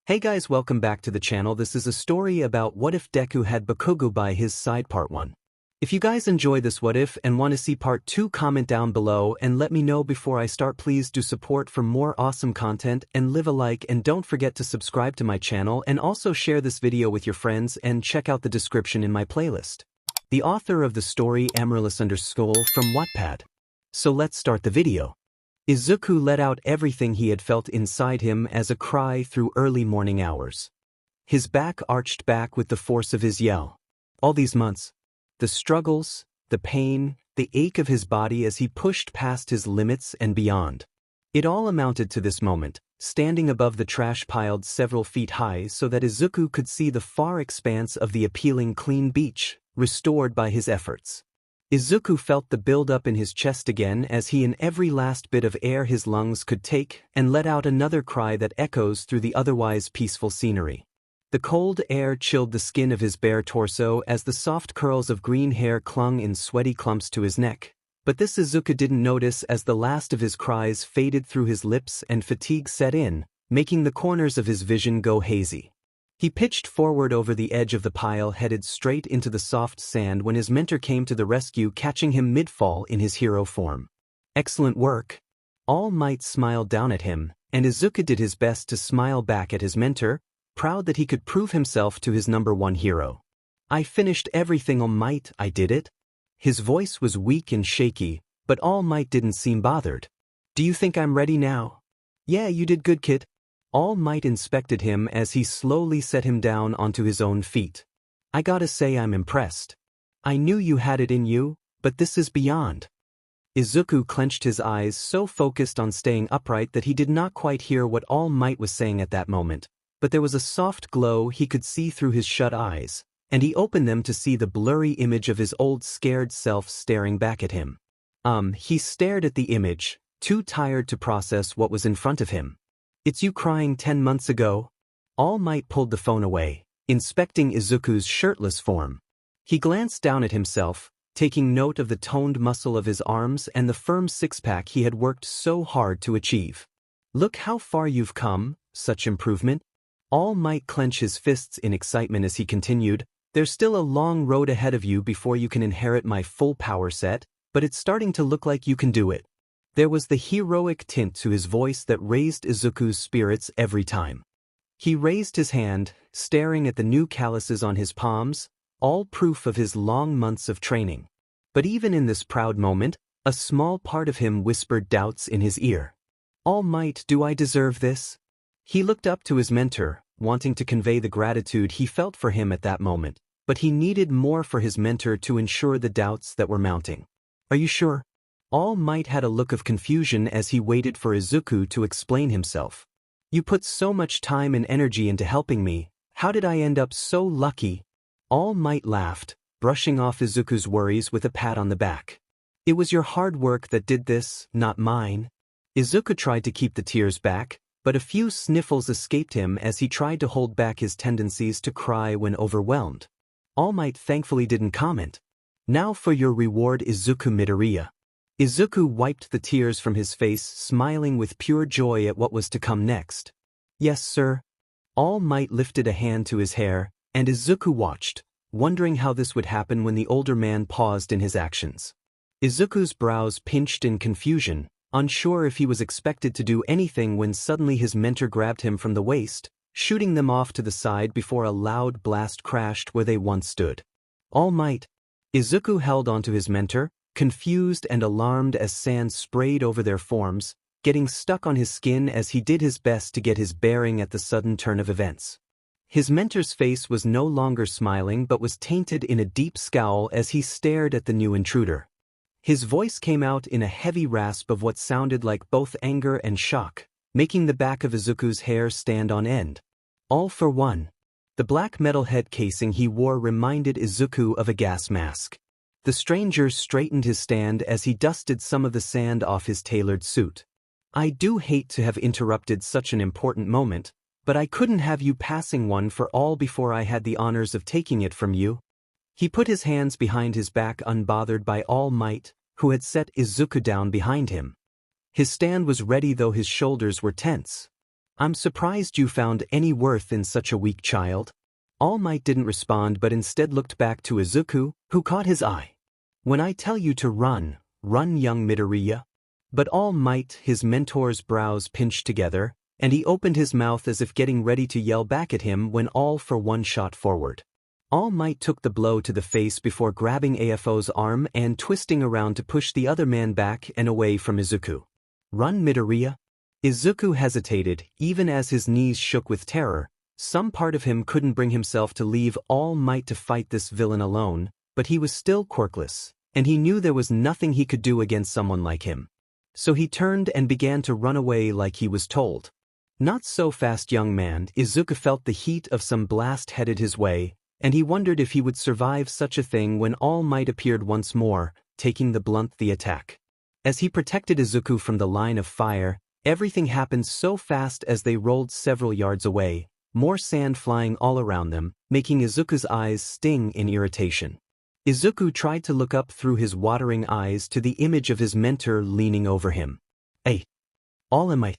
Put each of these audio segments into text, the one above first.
Hey guys, welcome back to the channel. This is a story about what if Deku had Bakugou by his side part 1. If you guys enjoy this what if and want to see part 2, comment down below and let me know before I start. Please do support for more awesome content and leave a like, and don't forget to subscribe to my channel and also share this video with your friends and check out the description in my playlist. The author of the story 𝗕𝗫𝗏𝗏 from Wattpad. So let's start the video. Izuku let out everything he had felt inside him as a cry through early morning hours. His back arched back with the force of his yell. All these months, the struggles, the pain, the ache of his body as he pushed past his limits and beyond. It all amounted to this moment, standing above the trash piled several feet high so that Izuku could see the far expanse of the appealing clean beach, restored by his efforts. Izuku felt the build-up in his chest again as he in every last bit of air his lungs could take and let out another cry that echoes through the otherwise peaceful scenery. The cold air chilled the skin of his bare torso as the soft curls of green hair clung in sweaty clumps to his neck, but this Izuku didn't notice as the last of his cries faded through his lips and fatigue set in, making the corners of his vision go hazy. He pitched forward over the edge of the pile, headed straight into the soft sand when his mentor came to the rescue, catching him mid-fall in his hero form. Excellent work. All Might smiled down at him, and Izuku did his best to smile back at his mentor, proud that he could prove himself to his #1 hero. I finished everything, All Might, I did it. His voice was weak and shaky, but All Might didn't seem bothered. Do you think I'm ready now? Yeah, you did good, kid. All Might inspected him as he slowly set him down onto his own feet. I gotta say I'm impressed. I knew you had it in you, but this is beyond. Izuku clenched his eyes, so focused on staying upright that he did not quite hear what All Might was saying at that moment, but there was a soft glow he could see through his shut eyes, and he opened them to see the blurry image of his old scared self staring back at him. He stared at the image, too tired to process what was in front of him. It's you crying 10 months ago? All Might pulled the phone away, inspecting Izuku's shirtless form. He glanced down at himself, taking note of the toned muscle of his arms and the firm six-pack he had worked so hard to achieve. Look how far you've come, such improvement. All Might clenched his fists in excitement as he continued, there's still a long road ahead of you before you can inherit my full power set, but it's starting to look like you can do it. There was the heroic tint to his voice that raised Izuku's spirits every time. He raised his hand, staring at the new calluses on his palms, all proof of his long months of training. But even in this proud moment, a small part of him whispered doubts in his ear. All Might, do I deserve this? He looked up to his mentor, wanting to convey the gratitude he felt for him at that moment, but he needed more for his mentor to ensure the doubts that were mounting. Are you sure? All Might had a look of confusion as he waited for Izuku to explain himself. You put so much time and energy into helping me, how did I end up so lucky? All Might laughed, brushing off Izuku's worries with a pat on the back. It was your hard work that did this, not mine. Izuku tried to keep the tears back, but a few sniffles escaped him as he tried to hold back his tendencies to cry when overwhelmed. All Might thankfully didn't comment. Now for your reward, Izuku Midoriya. Izuku wiped the tears from his face, smiling with pure joy at what was to come next. Yes, sir. All Might lifted a hand to his hair, and Izuku watched, wondering how this would happen when the older man paused in his actions. Izuku's brows pinched in confusion, unsure if he was expected to do anything when suddenly his mentor grabbed him from the waist, shooting them off to the side before a loud blast crashed where they once stood. All Might. Izuku held onto his mentor, confused and alarmed as sand sprayed over their forms, getting stuck on his skin as he did his best to get his bearing at the sudden turn of events. His mentor's face was no longer smiling but was tainted in a deep scowl as he stared at the new intruder. His voice came out in a heavy rasp of what sounded like both anger and shock, making the back of Izuku's hair stand on end. All for one. The black metal head casing he wore reminded Izuku of a gas mask. The stranger straightened his stand as he dusted some of the sand off his tailored suit. I do hate to have interrupted such an important moment, but I couldn't have you passing one for all before I had the honors of taking it from you. He put his hands behind his back, unbothered by All Might, who had set Izuku down behind him. His stand was ready though his shoulders were tense. I'm surprised you found any worth in such a weak child. All Might didn't respond but instead looked back to Izuku, who caught his eye. When I tell you to run, run young Midoriya. But All Might, his mentor's brows pinched together, and he opened his mouth as if getting ready to yell back at him when All for One shot forward. All Might took the blow to the face before grabbing AFO's arm and twisting around to push the other man back and away from Izuku. Run, Midoriya? Izuku hesitated, even as his knees shook with terror. Some part of him couldn't bring himself to leave All Might to fight this villain alone, but he was still quirkless, and he knew there was nothing he could do against someone like him. So he turned and began to run away like he was told. Not so fast, young man. Izuku felt the heat of some blast headed his way, and he wondered if he would survive such a thing when All Might appeared once more, taking the attack. As he protected Izuku from the line of fire, everything happened so fast as they rolled several yards away, more sand flying all around them, making Izuku's eyes sting in irritation. Izuku tried to look up through his watering eyes to the image of his mentor leaning over him. Hey! All Might!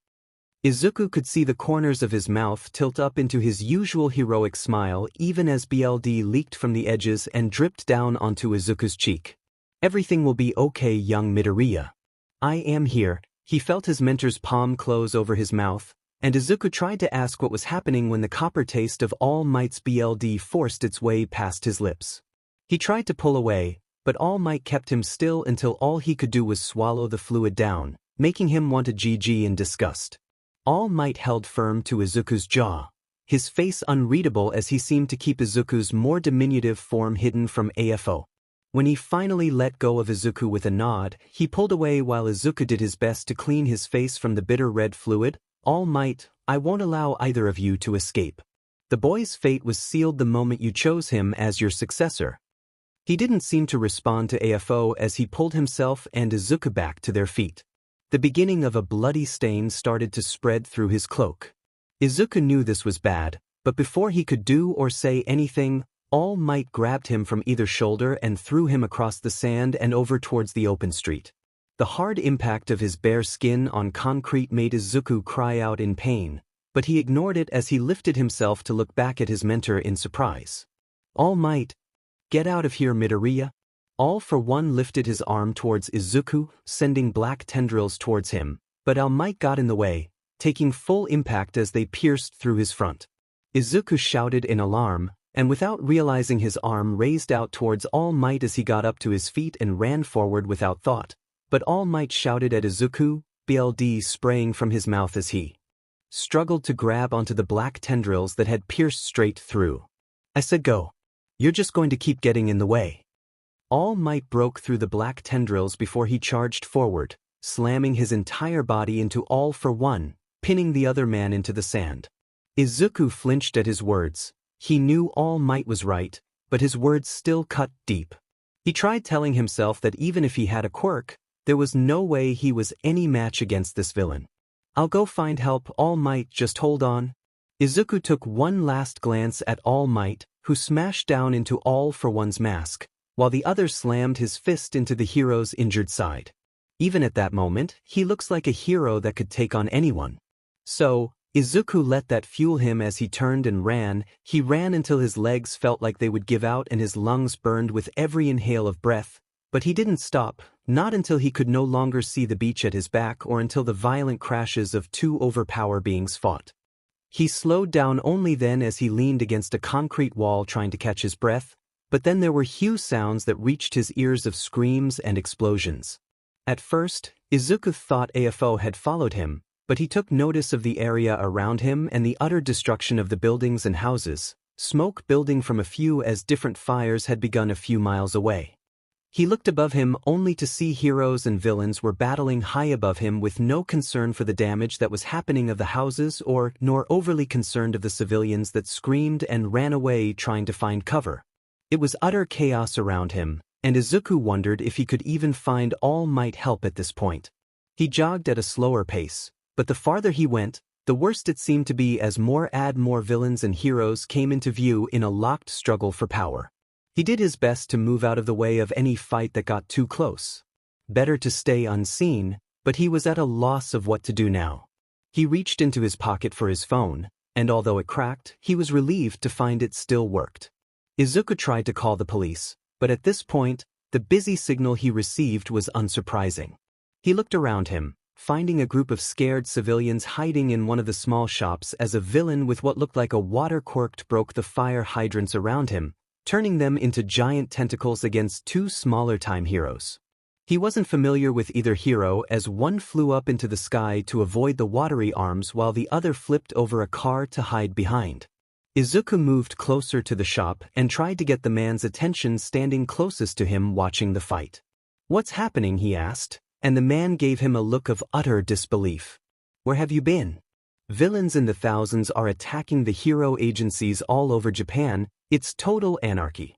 Izuku could see the corners of his mouth tilt up into his usual heroic smile even as BLD leaked from the edges and dripped down onto Izuku's cheek. Everything will be okay, young Midoriya. I am here. He felt his mentor's palm close over his mouth, and Izuku tried to ask what was happening when the copper taste of All Might's BLD forced its way past his lips. He tried to pull away, but All Might kept him still until all he could do was swallow the fluid down, making him want to GG in disgust. All Might held firm to Izuku's jaw, his face unreadable as he seemed to keep Izuku's more diminutive form hidden from AFO. When he finally let go of Izuku with a nod, he pulled away while Izuku did his best to clean his face from the bitter red fluid. All Might, I won't allow either of you to escape. The boy's fate was sealed the moment you chose him as your successor. He didn't seem to respond to AFO as he pulled himself and Izuku back to their feet. The beginning of a bloody stain started to spread through his cloak. Izuku knew this was bad, but before he could do or say anything, All Might grabbed him from either shoulder and threw him across the sand and over towards the open street. The hard impact of his bare skin on concrete made Izuku cry out in pain, but he ignored it as he lifted himself to look back at his mentor in surprise. All Might, get out of here, Midoriya. All for One lifted his arm towards Izuku, sending black tendrils towards him, but All Might got in the way, taking full impact as they pierced through his front. Izuku shouted in alarm, and without realizing his arm raised out towards All Might as he got up to his feet and ran forward without thought. But All Might shouted at Izuku, BLD spraying from his mouth as he struggled to grab onto the black tendrils that had pierced straight through. I said go. You're just going to keep getting in the way. All Might broke through the black tendrils before he charged forward, slamming his entire body into All for One, pinning the other man into the sand. Izuku flinched at his words. He knew All Might was right, but his words still cut deep. He tried telling himself that even if he had a quirk, there was no way he was any match against this villain. I'll go find help, All Might, just hold on. Izuku took one last glance at All Might, who smashed down into All for One's mask, while the other slammed his fist into the hero's injured side. Even at that moment, he looks like a hero that could take on anyone. So, Izuku let that fuel him as he turned and ran. He ran until his legs felt like they would give out and his lungs burned with every inhale of breath. But he didn't stop, not until he could no longer see the beach at his back or until the violent crashes of two overpower beings fought. He slowed down only then as he leaned against a concrete wall trying to catch his breath, but then there were huge sounds that reached his ears of screams and explosions. At first, Izuku thought AFO had followed him, but he took notice of the area around him and the utter destruction of the buildings and houses, smoke building from a few as different fires had begun a few miles away. He looked above him only to see heroes and villains were battling high above him with no concern for the damage that was happening of the houses nor overly concerned of the civilians that screamed and ran away trying to find cover. It was utter chaos around him, and Izuku wondered if he could even find All Might help at this point. He jogged at a slower pace, but the farther he went, the worse it seemed to be as more villains and heroes came into view in a locked struggle for power. He did his best to move out of the way of any fight that got too close. Better to stay unseen, but he was at a loss of what to do now. He reached into his pocket for his phone, and although it cracked, he was relieved to find it still worked. Izuku tried to call the police, but at this point, the busy signal he received was unsurprising. He looked around him, finding a group of scared civilians hiding in one of the small shops as a villain with what looked like a water quirk broke the fire hydrants around him, turning them into giant tentacles against two smaller-time heroes. He wasn't familiar with either hero as one flew up into the sky to avoid the watery arms while the other flipped over a car to hide behind. Izuku moved closer to the shop and tried to get the man's attention standing closest to him watching the fight. "What's happening?" he asked, and the man gave him a look of utter disbelief. "Where have you been? Villains in the thousands are attacking the hero agencies all over Japan. It's total anarchy."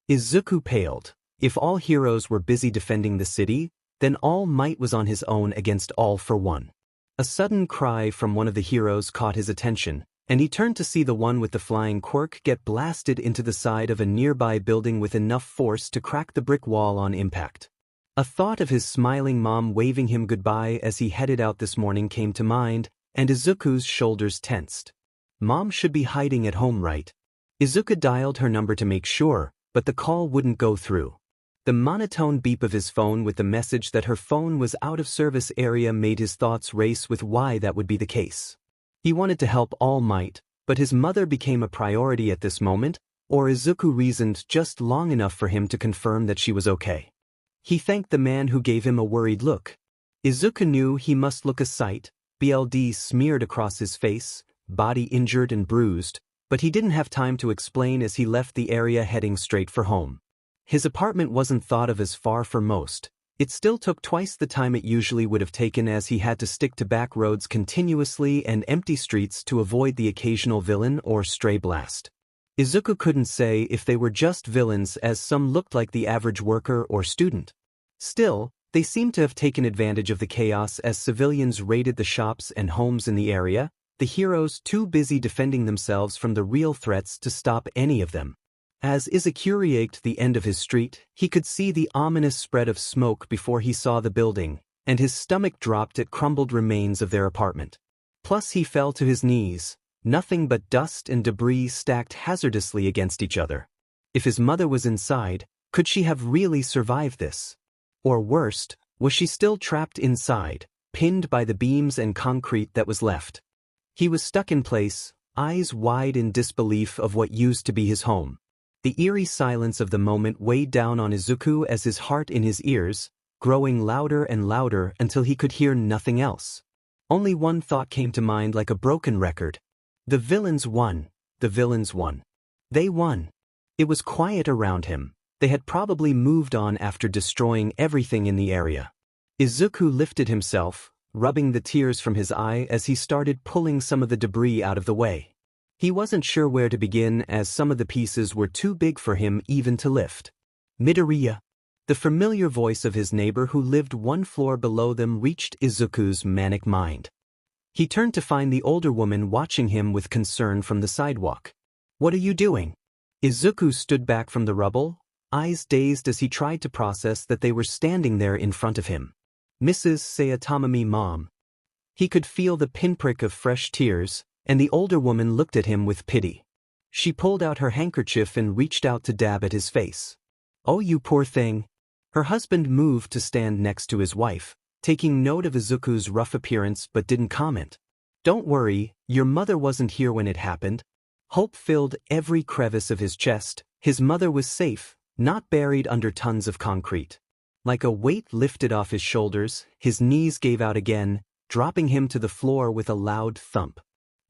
Izuku paled. If all heroes were busy defending the city, then All Might was on his own against All for One. A sudden cry from one of the heroes caught his attention, and he turned to see the one with the flying quirk get blasted into the side of a nearby building with enough force to crack the brick wall on impact. A thought of his smiling mom waving him goodbye as he headed out this morning came to mind, and Izuku's shoulders tensed. Mom should be hiding at home, right? Izuku dialed her number to make sure, but the call wouldn't go through. The monotone beep of his phone with the message that her phone was out of service area made his thoughts race with why that would be the case. He wanted to help All Might, but his mother became a priority at this moment, or Izuku reasoned just long enough for him to confirm that she was okay. He thanked the man who gave him a worried look. Izuku knew he must look a sight, blood smeared across his face, body injured and bruised, but he didn't have time to explain as he left the area heading straight for home. His apartment wasn't thought of as far for most. It still took twice the time it usually would have taken as he had to stick to back roads continuously and empty streets to avoid the occasional villain or stray blast. Izuku couldn't say if they were just villains as some looked like the average worker or student. Still, they seemed to have taken advantage of the chaos as civilians raided the shops and homes in the area, the heroes too busy defending themselves from the real threats to stop any of them. As Izuku reached the end of his street, he could see the ominous spread of smoke before he saw the building, and his stomach dropped at crumbled remains of their apartment. Plus he fell to his knees. Nothing but dust and debris stacked hazardously against each other. If his mother was inside, could she have really survived this? Or worst, was she still trapped inside, pinned by the beams and concrete that was left? He was stuck in place, eyes wide in disbelief of what used to be his home. The eerie silence of the moment weighed down on Izuku as his heart in his ears, growing louder and louder until he could hear nothing else. Only one thought came to mind like a broken record. The villains won. The villains won. They won. It was quiet around him. They had probably moved on after destroying everything in the area. Izuku lifted himself, rubbing the tears from his eye as he started pulling some of the debris out of the way. He wasn't sure where to begin as some of the pieces were too big for him even to lift. Midoriya. The familiar voice of his neighbor who lived one floor below them reached Izuku's manic mind. He turned to find the older woman watching him with concern from the sidewalk. "What are you doing?" Izuku stood back from the rubble, eyes dazed as he tried to process that they were standing there in front of him. Mrs. 𝗕𝗁𝗵𝗆 mom. He could feel the pinprick of fresh tears, and the older woman looked at him with pity. She pulled out her handkerchief and reached out to dab at his face. "Oh, you poor thing." Her husband moved to stand next to his wife, taking note of Izuku's rough appearance but didn't comment. "Don't worry, your mother wasn't here when it happened." Hope filled every crevice of his chest. His mother was safe, not buried under tons of concrete. Like a weight lifted off his shoulders, his knees gave out again, dropping him to the floor with a loud thump.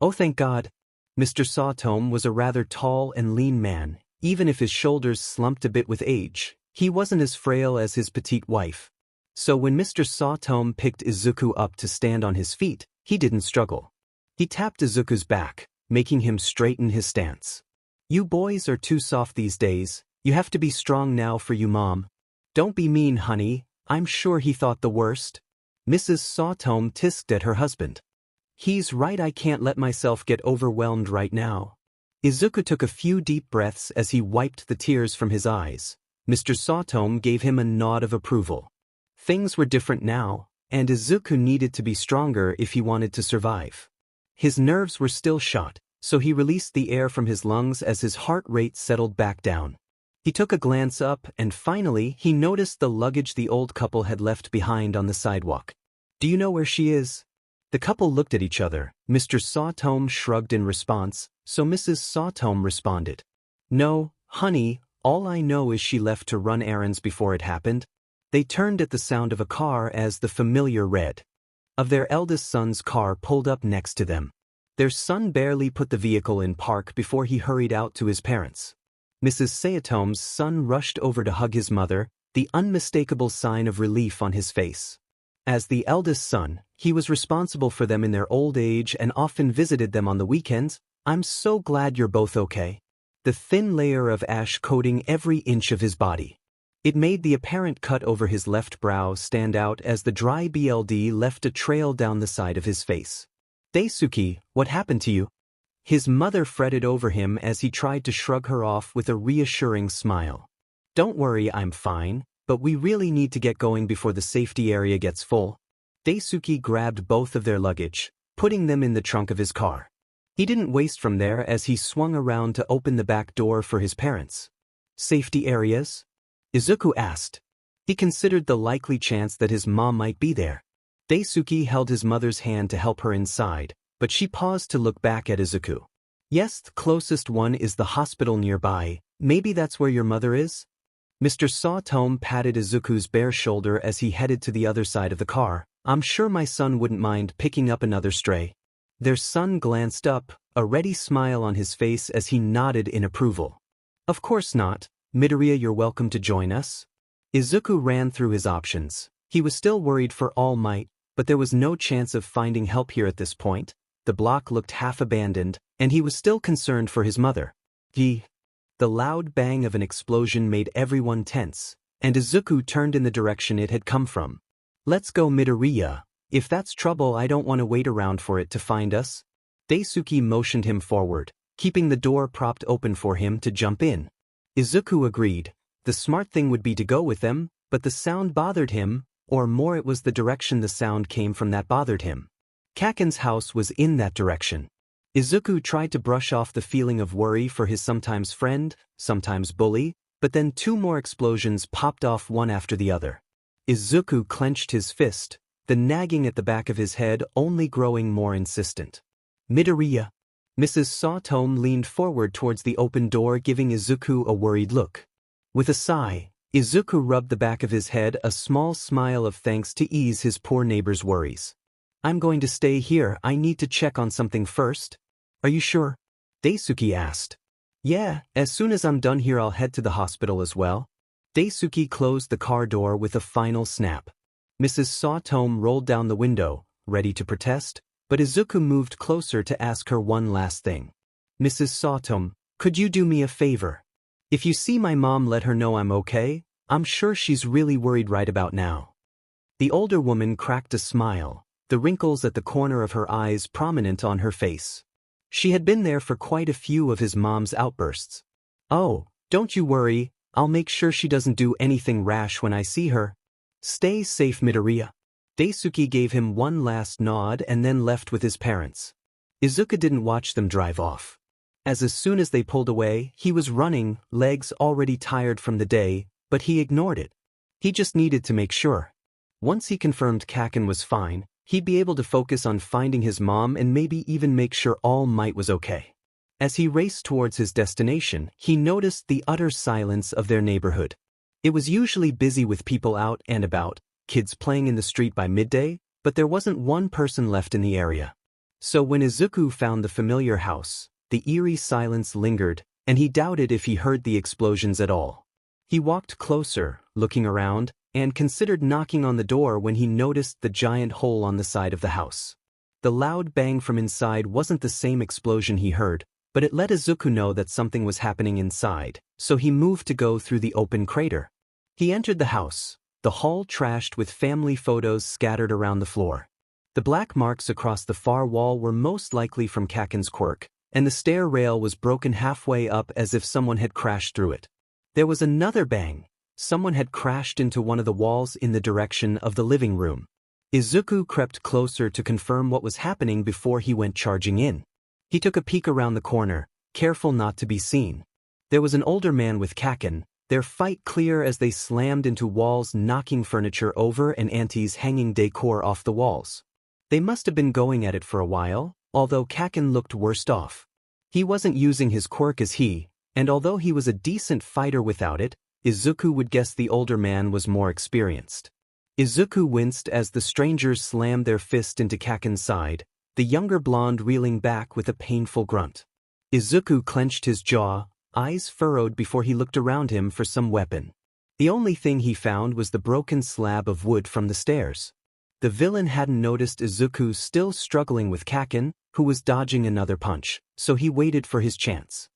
Oh, thank God. Mr. 𝗕𝗁𝗵𝗆 was a rather tall and lean man. Even if his shoulders slumped a bit with age, he wasn't as frail as his petite wife. So when Mr. 𝗕𝗁𝗵𝗆 picked Izuku up to stand on his feet, he didn't struggle. He tapped Izuku's back, making him straighten his stance. "You boys are too soft these days. You have to be strong now for you, Mom." "Don't be mean, honey. I'm sure he thought the worst." Mrs. 𝗕𝗁𝗵𝗆 tisked at her husband. "He's right, I can't let myself get overwhelmed right now." Izuku took a few deep breaths as he wiped the tears from his eyes. Mr. 𝗕𝗁𝗵𝗆 gave him a nod of approval. Things were different now, and Izuku needed to be stronger if he wanted to survive. His nerves were still shot, so he released the air from his lungs as his heart rate settled back down. He took a glance up and finally he noticed the luggage the old couple had left behind on the sidewalk. "Do you know where she is?" The couple looked at each other. Mr. 𝗕𝗁 shrugged in response, so Mrs. 𝗕𝗁 responded. "No, honey, all I know is she left to run errands before it happened." They turned at the sound of a car as the familiar red of their eldest son's car pulled up next to them. Their son barely put the vehicle in park before he hurried out to his parents. Mrs. 𝗕𝗁's son rushed over to hug his mother, the unmistakable sign of relief on his face. As the eldest son, he was responsible for them in their old age and often visited them on the weekends. "I'm so glad you're both okay." The thin layer of ash coating every inch of his body. It made the apparent cut over his left brow stand out as the 𝗕𝗶𝗿𝗍 left a trail down the side of his face. "Daisuke, what happened to you?" His mother fretted over him as he tried to shrug her off with a reassuring smile. "Don't worry, I'm fine, but we really need to get going before the safety area gets full." Daisuke grabbed both of their luggage, putting them in the trunk of his car. He didn't waste from there as he swung around to open the back door for his parents. "Safety areas?" Izuku asked. He considered the likely chance that his mom might be there. Daisuke held his mother's hand to help her inside, but she paused to look back at Izuku. "Yes, the closest one is the hospital nearby. Maybe that's where your mother is?" Mr. 𝗕𝗁 patted Izuku's bare shoulder as he headed to the other side of the car. "I'm sure my son wouldn't mind picking up another stray." Their son glanced up, a ready smile on his face as he nodded in approval. "Of course not. Midoriya, you're welcome to join us." Izuku ran through his options. He was still worried for All Might, but there was no chance of finding help here at this point. The block looked half abandoned, and he was still concerned for his mother. The loud bang of an explosion made everyone tense, and Izuku turned in the direction it had come from. "Let's go, Midoriya. If that's trouble, I don't want to wait around for it to find us." Daisuke motioned him forward, keeping the door propped open for him to jump in. Izuku agreed. The smart thing would be to go with them, but the sound bothered him, or more, it was the direction the sound came from that bothered him. Kaken's house was in that direction. Izuku tried to brush off the feeling of worry for his sometimes friend, sometimes bully, but then two more explosions popped off one after the other. Izuku clenched his fist, the nagging at the back of his head only growing more insistent. "Midoriya." Mrs. 𝗕𝗁 leaned forward towards the open door, giving Izuku a worried look. With a sigh, Izuku rubbed the back of his head, a small smile of thanks to ease his poor neighbor's worries. "I'm going to stay here. I need to check on something first." "Are you sure?" Daisuke asked. "Yeah, as soon as I'm done here I'll head to the hospital as well." Daisuke closed the car door with a final snap. Mrs. 𝗕𝗁 rolled down the window, ready to protest, but Izuku moved closer to ask her one last thing. "Mrs. 𝗕𝗁, could you do me a favor? If you see my mom, let her know I'm okay. I'm sure she's really worried right about now." The older woman cracked a smile, the wrinkles at the corner of her eyes prominent on her face. She had been there for quite a few of his mom's outbursts. "Oh, don't you worry, I'll make sure she doesn't do anything rash when I see her. Stay safe, Midoriya." Daisuke gave him one last nod and then left with his parents. Izuku didn't watch them drive off. As soon as they pulled away, he was running, legs already tired from the day, but he ignored it. He just needed to make sure. Once he confirmed Kaken was fine, he'd be able to focus on finding his mom and maybe even make sure All Might was okay. As he raced towards his destination, he noticed the utter silence of their neighborhood. It was usually busy with people out and about, kids playing in the street by midday, but there wasn't one person left in the area. So when Izuku found the familiar house, the eerie silence lingered, and he doubted if he heard the explosions at all. He walked closer, looking around, and considered knocking on the door when he noticed the giant hole on the side of the house. The loud bang from inside wasn't the same explosion he heard, but it let Izuku know that something was happening inside, so he moved to go through the open crater. He entered the house, the hall trashed with family photos scattered around the floor. The black marks across the far wall were most likely from Kaken's quirk, and the stair rail was broken halfway up as if someone had crashed through it. There was another bang. Someone had crashed into one of the walls in the direction of the living room. Izuku crept closer to confirm what was happening before he went charging in. He took a peek around the corner, careful not to be seen. There was an older man with 𝗓𝗏, their fight clear as they slammed into walls, knocking furniture over and aunties hanging decor off the walls. They must have been going at it for a while, although 𝗓𝗏 looked worst off. He wasn't using his quirk as he, and although he was a decent fighter without it, Izuku would guess the older man was more experienced. Izuku winced as the strangers slammed their fist into 𝗓𝗏's side, the younger blonde reeling back with a painful grunt. Izuku clenched his jaw, eyes furrowed before he looked around him for some weapon. The only thing he found was the broken slab of wood from the stairs. The villain hadn't noticed Izuku still struggling with 𝗓𝗏, who was dodging another punch, so he waited for his chance.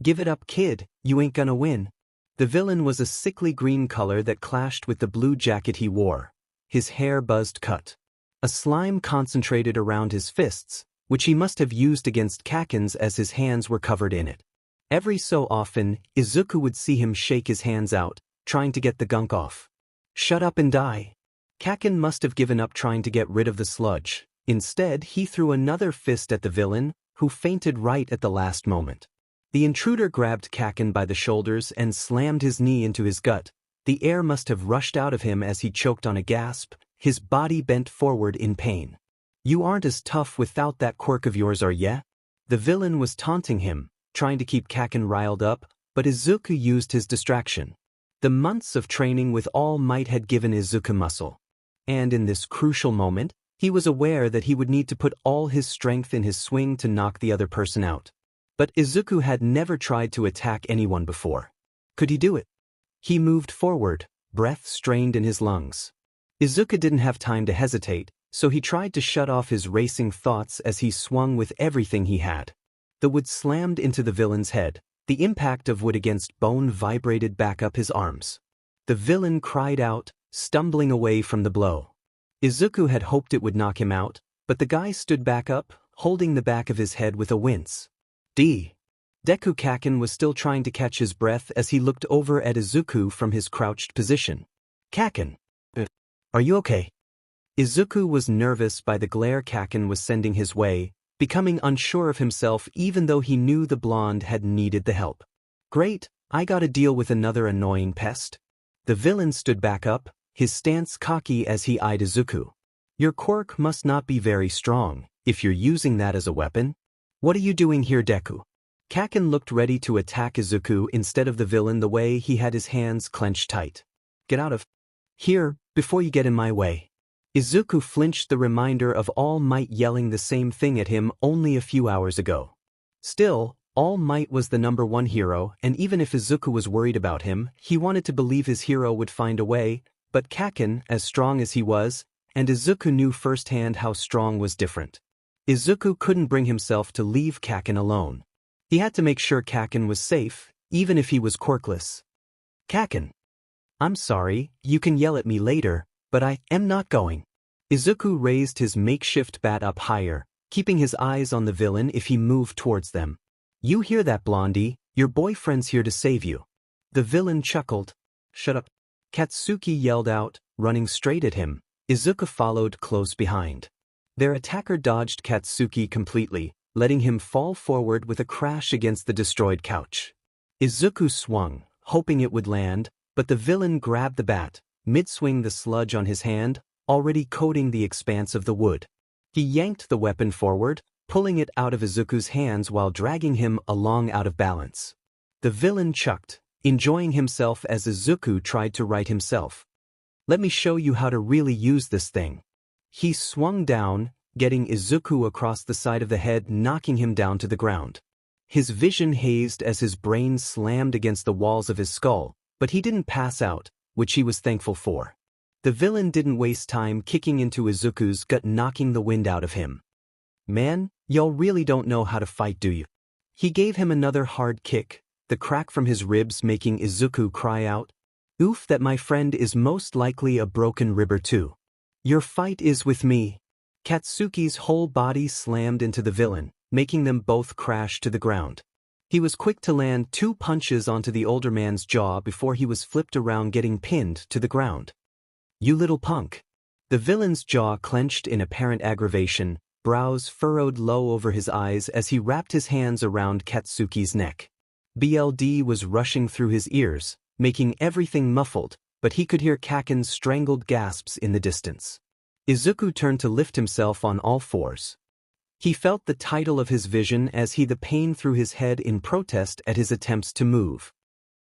"Give it up, kid, you ain't gonna win." The villain was a sickly green color that clashed with the blue jacket he wore. His hair buzzed cut. A slime concentrated around his fists, which he must have used against 𝗓𝗏's as his hands were covered in it. Every so often, Izuku would see him shake his hands out, trying to get the gunk off. "Shut up and die." 𝗓𝗏 must have given up trying to get rid of the sludge. Instead, he threw another fist at the villain, who fainted right at the last moment. The intruder grabbed 𝗓𝗏 by the shoulders and slammed his knee into his gut. The air must have rushed out of him as he choked on a gasp, his body bent forward in pain. "You aren't as tough without that quirk of yours, are ya?" The villain was taunting him, trying to keep 𝗓𝗏 riled up, but Izuku used his distraction. The months of training with all might had given Izuku muscle. And in this crucial moment, he was aware that he would need to put all his strength in his swing to knock the other person out. But Izuku had never tried to attack anyone before. Could he do it? He moved forward, breath strained in his lungs. Izuku didn't have time to hesitate, so he tried to shut off his racing thoughts as he swung with everything he had. The wood slammed into the villain's head. The impact of wood against bone vibrated back up his arms. The villain cried out, stumbling away from the blow. Izuku had hoped it would knock him out, but the guy stood back up, holding the back of his head with a wince. Deku 𝗓𝗏 was still trying to catch his breath as he looked over at Izuku from his crouched position. "𝗓𝗏, are you okay?" Izuku was nervous by the glare 𝗓𝗏 was sending his way, becoming unsure of himself even though he knew the blonde had needed the help. "Great, I gotta deal with another annoying pest." The villain stood back up, his stance cocky as he eyed Izuku. "Your quirk must not be very strong, if you're using that as a weapon. What are you doing here, Deku?" 𝗓𝗏 looked ready to attack Izuku instead of the villain the way he had his hands clenched tight. "Get out of here, before you get in my way." Izuku flinched, the reminder of All Might yelling the same thing at him only a few hours ago. Still, All Might was the #1 hero, and even if Izuku was worried about him, he wanted to believe his hero would find a way, but 𝗓𝗏, as strong as he was, and Izuku knew firsthand how strong was different. Izuku couldn't bring himself to leave 𝗓𝗏 alone. He had to make sure 𝗓𝗏 was safe, even if he was quirkless. "𝗓𝗏, I'm sorry, you can yell at me later, but I am not going." Izuku raised his makeshift bat up higher, keeping his eyes on the villain if he moved towards them. "You hear that, Blondie? Your boyfriend's here to save you." The villain chuckled. "Shut up." Katsuki yelled out, running straight at him. Izuku followed close behind. Their attacker dodged Katsuki completely, letting him fall forward with a crash against the destroyed couch. Izuku swung, hoping it would land, but the villain grabbed the bat, mid-swing the sludge on his hand, already coating the expanse of the wood. He yanked the weapon forward, pulling it out of Izuku's hands while dragging him along out of balance. The villain chucked, enjoying himself as Izuku tried to right himself. "Let me show you how to really use this thing." He swung down, getting Izuku across the side of the head, knocking him down to the ground. His vision hazed as his brain slammed against the walls of his skull, but he didn't pass out, which he was thankful for. The villain didn't waste time kicking into Izuku's gut, knocking the wind out of him. "Man, y'all really don't know how to fight, do you?" He gave him another hard kick, the crack from his ribs making Izuku cry out. "Oof, that my friend is most likely a broken ribber too. Your fight is with me." Katsuki's whole body slammed into the villain, making them both crash to the ground. He was quick to land 2 punches onto the older man's jaw before he was flipped around, getting pinned to the ground. "You little punk." The villain's jaw clenched in apparent aggravation, brows furrowed low over his eyes as he wrapped his hands around Katsuki's neck. BLD was rushing through his ears, making everything muffled, but he could hear Kaken's strangled gasps in the distance. Izuku turned to lift himself on all fours. He felt the title of his vision as the pain through his head in protest at his attempts to move.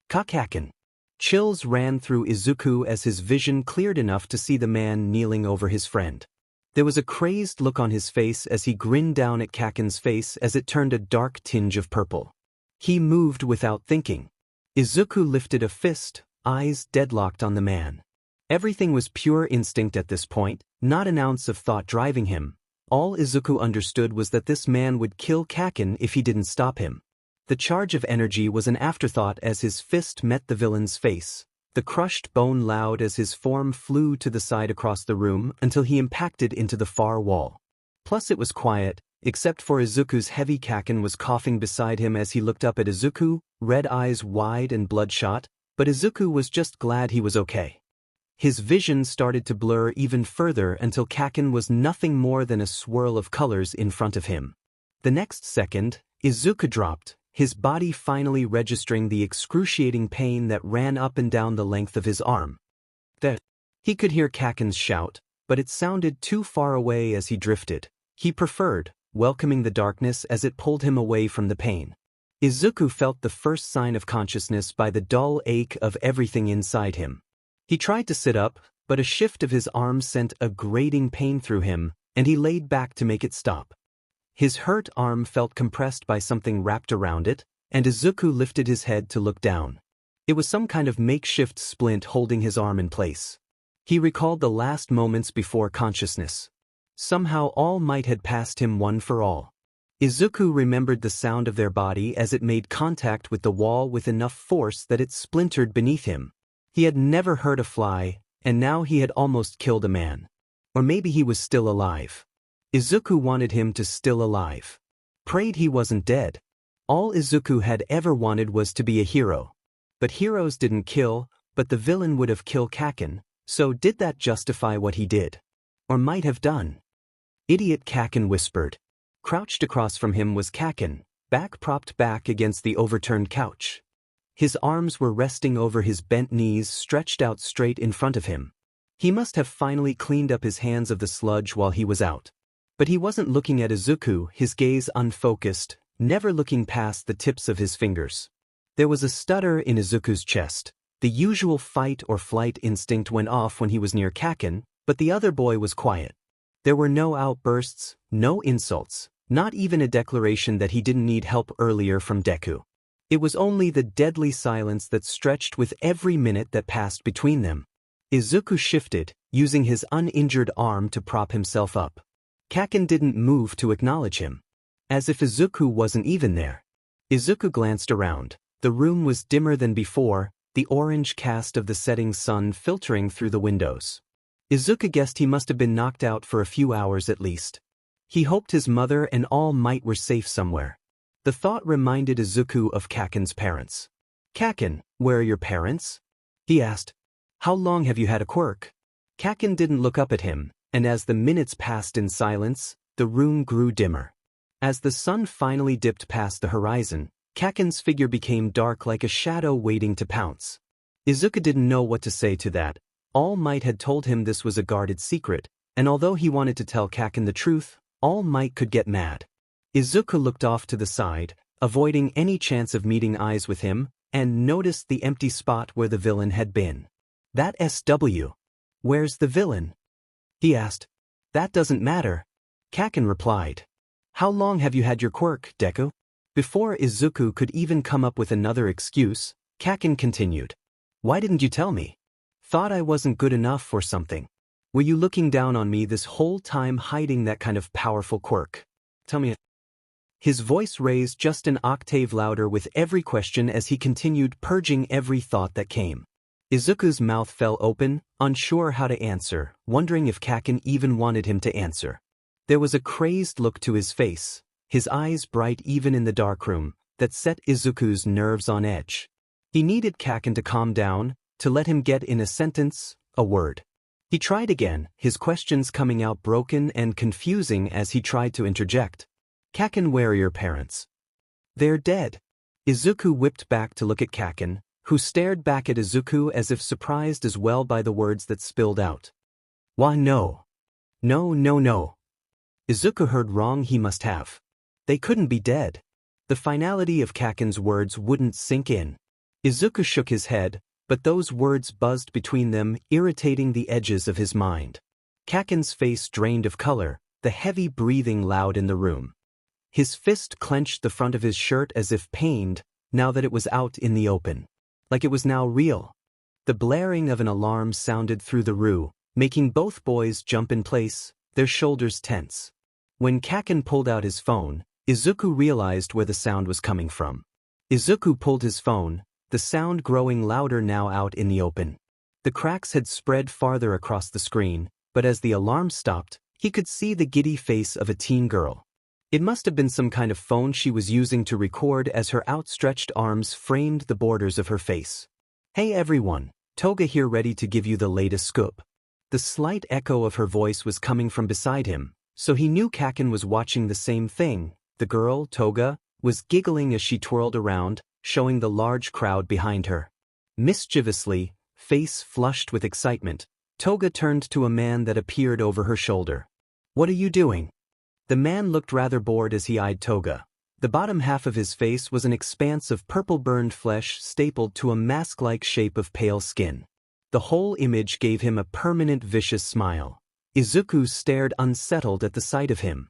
Kaken. Chills ran through Izuku as his vision cleared enough to see the man kneeling over his friend. There was a crazed look on his face as he grinned down at Kaken's face as it turned a dark tinge of purple. He moved without thinking. Izuku lifted a fist, eyes deadlocked on the man. Everything was pure instinct at this point, not an ounce of thought driving him. All Izuku understood was that this man would kill Kaken if he didn't stop him. The charge of energy was an afterthought as his fist met the villain's face. The crushed bone loud as his form flew to the side across the room until he impacted into the far wall. Plus it was quiet, except for Izuku's heavy. Kaken was coughing beside him as he looked up at Izuku, red eyes wide and bloodshot, but Izuku was just glad he was okay. His vision started to blur even further until Kaken was nothing more than a swirl of colors in front of him. The next second, Izuku dropped, his body finally registering the excruciating pain that ran up and down the length of his arm. He could hear Kaken's shout, but it sounded too far away as he drifted. He preferred, welcoming the darkness as it pulled him away from the pain. Izuku felt the first sign of consciousness by the dull ache of everything inside him. He tried to sit up, but a shift of his arm sent a grating pain through him, and he laid back to make it stop. His hurt arm felt compressed by something wrapped around it, and Izuku lifted his head to look down. It was some kind of makeshift splint holding his arm in place. He recalled the last moments before consciousness. Somehow All Might had passed him one for all. Izuku remembered the sound of their body as it made contact with the wall with enough force that it splintered beneath him. He had never hurt a fly, and now he had almost killed a man. Or maybe he was still alive. Izuku wanted him to still alive. Prayed he wasn't dead. All Izuku had ever wanted was to be a hero. But heroes didn't kill, but the villain would have killed Kaken, so did that justify what he did? Or might have done? Idiot, Kaken whispered. Crouched across from him was Kaken, back propped back against the overturned couch. His arms were resting over his bent knees stretched out straight in front of him. He must have finally cleaned up his hands of the sludge while he was out. But he wasn't looking at Izuku, his gaze unfocused, never looking past the tips of his fingers. There was a stutter in Izuku's chest. The usual fight or flight instinct went off when he was near Kaken, but the other boy was quiet. There were no outbursts, no insults, not even a declaration that he didn't need help earlier from Deku. It was only the deadly silence that stretched with every minute that passed between them. Izuku shifted, using his uninjured arm to prop himself up. Kaken didn't move to acknowledge him. As if Izuku wasn't even there. Izuku glanced around. The room was dimmer than before, the orange cast of the setting sun filtering through the windows. Izuku guessed he must have been knocked out for a few hours at least. He hoped his mother and All Might were safe somewhere. The thought reminded Izuku of Kaken's parents. Kaken, where are your parents? He asked. How long have you had a quirk? Kaken didn't look up at him, and as the minutes passed in silence, the room grew dimmer. As the sun finally dipped past the horizon, Kaken's figure became dark like a shadow waiting to pounce. Izuku didn't know what to say to that. All Might had told him this was a guarded secret, and although he wanted to tell Kaken the truth, All Might could get mad. Izuku looked off to the side, avoiding any chance of meeting eyes with him, and noticed the empty spot where the villain had been. That SW. Where's the villain? He asked. That doesn't matter. Kaken replied. How long have you had your quirk, Deku? Before Izuku could even come up with another excuse, Kaken continued. Why didn't you tell me? Thought I wasn't good enough or something. Were you looking down on me this whole time hiding that kind of powerful quirk? Tell me. His voice raised just an octave louder with every question as he continued purging every thought that came. Izuku's mouth fell open, unsure how to answer, wondering if Kaken even wanted him to answer. There was a crazed look to his face, his eyes bright even in the darkroom, that set Izuku's nerves on edge. He needed Kaken to calm down, to let him get in a sentence, a word. He tried again, his questions coming out broken and confusing as he tried to interject. Kaken, where are your parents? They're dead. Izuku whipped back to look at Kaken, who stared back at Izuku as if surprised as well by the words that spilled out. Why no. No, no, no. Izuku heard wrong, he must have. They couldn't be dead. The finality of Kaken's words wouldn't sink in. Izuku shook his head, but those words buzzed between them, irritating the edges of his mind. Kaken's face drained of color, the heavy breathing loud in the room. His fist clenched the front of his shirt as if pained, now that it was out in the open. Like it was now real. The blaring of an alarm sounded through the room, making both boys jump in place, their shoulders tense. When Kaken pulled out his phone, Izuku realized where the sound was coming from. Izuku pulled his phone, the sound growing louder now out in the open. The cracks had spread farther across the screen, but as the alarm stopped, he could see the giddy face of a teen girl. It must have been some kind of phone she was using to record as her outstretched arms framed the borders of her face. Hey everyone, Toga here, ready to give you the latest scoop. The slight echo of her voice was coming from beside him, so he knew Kaken was watching the same thing. The girl, Toga, was giggling as she twirled around, showing the large crowd behind her. Mischievously, face flushed with excitement, Toga turned to a man that appeared over her shoulder. What are you doing? The man looked rather bored as he eyed Toga. The bottom half of his face was an expanse of purple-burned flesh stapled to a mask-like shape of pale skin. The whole image gave him a permanent vicious smile. Izuku stared unsettled at the sight of him.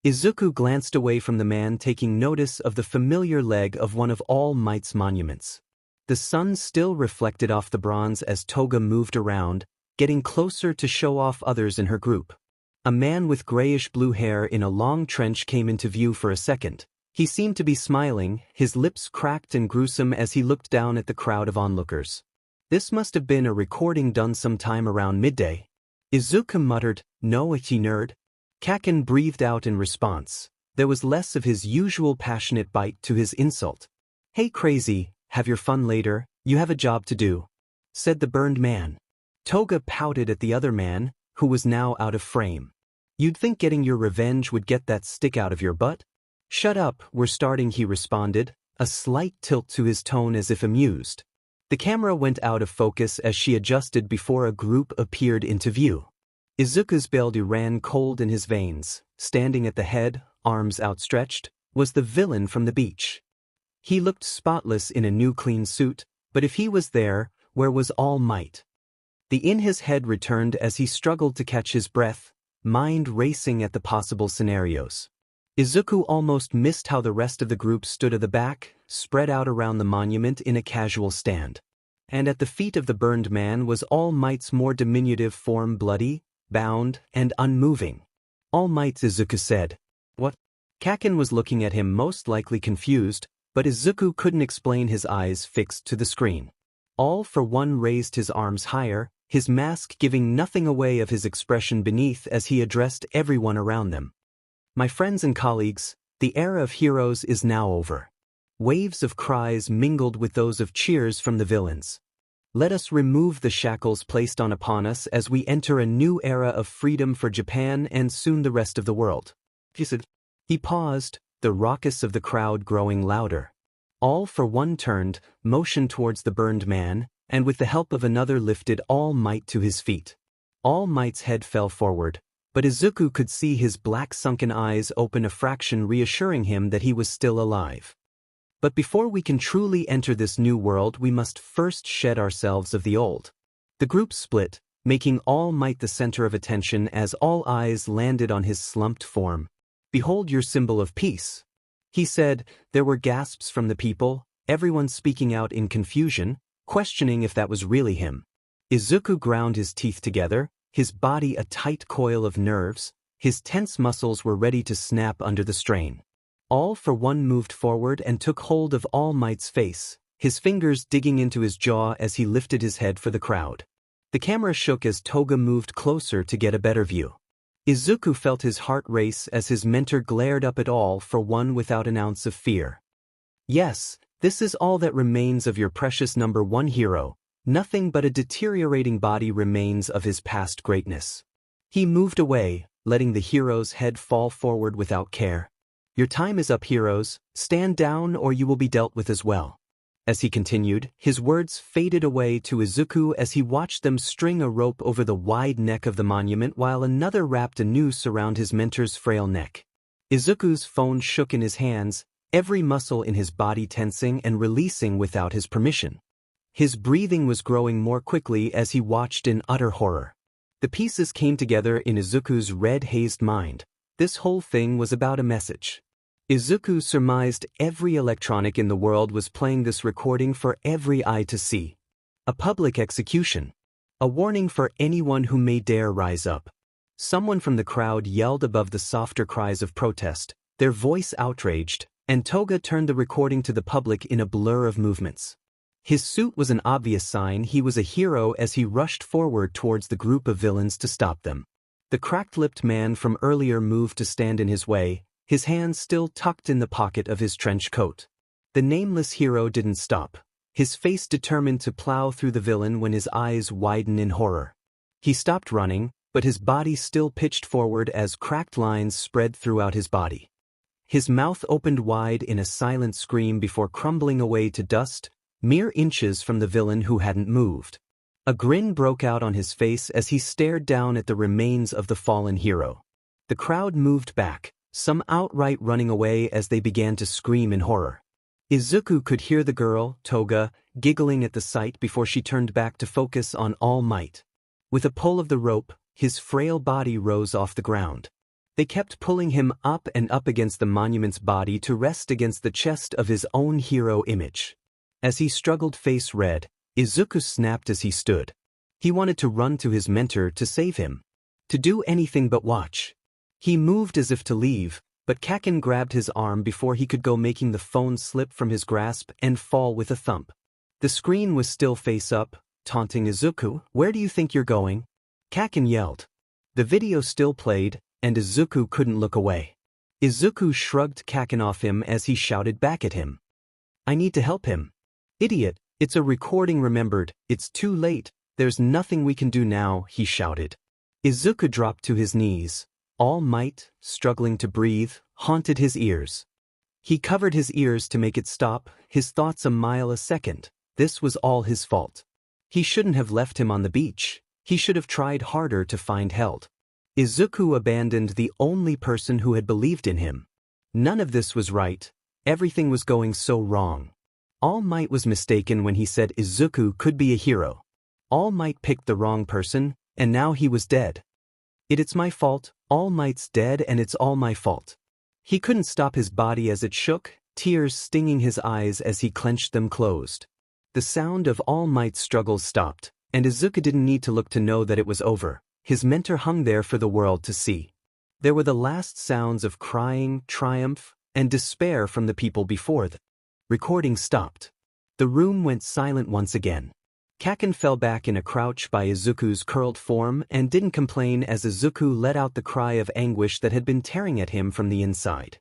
Izuku glanced away from the man, taking notice of the familiar leg of one of All Might's monuments. The sun still reflected off the bronze as Toga moved around, getting closer to show off others in her group. A man with grayish-blue hair in a long trench came into view for a second. He seemed to be smiling, his lips cracked and gruesome as he looked down at the crowd of onlookers. This must have been a recording done sometime around midday. Izuku muttered, "No, ichi nerd." Kaken breathed out in response. There was less of his usual passionate bite to his insult. "Hey crazy, have your fun later, you have a job to do," said the burned man. Toga pouted at the other man, who was now out of frame. "You'd think getting your revenge would get that stick out of your butt?" "Shut up, we're starting," he responded, a slight tilt to his tone as if amused. The camera went out of focus as she adjusted before a group appeared into view. Izuku's blood ran cold in his veins. Standing at the head, arms outstretched, was the villain from the beach. He looked spotless in a new clean suit, but if he was there, where was All Might? The in his head returned as he struggled to catch his breath, mind racing at the possible scenarios. Izuku almost missed how the rest of the group stood at the back, spread out around the monument in a casual stand. And at the feet of the burned man was All Might's more diminutive form, bloody, bound, and unmoving. "All Might," Izuku said. "What?" Kaken was looking at him, most likely confused, but Izuku couldn't explain, his eyes fixed to the screen. All for one raised his arms higher, his mask giving nothing away of his expression beneath as he addressed everyone around them. "My friends and colleagues, the era of heroes is now over." Waves of cries mingled with those of cheers from the villains. "Let us remove the shackles placed upon us as we enter a new era of freedom for Japan and soon the rest of the world." He paused, the raucous of the crowd growing louder. All for one turned, motioned towards the burned man, and with the help of another lifted All Might to his feet. All Might's head fell forward, but Izuku could see his black sunken eyes open a fraction, reassuring him that he was still alive. "But before we can truly enter this new world, we must first shed ourselves of the old." The group split, making All Might the center of attention as all eyes landed on his slumped form. "Behold your symbol of peace," he said. There were gasps from the people, everyone speaking out in confusion, questioning if that was really him. Izuku ground his teeth together, his body a tight coil of nerves, his tense muscles were ready to snap under the strain. All for one moved forward and took hold of All Might's face, his fingers digging into his jaw as he lifted his head for the crowd. The camera shook as Toga moved closer to get a better view. Izuku felt his heart race as his mentor glared up at All for one without an ounce of fear. "Yes, this is all that remains of your precious number one hero, Nothing but a deteriorating body remains of his past greatness. He moved away, letting the hero's head fall forward without care. Your time is up, heroes. Stand down or you will be dealt with as well. As he continued, his words faded away to Izuku as he watched them string a rope over the wide neck of the monument while another wrapped a noose around his mentor's frail neck. Izuku's phone shook in his hands, every muscle in his body tensing and releasing without his permission. His breathing was growing more quickly as he watched in utter horror. The pieces came together in Izuku's red-hazed mind. This whole thing was about a message. Izuku surmised every electronic in the world was playing this recording for every eye to see. A public execution. A warning for anyone who may dare rise up. Someone from the crowd yelled above the softer cries of protest, their voice outraged, and Toga turned the recording to the public in a blur of movements. His suit was an obvious sign he was a hero as he rushed forward towards the group of villains to stop them. The cracked-lipped man from earlier moved to stand in his way, his hands still tucked in the pocket of his trench coat. The nameless hero didn't stop, his face determined to plow through the villain when his eyes widened in horror. He stopped running, but his body still pitched forward as cracked lines spread throughout his body. His mouth opened wide in a silent scream before crumbling away to dust, mere inches from the villain who hadn't moved. A grin broke out on his face as he stared down at the remains of the fallen hero. The crowd moved back, some outright running away as they began to scream in horror. Izuku could hear the girl, Toga, giggling at the sight before she turned back to focus on All Might. With a pull of the rope, his frail body rose off the ground. They kept pulling him up and up against the monument's body to rest against the chest of his own hero image. As he struggled face red, Izuku snapped as he stood. He wanted to run to his mentor to save him. To do anything but watch. He moved as if to leave, but Kaken grabbed his arm before he could go, making the phone slip from his grasp and fall with a thump. The screen was still face up, taunting Izuku. "Where do you think you're going?" Kaken yelled. The video still played, and Izuku couldn't look away. Izuku shrugged Kaken off him as he shouted back at him. "I need to help him." "Idiot, it's a recording, remembered, it's too late, there's nothing we can do now," he shouted. Izuku dropped to his knees. All Might, struggling to breathe, haunted his ears. He covered his ears to make it stop, his thoughts a mile a second. This was all his fault. He shouldn't have left him on the beach. He should have tried harder to find help. Izuku abandoned the only person who had believed in him. None of this was right. Everything was going so wrong. All Might was mistaken when he said Izuku could be a hero. All Might picked the wrong person, and now he was dead. It's my fault, All Might's dead and it's all my fault. He couldn't stop his body as it shook, tears stinging his eyes as he clenched them closed. The sound of All Might's struggles stopped, and Izuku didn't need to look to know that it was over. His mentor hung there for the world to see. There were the last sounds of crying, triumph, and despair from the people before the recording stopped. The room went silent once again. Kaken fell back in a crouch by Izuku's curled form and didn't complain as Izuku let out the cry of anguish that had been tearing at him from the inside.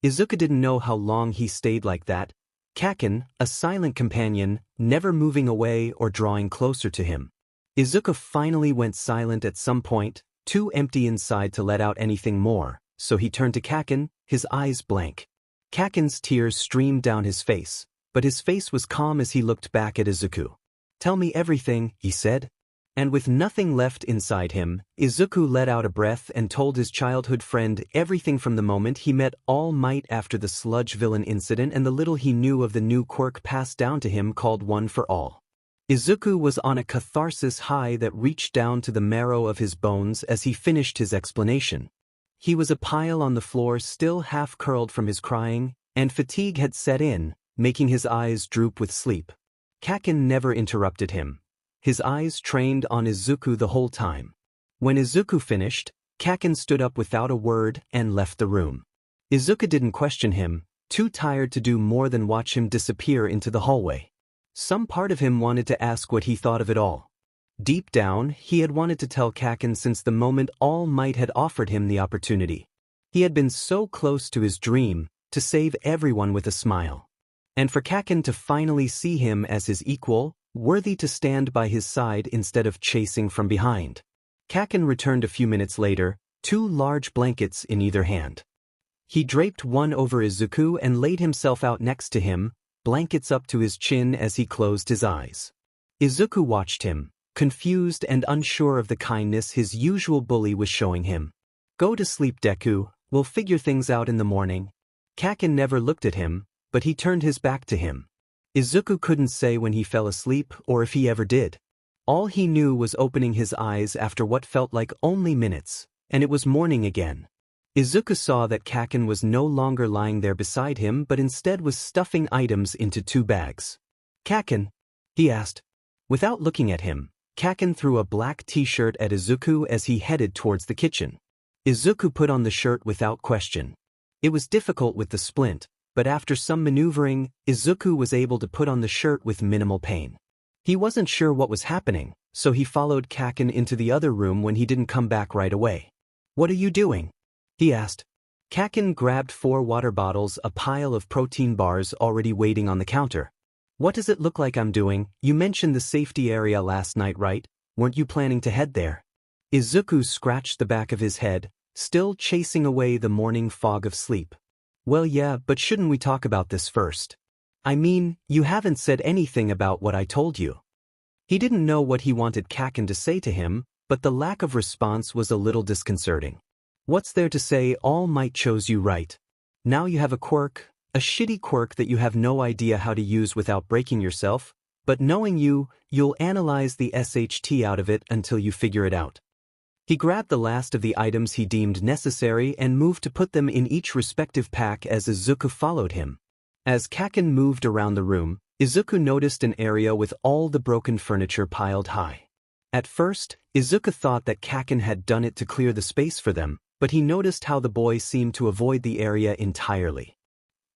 Izuku didn't know how long he stayed like that. Kaken, a silent companion, never moving away or drawing closer to him. Izuku finally went silent at some point, too empty inside to let out anything more, so he turned to Kaken, his eyes blank. Kaken's tears streamed down his face, but his face was calm as he looked back at Izuku. "Tell me everything," he said. And with nothing left inside him, Izuku let out a breath and told his childhood friend everything from the moment he met All Might after the sludge villain incident and the little he knew of the new quirk passed down to him called One for All. Izuku was on a catharsis high that reached down to the marrow of his bones as he finished his explanation. He was a pile on the floor, still half curled from his crying, and fatigue had set in, making his eyes droop with sleep. Kaken never interrupted him. His eyes trained on Izuku the whole time. When Izuku finished, Kaken stood up without a word and left the room. Izuku didn't question him, too tired to do more than watch him disappear into the hallway. Some part of him wanted to ask what he thought of it all. Deep down, he had wanted to tell Kaken since the moment All Might had offered him the opportunity. He had been so close to his dream, to save everyone with a smile. And for Kaken to finally see him as his equal, worthy to stand by his side instead of chasing from behind. Kakin returned a few minutes later, 2 large blankets in either hand. He draped one over Izuku and laid himself out next to him, blankets up to his chin as he closed his eyes. Izuku watched him, confused and unsure of the kindness his usual bully was showing him. "Go to sleep, Deku, we'll figure things out in the morning." Kakin never looked at him, but he turned his back to him. Izuku couldn't say when he fell asleep or if he ever did. All he knew was opening his eyes after what felt like only minutes, and it was morning again. Izuku saw that Kakin was no longer lying there beside him but instead was stuffing items into 2 bags. "Kakin?" he asked. Without looking at him, Kakin threw a black t-shirt at Izuku as he headed towards the kitchen. Izuku put on the shirt without question. It was difficult with the splint, but after some maneuvering, Izuku was able to put on the shirt with minimal pain. He wasn't sure what was happening, so he followed Kakin into the other room when he didn't come back right away. "What are you doing?" he asked. Kakin grabbed 4 water bottles, a pile of protein bars already waiting on the counter. "What does it look like I'm doing? You mentioned the safety area last night, right? Weren't you planning to head there?" Izuku scratched the back of his head, still chasing away the morning fog of sleep. "Well, yeah, but shouldn't we talk about this first? I mean, you haven't said anything about what I told you." He didn't know what he wanted Kakin to say to him, but the lack of response was a little disconcerting. "What's there to say? All Might chose you, right? Now you have a quirk, a shitty quirk that you have no idea how to use without breaking yourself, but knowing you, you'll analyze the SHT out of it until you figure it out." He grabbed the last of the items he deemed necessary and moved to put them in each respective pack as Izuku followed him. As Kakin moved around the room, Izuku noticed an area with all the broken furniture piled high. At first, Izuku thought that Kakin had done it to clear the space for them, but he noticed how the boy seemed to avoid the area entirely.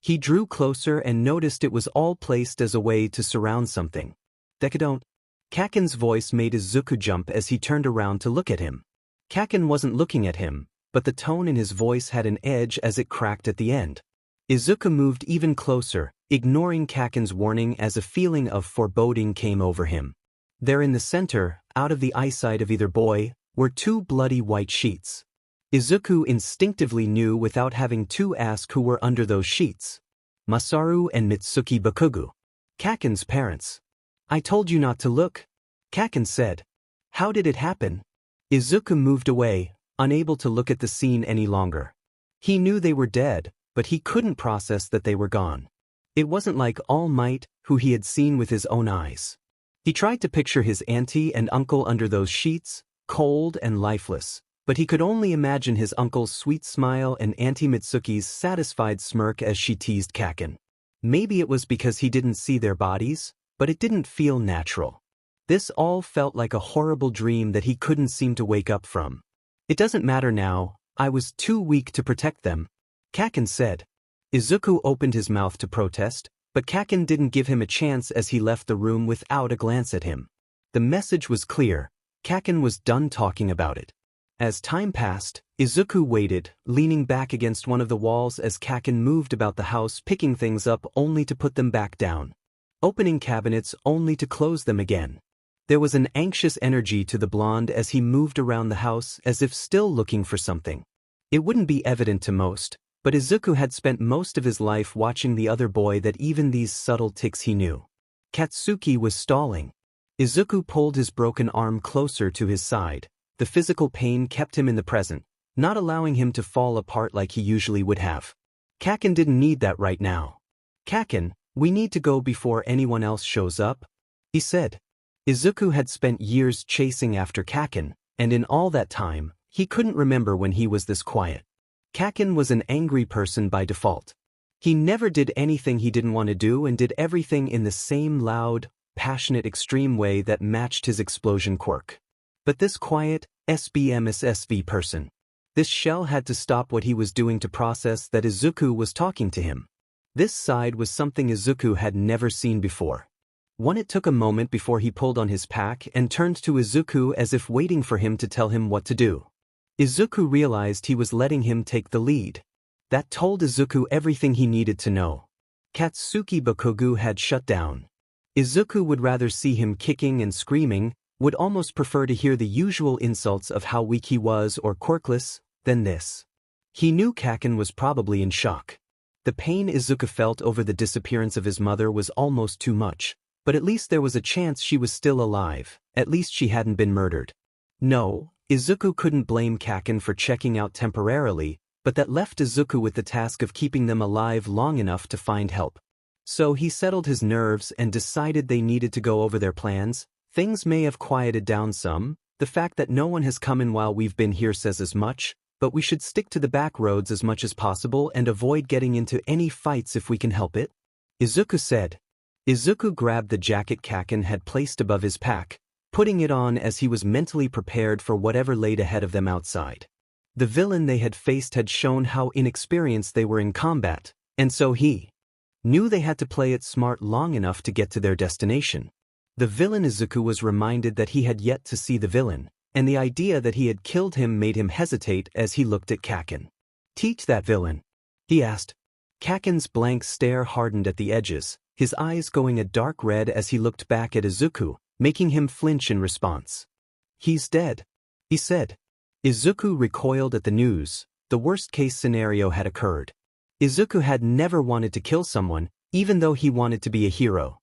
He drew closer and noticed it was all placed as a way to surround something. "Decadent." Kakin's voice made Izuku jump as he turned around to look at him. Kakin wasn't looking at him, but the tone in his voice had an edge as it cracked at the end. Izuku moved even closer, ignoring Kakin's warning as a feeling of foreboding came over him. There in the center, out of the eyesight of either boy, were 2 bloody white sheets. Izuku instinctively knew without having to ask who were under those sheets. Masaru and Katsuki Bakugou. Kakin's parents. "I told you not to look," Kakin said. "How did it happen?" Izuku moved away, unable to look at the scene any longer. He knew they were dead, but he couldn't process that they were gone. It wasn't like All Might, who he had seen with his own eyes. He tried to picture his auntie and uncle under those sheets, cold and lifeless, but he could only imagine his uncle's sweet smile and Auntie Mitsuki's satisfied smirk as she teased Kakin. Maybe it was because he didn't see their bodies, but it didn't feel natural. This all felt like a horrible dream that he couldn't seem to wake up from. "It doesn't matter now, I was too weak to protect them," Kakin said. Izuku opened his mouth to protest, but Kakin didn't give him a chance as he left the room without a glance at him. The message was clear. Kakin was done talking about it. As time passed, Izuku waited, leaning back against one of the walls as Kakin moved about the house, picking things up only to put them back down, opening cabinets only to close them again. There was an anxious energy to the blonde as he moved around the house as if still looking for something. It wouldn't be evident to most, but Izuku had spent most of his life watching the other boy that even these subtle ticks he knew. Katsuki was stalling. Izuku pulled his broken arm closer to his side. The physical pain kept him in the present, not allowing him to fall apart like he usually would have. Kakin didn't need that right now. "Kakin, we need to go before anyone else shows up," he said. Izuku had spent years chasing after Kakin, and in all that time, he couldn't remember when he was this quiet. Kakin was an angry person by default. He never did anything he didn't want to do and did everything in the same loud, passionate extreme way that matched his explosion quirk. But this quiet, 𝗕𝗵𝗯𝗶𝗿 person, this shell had to stop what he was doing to process that Izuku was talking to him. This side was something Izuku had never seen before. It took a moment before he pulled on his pack and turned to Izuku as if waiting for him to tell him what to do. Izuku realized he was letting him take the lead. That told Izuku everything he needed to know. Katsuki Bakugou had shut down. Izuku would rather see him kicking and screaming, would almost prefer to hear the usual insults of how weak he was or quirkless, than this. He knew 𝗓𝗁 was probably in shock. The pain Izuku felt over the disappearance of his mother was almost too much, but at least there was a chance she was still alive, at least she hadn't been murdered. No, Izuku couldn't blame 𝗓𝗁 for checking out temporarily, but that left Izuku with the task of keeping them alive long enough to find help. So he settled his nerves and decided they needed to go over their plans. Things may have quieted down some, the fact that no one has come in while we've been here says as much, but we should stick to the back roads as much as possible and avoid getting into any fights if we can help it, Izuku said. Izuku grabbed the jacket 𝗓𝗁 had placed above his pack, putting it on as he was mentally prepared for whatever laid ahead of them outside. The villain they had faced had shown how inexperienced they were in combat, and so he knew they had to play it smart long enough to get to their destination. The villain Izuku was reminded that he had yet to see the villain, and the idea that he had killed him made him hesitate as he looked at 𝗓𝗁. "Teach that villain?" he asked. 𝗓𝗁's blank stare hardened at the edges, his eyes going a dark red as he looked back at Izuku, making him flinch in response. "He's dead," he said. Izuku recoiled at the news. The worst-case scenario had occurred. Izuku had never wanted to kill someone, even though he wanted to be a hero.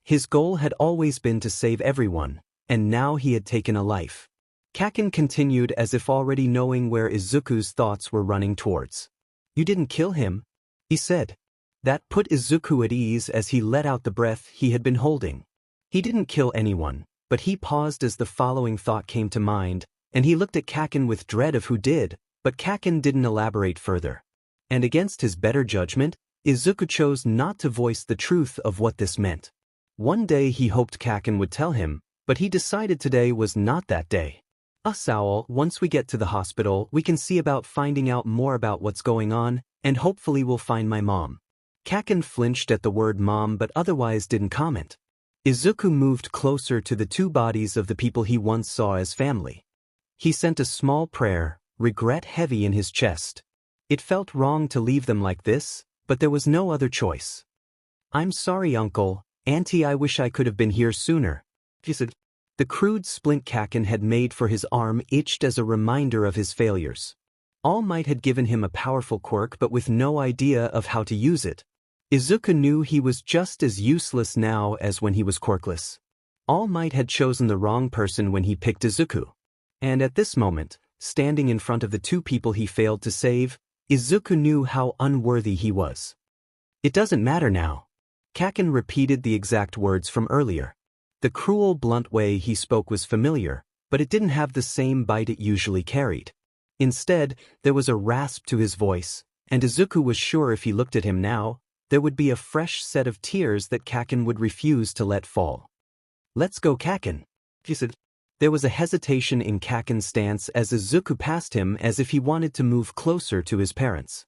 His goal had always been to save everyone, and now he had taken a life. 𝗓𝗁 continued as if already knowing where Izuku's thoughts were running towards. "You didn't kill him," he said. That put Izuku at ease as he let out the breath he had been holding. He didn't kill anyone, but he paused as the following thought came to mind, and he looked at 𝗓𝗁 with dread of who did, but 𝗓𝗁 didn't elaborate further. And against his better judgment, Izuku chose not to voice the truth of what this meant. One day he hoped 𝗓𝗁 would tell him, but he decided today was not that day. "Saul, once we get to the hospital, we can see about finding out more about what's going on, and hopefully we'll find my mom." 𝗓𝗁 flinched at the word mom but otherwise didn't comment. Izuku moved closer to the two bodies of the people he once saw as family. He sent a small prayer, regret heavy in his chest. It felt wrong to leave them like this, but there was no other choice. "I'm sorry, Uncle, Auntie, I wish I could have been here sooner," he said. The crude splint 𝗓𝗁 had made for his arm itched as a reminder of his failures. All Might had given him a powerful quirk but with no idea of how to use it. Izuku knew he was just as useless now as when he was quirkless. All Might had chosen the wrong person when he picked Izuku. And at this moment, standing in front of the two people he failed to save, Izuku knew how unworthy he was. "It doesn't matter now." 𝗓𝗁 repeated the exact words from earlier. The cruel, blunt way he spoke was familiar, but it didn't have the same bite it usually carried. Instead, there was a rasp to his voice, and Izuku was sure if he looked at him now, there would be a fresh set of tears that 𝗓𝗁 would refuse to let fall. "Let's go, 𝗓𝗁," he said. There was a hesitation in 𝗓𝗁's stance as Izuku passed him as if he wanted to move closer to his parents.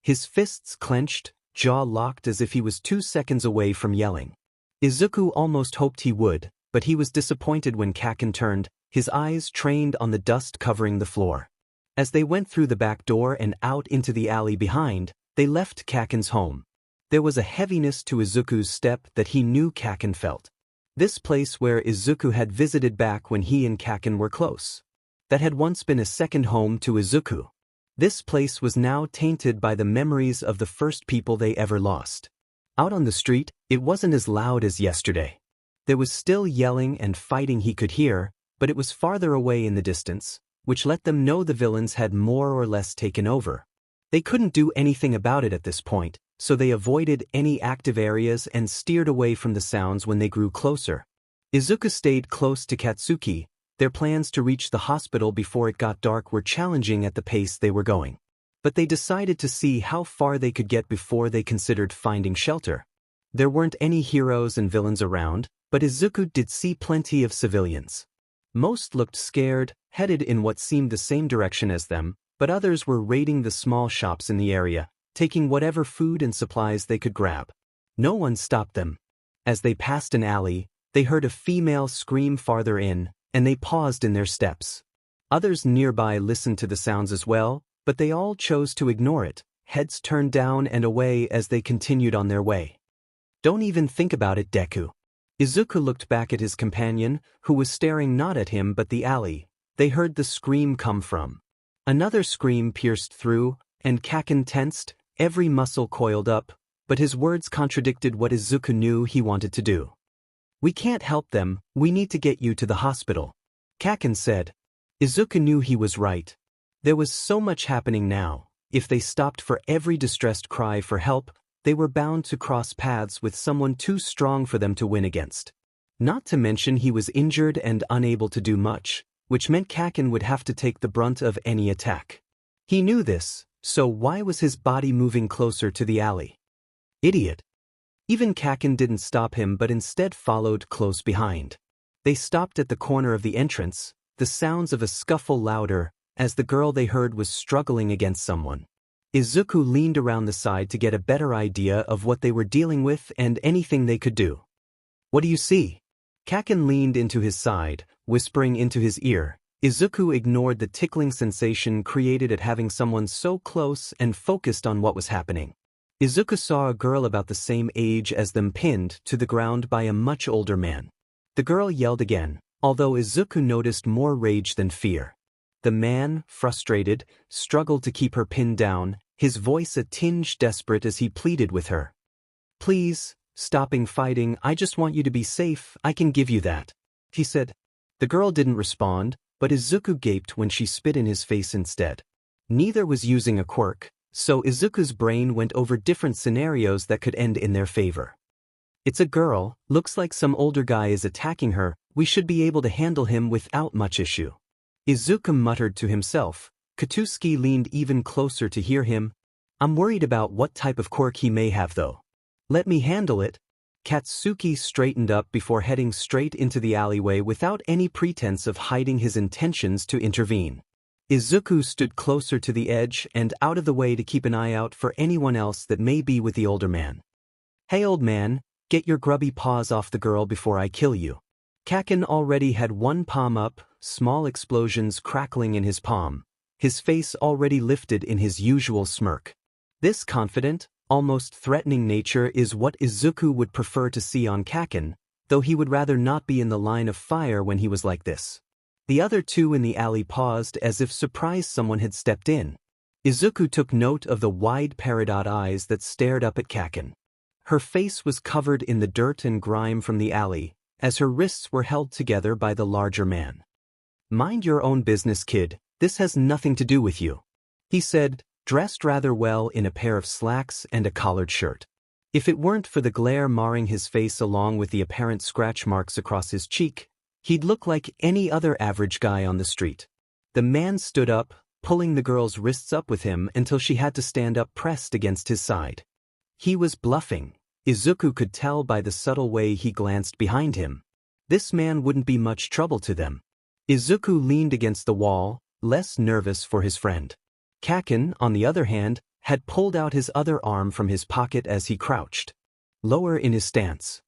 His fists clenched, jaw locked as if he was 2 seconds away from yelling. Izuku almost hoped he would, but he was disappointed when 𝗓𝗁 turned, his eyes trained on the dust covering the floor. As they went through the back door and out into the alley behind, they left 𝗓𝗁's home. There was a heaviness to Izuku's step that he knew 𝗓𝗁 felt. This place where Izuku had visited back when he and 𝗓𝗁 were close. That had once been a second home to Izuku. This place was now tainted by the memories of the first people they ever lost. Out on the street, it wasn't as loud as yesterday. There was still yelling and fighting he could hear, but it was farther away in the distance, which let them know the villains had more or less taken over. They couldn't do anything about it at this point, so they avoided any active areas and steered away from the sounds when they grew closer. Izuku stayed close to Katsuki. Their plans to reach the hospital before it got dark were challenging at the pace they were going. But they decided to see how far they could get before they considered finding shelter. There weren't any heroes and villains around, but Izuku did see plenty of civilians. Most looked scared, headed in what seemed the same direction as them, but others were raiding the small shops in the area, taking whatever food and supplies they could grab. No one stopped them. As they passed an alley, they heard a female scream farther in, and they paused in their steps. Others nearby listened to the sounds as well, but they all chose to ignore it, heads turned down and away as they continued on their way. "Don't even think about it, Deku," Izuku looked back at his companion, who was staring not at him but the alley. They heard the scream come from. Another scream pierced through, and 𝗓𝗁 tensed, every muscle coiled up, but his words contradicted what Izuku knew he wanted to do. "We can't help them, we need to get you to the hospital," 𝗓𝗁 said. Izuku knew he was right. There was so much happening now. If they stopped for every distressed cry for help, they were bound to cross paths with someone too strong for them to win against. Not to mention he was injured and unable to do much, which meant 𝗓𝗁 would have to take the brunt of any attack. He knew this, so why was his body moving closer to the alley? Idiot. Even 𝗓𝗁 didn't stop him but instead followed close behind. They stopped at the corner of the entrance, the sounds of a scuffle louder, as the girl they heard was struggling against someone. Izuku leaned around the side to get a better idea of what they were dealing with and anything they could do. "What do you see?" 𝗓𝗁 leaned into his side, whispering into his ear. Izuku ignored the tickling sensation created at having someone so close and focused on what was happening. Izuku saw a girl about the same age as them pinned to the ground by a much older man. The girl yelled again, although Izuku noticed more rage than fear. The man, frustrated, struggled to keep her pinned down, his voice a tinge desperate as he pleaded with her. "Please, stopping fighting, I just want you to be safe, I can give you that," he said. The girl didn't respond, but Izuku gaped when she spit in his face instead. Neither was using a quirk, so Izuku's brain went over different scenarios that could end in their favor. "It's a girl, looks like some older guy is attacking her, we should be able to handle him without much issue," Izuku muttered to himself. Katsuki leaned even closer to hear him. "I'm worried about what type of quirk he may have though. Let me handle it." Katsuki straightened up before heading straight into the alleyway without any pretense of hiding his intentions to intervene. Izuku stood closer to the edge and out of the way to keep an eye out for anyone else that may be with the older man. "Hey old man, get your grubby paws off the girl before I kill you." 𝗓𝗁 already had one palm up, small explosions crackling in his palm, his face already lifted in his usual smirk. This confident, almost threatening nature is what Izuku would prefer to see on 𝗓𝗁, though he would rather not be in the line of fire when he was like this. The other two in the alley paused as if surprised someone had stepped in. Izuku took note of the wide peridot eyes that stared up at 𝗓𝗁. Her face was covered in the dirt and grime from the alley, as her wrists were held together by the larger man. "Mind your own business, kid, this has nothing to do with you," he said, dressed rather well in a pair of slacks and a collared shirt. If it weren't for the glare marring his face along with the apparent scratch marks across his cheek, he'd look like any other average guy on the street. The man stood up, pulling the girl's wrists up with him until she had to stand up pressed against his side. He was bluffing. Izuku could tell by the subtle way he glanced behind him. This man wouldn't be much trouble to them. Izuku leaned against the wall, less nervous for his friend. 𝗓𝗁, on the other hand, had pulled out his other arm from his pocket as he crouched lower in his stance.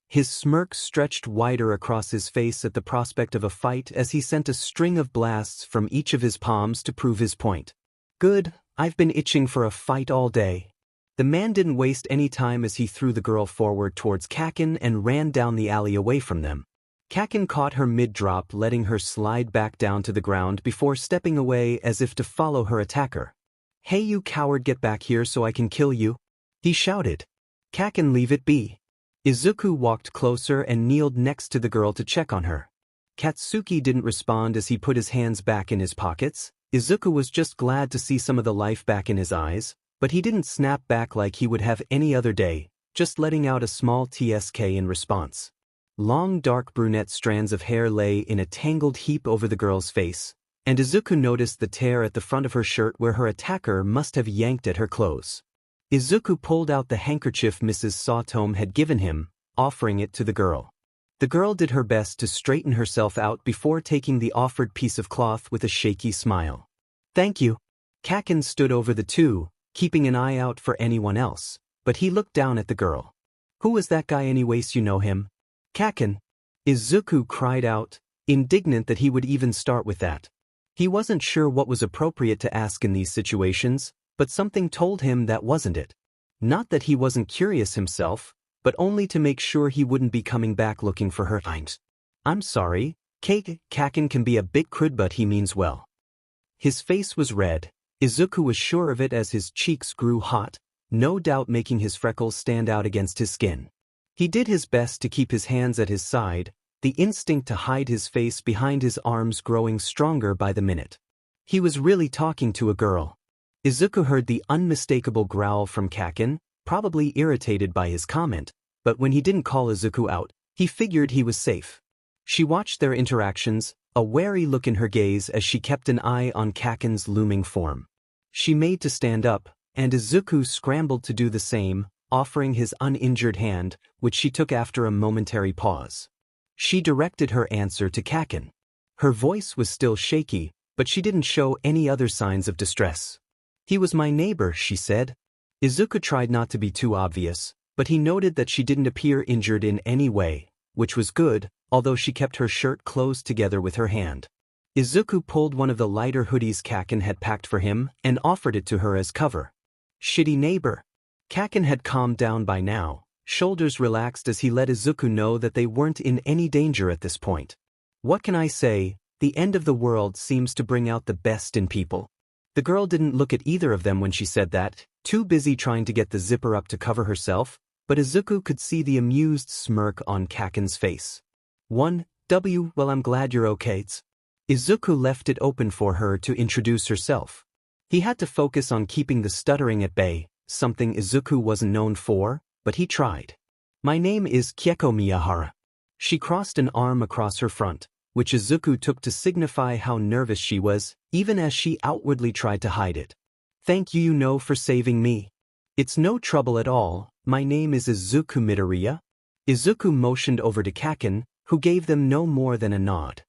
His smirk stretched wider across his face at the prospect of a fight as he sent a string of blasts from each of his palms to prove his point. "Good, I've been itching for a fight all day." The man didn't waste any time as he threw the girl forward towards 𝗓𝗁 and ran down the alley away from them. 𝗓𝗁 caught her mid-drop, letting her slide back down to the ground before stepping away as if to follow her attacker. "Hey you coward, get back here so I can kill you," he shouted. 𝗓𝗁, leave it be." Izuku walked closer and kneeled next to the girl to check on her. Katsuki didn't respond as he put his hands back in his pockets. Izuku was just glad to see some of the life back in his eyes, but he didn't snap back like he would have any other day, just letting out a small 𝗕𝗁 in response. Long dark brunette strands of hair lay in a tangled heap over the girl's face, and Izuku noticed the tear at the front of her shirt where her attacker must have yanked at her clothes. Izuku pulled out the handkerchief Mrs. 𝗕𝗁 had given him, offering it to the girl. The girl did her best to straighten herself out before taking the offered piece of cloth with a shaky smile. "Thank you." 𝗓𝗁 stood over the two, keeping an eye out for anyone else, but he looked down at the girl. "Who was that guy anyways, you know him?" "𝗓𝗁." Izuku cried out, indignant that he would even start with that. He wasn't sure what was appropriate to ask in these situations, but something told him that wasn't it. Not that he wasn't curious himself, but only to make sure he wouldn't be coming back looking for her. I'm sorry, 𝗕𝗁𝗁𝗏 can be a bit crude but he means well. His face was red. Izuku was sure of it as his cheeks grew hot, no doubt making his freckles stand out against his skin. He did his best to keep his hands at his side, the instinct to hide his face behind his arms growing stronger by the minute. He was really talking to a girl. Izuku heard the unmistakable growl from 𝗓𝗁, probably irritated by his comment, but when he didn't call Izuku out, he figured he was safe. She watched their interactions, a wary look in her gaze as she kept an eye on 𝗓𝗁's looming form. She made to stand up, and Izuku scrambled to do the same, offering his uninjured hand, which she took after a momentary pause. She directed her answer to 𝗓𝗁. Her voice was still shaky, but she didn't show any other signs of distress. "He was my neighbor," she said. Izuku tried not to be too obvious, but he noted that she didn't appear injured in any way, which was good, although she kept her shirt closed together with her hand. Izuku pulled one of the lighter hoodies 𝗓𝗁 had packed for him and offered it to her as cover. "Shitty neighbor." 𝗓𝗁 had calmed down by now, shoulders relaxed as he let Izuku know that they weren't in any danger at this point. "What can I say? The end of the world seems to bring out the best in people." The girl didn't look at either of them when she said that, too busy trying to get the zipper up to cover herself, but Izuku could see the amused smirk on 𝗓𝗁's face. Well, I'm glad you're okay. Izuku left it open for her to introduce herself. He had to focus on keeping the stuttering at bay, something Izuku wasn't known for, but he tried. "My name is 𝗕𝗁𝗁𝗏." She crossed an arm across her front, which Izuku took to signify how nervous she was, even as she outwardly tried to hide it. "Thank you for saving me." "It's no trouble at all, my name is Izuku Midoriya." Izuku motioned over to 𝗓𝗁, who gave them no more than a nod.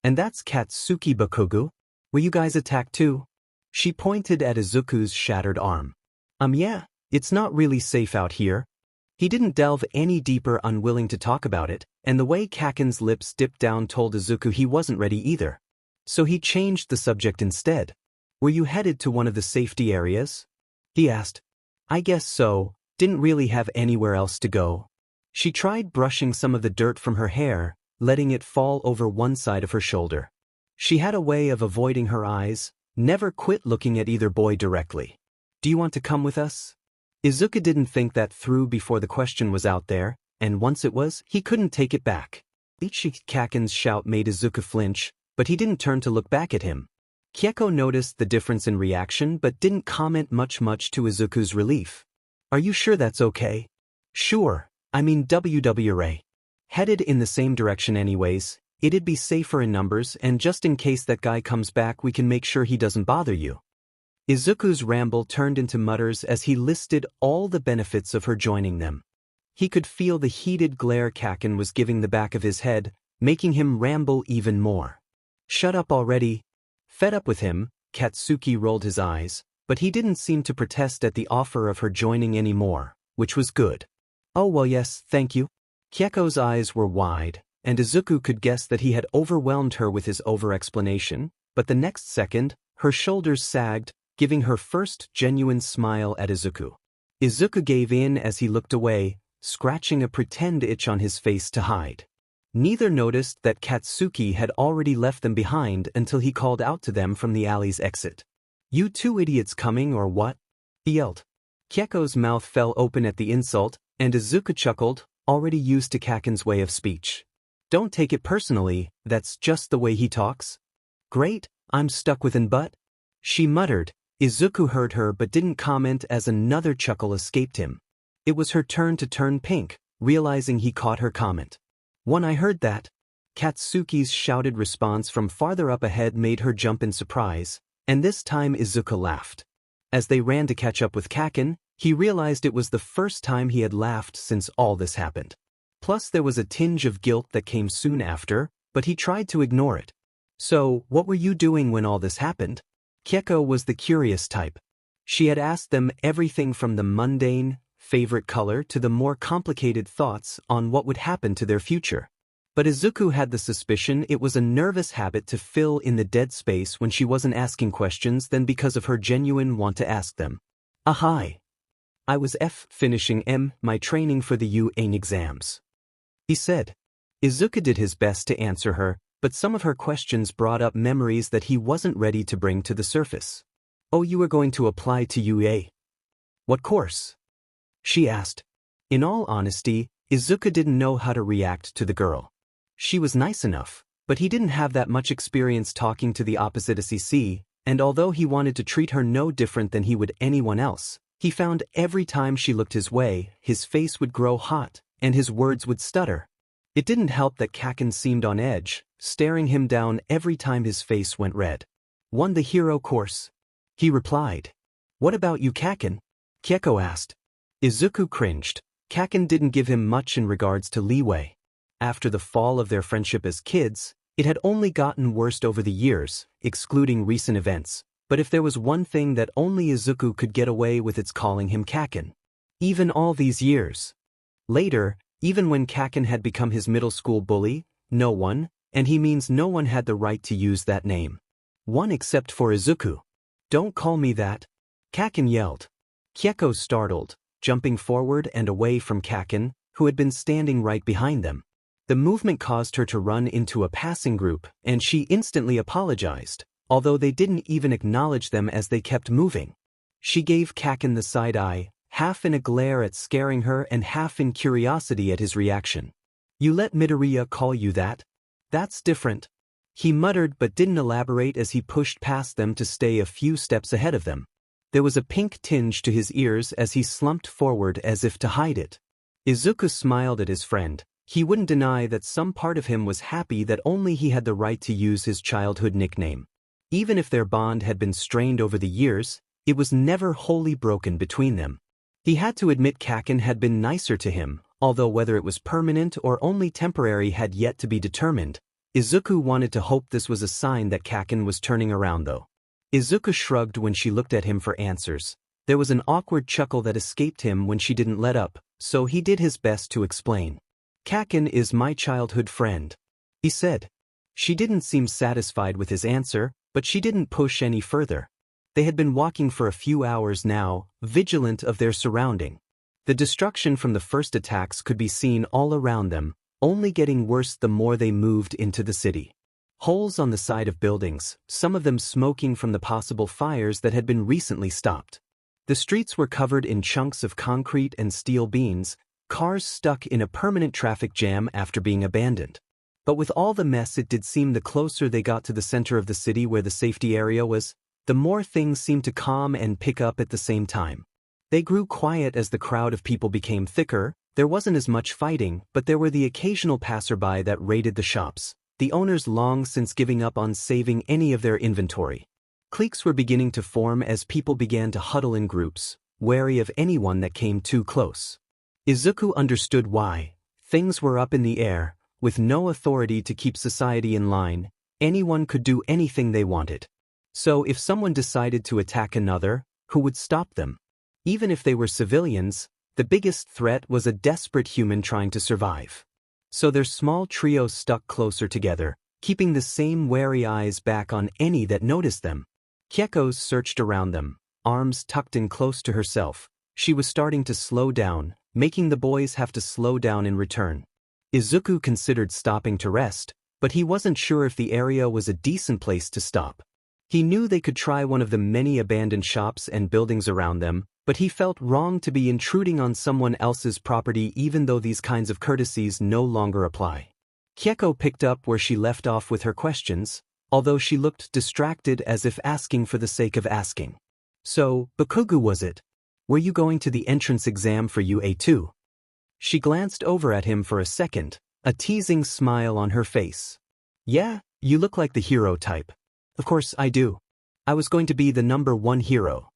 "And that's Katsuki Bakugou? Were you guys attacked too?" She pointed at Izuku's shattered arm. Yeah, it's not really safe out here." He didn't delve any deeper, unwilling to talk about it, and the way 𝗓𝗁's lips dipped down told Izuku he wasn't ready either. So he changed the subject instead. "Were you headed to one of the safety areas?" he asked. "I guess so, didn't really have anywhere else to go." She tried brushing some of the dirt from her hair, letting it fall over one side of her shoulder. She had a way of avoiding her eyes, never quit looking at either boy directly. "Do you want to come with us?" Izuku didn't think that through before the question was out there, and once it was, he couldn't take it back. 𝗓𝗁's shout made Izuku flinch, but he didn't turn to look back at him. 𝗕𝗁 noticed the difference in reaction but didn't comment much to Izuku's relief. "Are you sure that's okay?" "Sure, I mean WWRA. Headed in the same direction anyways, it'd be safer in numbers and just in case that guy comes back we can make sure he doesn't bother you." Izuku's ramble turned into mutters as he listed all the benefits of her joining them. He could feel the heated glare 𝗓𝗁 was giving the back of his head, making him ramble even more. "Shut up already." Fed up with him, Katsuki rolled his eyes, but he didn't seem to protest at the offer of her joining anymore, which was good. "Oh well, yes, thank you." 𝗓𝗁's eyes were wide, and Izuku could guess that he had overwhelmed her with his over-explanation, but the next second, her shoulders sagged, giving her first genuine smile at Izuku. Izuku gave in as he looked away, scratching a pretend itch on his face to hide. Neither noticed that Katsuki had already left them behind until he called out to them from the alley's exit. "You two idiots coming or what?" he yelled. 𝗕𝗁's mouth fell open at the insult, and Izuku chuckled, already used to 𝗓𝗁's way of speech. "Don't take it personally, that's just the way he talks." "Great, I'm stuck with an butt," she muttered. Izuku heard her but didn't comment as another chuckle escaped him. It was her turn to turn pink, realizing he caught her comment. "When I heard that," Katsuki's shouted response from farther up ahead made her jump in surprise, and this time Izuku laughed. As they ran to catch up with 𝗓𝗁, he realized it was the first time he had laughed since all this happened. Plus there was a tinge of guilt that came soon after, but he tried to ignore it. "So, what were you doing when all this happened?" 𝗓𝗁 was the curious type. She had asked them everything from the mundane, favorite color to the more complicated thoughts on what would happen to their future. But Izuku had the suspicion it was a nervous habit to fill in the dead space when she wasn't asking questions than because of her genuine want to ask them. "Hi." I was finishing my training for the UN exams. He said. Izuku did his best to answer her, but some of her questions brought up memories that he wasn't ready to bring to the surface. Oh, you were going to apply to UA? What course? She asked. In all honesty, Izuku didn't know how to react to the girl. She was nice enough, but he didn't have that much experience talking to the 𝗕𝗏𝗍𝗔, and although he wanted to treat her no different than he would anyone else, he found every time she looked his way, his face would grow hot, and his words would stutter. It didn't help that Kaken seemed on edge, staring him down every time his face went red. Won the hero course? He replied. What about you, Kaken? 𝗕𝗁 asked. Izuku cringed. Kaken didn't give him much in regards to leeway. After the fall of their friendship as kids, it had only gotten worse over the years, excluding recent events, but if there was one thing that only Izuku could get away with, it's calling him Kaken. Even all these years. Later, even when Kaken had become his middle school bully, no one, and he means no one, had the right to use that name. One except for Izuku. Don't call me that, Kaken yelled. 𝗕𝗁 startled, jumping forward and away from Kaken, who had been standing right behind them. The movement caused her to run into a passing group, and she instantly apologized, although they didn't even acknowledge them as they kept moving. She gave Kaken the side eye, half in a glare at scaring her and half in curiosity at his reaction. You let Midoriya call you that? That's different. He muttered but didn't elaborate as he pushed past them to stay a few steps ahead of them. There was a pink tinge to his ears as he slumped forward as if to hide it. Izuku smiled at his friend. He wouldn't deny that some part of him was happy that only he had the right to use his childhood nickname. Even if their bond had been strained over the years, it was never wholly broken between them. He had to admit Kaken had been nicer to him, although whether it was permanent or only temporary had yet to be determined. Izuku wanted to hope this was a sign that Kaken was turning around though. Izuku shrugged when she looked at him for answers. There was an awkward chuckle that escaped him when she didn't let up, so he did his best to explain. Kaken is my childhood friend, he said. She didn't seem satisfied with his answer, but she didn't push any further. They had been walking for a few hours now, vigilant of their surrounding. The destruction from the first attacks could be seen all around them, only getting worse the more they moved into the city. Holes on the side of buildings, some of them smoking from the possible fires that had been recently stopped. The streets were covered in chunks of concrete and steel beams, cars stuck in a permanent traffic jam after being abandoned. But with all the mess, it did seem the closer they got to the center of the city where the safety area was, the more things seemed to calm and pick up at the same time. They grew quiet as the crowd of people became thicker. There wasn't as much fighting, but there were the occasional passerby that raided the shops, the owners long since giving up on saving any of their inventory. Cliques were beginning to form as people began to huddle in groups, wary of anyone that came too close. Izuku understood why. Things were up in the air, with no authority to keep society in line. Anyone could do anything they wanted. So if someone decided to attack another, who would stop them? Even if they were civilians, the biggest threat was a desperate human trying to survive. So their small trio stuck closer together, keeping the same wary eyes back on any that noticed them. 𝗕𝗁 searched around them, arms tucked in close to herself. She was starting to slow down, making the boys have to slow down in return. Izuku considered stopping to rest, but he wasn't sure if the area was a decent place to stop. He knew they could try one of the many abandoned shops and buildings around them, but he felt wrong to be intruding on someone else's property even though these kinds of courtesies no longer apply. 𝗕𝗁 picked up where she left off with her questions, although she looked distracted as if asking for the sake of asking. So, Bakugou was it? Were you going to the entrance exam for UA too? She glanced over at him for a second, a teasing smile on her face. Yeah, you look like the hero type. Of course I do. I was going to be the #1 hero.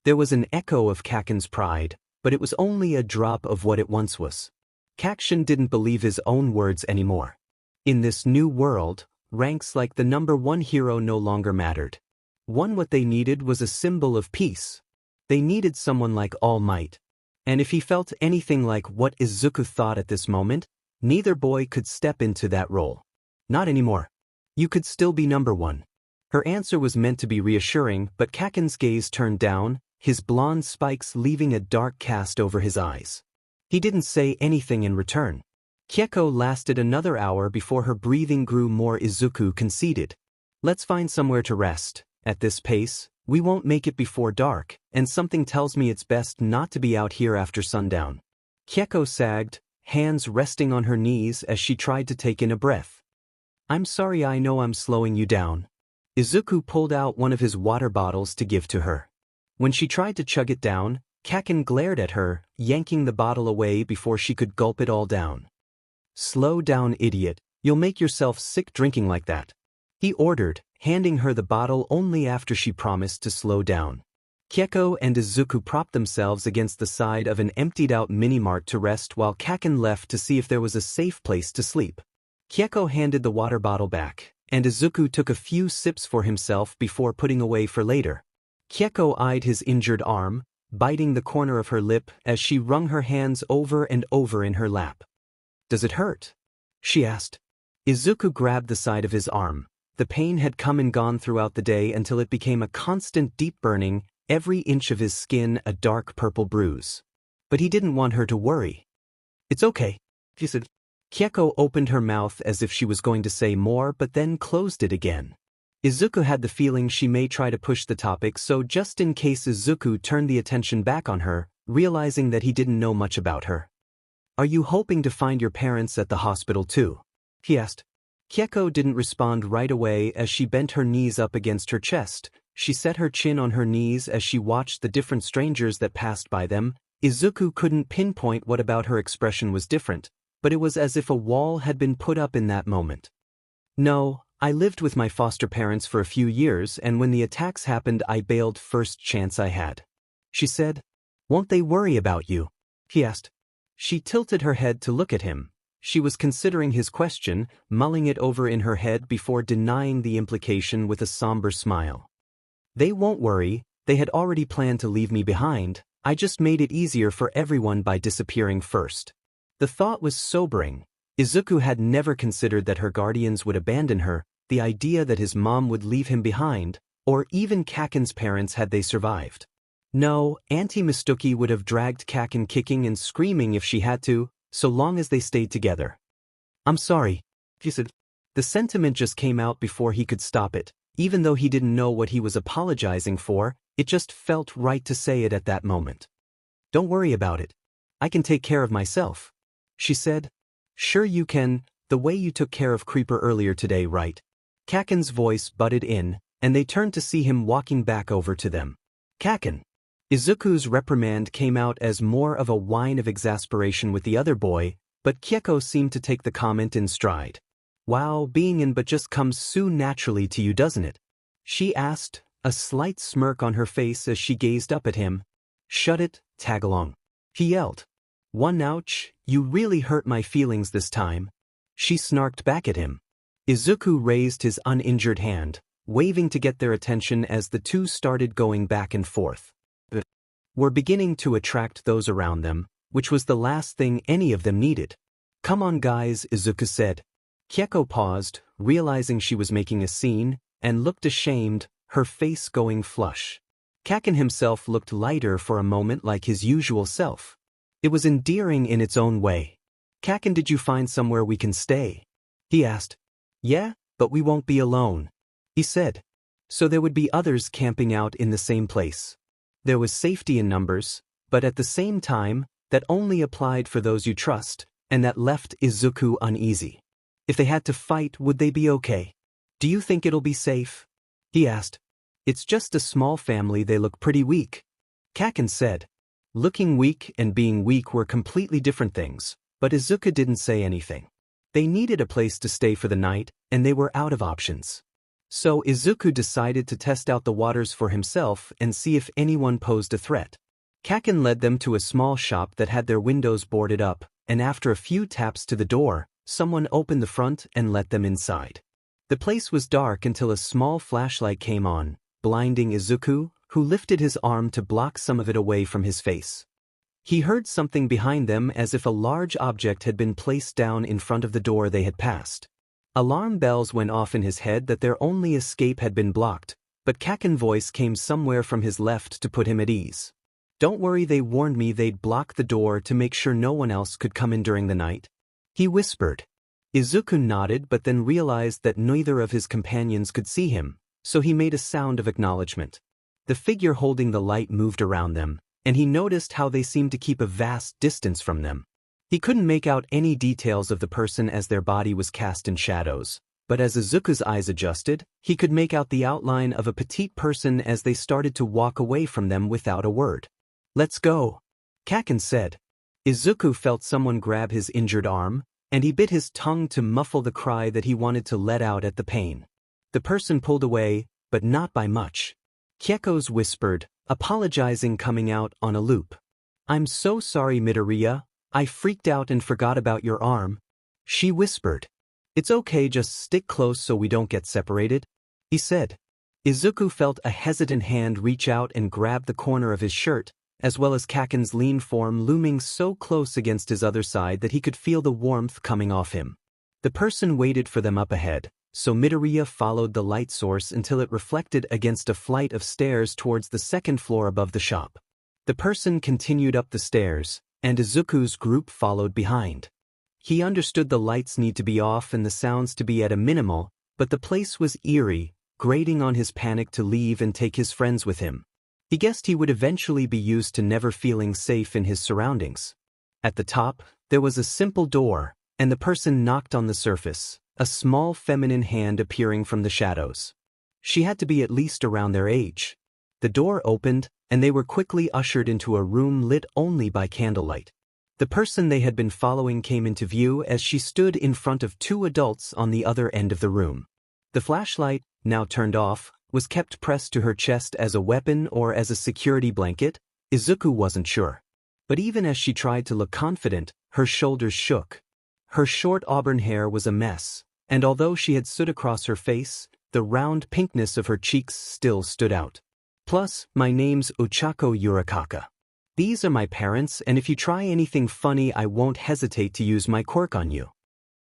There was an echo of Kaken's pride, but it was only a drop of what it once was. Kaken didn't believe his own words anymore. In this new world, ranks like the #1 hero no longer mattered. What they needed was a symbol of peace. They needed someone like All Might. And if he felt anything like what Izuku thought at this moment, neither boy could step into that role. Not anymore. You could still be #1. Her answer was meant to be reassuring, but Kaken's gaze turned down, his blonde spikes leaving a dark cast over his eyes. He didn't say anything in return. 𝗕𝗁 lasted another hour before her breathing grew more. Izuku conceded. Let's find somewhere to rest. At this pace, we won't make it before dark, and something tells me it's best not to be out here after sundown. 𝗕𝗁 sagged, hands resting on her knees as she tried to take in a breath. I'm sorry, I know I'm slowing you down. Izuku pulled out one of his water bottles to give to her. When she tried to chug it down, Kaken glared at her, yanking the bottle away before she could gulp it all down. Slow down, idiot, you'll make yourself sick drinking like that, he ordered, handing her the bottle only after she promised to slow down. 𝗕𝗁 and Izuku propped themselves against the side of an emptied-out mini-mart to rest while Kaken left to see if there was a safe place to sleep. 𝗕𝗁 handed the water bottle back, and Izuku took a few sips for himself before putting away for later. 𝗕𝗁 eyed his injured arm, biting the corner of her lip as she wrung her hands over and over in her lap. Does it hurt? She asked. Izuku grabbed the side of his arm. The pain had come and gone throughout the day until it became a constant deep burning, every inch of his skin a dark purple bruise. But he didn't want her to worry. It's okay, she said. 𝗕𝗁 opened her mouth as if she was going to say more but then closed it again. Izuku had the feeling she may try to push the topic, so just in case Izuku turned the attention back on her, realizing that he didn't know much about her. Are you hoping to find your parents at the hospital too? He asked. 𝗕𝗁 didn't respond right away as she bent her knees up against her chest. She set her chin on her knees as she watched the different strangers that passed by them. Izuku couldn't pinpoint what about her expression was different, but it was as if a wall had been put up in that moment. No, I lived with my foster parents for a few years, and when the attacks happened I bailed first chance I had, she said. Won't they worry about you? He asked. She tilted her head to look at him. She was considering his question, mulling it over in her head before denying the implication with a somber smile. They won't worry, they had already planned to leave me behind, I just made it easier for everyone by disappearing first. The thought was sobering. Izuku had never considered that her guardians would abandon her, the idea that his mom would leave him behind, or even Kaken's parents had they survived. No, Auntie Mistoki would have dragged Kaken kicking and screaming if she had to, so long as they stayed together. I'm sorry, he said. The sentiment just came out before he could stop it. Even though he didn't know what he was apologizing for, it just felt right to say it at that moment. Don't worry about it. I can take care of myself, she said. Sure you can, the way you took care of Creeper earlier today, right? Kaken's voice butted in, and they turned to see him walking back over to them. Kaken. Izuku's reprimand came out as more of a whine of exasperation with the other boy, but 𝗕𝗁 seemed to take the comment in stride. Wow, being in but just comes so naturally to you, doesn't it? She asked, a slight smirk on her face as she gazed up at him. Shut it, tag-along, he yelled. One ouch, you really hurt my feelings this time. She snarked back at him. Izuku raised his uninjured hand, waving to get their attention as the two started going back and forth. Were beginning to attract those around them, which was the last thing any of them needed. Come on guys, Izuku said. 𝗕𝗁 paused, realizing she was making a scene, and looked ashamed, her face going flush. Kaken himself looked lighter for a moment, like his usual self. It was endearing in its own way. Kaken, did you find somewhere we can stay? He asked. Yeah, but we won't be alone, he said. So there would be others camping out in the same place. There was safety in numbers, but at the same time, that only applied for those you trust, and that left Izuku uneasy. If they had to fight, would they be okay? Do you think it'll be safe? He asked. It's just a small family, they look pretty weak, Kaken said. Looking weak and being weak were completely different things, but Izuku didn't say anything. They needed a place to stay for the night, and they were out of options. So Izuku decided to test out the waters for himself and see if anyone posed a threat. Kaken led them to a small shop that had their windows boarded up, and after a few taps to the door, someone opened the front and let them inside. The place was dark until a small flashlight came on, blinding Izuku, who lifted his arm to block some of it away from his face. He heard something behind them as if a large object had been placed down in front of the door they had passed. Alarm bells went off in his head that their only escape had been blocked, But 𝗕𝗁's voice came somewhere from his left to put him at ease. "Don't worry, they warned me they'd block the door to make sure no one else could come in during the night," he whispered. Izuku nodded but then realized that neither of his companions could see him, so he made a sound of acknowledgement. The figure holding the light moved around them, and he noticed how they seemed to keep a vast distance from them. He couldn't make out any details of the person as their body was cast in shadows, but as Izuku's eyes adjusted, he could make out the outline of a petite person as they started to walk away from them without a word. "Let's go," 𝗕𝗁 said. Izuku felt someone grab his injured arm, and he bit his tongue to muffle the cry that he wanted to let out at the pain. The person pulled away, but not by much. 𝗕𝗁 whispered, apologizing, coming out on a loop. "I'm so sorry, Midoriya. I freaked out and forgot about your arm," she whispered. "It's okay, just stick close so we don't get separated," he said. Izuku felt a hesitant hand reach out and grab the corner of his shirt, as well as 𝗕𝗁's lean form looming so close against his other side that he could feel the warmth coming off him. The person waited for them up ahead, so Midoriya followed the light source until it reflected against a flight of stairs towards the second floor above the shop. The person continued up the stairs, and Izuku's group followed behind. He understood the lights need to be off and the sounds to be at a minimal, but the place was eerie, grating on his panic to leave and take his friends with him. He guessed he would eventually be used to never feeling safe in his surroundings. At the top, there was a simple door, and the person knocked on the surface, a small feminine hand appearing from the shadows. She had to be at least around their age. The door opened, and they were quickly ushered into a room lit only by candlelight. The person they had been following came into view as she stood in front of two adults on the other end of the room. The flashlight, now turned off, was kept pressed to her chest as a weapon or as a security blanket. Izuku wasn't sure. But even as she tried to look confident, her shoulders shook. Her short auburn hair was a mess, and although she had soot across her face, the round pinkness of her cheeks still stood out. "Plus, my name's 𝗬𝗓𝗄𝗎𝗓𝗏. These are my parents, and if you try anything funny I won't hesitate to use my quirk on you,"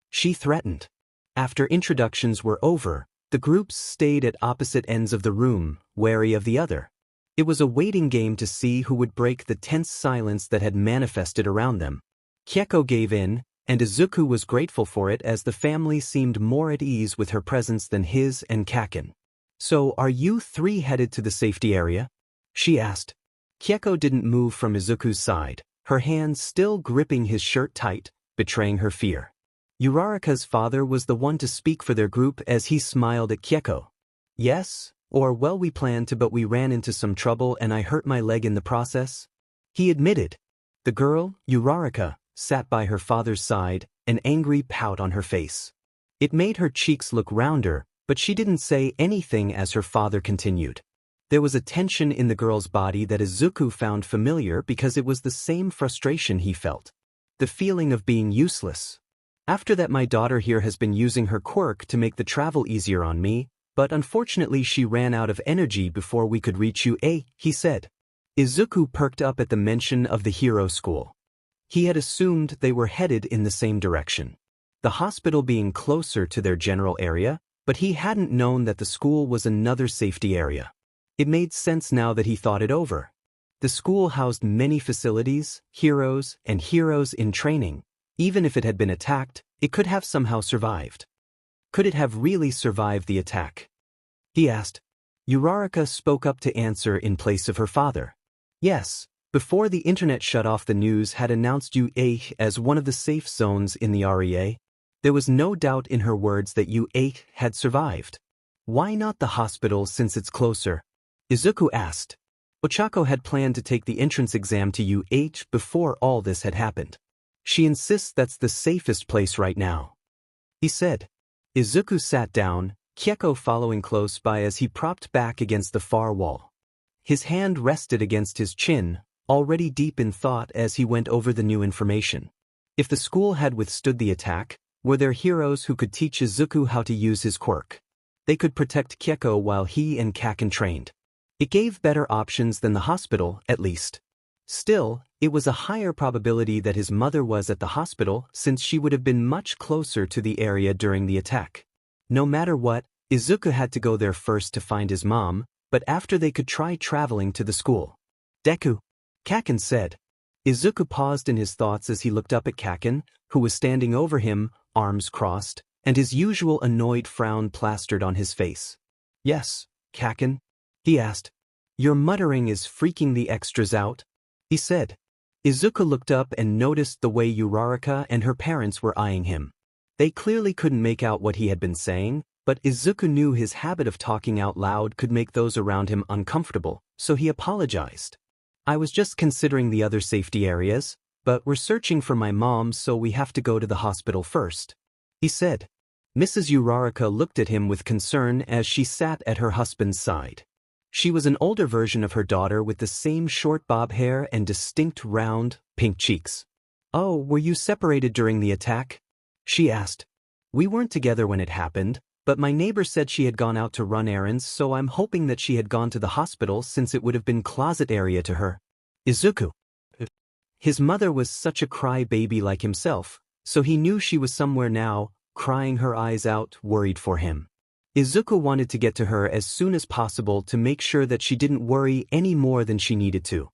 she threatened. After introductions were over, the groups stayed at opposite ends of the room, wary of the other. It was a waiting game to see who would break the tense silence that had manifested around them. 𝗕𝗁 gave in, and Izuku was grateful for it as the family seemed more at ease with her presence than his and 𝗕𝗁. "So are you three headed to the safety area?" she asked. 𝗕𝗁 didn't move from Izuku's side, her hands still gripping his shirt tight, betraying her fear. Uraraka's father was the one to speak for their group as he smiled at 𝗕𝗁. "Yes, or well, we planned to, but we ran into some trouble and I hurt my leg in the process," he admitted. The girl, Uraraka, sat by her father's side, an angry pout on her face. It made her cheeks look rounder, but she didn't say anything as her father continued. There was a tension in the girl's body that Izuku found familiar because it was the same frustration he felt. The feeling of being useless. "After that, my daughter here has been using her quirk to make the travel easier on me, but unfortunately she ran out of energy before we could reach you, he said. Izuku perked up at the mention of the hero school. He had assumed they were headed in the same direction, the hospital being closer to their general area, but he hadn't known that the school was another safety area. It made sense now that he thought it over. The school housed many facilities, heroes, and heroes in training. Even if it had been attacked, it could have somehow survived. Could it have really survived the attack? He asked. Uraraka spoke up to answer in place of her father. Yes, before the internet shut off, the news had announced 𝗬𝗧 as one of the safe zones in the REA. There was no doubt in her words that 𝗬𝗧 had survived. Why not the hospital since it's closer? Izuku asked. Ochako had planned to take the entrance exam to 𝗬𝗧 before all this had happened. She insists that's the safest place right now, he said. Izuku sat down, 𝗕𝗁 following close by as he propped back against the far wall. His hand rested against his chin, already deep in thought as he went over the new information. If the school had withstood the attack, were there heroes who could teach Izuku how to use his quirk? They could protect 𝗕𝗁 while he and 𝗕𝗁 trained. It gave better options than the hospital, at least. Still, it was a higher probability that his mother was at the hospital since she would have been much closer to the area during the attack. No matter what, Izuku had to go there first to find his mom, but after they could try traveling to the school. Deku, Kaken said. Izuku paused in his thoughts as he looked up at Kaken, who was standing over him, arms crossed, and his usual annoyed frown plastered on his face. Yes, Kaken? He asked. Your muttering is freaking the extras out? He said. Izuku looked up and noticed the way Uraraka and her parents were eyeing him. They clearly couldn't make out what he had been saying, but Izuku knew his habit of talking out loud could make those around him uncomfortable, so he apologized. I was just considering the other safety areas, but we're searching for my mom, so we have to go to the hospital first, he said. Mrs. Uraraka looked at him with concern as she sat at her husband's side. She was an older version of her daughter with the same short bob hair and distinct round, pink cheeks. Oh, were you separated during the attack? She asked. We weren't together when it happened, but my neighbor said she had gone out to run errands, so I'm hoping that she had gone to the hospital since it would have been closet area to her. Izuku. His mother was such a cry-baby like himself, so he knew she was somewhere now, crying her eyes out, worried for him. Izuku wanted to get to her as soon as possible to make sure that she didn't worry any more than she needed to.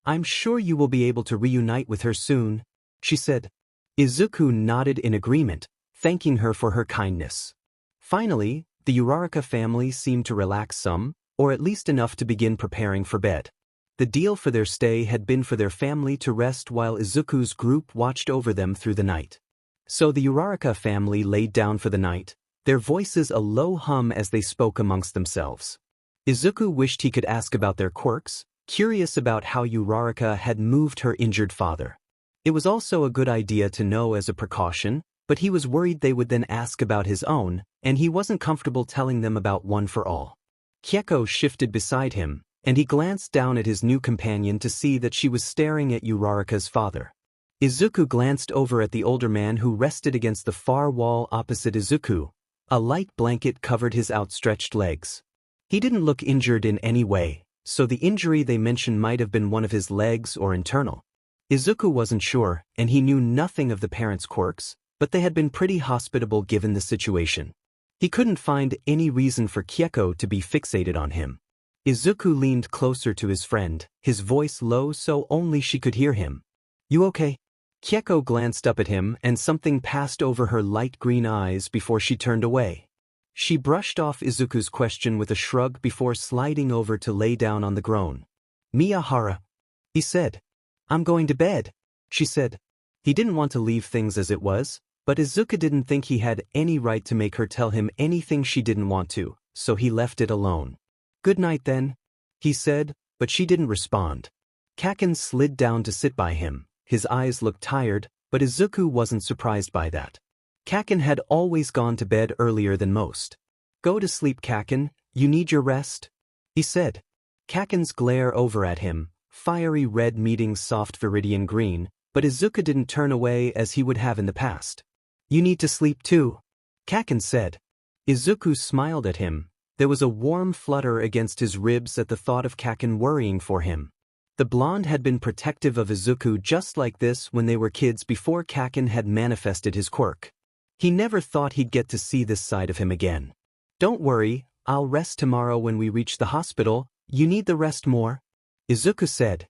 I'm sure you will be able to reunite with her soon, she said. Izuku nodded in agreement, thanking her for her kindness. Finally, the Uraraka family seemed to relax some, or at least enough to begin preparing for bed. The deal for their stay had been for their family to rest while Izuku's group watched over them through the night. So the Uraraka family laid down for the night, their voices a low hum as they spoke amongst themselves. Izuku wished he could ask about their quirks, curious about how Uraraka had moved her injured father. It was also a good idea to know as a precaution, but he was worried they would then ask about his own, and he wasn't comfortable telling them about one for all. Kyeko shifted beside him, and he glanced down at his new companion to see that she was staring at Uraraka's father. Izuku glanced over at the older man who rested against the far wall opposite Izuku. A light blanket covered his outstretched legs. He didn't look injured in any way, so the injury they mentioned might have been one of his legs or internal. Izuku wasn't sure, and he knew nothing of the parents' quirks, but they had been pretty hospitable given the situation. He couldn't find any reason for Kyeko to be fixated on him. Izuku leaned closer to his friend, his voice low so only she could hear him. You okay? Kyeko glanced up at him and something passed over her light green eyes before she turned away. She brushed off Izuku's question with a shrug before sliding over to lay down on the groan. Miyahara, he said. I'm going to bed, she said. He didn't want to leave things as it was, but Izuku didn't think he had any right to make her tell him anything she didn't want to, so he left it alone. Good night then, he said, but she didn't respond. Kaken slid down to sit by him. His eyes looked tired, but Izuku wasn't surprised by that. Kaken had always gone to bed earlier than most. Go to sleep, Kaken, you need your rest, he said. Kaken's glare over at him, fiery red meeting soft viridian green, but Izuku didn't turn away as he would have in the past. You need to sleep too, Kaken said. Izuku smiled at him. There was a warm flutter against his ribs at the thought of Kaken worrying for him. The blonde had been protective of Izuku just like this when they were kids before Kaken had manifested his quirk. He never thought he'd get to see this side of him again. Don't worry, I'll rest tomorrow when we reach the hospital. You need the rest more? Izuku said.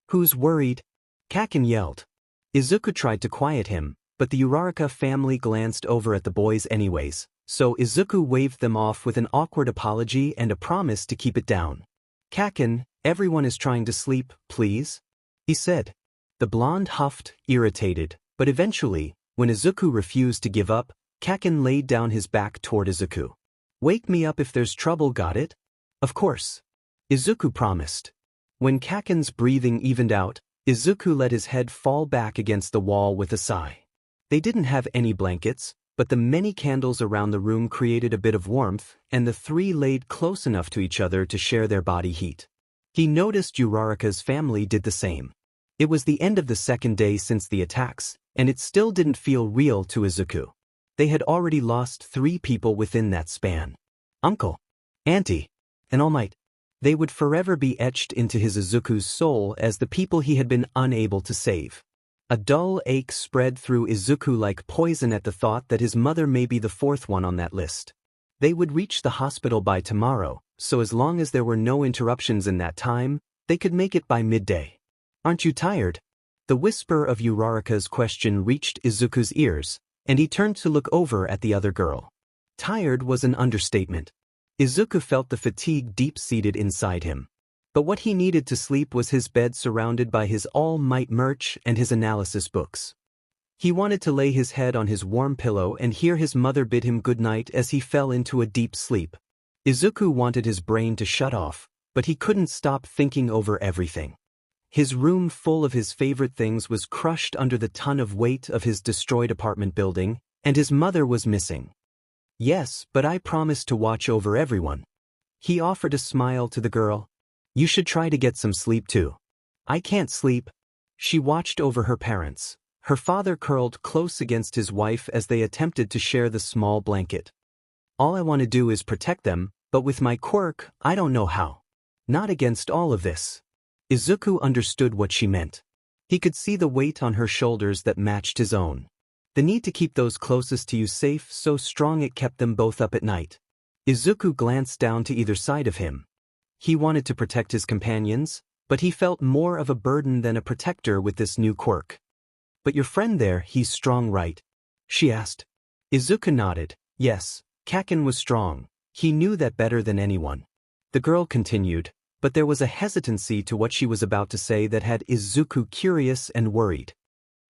Who's worried? Kaken yelled. Izuku tried to quiet him, but the Uraraka family glanced over at the boys anyways, so Izuku waved them off with an awkward apology and a promise to keep it down. Kaken, everyone is trying to sleep, please, he said. The blonde huffed, irritated, but eventually, when Izuku refused to give up, Kaken laid down his back toward Izuku. Wake me up if there's trouble, got it? Of course. Izuku promised. When Kaken's breathing evened out, Izuku let his head fall back against the wall with a sigh. They didn't have any blankets, but the many candles around the room created a bit of warmth, and the three laid close enough to each other to share their body heat. He noticed Uraraka's family did the same. It was the end of the second day since the attacks, and it still didn't feel real to Izuku. They had already lost 3 people within that span. Uncle, Auntie, and All Might. They would forever be etched into his Izuku's soul as the people he had been unable to save. A dull ache spread through Izuku like poison at the thought that his mother may be the 4th one on that list. They would reach the hospital by tomorrow, so as long as there were no interruptions in that time, they could make it by midday. Aren't you tired? The whisper of Uraraka's question reached Izuku's ears, and he turned to look over at the other girl. Tired was an understatement. Izuku felt the fatigue deep-seated inside him. But what he needed to sleep was his bed surrounded by his all-might merch and his analysis books. He wanted to lay his head on his warm pillow and hear his mother bid him good night as he fell into a deep sleep. Izuku wanted his brain to shut off, but he couldn't stop thinking over everything. His room full of his favorite things was crushed under the ton of weight of his destroyed apartment building, and his mother was missing. Yes, but I promised to watch over everyone. He offered a smile to the girl. You should try to get some sleep too. I can't sleep. She watched over her parents. Her father curled close against his wife as they attempted to share the small blanket. All I want to do is protect them, but with my quirk, I don't know how. Not against all of this. Izuku understood what she meant. He could see the weight on her shoulders that matched his own. The need to keep those closest to you safe so strong it kept them both up at night. Izuku glanced down to either side of him. He wanted to protect his companions, but he felt more of a burden than a protector with this new quirk. But your friend there, he's strong, right? She asked. Izuku nodded. Yes, Kaken was strong. He knew that better than anyone. The girl continued, but there was a hesitancy to what she was about to say that had Izuku curious and worried.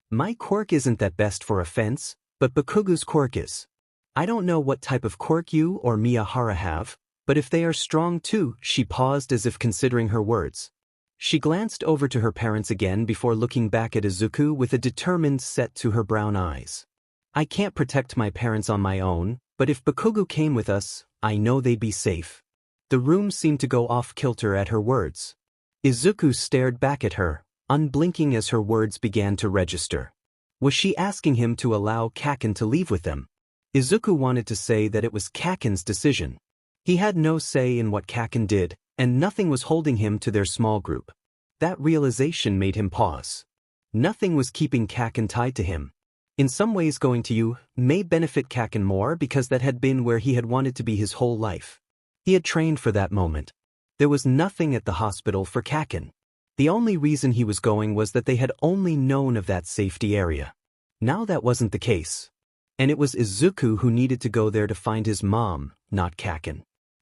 My quirk isn't that best for offense, but Bakugou's quirk is. I don't know what type of quirk you or Miyahara have, but if they are strong too. She paused as if considering her words. She glanced over to her parents again before looking back at Izuku with a determined set to her brown eyes. I can't protect my parents on my own, but if Bakugou came with us, I know they'd be safe. The room seemed to go off-kilter at her words. Izuku stared back at her, unblinking as her words began to register. Was she asking him to allow Kaken to leave with them? Izuku wanted to say that it was Kaken's decision. He had no say in what Kaken did, and nothing was holding him to their small group. That realization made him pause. Nothing was keeping Kaken tied to him. In some ways going to you may benefit Kaken more because that had been where he had wanted to be his whole life. He had trained for that moment. There was nothing at the hospital for Kaken. The only reason he was going was that they had only known of that safety area. Now that wasn't the case. And it was Izuku who needed to go there to find his mom, not Kaken.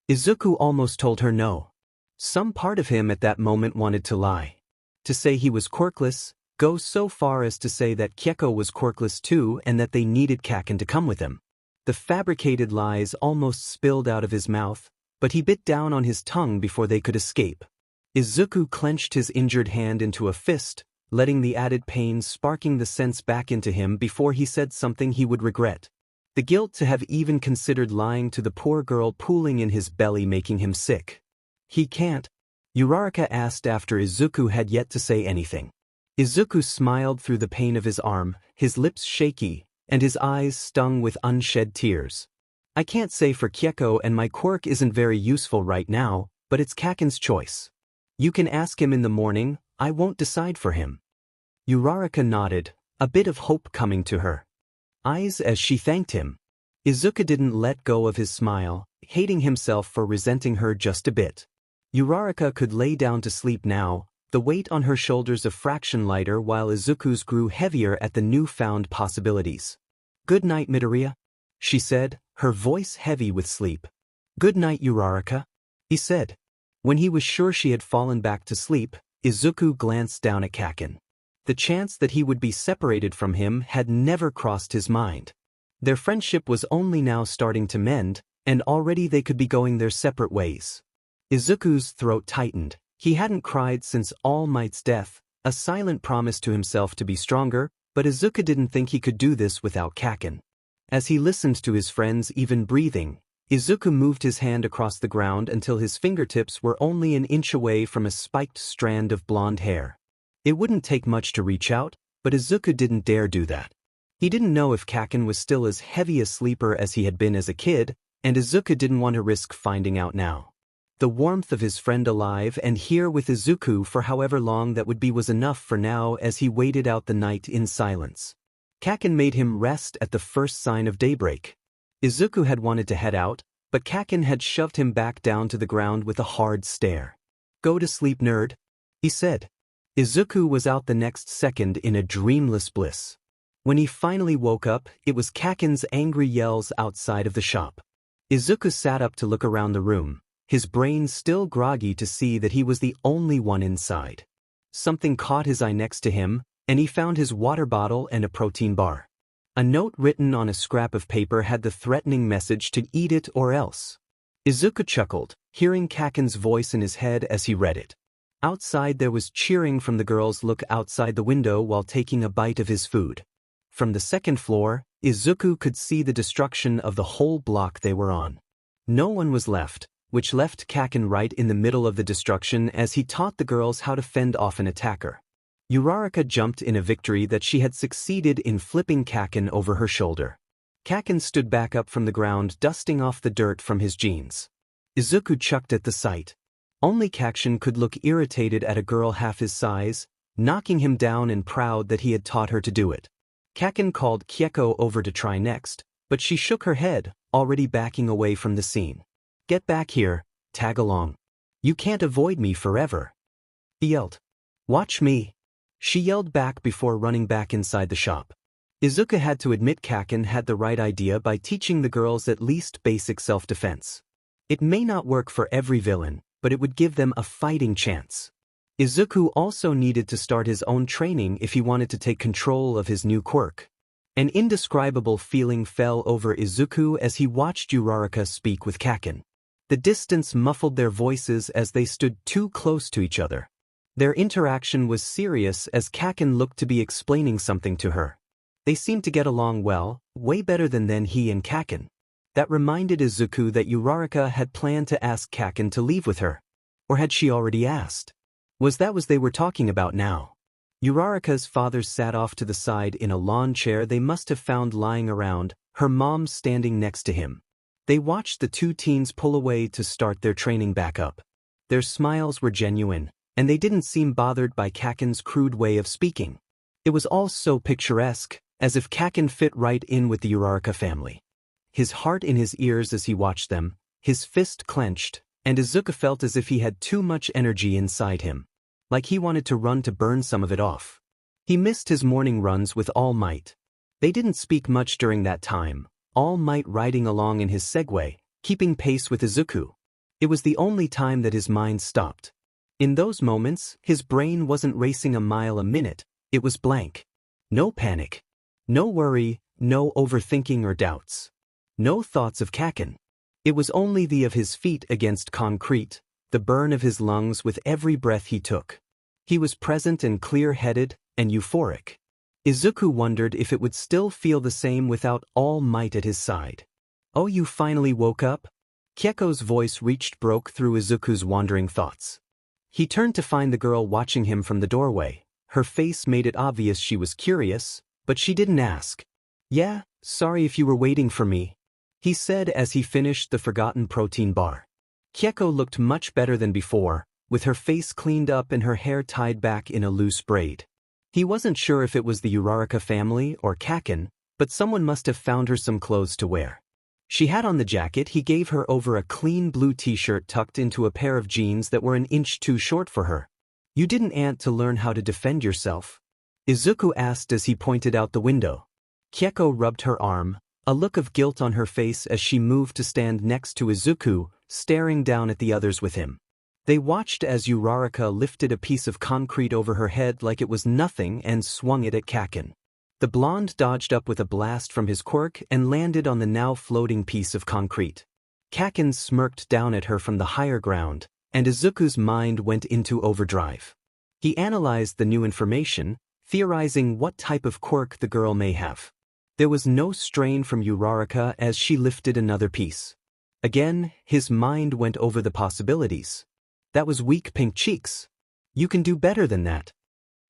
Izuku almost told her no. Some part of him at that moment wanted to lie. To say he was quirkless, go so far as to say that 𝗕𝗁 was quirkless too and that they needed Kaken to come with him. The fabricated lies almost spilled out of his mouth, but he bit down on his tongue before they could escape. Izuku clenched his injured hand into a fist, letting the added pain sparking the sense back into him before he said something he would regret. The guilt to have even considered lying to the poor girl pooling in his belly making him sick. He can't. Uraraka asked after Izuku had yet to say anything. Izuku smiled through the pain of his arm, his lips shaky, and his eyes stung with unshed tears. I can't say for 𝗕𝗁 and my quirk isn't very useful right now, but it's Kaken's choice. You can ask him in the morning, I won't decide for him. Uraraka nodded, a bit of hope coming to her eyes as she thanked him. Izuku didn't let go of his smile, hating himself for resenting her just a bit. Uraraka could lay down to sleep now, the weight on her shoulders a fraction lighter while Izuku's grew heavier at the newfound possibilities. Good night, Midoriya, she said, her voice heavy with sleep. Good night, Uraraka, he said. When he was sure she had fallen back to sleep, Izuku glanced down at Kaken. The chance that he would be separated from him had never crossed his mind. Their friendship was only now starting to mend, and already they could be going their separate ways. Izuku's throat tightened. He hadn't cried since All Might's death, a silent promise to himself to be stronger, but Izuku didn't think he could do this without Kaken. As he listened to his friend's even breathing, Izuku moved his hand across the ground until his fingertips were only an inch away from a spiked strand of blonde hair. It wouldn't take much to reach out, but Izuku didn't dare do that. He didn't know if Kaken was still as heavy a sleeper as he had been as a kid, and Izuku didn't want to risk finding out now. The warmth of his friend alive and here with Izuku for however long that would be was enough for now as he waited out the night in silence. Kaken made him rest at the first sign of daybreak. Izuku had wanted to head out, but Kakin had shoved him back down to the ground with a hard stare. "Go to sleep, nerd," he said. Izuku was out the next second in a dreamless bliss. When he finally woke up, it was Kakin's angry yells outside of the shop. Izuku sat up to look around the room, his brain still groggy to see that he was the only one inside. Something caught his eye next to him, and he found his water bottle and a protein bar. A note written on a scrap of paper had the threatening message to eat it or else. Izuku chuckled, hearing Kakin's voice in his head as he read it. Outside there was cheering from the girls look outside the window while taking a bite of his food. From the second floor, Izuku could see the destruction of the whole block they were on. No one was left, which left Kakin right in the middle of the destruction as he taught the girls how to fend off an attacker. 𝗬𝗏𝗧𝗏 jumped in a victory that she had succeeded in flipping Kakin over her shoulder. Kakin stood back up from the ground, dusting off the dirt from his jeans. Izuku chucked at the sight. Only Kakin could look irritated at a girl half his size, knocking him down and proud that he had taught her to do it. Kakin called 𝗘𝗁𝗁𝗧𝗏 over to try next, but she shook her head, already backing away from the scene. "Get back here, tag along. You can't avoid me forever," he yelled. "Watch me," she yelled back before running back inside the shop. Izuku had to admit Kakin had the right idea by teaching the girls at least basic self-defense. It may not work for every villain, but it would give them a fighting chance. Izuku also needed to start his own training if he wanted to take control of his new quirk. An indescribable feeling fell over Izuku as he watched 𝗬𝗏𝗧𝗏 speak with Kakin. The distance muffled their voices as they stood too close to each other. Their interaction was serious as Kakin looked to be explaining something to her. They seemed to get along well, way better than he and Kakin. That reminded Izuku that 𝗬𝗏𝗧𝗏 had planned to ask Kakin to leave with her. Or had she already asked? Was that what they were talking about now? 𝗬𝗏𝗧𝗏's father sat off to the side in a lawn chair they must have found lying around, her mom standing next to him. They watched the two teens pull away to start their training back up. Their smiles were genuine, and they didn't seem bothered by Kakin's crude way of speaking. It was all so picturesque, as if Kakin fit right in with the 𝗬𝗏𝗧𝗏 family. His heart in his ears as he watched them, his fist clenched, and Izuku felt as if he had too much energy inside him. Like he wanted to run to burn some of it off. He missed his morning runs with All Might. They didn't speak much during that time, All Might riding along in his Segway, keeping pace with Izuku. It was the only time that his mind stopped. In those moments, his brain wasn't racing a mile a minute, it was blank. No panic. No worry, no overthinking or doubts. No thoughts of Kakin. It was only the of his feet against concrete, the burn of his lungs with every breath he took. He was present and clear-headed, and euphoric. Izuku wondered if it would still feel the same without All Might at his side. "Oh, you finally woke up?" 𝗘𝗁𝗁𝗧𝗏's voice broke through Izuku's wandering thoughts. He turned to find the girl watching him from the doorway. Her face made it obvious she was curious, but she didn't ask. "Yeah, sorry if you were waiting for me," he said as he finished the forgotten protein bar. 𝗘𝗁𝗁𝗧𝗏 looked much better than before, with her face cleaned up and her hair tied back in a loose braid. He wasn't sure if it was the 𝗬𝗏𝗧𝗏 family or Kakin, but someone must have found her some clothes to wear. She had on the jacket he gave her over a clean blue t-shirt tucked into a pair of jeans that were an inch too short for her. "You didn't ant to learn how to defend yourself?" Izuku asked as he pointed out the window. 𝗘𝗁𝗁𝗧𝗏 rubbed her arm, a look of guilt on her face as she moved to stand next to Izuku, staring down at the others with him. They watched as 𝗬𝗏𝗧𝗏 lifted a piece of concrete over her head like it was nothing and swung it at Kakin. The blonde dodged up with a blast from his quirk and landed on the now floating piece of concrete. Kakin smirked down at her from the higher ground, and Izuku's mind went into overdrive. He analyzed the new information, theorizing what type of quirk the girl may have. There was no strain from 𝗬𝗏𝗧𝗏 as she lifted another piece. Again, his mind went over the possibilities. "That was weak pink cheeks. You can do better than that,"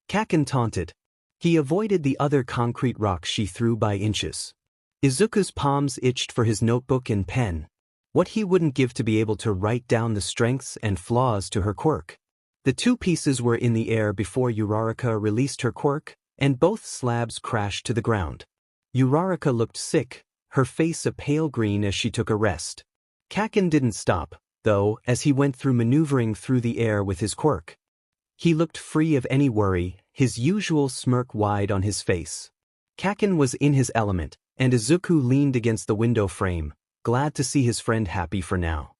Kakin taunted. He avoided the other concrete rocks she threw by inches. Izuku's palms itched for his notebook and pen. What he wouldn't give to be able to write down the strengths and flaws to her quirk. The two pieces were in the air before 𝗬𝗏𝗧𝗏 released her quirk, and both slabs crashed to the ground. 𝗬𝗏𝗧𝗏 looked sick, her face a pale green as she took a rest. Kaken didn't stop, though, as he went through maneuvering through the air with his quirk. He looked free of any worry, his usual smirk wide on his face. Kaken was in his element, and Izuku leaned against the window frame, glad to see his friend happy for now.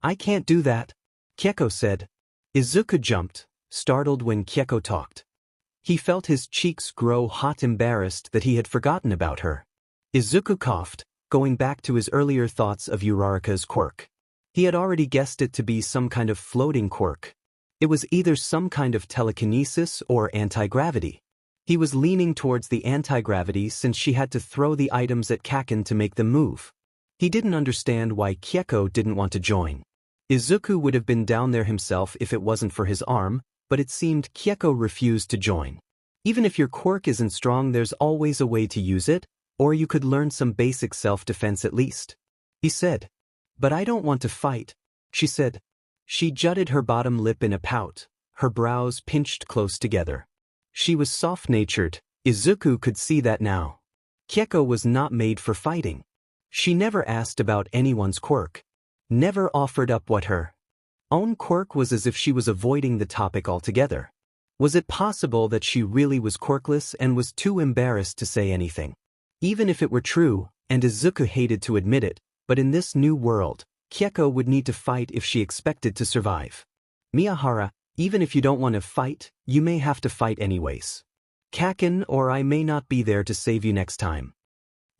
"I can't do that," 𝗕𝗁𝗁 said. Izuku jumped, startled when 𝗕𝗁𝗁 talked. He felt his cheeks grow hot, embarrassed that he had forgotten about her. Izuku coughed, going back to his earlier thoughts of Uraraka's quirk. He had already guessed it to be some kind of floating quirk. It was either some kind of telekinesis or anti-gravity. He was leaning towards the anti-gravity since she had to throw the items at Kaken to make them move. He didn't understand why 𝗕𝗁𝗁 didn't want to join. Izuku would have been down there himself if it wasn't for his arm, but it seemed 𝗕𝗁𝗁 refused to join. Even if your quirk isn't strong, there's always a way to use it, or you could learn some basic self-defense at least, he said. "But I don't want to fight," she said. She jutted her bottom lip in a pout, her brows pinched close together. She was soft-natured. Izuku could see that now. 𝗕𝗁𝗁 was not made for fighting. She never asked about anyone's quirk, never offered up what her own quirk was, as if she was avoiding the topic altogether. Was it possible that she really was quirkless and was too embarrassed to say anything? Even if it were true, and Izuku hated to admit it, but in this new world, 𝗕𝗁𝗁 would need to fight if she expected to survive. "Miyahara, even if you don't want to fight, you may have to fight anyways. Kaken or I may not be there to save you next time,"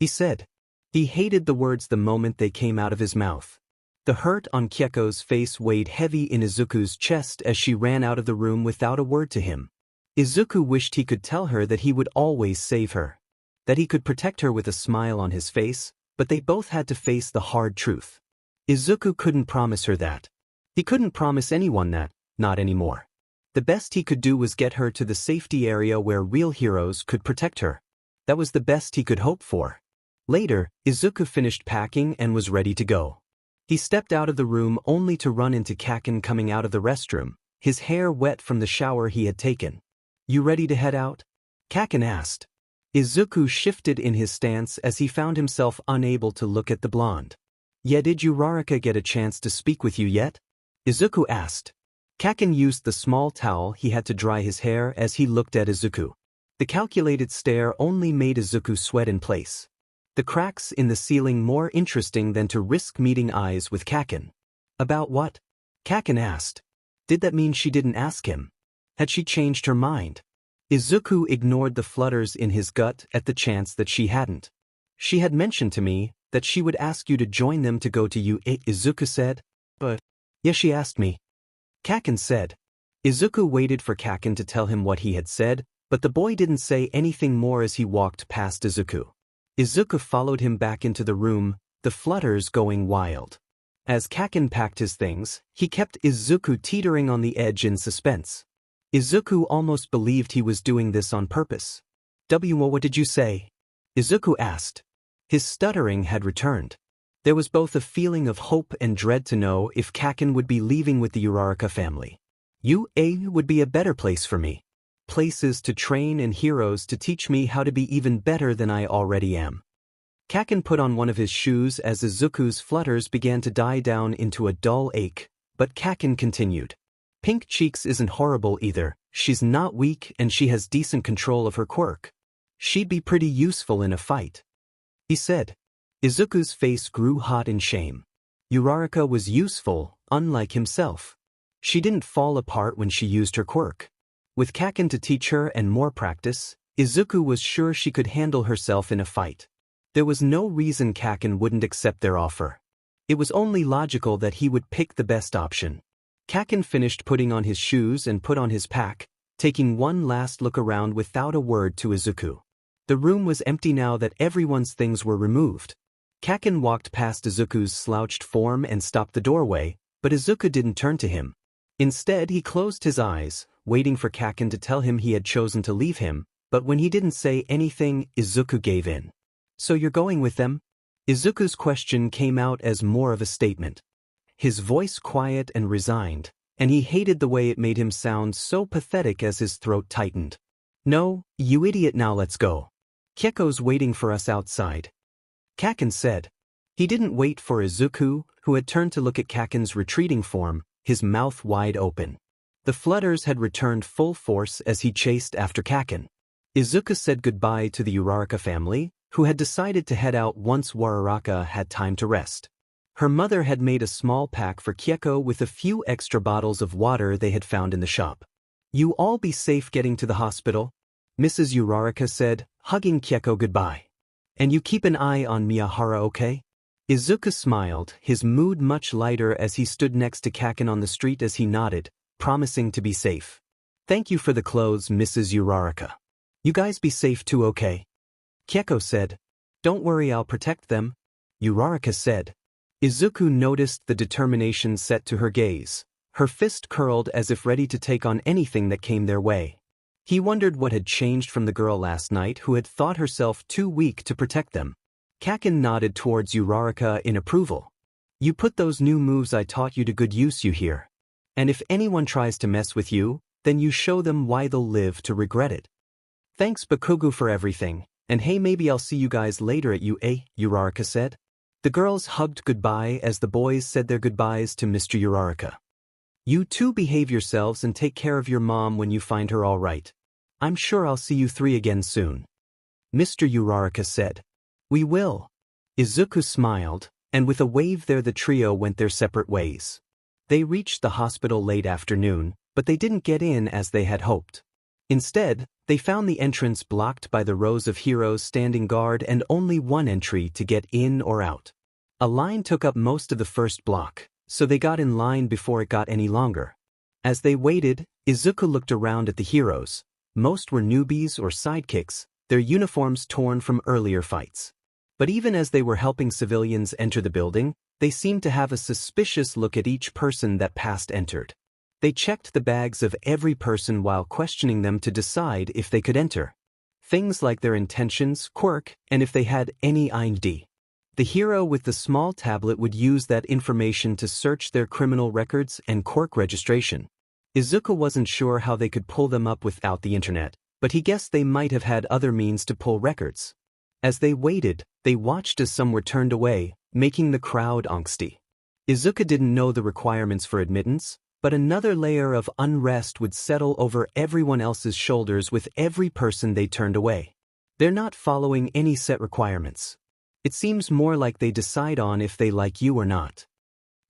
he said. He hated the words the moment they came out of his mouth. The hurt on 𝗕𝗁𝗁's face weighed heavy in Izuku's chest as she ran out of the room without a word to him. Izuku wished he could tell her that he would always save her, that he could protect her with a smile on his face, but they both had to face the hard truth. Izuku couldn't promise her that. He couldn't promise anyone that, not anymore. The best he could do was get her to the safety area where real heroes could protect her. That was the best he could hope for. Later, Izuku finished packing and was ready to go. He stepped out of the room only to run into Kaken coming out of the restroom, his hair wet from the shower he had taken. "You ready to head out?" Kaken asked. Izuku shifted in his stance as he found himself unable to look at the blonde. "Yeah, did Uraraka get a chance to speak with you yet?" Izuku asked. Kaken used the small towel he had to dry his hair as he looked at Izuku. The calculated stare only made Izuku sweat in place. The cracks in the ceiling more interesting than to risk meeting eyes with Kaken. "About what?" Kaken asked. Did that mean she didn't ask him? Had she changed her mind? Izuku ignored the flutters in his gut at the chance that she hadn't. "She had mentioned to me that she would ask you to join them to go to UA," Izuku said. "But..." "Yeah, she asked me," Kaken said. Izuku waited for Kaken to tell him what he had said, but the boy didn't say anything more as he walked past Izuku. Izuku followed him back into the room, the flutters going wild. As Kaken packed his things, he kept Izuku teetering on the edge in suspense. Izuku almost believed he was doing this on purpose. "What did you say?" Izuku asked. His stuttering had returned. There was both a feeling of hope and dread to know if Kaken would be leaving with the Uraraka family. UA would be a better place for me. Places to train and heroes to teach me how to be even better than I already am. Kaken put on one of his shoes as Izuku's flutters began to die down into a dull ache, but Kaken continued. "Pink Cheeks isn't horrible either, she's not weak and she has decent control of her quirk. She'd be pretty useful in a fight," he said. Izuku's face grew hot in shame. Uraraka was useful, unlike himself. She didn't fall apart when she used her quirk. With Kaken to teach her and more practice, Izuku was sure she could handle herself in a fight. There was no reason Kaken wouldn't accept their offer. It was only logical that he would pick the best option. Kaken finished putting on his shoes and put on his pack, taking one last look around without a word to Izuku. The room was empty now that everyone's things were removed. Kaken walked past Izuku's slouched form and stopped the doorway, but Izuku didn't turn to him. Instead, he closed his eyes, waiting for Kaken to tell him he had chosen to leave him, but when he didn't say anything, Izuku gave in. "So you're going with them?" Izuku's question came out as more of a statement. His voice quiet and resigned, and he hated the way it made him sound so pathetic as his throat tightened. "No, you idiot, now let's go. Kyeko's waiting for us outside," Kaken said. He didn't wait for Izuku, who had turned to look at Kaken's retreating form, his mouth wide open. The flutters had returned full force as he chased after Kaken. Izuku said goodbye to the Uraraka family, who had decided to head out once Uraraka had time to rest. Her mother had made a small pack for 𝗕𝗁𝗁 with a few extra bottles of water they had found in the shop. "You all be safe getting to the hospital," Mrs. Uraraka said, hugging 𝗕𝗁𝗁 goodbye. "And you keep an eye on Miyahara, okay?" Izuku smiled, his mood much lighter as he stood next to Kaken on the street as he nodded, promising to be safe. "Thank you for the clothes, Mrs. Uraraka. You guys be safe too, okay?" 𝗕𝗁𝗁 said. "Don't worry, I'll protect them," Uraraka said. Izuku noticed the determination set to her gaze, her fist curled as if ready to take on anything that came their way. He wondered what had changed from the girl last night who had thought herself too weak to protect them. Kaken nodded towards Uraraka in approval. "You put those new moves I taught you to good use, you hear? And if anyone tries to mess with you, then you show them why they'll live to regret it. Thanks Bakugou for everything, and hey, maybe I'll see you guys later at UA, Uraraka said. The girls hugged goodbye as the boys said their goodbyes to Mr. Uraraka. "You two behave yourselves and take care of your mom when you find her all right. I'm sure I'll see you three again soon," Mr. Uraraka said. "We will." Izuku smiled, and with a wave there the trio went their separate ways. They reached the hospital late afternoon, but they didn't get in as they had hoped. Instead, they found the entrance blocked by the rows of heroes standing guard and only one entry to get in or out. A line took up most of the first block, so they got in line before it got any longer. As they waited, Izuku looked around at the heroes. Most were newbies or sidekicks, their uniforms torn from earlier fights. But even as they were helping civilians enter the building, they seemed to have a suspicious look at each person that passed entered. They checked the bags of every person while questioning them to decide if they could enter. Things like their intentions, quirk, and if they had any ID. The hero with the small tablet would use that information to search their criminal records and quirk registration. Izuku wasn't sure how they could pull them up without the internet, but he guessed they might have had other means to pull records. As they waited, they watched as some were turned away, making the crowd angsty. Izuku didn't know the requirements for admittance, but another layer of unrest would settle over everyone else's shoulders with every person they turned away. They're not following any set requirements. It seems more like they decide on if they like you or not,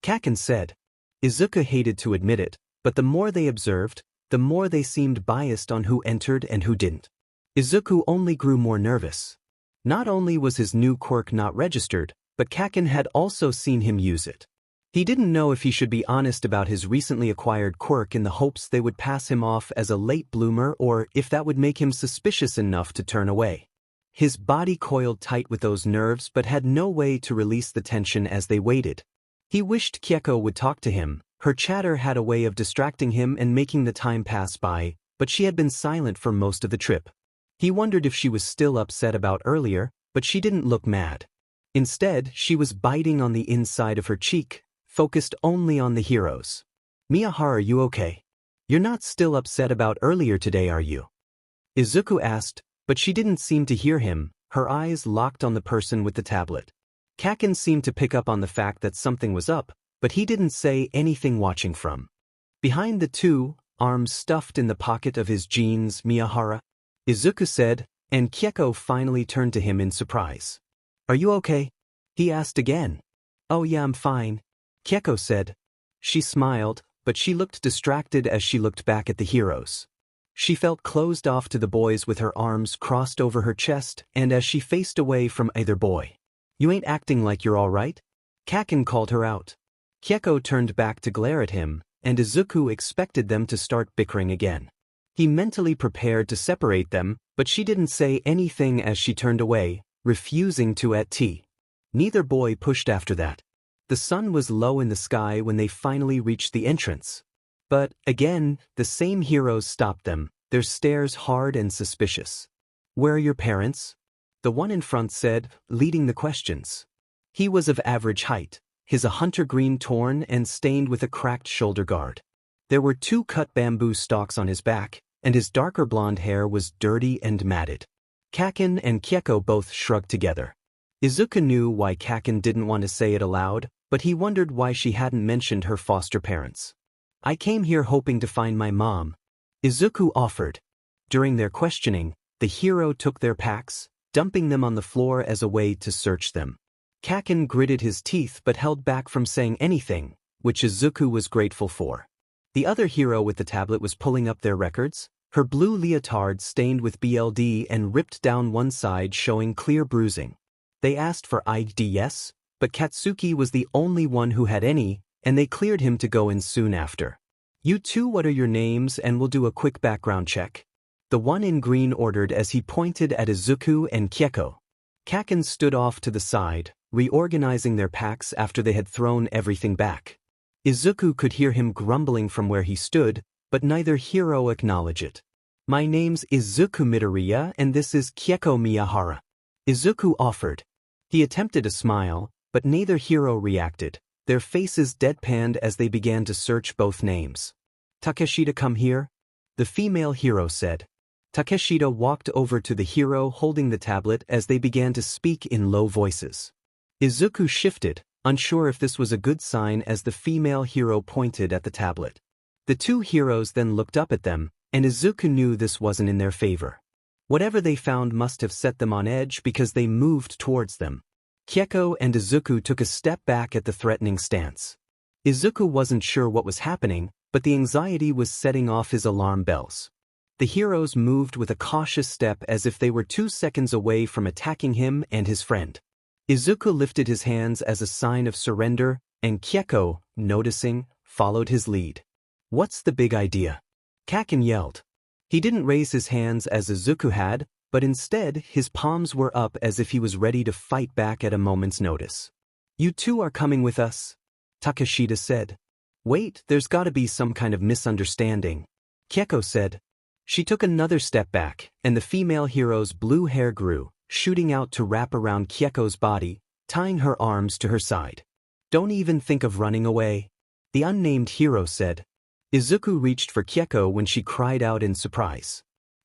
Kaken said. Izuku hated to admit it, but the more they observed, the more they seemed biased on who entered and who didn't. Izuku only grew more nervous. Not only was his new quirk not registered, but Kaken had also seen him use it. He didn't know if he should be honest about his recently acquired quirk in the hopes they would pass him off as a late bloomer or if that would make him suspicious enough to turn away. His body coiled tight with those nerves but had no way to release the tension as they waited. He wished 𝗕𝗁𝗁 would talk to him. Her chatter had a way of distracting him and making the time pass by, but she had been silent for most of the trip. He wondered if she was still upset about earlier, but she didn't look mad. Instead, she was biting on the inside of her cheek, focused only on the heroes. "Miyahara, are you okay? You're not still upset about earlier today, are you?" Izuku asked, but she didn't seem to hear him, her eyes locked on the person with the tablet. Kaken seemed to pick up on the fact that something was up, but he didn't say anything watching from behind the two, arms stuffed in the pocket of his jeans. "Miyahara," Izuku said, and 𝗕𝗁𝗁 finally turned to him in surprise. "Are you okay?" he asked again. "Oh yeah, I'm fine," 𝗕𝗁𝗁 said. She smiled, but she looked distracted as she looked back at the heroes. She felt closed off to the boys with her arms crossed over her chest, and as she faced away from either boy. "You ain't acting like you're all right?" Kaken called her out. 𝗕𝗁𝗁 turned back to glare at him, and Izuku expected them to start bickering again. He mentally prepared to separate them, but she didn't say anything as she turned away, refusing to at tea. Neither boy pushed after that. The sun was low in the sky when they finally reached the entrance. But, again, the same heroes stopped them, their stares hard and suspicious. "Where are your parents?" the one in front said, leading the questions. He was of average height, his hunter green torn and stained with a cracked shoulder guard. There were 2 cut bamboo stalks on his back, and his darker blonde hair was dirty and matted. Kaken and 𝗕𝗁𝗁 both shrugged together. Izuku knew why Kaken didn't want to say it aloud, but he wondered why she hadn't mentioned her foster parents. I came here hoping to find my mom, Izuku offered. During their questioning, the hero took their packs, dumping them on the floor as a way to search them. Kaken gritted his teeth but held back from saying anything, which Izuku was grateful for. The other hero with the tablet was pulling up their records, her blue leotard stained with BLD and ripped down one side showing clear bruising. They asked for IDs, but Katsuki was the only one who had any, and they cleared him to go in soon after. You two, what are your names, and we'll do a quick background check. The one in green ordered as he pointed at Izuku and 𝗕𝗁. Kaken stood off to the side, reorganizing their packs after they had thrown everything back. Izuku could hear him grumbling from where he stood, but neither hero acknowledged it. My name's Izuku Midoriya and this is 𝗕𝗁 Miyahara. Izuku offered. He attempted a smile, but neither hero reacted, their faces deadpanned as they began to search both names. Takeshita, come here, the female hero said. Takeshita walked over to the hero holding the tablet as they began to speak in low voices. Izuku shifted, unsure if this was a good sign as the female hero pointed at the tablet. The two heroes then looked up at them, and Izuku knew this wasn't in their favor. Whatever they found must have set them on edge because they moved towards them. 𝗕𝗁 and Izuku took a step back at the threatening stance. Izuku wasn't sure what was happening, but the anxiety was setting off his alarm bells. The heroes moved with a cautious step as if they were 2 seconds away from attacking him and his friend. Izuku lifted his hands as a sign of surrender, and 𝗕𝗁, noticing, followed his lead. What's the big idea? Kaken yelled. He didn't raise his hands as Izuku had, but instead his palms were up as if he was ready to fight back at a moment's notice. You two are coming with us, Takeshita said. Wait, there's gotta be some kind of misunderstanding, 𝗕𝗁 said. She took another step back, and the female hero's blue hair grew, shooting out to wrap around 𝗕𝗁's body, tying her arms to her side. Don't even think of running away, the unnamed hero said. Izuku reached for 𝗕𝗁 when she cried out in surprise.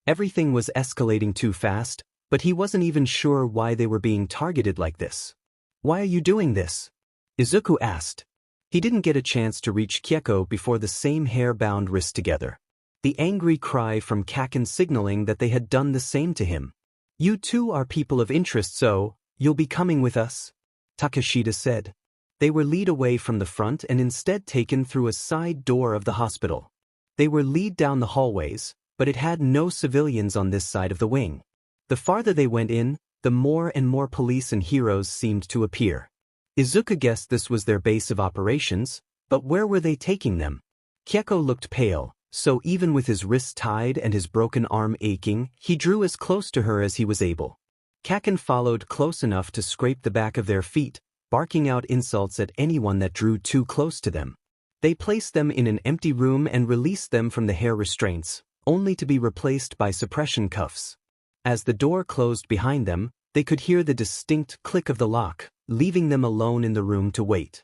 Everything was escalating too fast, but he wasn't even sure why they were being targeted like this. Why are you doing this? Izuku asked. He didn't get a chance to reach 𝗕𝗁 before the same hair bound wrist together. The angry cry from Kaken signaling that they had done the same to him. You two are people of interest, so you'll be coming with us, Takeshita said. They were led away from the front and instead taken through a side door of the hospital. They were led down the hallways, but it had no civilians on this side of the wing. The farther they went in, the more and more police and heroes seemed to appear. Izuku guessed this was their base of operations, but where were they taking them? 𝗕𝗁 looked pale, so even with his wrists tied and his broken arm aching, he drew as close to her as he was able. Kaken followed close enough to scrape the back of their feet, barking out insults at anyone that drew too close to them. They placed them in an empty room and released them from the hair restraints, only to be replaced by suppression cuffs. As the door closed behind them, they could hear the distinct click of the lock, leaving them alone in the room to wait.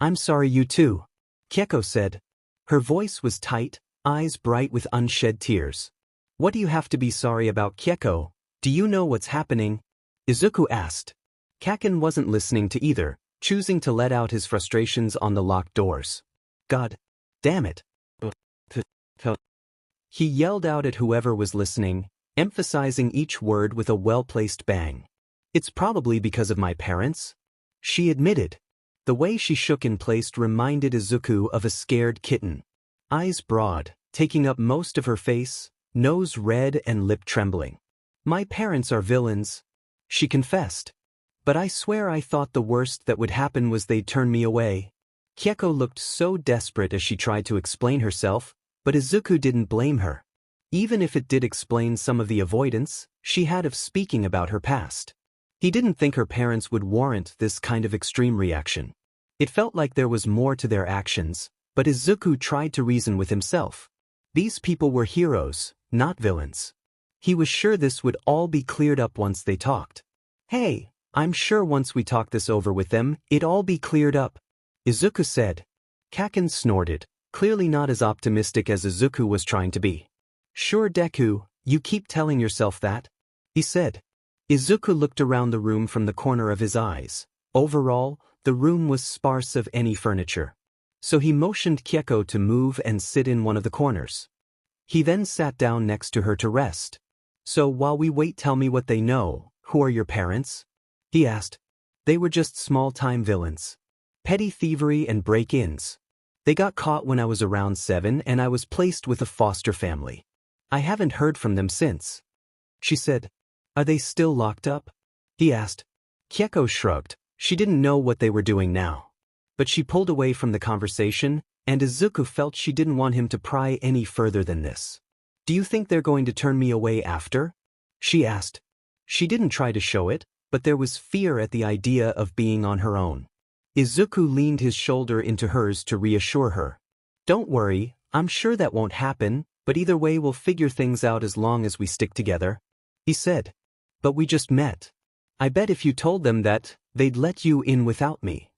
I'm sorry, you too, 𝗕𝗁 said. Her voice was tight, eyes bright with unshed tears. What do you have to be sorry about, 𝗕𝗁? Do you know what's happening? Izuku asked. Kaken wasn't listening to either, choosing to let out his frustrations on the locked doors. God damn it. He yelled out at whoever was listening, emphasizing each word with a well-placed bang. It's probably because of my parents, she admitted. The way she shook in place reminded Izuku of a scared kitten. Eyes broad, taking up most of her face, nose red and lip trembling. My parents are villains, she confessed. But I swear I thought the worst that would happen was they'd turn me away. 𝗕𝗁 looked so desperate as she tried to explain herself, but Izuku didn't blame her. Even if it did explain some of the avoidance she had of speaking about her past. He didn't think her parents would warrant this kind of extreme reaction. It felt like there was more to their actions, but Izuku tried to reason with himself. These people were heroes, not villains. He was sure this would all be cleared up once they talked. Hey, I'm sure once we talk this over with them, it'll all be cleared up, Izuku said. Kaken snorted, clearly not as optimistic as Izuku was trying to be. Sure, Deku, you keep telling yourself that, he said. Izuku looked around the room from the corner of his eyes. Overall, the room was sparse of any furniture. So he motioned 𝗕𝗁𝗁 to move and sit in one of the corners. He then sat down next to her to rest. So while we wait, tell me what they know. Who are your parents? He asked. They were just small-time villains. Petty thievery and break-ins. They got caught when I was around 7 and I was placed with a foster family. I haven't heard from them since. She said. Are they still locked up? He asked. 𝗕𝗁𝗁 shrugged. She didn't know what they were doing now. But she pulled away from the conversation, and Izuku felt she didn't want him to pry any further than this. Do you think they're going to turn me away after? She asked. She didn't try to show it, but there was fear at the idea of being on her own. Izuku leaned his shoulder into hers to reassure her. Don't worry, I'm sure that won't happen, but either way we'll figure things out as long as we stick together. He said. But we just met. I bet if you told them that, they'd let you in without me.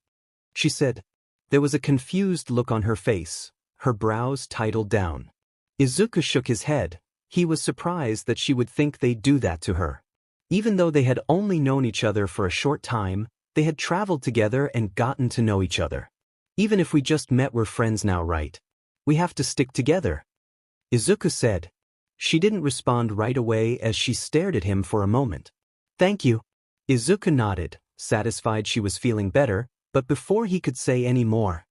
She said. There was a confused look on her face, her brows tightened down. Izuku shook his head. He was surprised that she would think they'd do that to her. Even though they had only known each other for a short time, they had traveled together and gotten to know each other. Even if we just met, we're friends now, right? We have to stick together. Izuku said. She didn't respond right away as she stared at him for a moment. Thank you. Izuku nodded, satisfied she was feeling better, but before he could say any more,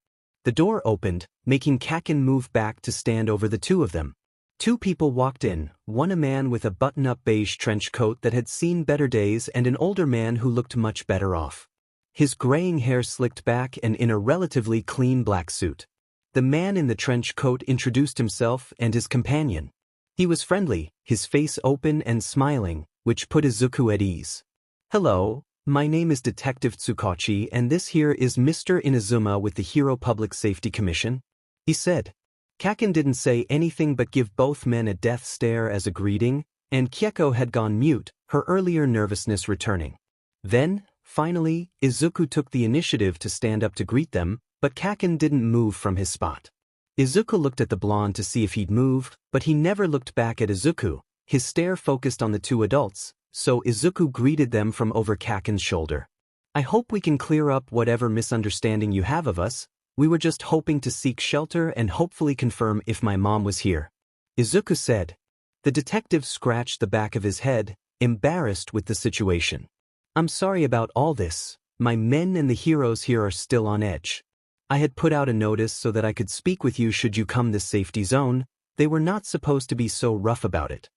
the door opened, making Kaken move back to stand over the two of them. Two people walked in, one a man with a button-up beige trench coat that had seen better days and an older man who looked much better off. His graying hair slicked back and in a relatively clean black suit. The man in the trench coat introduced himself and his companion. He was friendly, his face open and smiling, which put Izuku at ease. Hello, my name is Detective 𝗕𝗁𝗁𝗖 and this here is Mr. Inazuma with the 𝗕𝗁 Public Safety Commission, he said. Kaken didn't say anything but give both men a death stare as a greeting, and 𝗕𝗁𝗁 had gone mute, her earlier nervousness returning. Then, finally, Izuku took the initiative to stand up to greet them, but Kaken didn't move from his spot. Izuku looked at the blonde to see if he'd move, but he never looked back at Izuku. His stare focused on the two adults, so Izuku greeted them from over Kaken's shoulder. I hope we can clear up whatever misunderstanding you have of us. We were just hoping to seek shelter and hopefully confirm if my mom was here. Izuku said. The detective scratched the back of his head, embarrassed with the situation. I'm sorry about all this. My men and the heroes here are still on edge. I had put out a notice so that I could speak with you should you come this safety zone. They were not supposed to be so rough about it.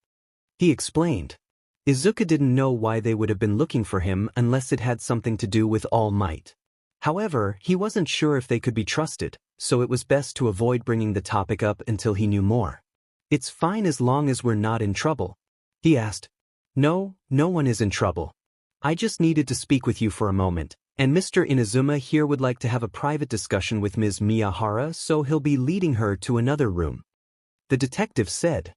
He explained. Izuku didn't know why they would have been looking for him unless it had something to do with All Might. However, he wasn't sure if they could be trusted, so it was best to avoid bringing the topic up until he knew more. It's fine as long as we're not in trouble. He asked. No, no one is in trouble. I just needed to speak with you for a moment. And Mr. Inazuma here would like to have a private discussion with Ms. Miyahara, so he'll be leading her to another room. The detective said.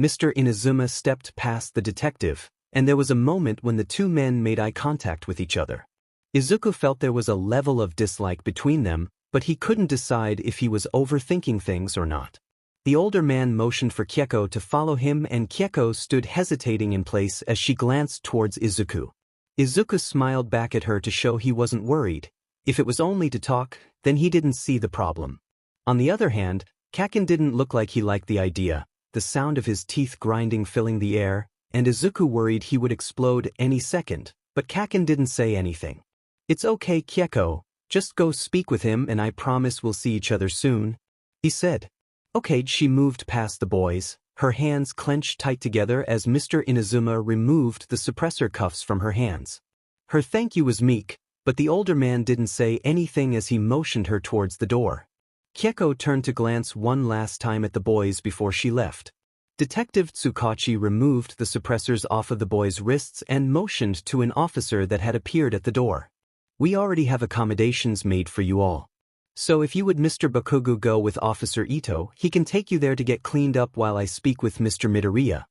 Mr. Inazuma stepped past the detective, and there was a moment when the two men made eye contact with each other. Izuku felt there was a level of dislike between them, but he couldn't decide if he was overthinking things or not. The older man motioned for 𝗕𝗁𝗁 to follow him and 𝗕𝗁𝗁 stood hesitating in place as she glanced towards Izuku. Izuku smiled back at her to show he wasn't worried. If it was only to talk, then he didn't see the problem. On the other hand, Kaken didn't look like he liked the idea, the sound of his teeth grinding filling the air, and Izuku worried he would explode any second, but Kaken didn't say anything. It's okay, 𝗕𝗁𝗁𝗁, just go speak with him and I promise we'll see each other soon, he said. Okay. She moved past the boys, her hands clenched tight together as Mr. Inazuma removed the suppressor cuffs from her hands. Her thank you was meek, but the older man didn't say anything as he motioned her towards the door. 𝗕𝗁𝗁𝗁 turned to glance one last time at the boys before she left. Detective 𝗕𝗁𝗁𝗁𝗖 removed the suppressors off of the boys' wrists and motioned to an officer that had appeared at the door. We already have accommodations made for you all. So if you would Mr. Bakugou go with Officer Ito, he can take you there to get cleaned up while I speak with Mr. Midoriya.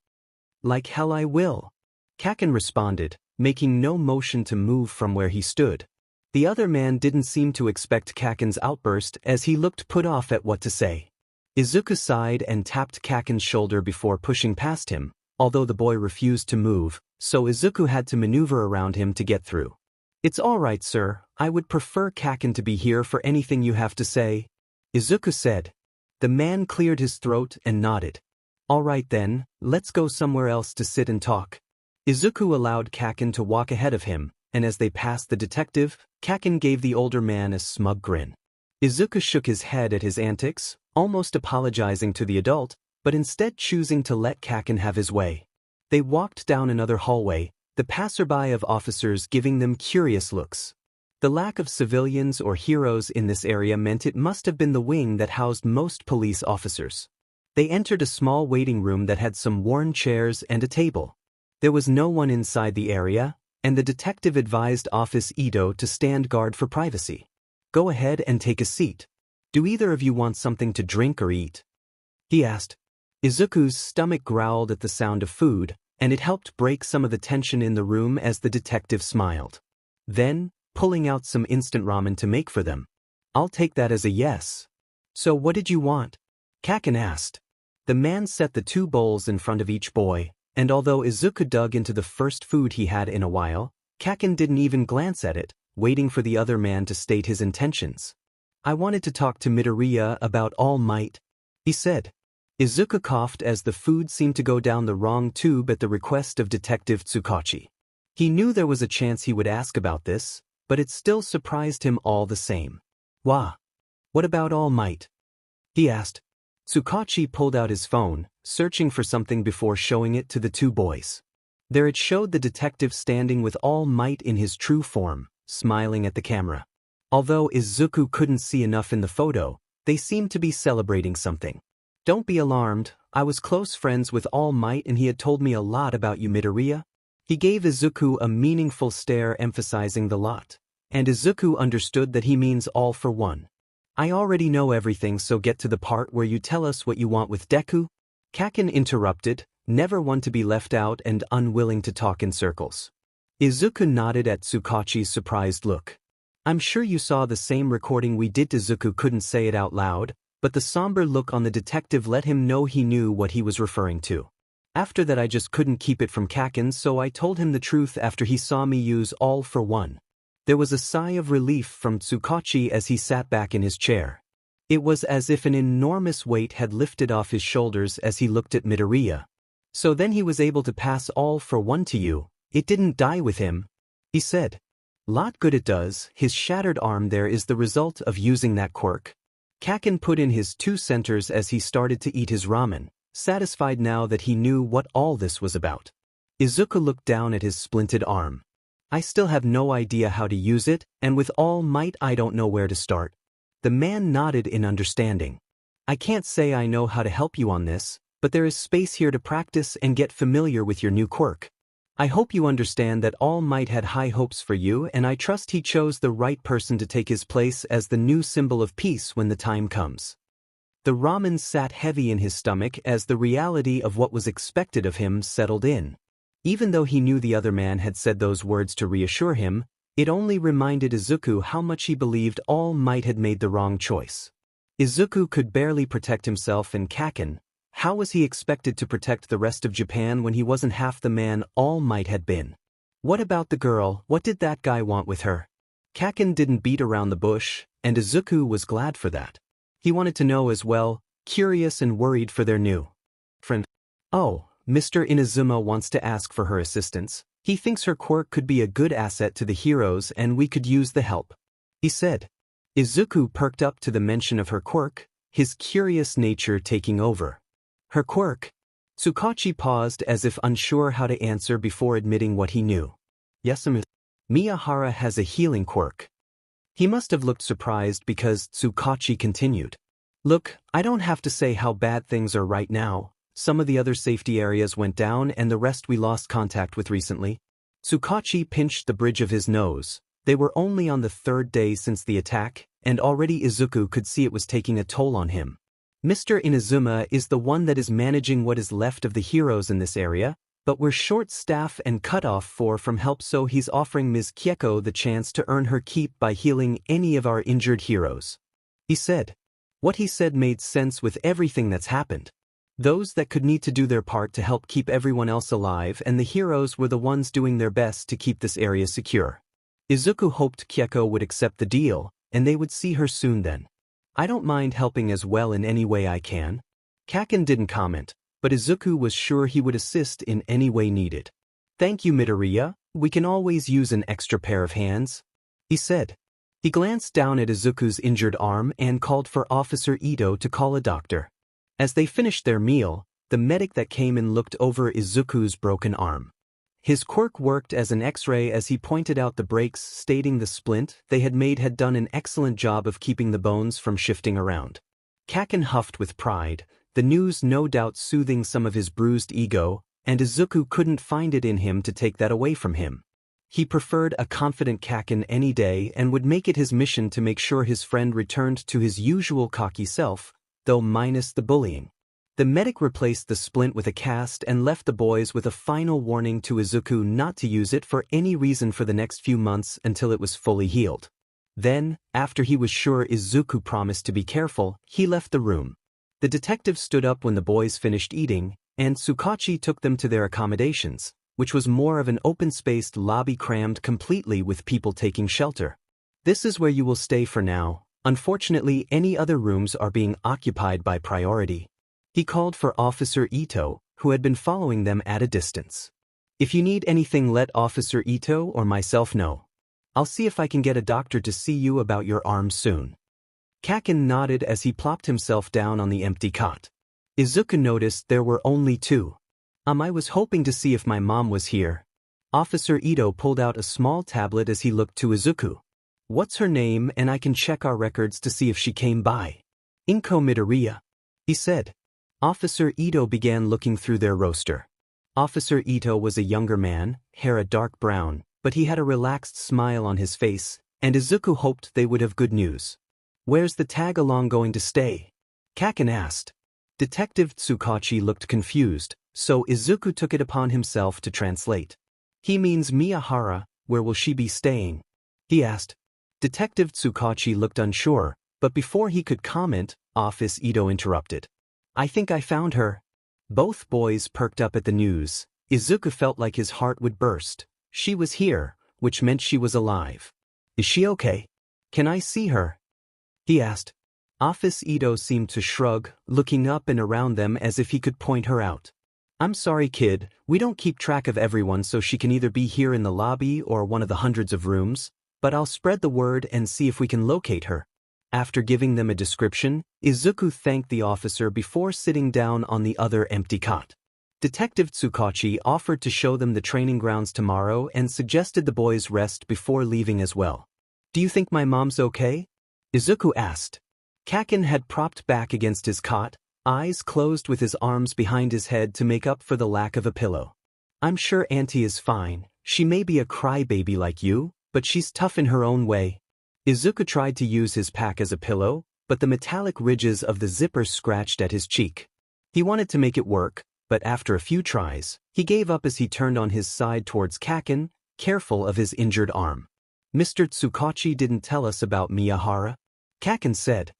Like hell I will. Kaken responded, making no motion to move from where he stood. The other man didn't seem to expect Kaken's outburst as he looked put off at what to say. Izuku sighed and tapped Kaken's shoulder before pushing past him. Although the boy refused to move, so Izuku had to maneuver around him to get through. "It's all right, sir. I would prefer Kaken to be here for anything you have to say," Izuku said. The man cleared his throat and nodded. "All right then, let's go somewhere else to sit and talk." Izuku allowed Kaken to walk ahead of him, and as they passed the detective, Kaken gave the older man a smug grin. Izuku shook his head at his antics, almost apologizing to the adult, but instead choosing to let Kaken have his way. They walked down another hallway, the passerby of officers giving them curious looks. The lack of civilians or heroes in this area meant it must have been the wing that housed most police officers. They entered a small waiting room that had some worn chairs and a table. There was no one inside the area, and the detective advised Office Ito to stand guard for privacy. "Go ahead and take a seat. Do either of you want something to drink or eat?" he asked. Izuku's stomach growled at the sound of food, and it helped break some of the tension in the room as the detective smiled. Then, pulling out some instant ramen to make for them. "I'll take that as a yes." "So what did you want?" Kaken asked. The man set the 2 bowls in front of each boy, and although Izuku dug into the first food he had in a while, Kaken didn't even glance at it, waiting for the other man to state his intentions. "I wanted to talk to Midoriya about All Might," he said. Izuku coughed as the food seemed to go down the wrong tube at the request of Detective 𝗔𝗂𝘁𝗵𝗆. He knew there was a chance he would ask about this, but it still surprised him all the same. "Wah. What about All Might?" he asked. 𝗔𝗂𝘁𝗵𝗆 pulled out his phone, searching for something before showing it to the 2 boys. There it showed the detective standing with All Might in his true form, smiling at the camera. Although Izuku couldn't see enough in the photo, they seemed to be celebrating something. "Don't be alarmed, I was close friends with All Might and he had told me a lot about you, Midoriya." He gave Izuku a meaningful stare emphasizing the lot, and Izuku understood that he means all for one. "I already know everything, so get to the part where you tell us what you want with Deku." Kaken interrupted, never one to be left out and unwilling to talk in circles. Izuku nodded at 𝗔𝗂𝘁𝗵𝗆's surprised look. "I'm sure you saw the same recording we did." Izuku couldn't say it out loud, but the somber look on the detective let him know he knew what he was referring to. "After that I just couldn't keep it from Kaken, so I told him the truth after he saw me use all for one." There was a sigh of relief from 𝗔𝗂𝘁𝗵𝗆 as he sat back in his chair. It was as if an enormous weight had lifted off his shoulders as he looked at Midoriya. "So then he was able to pass all for one to you. It didn't die with him," he said. "Lot good it does. His shattered arm there is the result of using that quirk." Kaken put in his 2 centers as he started to eat his ramen, satisfied now that he knew what all this was about. Izuku looked down at his splinted arm. "I still have no idea how to use it, and with All Might I don't know where to start." The man nodded in understanding. "I can't say I know how to help you on this, but there is space here to practice and get familiar with your new quirk. I hope you understand that All Might had high hopes for you, and I trust he chose the right person to take his place as the new symbol of peace when the time comes." The ramen sat heavy in his stomach as the reality of what was expected of him settled in. Even though he knew the other man had said those words to reassure him, it only reminded Izuku how much he believed All Might had made the wrong choice. Izuku could barely protect himself and Kaken. How was he expected to protect the rest of Japan when he wasn't half the man All Might had been? "What about the girl? What did that guy want with her?" Kaken didn't beat around the bush, and Izuku was glad for that. He wanted to know as well, curious and worried for their new friend. "Oh, Mr. Inazuma wants to ask for her assistance. He thinks her quirk could be a good asset to the heroes and we could use the help," he said. Izuku perked up to the mention of her quirk, his curious nature taking over. "Her quirk?" 𝗔𝗂𝘁𝗵𝗆 paused as if unsure how to answer before admitting what he knew. "Yes, Miyahara has a healing quirk." He must have looked surprised because 𝗔𝗂𝘁𝗵𝗆 continued. "Look, I don't have to say how bad things are right now. Some of the other safety areas went down and the rest we lost contact with recently." 𝗔𝗂𝘁𝗵𝗆 pinched the bridge of his nose. They were only on the 3rd day since the attack, and already Izuku could see it was taking a toll on him. "Mr. Inazuma is the one that is managing what is left of the heroes in this area, but we're short-staffed and cut off from help, so he's offering Ms. Kyeko the chance to earn her keep by healing any of our injured heroes," he said. What he said made sense with everything that's happened. Those that could need to do their part to help keep everyone else alive, and the heroes were the ones doing their best to keep this area secure. Izuku hoped 𝗕𝗁𝗁 would accept the deal, and they would see her soon then. I don't mind helping as well in any way I can. Kaken didn't comment, but Izuku was sure he would assist in any way needed. Thank you, Midoriya, we can always use an extra pair of hands, he said. He glanced down at Izuku's injured arm and called for Officer Ito to call a doctor. As they finished their meal, the medic that came in looked over Izuku's broken arm. His quirk worked as an X-ray as he pointed out the breaks, stating the splint they had made had done an excellent job of keeping the bones from shifting around. Kaken huffed with pride, the news no doubt soothing some of his bruised ego, and Izuku couldn't find it in him to take that away from him. He preferred a confident Kaken any day and would make it his mission to make sure his friend returned to his usual cocky self, though minus the bullying. The medic replaced the splint with a cast and left the boys with a final warning to Izuku not to use it for any reason for the next few months until it was fully healed. Then, after he was sure Izuku promised to be careful, he left the room. The detective stood up when the boys finished eating, and 𝗬𝗁𝗁 took them to their accommodations, which was more of an open-spaced lobby crammed completely with people taking shelter. This is where you will stay for now. Unfortunately, any other rooms are being occupied by priority. He called for Officer Ito, who had been following them at a distance. If you need anything, let Officer Ito or myself know. I'll see if I can get a doctor to see you about your arm soon. Kaken nodded as he plopped himself down on the empty cot. Izuku noticed there were only two. I was hoping to see if my mom was here. Officer Ito pulled out a small tablet as he looked to Izuku. What's her name, and I can check our records to see if she came by. Inko Midoriya, he said. Officer Ito began looking through their roster. Officer Ito was a younger man, hair a dark brown, but he had a relaxed smile on his face, and Izuku hoped they would have good news. Where's the tag-along going to stay? Kaken asked. Detective 𝗬𝗁𝗁 looked confused, so Izuku took it upon himself to translate. He means Miyahara, where will she be staying? He asked. Detective 𝗬𝗁𝗁 looked unsure, but before he could comment, Officer Ito interrupted. I think I found her. Both boys perked up at the news. Izuku felt like his heart would burst. She was here, which meant she was alive. Is she okay? Can I see her? He asked. Officer Ito seemed to shrug, looking up and around them as if he could point her out. I'm sorry, kid, we don't keep track of everyone, so she can either be here in the lobby or one of the hundreds of rooms, but I'll spread the word and see if we can locate her. After giving them a description, Izuku thanked the officer before sitting down on the other empty cot. Detective 𝗬𝗁𝗁 offered to show them the training grounds tomorrow and suggested the boys rest before leaving as well. Do you think my mom's okay? Izuku asked. Kaken had propped back against his cot, eyes closed with his arms behind his head to make up for the lack of a pillow. I'm sure Auntie is fine. She may be a crybaby like you, but she's tough in her own way. Izuku tried to use his pack as a pillow, but the metallic ridges of the zipper scratched at his cheek. He wanted to make it work, but after a few tries, he gave up as he turned on his side towards Kaken, careful of his injured arm. Mr. 𝗬𝗁𝗁 didn't tell us about Miyahara. Kaken said.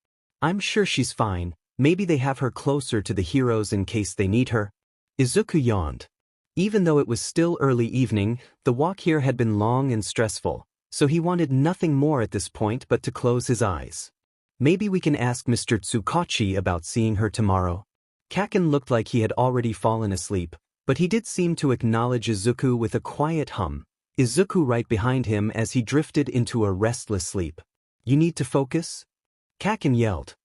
I'm sure she's fine, maybe they have her closer to the heroes in case they need her. Izuku yawned. Even though it was still early evening, the walk here had been long and stressful, so he wanted nothing more at this point but to close his eyes. Maybe we can ask Mr. 𝗬𝗁𝗁 about seeing her tomorrow. Kaken looked like he had already fallen asleep, but he did seem to acknowledge Izuku with a quiet hum, Izuku right behind him as he drifted into a restless sleep. You need to focus? Kaken yelled.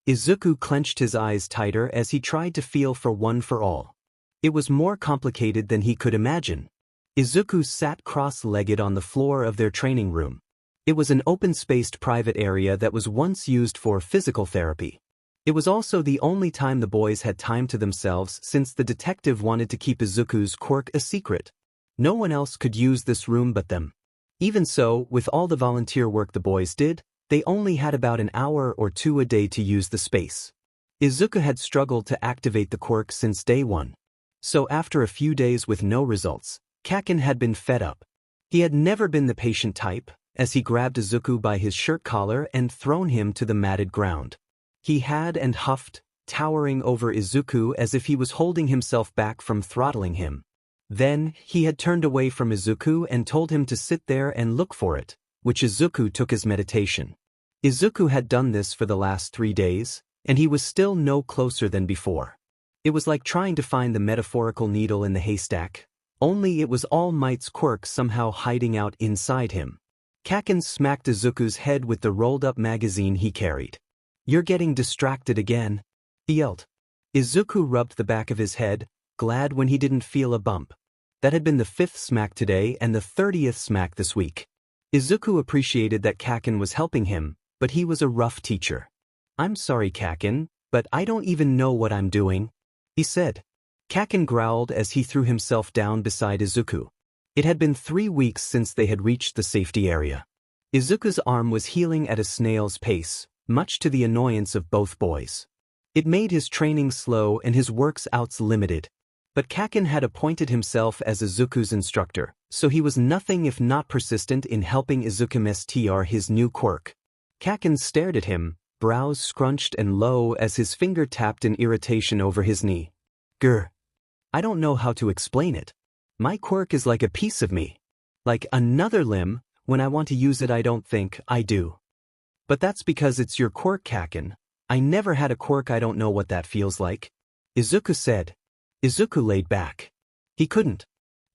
Izuku clenched his eyes tighter as he tried to feel for one for all. It was more complicated than he could imagine. Izuku sat cross-legged on the floor of their training room. It was an open-spaced private area that was once used for physical therapy. It was also the only time the boys had time to themselves since the detective wanted to keep Izuku's quirk a secret. No one else could use this room but them. Even so, with all the volunteer work the boys did, they only had about an hour or two a day to use the space. Izuku had struggled to activate the quirk since day one. So after a few days with no results, Kaken had been fed up. He had never been the patient type, as he grabbed Izuku by his shirt collar and thrown him to the matted ground. He had and huffed, towering over Izuku as if he was holding himself back from throttling him. Then, he had turned away from Izuku and told him to sit there and look for it, which Izuku took as meditation. Izuku had done this for the last 3 days, and he was still no closer than before. It was like trying to find the metaphorical needle in the haystack, only it was All Might's quirk somehow hiding out inside him. Kaken smacked Izuku's head with the rolled-up magazine he carried. "You're getting distracted again," he yelled. Izuku rubbed the back of his head, glad when he didn't feel a bump. That had been the 5th smack today and the 30th smack this week. Izuku appreciated that Kaken was helping him, but he was a rough teacher. "I'm sorry, Kaken, but I don't even know what I'm doing," he said. Kaken growled as he threw himself down beside Izuku. It had been 3 weeks since they had reached the safety area. Izuku's arm was healing at a snail's pace, much to the annoyance of both boys. It made his training slow and his workouts limited. But Kaken had appointed himself as Izuku's instructor, so he was nothing if not persistent in helping Izuku master his new quirk. Kaken stared at him, brows scrunched and low as his finger tapped in irritation over his knee. "Grr. I don't know how to explain it. My quirk is like a piece of me. Like another limb, when I want to use it I don't think I do." "But that's because it's your quirk, Kaken. I never had a quirk, I don't know what that feels like," Izuku said. Izuku laid back. He couldn't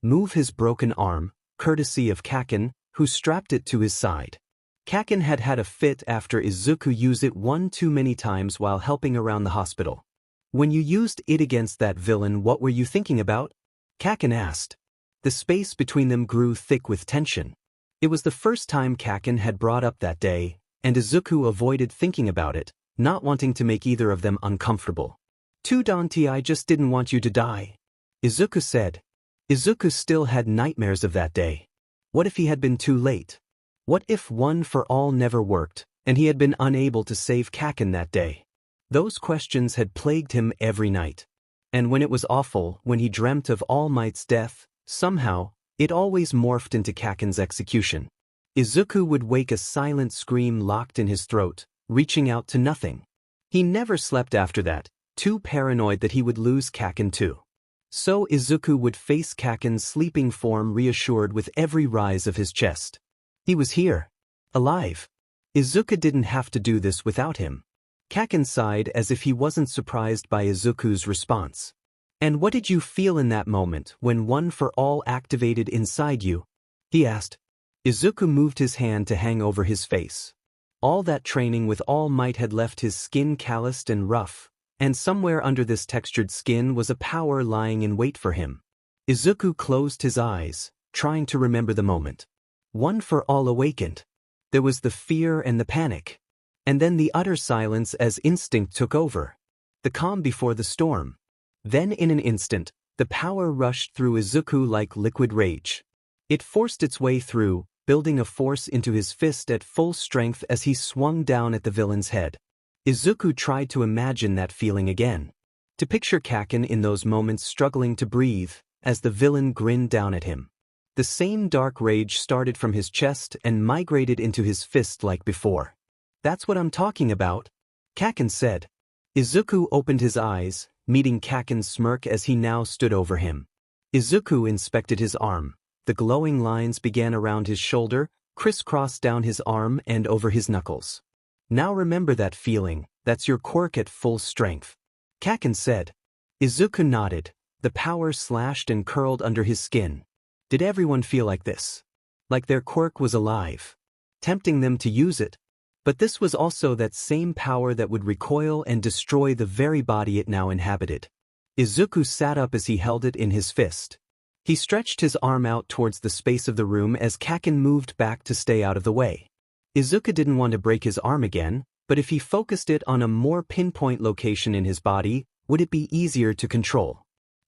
move his broken arm, courtesy of Kaken, who strapped it to his side. Kaken had had a fit after Izuku used it one too many times while helping around the hospital. "When you used it against that villain, what were you thinking about?" Kaken asked. The space between them grew thick with tension. It was the first time Kaken had brought up that day, and Izuku avoided thinking about it, not wanting to make either of them uncomfortable. "Too daunting, I just didn't want you to die," Izuku said. Izuku still had nightmares of that day. What if he had been too late? What if One for All never worked, and he had been unable to save Kaken that day? Those questions had plagued him every night. And when it was awful, when he dreamt of All Might's death, somehow, it always morphed into Kaken's execution. Izuku would wake a silent scream locked in his throat, reaching out to nothing. He never slept after that, too paranoid that he would lose Kaken too. So Izuku would face Kaken's sleeping form reassured with every rise of his chest. He was here. Alive. Izuku didn't have to do this without him. Kaken sighed as if he wasn't surprised by Izuku's response. "And what did you feel in that moment when One for All activated inside you?" he asked. Izuku moved his hand to hang over his face. All that training with All Might had left his skin calloused and rough, and somewhere under this textured skin was a power lying in wait for him. Izuku closed his eyes, trying to remember the moment. One for All awakened. There was the fear and the panic. And then the utter silence as instinct took over. The calm before the storm. Then in an instant, the power rushed through Izuku like liquid rage. It forced its way through, building a force into his fist at full strength as he swung down at the villain's head. Izuku tried to imagine that feeling again. To picture Kaken in those moments struggling to breathe, as the villain grinned down at him. The same dark rage started from his chest and migrated into his fist like before. "That's what I'm talking about," Kaken said. Izuku opened his eyes, meeting Kaken's smirk as he now stood over him. Izuku inspected his arm. The glowing lines began around his shoulder, crisscrossed down his arm and over his knuckles. "Now remember that feeling, that's your quirk at full strength," Kaken said. Izuku nodded, the power slashed and curled under his skin. Did everyone feel like this? Like their quirk was alive, tempting them to use it? But this was also that same power that would recoil and destroy the very body it now inhabited. Izuku sat up as he held it in his fist. He stretched his arm out towards the space of the room as Kaken moved back to stay out of the way. Izuku didn't want to break his arm again, but if he focused it on a more pinpoint location in his body, would it be easier to control?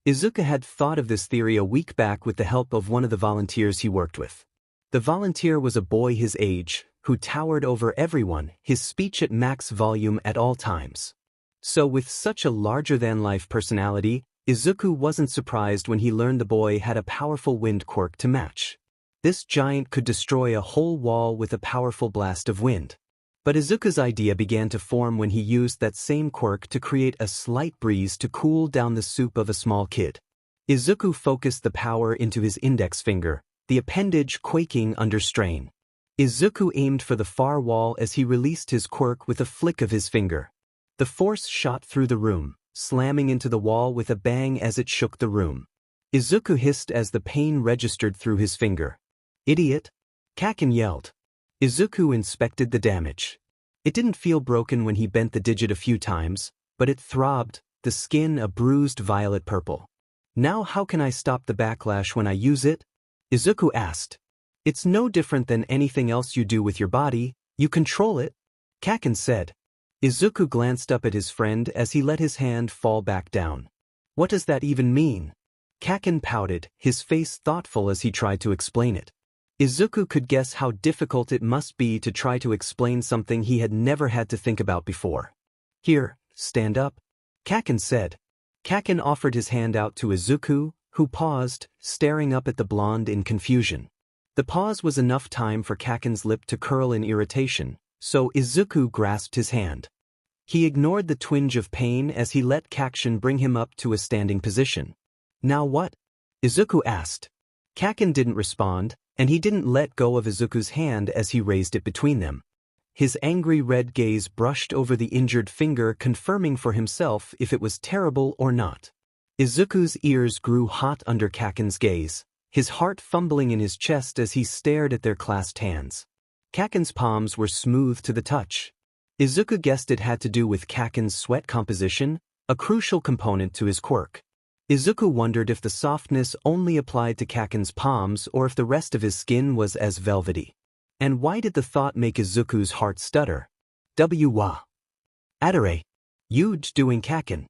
Izuku had thought of this theory a week back with the help of one of the volunteers he worked with. The volunteer was a boy his age, who towered over everyone, his speech at max volume at all times. So with such a larger-than-life personality, Izuku wasn't surprised when he learned the boy had a powerful wind quirk to match. This giant could destroy a whole wall with a powerful blast of wind. But Izuku's idea began to form when he used that same quirk to create a slight breeze to cool down the soup of a small kid. Izuku focused the power into his index finger, the appendage quaking under strain. Izuku aimed for the far wall as he released his quirk with a flick of his finger. The force shot through the room, slamming into the wall with a bang as it shook the room. Izuku hissed as the pain registered through his finger. "Idiot!" Kaken yelled. Izuku inspected the damage. It didn't feel broken when he bent the digit a few times, but it throbbed, the skin a bruised violet purple. "Now how can I stop the backlash when I use it?" Izuku asked. "It's no different than anything else you do with your body, you control it," Kaken said. Izuku glanced up at his friend as he let his hand fall back down. "What does that even mean?" Kaken pouted, his face thoughtful as he tried to explain it. Izuku could guess how difficult it must be to try to explain something he had never had to think about before. "Here, stand up," Kaken said. Kaken offered his hand out to Izuku, who paused, staring up at the blonde in confusion. The pause was enough time for Kaken's lip to curl in irritation, so Izuku grasped his hand. He ignored the twinge of pain as he let Kaken bring him up to a standing position. "Now what?" Izuku asked. Kaken didn't respond, and he didn't let go of Izuku's hand as he raised it between them. His angry red gaze brushed over the injured finger, confirming for himself if it was terrible or not. Izuku's ears grew hot under Kaken's gaze, his heart fumbling in his chest as he stared at their clasped hands. Kaken's palms were smooth to the touch. Izuku guessed it had to do with Kaken's sweat composition, a crucial component to his quirk. Izuku wondered if the softness only applied to Kaken's palms or if the rest of his skin was as velvety. And why did the thought make Izuku's heart stutter? 𝗕𝗏𝗯𝗹𝗏𝗽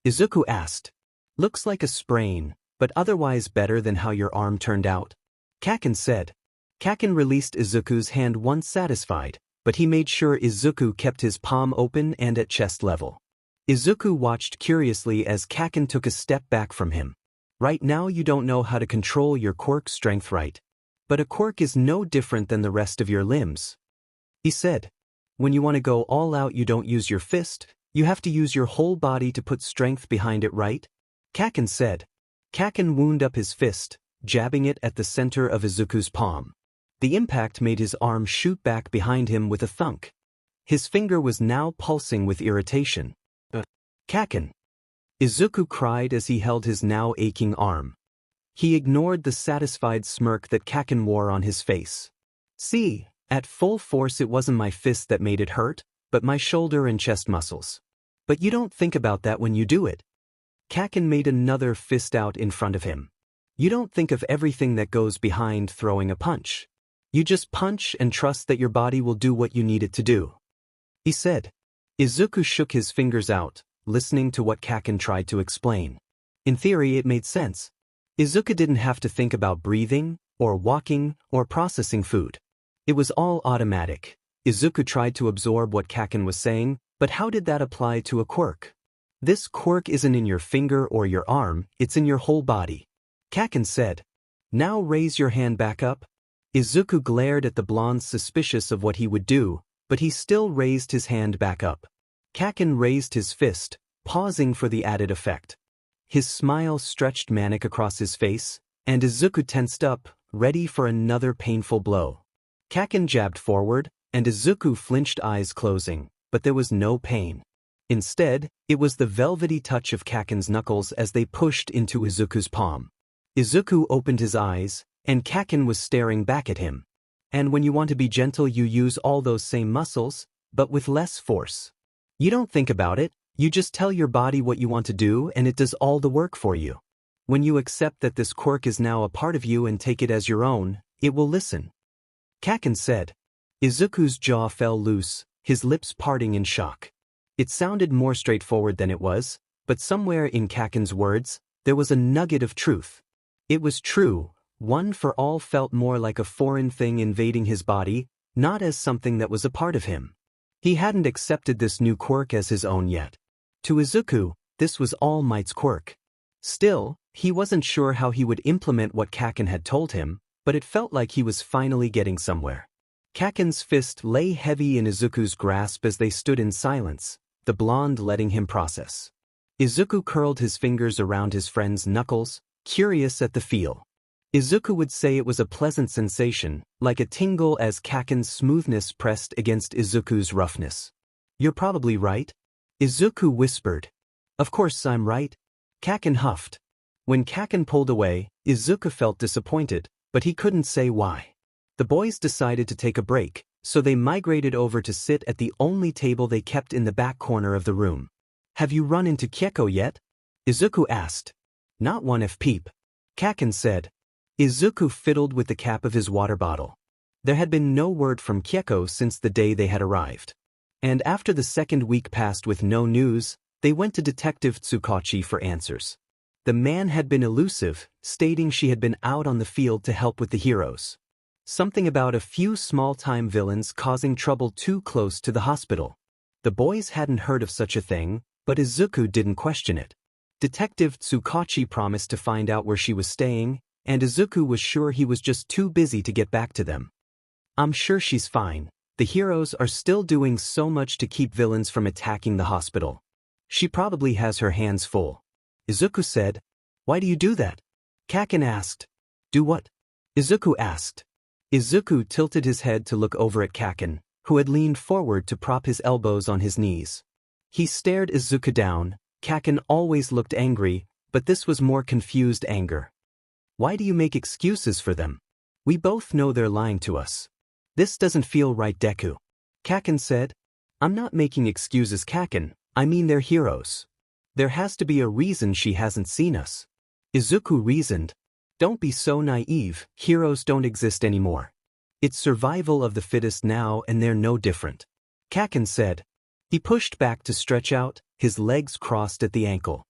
Izuku asked. "Looks like a sprain, but otherwise better than how your arm turned out," Kaken said. Kaken released Izuku's hand once satisfied, but he made sure Izuku kept his palm open and at chest level. Izuku watched curiously as Kaken took a step back from him. "Right now you don't know how to control your quirk strength right. But a quirk is no different than the rest of your limbs," he said. "When you want to go all out you don't use your fist, you have to use your whole body to put strength behind it, right?" Kaken said. Kaken wound up his fist, jabbing it at the center of Izuku's palm. The impact made his arm shoot back behind him with a thunk. His finger was now pulsing with irritation. "Kaken!" Izuku cried as he held his now aching arm. He ignored the satisfied smirk that Kaken wore on his face. "See, at full force it wasn't my fist that made it hurt, but my shoulder and chest muscles. But you don't think about that when you do it." Kaken made another fist out in front of him. "You don't think of everything that goes behind throwing a punch. You just punch and trust that your body will do what you need it to do," he said. Izuku shook his fingers out, listening to what Kaken tried to explain. In theory it made sense. Izuku didn't have to think about breathing, or walking, or processing food. It was all automatic. Izuku tried to absorb what Kaken was saying, but how did that apply to a quirk? "This quirk isn't in your finger or your arm, it's in your whole body," Kaken said. "Now raise your hand back up." Izuku glared at the blonde, suspicious of what he would do, but he still raised his hand back up. Kaken raised his fist, pausing for the added effect. His smile stretched manic across his face, and Izuku tensed up, ready for another painful blow. Kaken jabbed forward, and Izuku flinched, eyes closing, but there was no pain. Instead, it was the velvety touch of Kaken's knuckles as they pushed into Izuku's palm. Izuku opened his eyes, and Kaken was staring back at him. "And when you want to be gentle you use all those same muscles, but with less force. You don't think about it, you just tell your body what you want to do and it does all the work for you. When you accept that this quirk is now a part of you and take it as your own, it will listen," Kaken said. Izuku's jaw fell loose, his lips parting in shock. It sounded more straightforward than it was, but somewhere in Kaken's words, there was a nugget of truth. It was true, One for All felt more like a foreign thing invading his body, not as something that was a part of him. He hadn't accepted this new quirk as his own yet. To Izuku, this was All Might's quirk. Still, he wasn't sure how he would implement what Kaken had told him, but it felt like he was finally getting somewhere. Kaken's fist lay heavy in Izuku's grasp as they stood in silence, the blonde letting him process. Izuku curled his fingers around his friend's knuckles, curious at the feel. Izuku would say it was a pleasant sensation, like a tingle as Kaken's smoothness pressed against Izuku's roughness. "You're probably right," Izuku whispered. "Of course I'm right," Kaken huffed. When Kaken pulled away, Izuku felt disappointed, but he couldn't say why. The boys decided to take a break, so they migrated over to sit at the only table they kept in the back corner of the room. "Have you run into 𝗕𝗁𝗁𝗍 yet?" Izuku asked. "Not one 𝗕𝗶𝗶, Kaken said. Izuku fiddled with the cap of his water bottle. There had been no word from 𝗕𝗁𝗁 since the day they had arrived. And after the second week passed with no news, they went to Detective 𝗕𝗁𝗁𝗍𝗁 for answers. The man had been elusive, stating she had been out on the field to help with the heroes. Something about a few small-time villains causing trouble too close to the hospital. The boys hadn't heard of such a thing, but Izuku didn't question it. Detective 𝗕𝗁𝗁𝗍𝗁 promised to find out where she was staying, and Izuku was sure he was just too busy to get back to them. "I'm sure she's fine. The heroes are still doing so much to keep villains from attacking the hospital. She probably has her hands full," Izuku said. "Why do you do that?" Kaken asked. "Do what?" Izuku asked. Izuku tilted his head to look over at Kaken, who had leaned forward to prop his elbows on his knees. He stared Izuku down. Kaken always looked angry, but this was more confused anger. "Why do you make excuses for them? We both know they're lying to us. This doesn't feel right, Deku," Kaken said. "I'm not making excuses, Kaken. I mean they're heroes. There has to be a reason she hasn't seen us." Izuku reasoned. "Don't be so naive, heroes don't exist anymore. It's survival of the fittest now and they're no different," Kaken said. He pushed back to stretch out, his legs crossed at the ankle.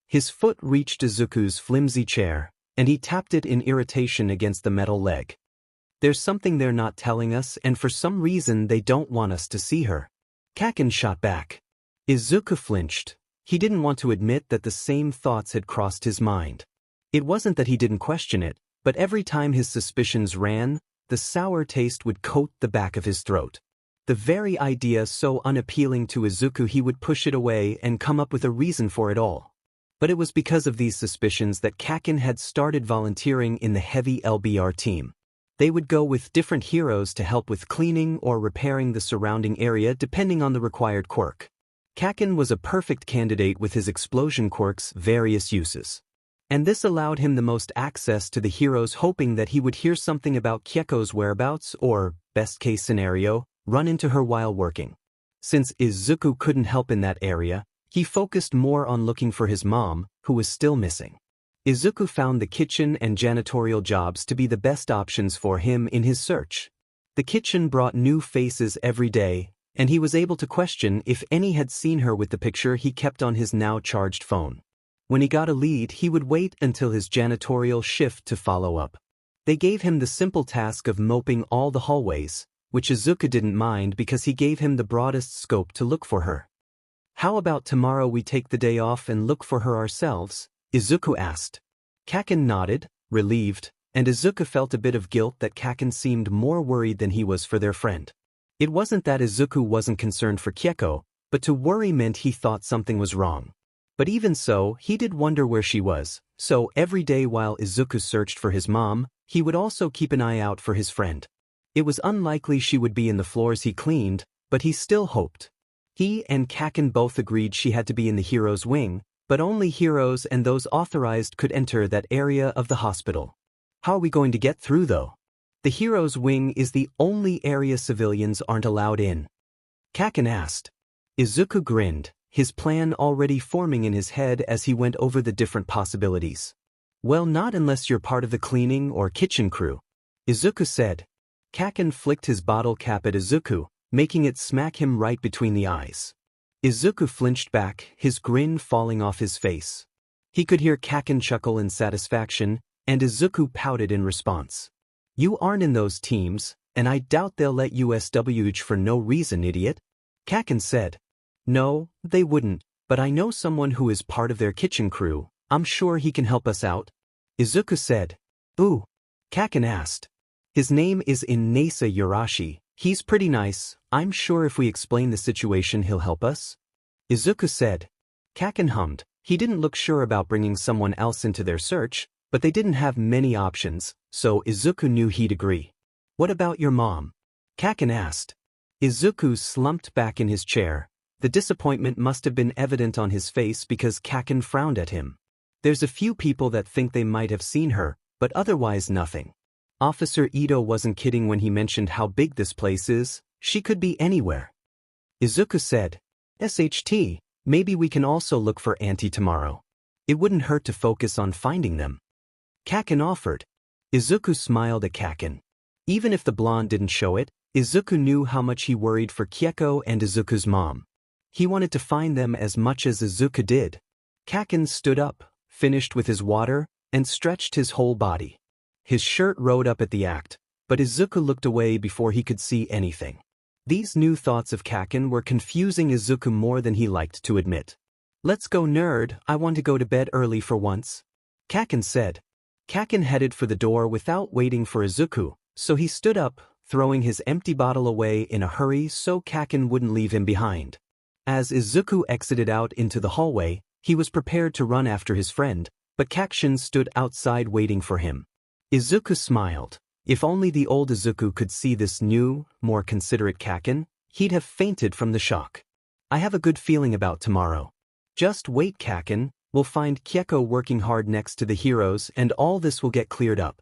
His foot reached Izuku's flimsy chair, and he tapped it in irritation against the metal leg. "There's something they're not telling us and for some reason they don't want us to see her," Kaken shot back. Izuku flinched. He didn't want to admit that the same thoughts had crossed his mind. It wasn't that he didn't question it, but every time his suspicions ran, the sour taste would coat the back of his throat. The very idea so unappealing to Izuku he would push it away and come up with a reason for it all. But it was because of these suspicions that Kaken had started volunteering in the heavy LBR team. They would go with different heroes to help with cleaning or repairing the surrounding area depending on the required quirk. Kaken was a perfect candidate with his explosion quirk's various uses. And this allowed him the most access to the heroes, hoping that he would hear something about 𝗕𝗁𝗁𝗍𝗁's whereabouts or, best case scenario, run into her while working. Since Izuku couldn't help in that area, he focused more on looking for his mom, who was still missing. Izuku found the kitchen and janitorial jobs to be the best options for him in his search. The kitchen brought new faces every day, and he was able to question if any had seen her with the picture he kept on his now-charged phone. When he got a lead, he would wait until his janitorial shift to follow up. They gave him the simple task of mopping all the hallways, which Izuku didn't mind because he gave him the broadest scope to look for her. "How about tomorrow we take the day off and look for her ourselves?" Izuku asked. Kaken nodded, relieved, and Izuku felt a bit of guilt that Kaken seemed more worried than he was for their friend. It wasn't that Izuku wasn't concerned for 𝗕𝗁𝗁𝗍𝗁, but to worry meant he thought something was wrong. But even so, he did wonder where she was, so every day while Izuku searched for his mom, he would also keep an eye out for his friend. It was unlikely she would be in the floors he cleaned, but he still hoped. He and Kaken both agreed she had to be in the hero's wing, but only heroes and those authorized could enter that area of the hospital. "How are we going to get through though? The hero's wing is the only area civilians aren't allowed in," Kaken asked. Izuku grinned, his plan already forming in his head as he went over the different possibilities. "Well, not unless you're part of the cleaning or kitchen crew," Izuku said. Kaken flicked his bottle cap at Izuku, making it smack him right between the eyes. Izuku flinched back, his grin falling off his face. He could hear Kaken chuckle in satisfaction, and Izuku pouted in response. "You aren't in those teams, and I doubt they'll let you SWH for no reason, idiot," Kaken said. "No, they wouldn't, but I know someone who is part of their kitchen crew. I'm sure he can help us out," Izuku said. "Ooh," Kaken asked. "His name is 𝗕𝗁𝗍𝗁𝗍, He's pretty nice. I'm sure if we explain the situation he'll help us. Izuku said. Kaken hummed. He didn't look sure about bringing someone else into their search, but they didn't have many options, so Izuku knew he'd agree. What about your mom? Kaken asked. Izuku slumped back in his chair. The disappointment must have been evident on his face because Kaken frowned at him. There's a few people that think they might have seen her, but otherwise nothing. Officer Ito wasn't kidding when he mentioned how big this place is. She could be anywhere. Izuku said. SHT, maybe we can also look for Auntie tomorrow. It wouldn't hurt to focus on finding them. Kaken offered. Izuku smiled at Kaken. Even if the blonde didn't show it, Izuku knew how much he worried for 𝗕𝗁 and Izuku's mom. He wanted to find them as much as Izuku did. Kaken stood up, finished with his water, and stretched his whole body. His shirt rode up at the act, but Izuku looked away before he could see anything. These new thoughts of Kaken were confusing Izuku more than he liked to admit. Let's go, nerd, I want to go to bed early for once. Kaken said. Kaken headed for the door without waiting for Izuku, so he stood up, throwing his empty bottle away in a hurry so Kaken wouldn't leave him behind. As Izuku exited out into the hallway, he was prepared to run after his friend, but Kaken stood outside waiting for him. Izuku smiled. If only the old Izuku could see this new, more considerate Kaken, he'd have fainted from the shock. I have a good feeling about tomorrow. Just wait, Kaken, we'll find 𝗕𝗁 working hard next to the heroes and all this will get cleared up.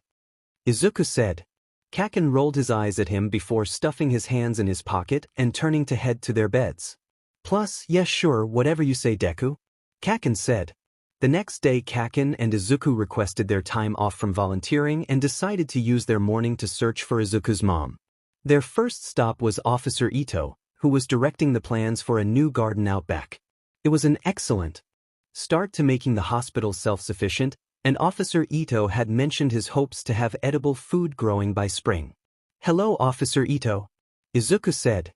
Izuku said. Kaken rolled his eyes at him before stuffing his hands in his pocket and turning to head to their beds. Plus, yes sure, whatever you say, Deku. Kaken said. The next day Kaken and Izuku requested their time off from volunteering and decided to use their morning to search for Izuku's mom. Their first stop was Officer Ito, who was directing the plans for a new garden out back. It was an excellent start to making the hospital self-sufficient, and Officer Ito had mentioned his hopes to have edible food growing by spring. Hello, Officer Ito. Izuku said.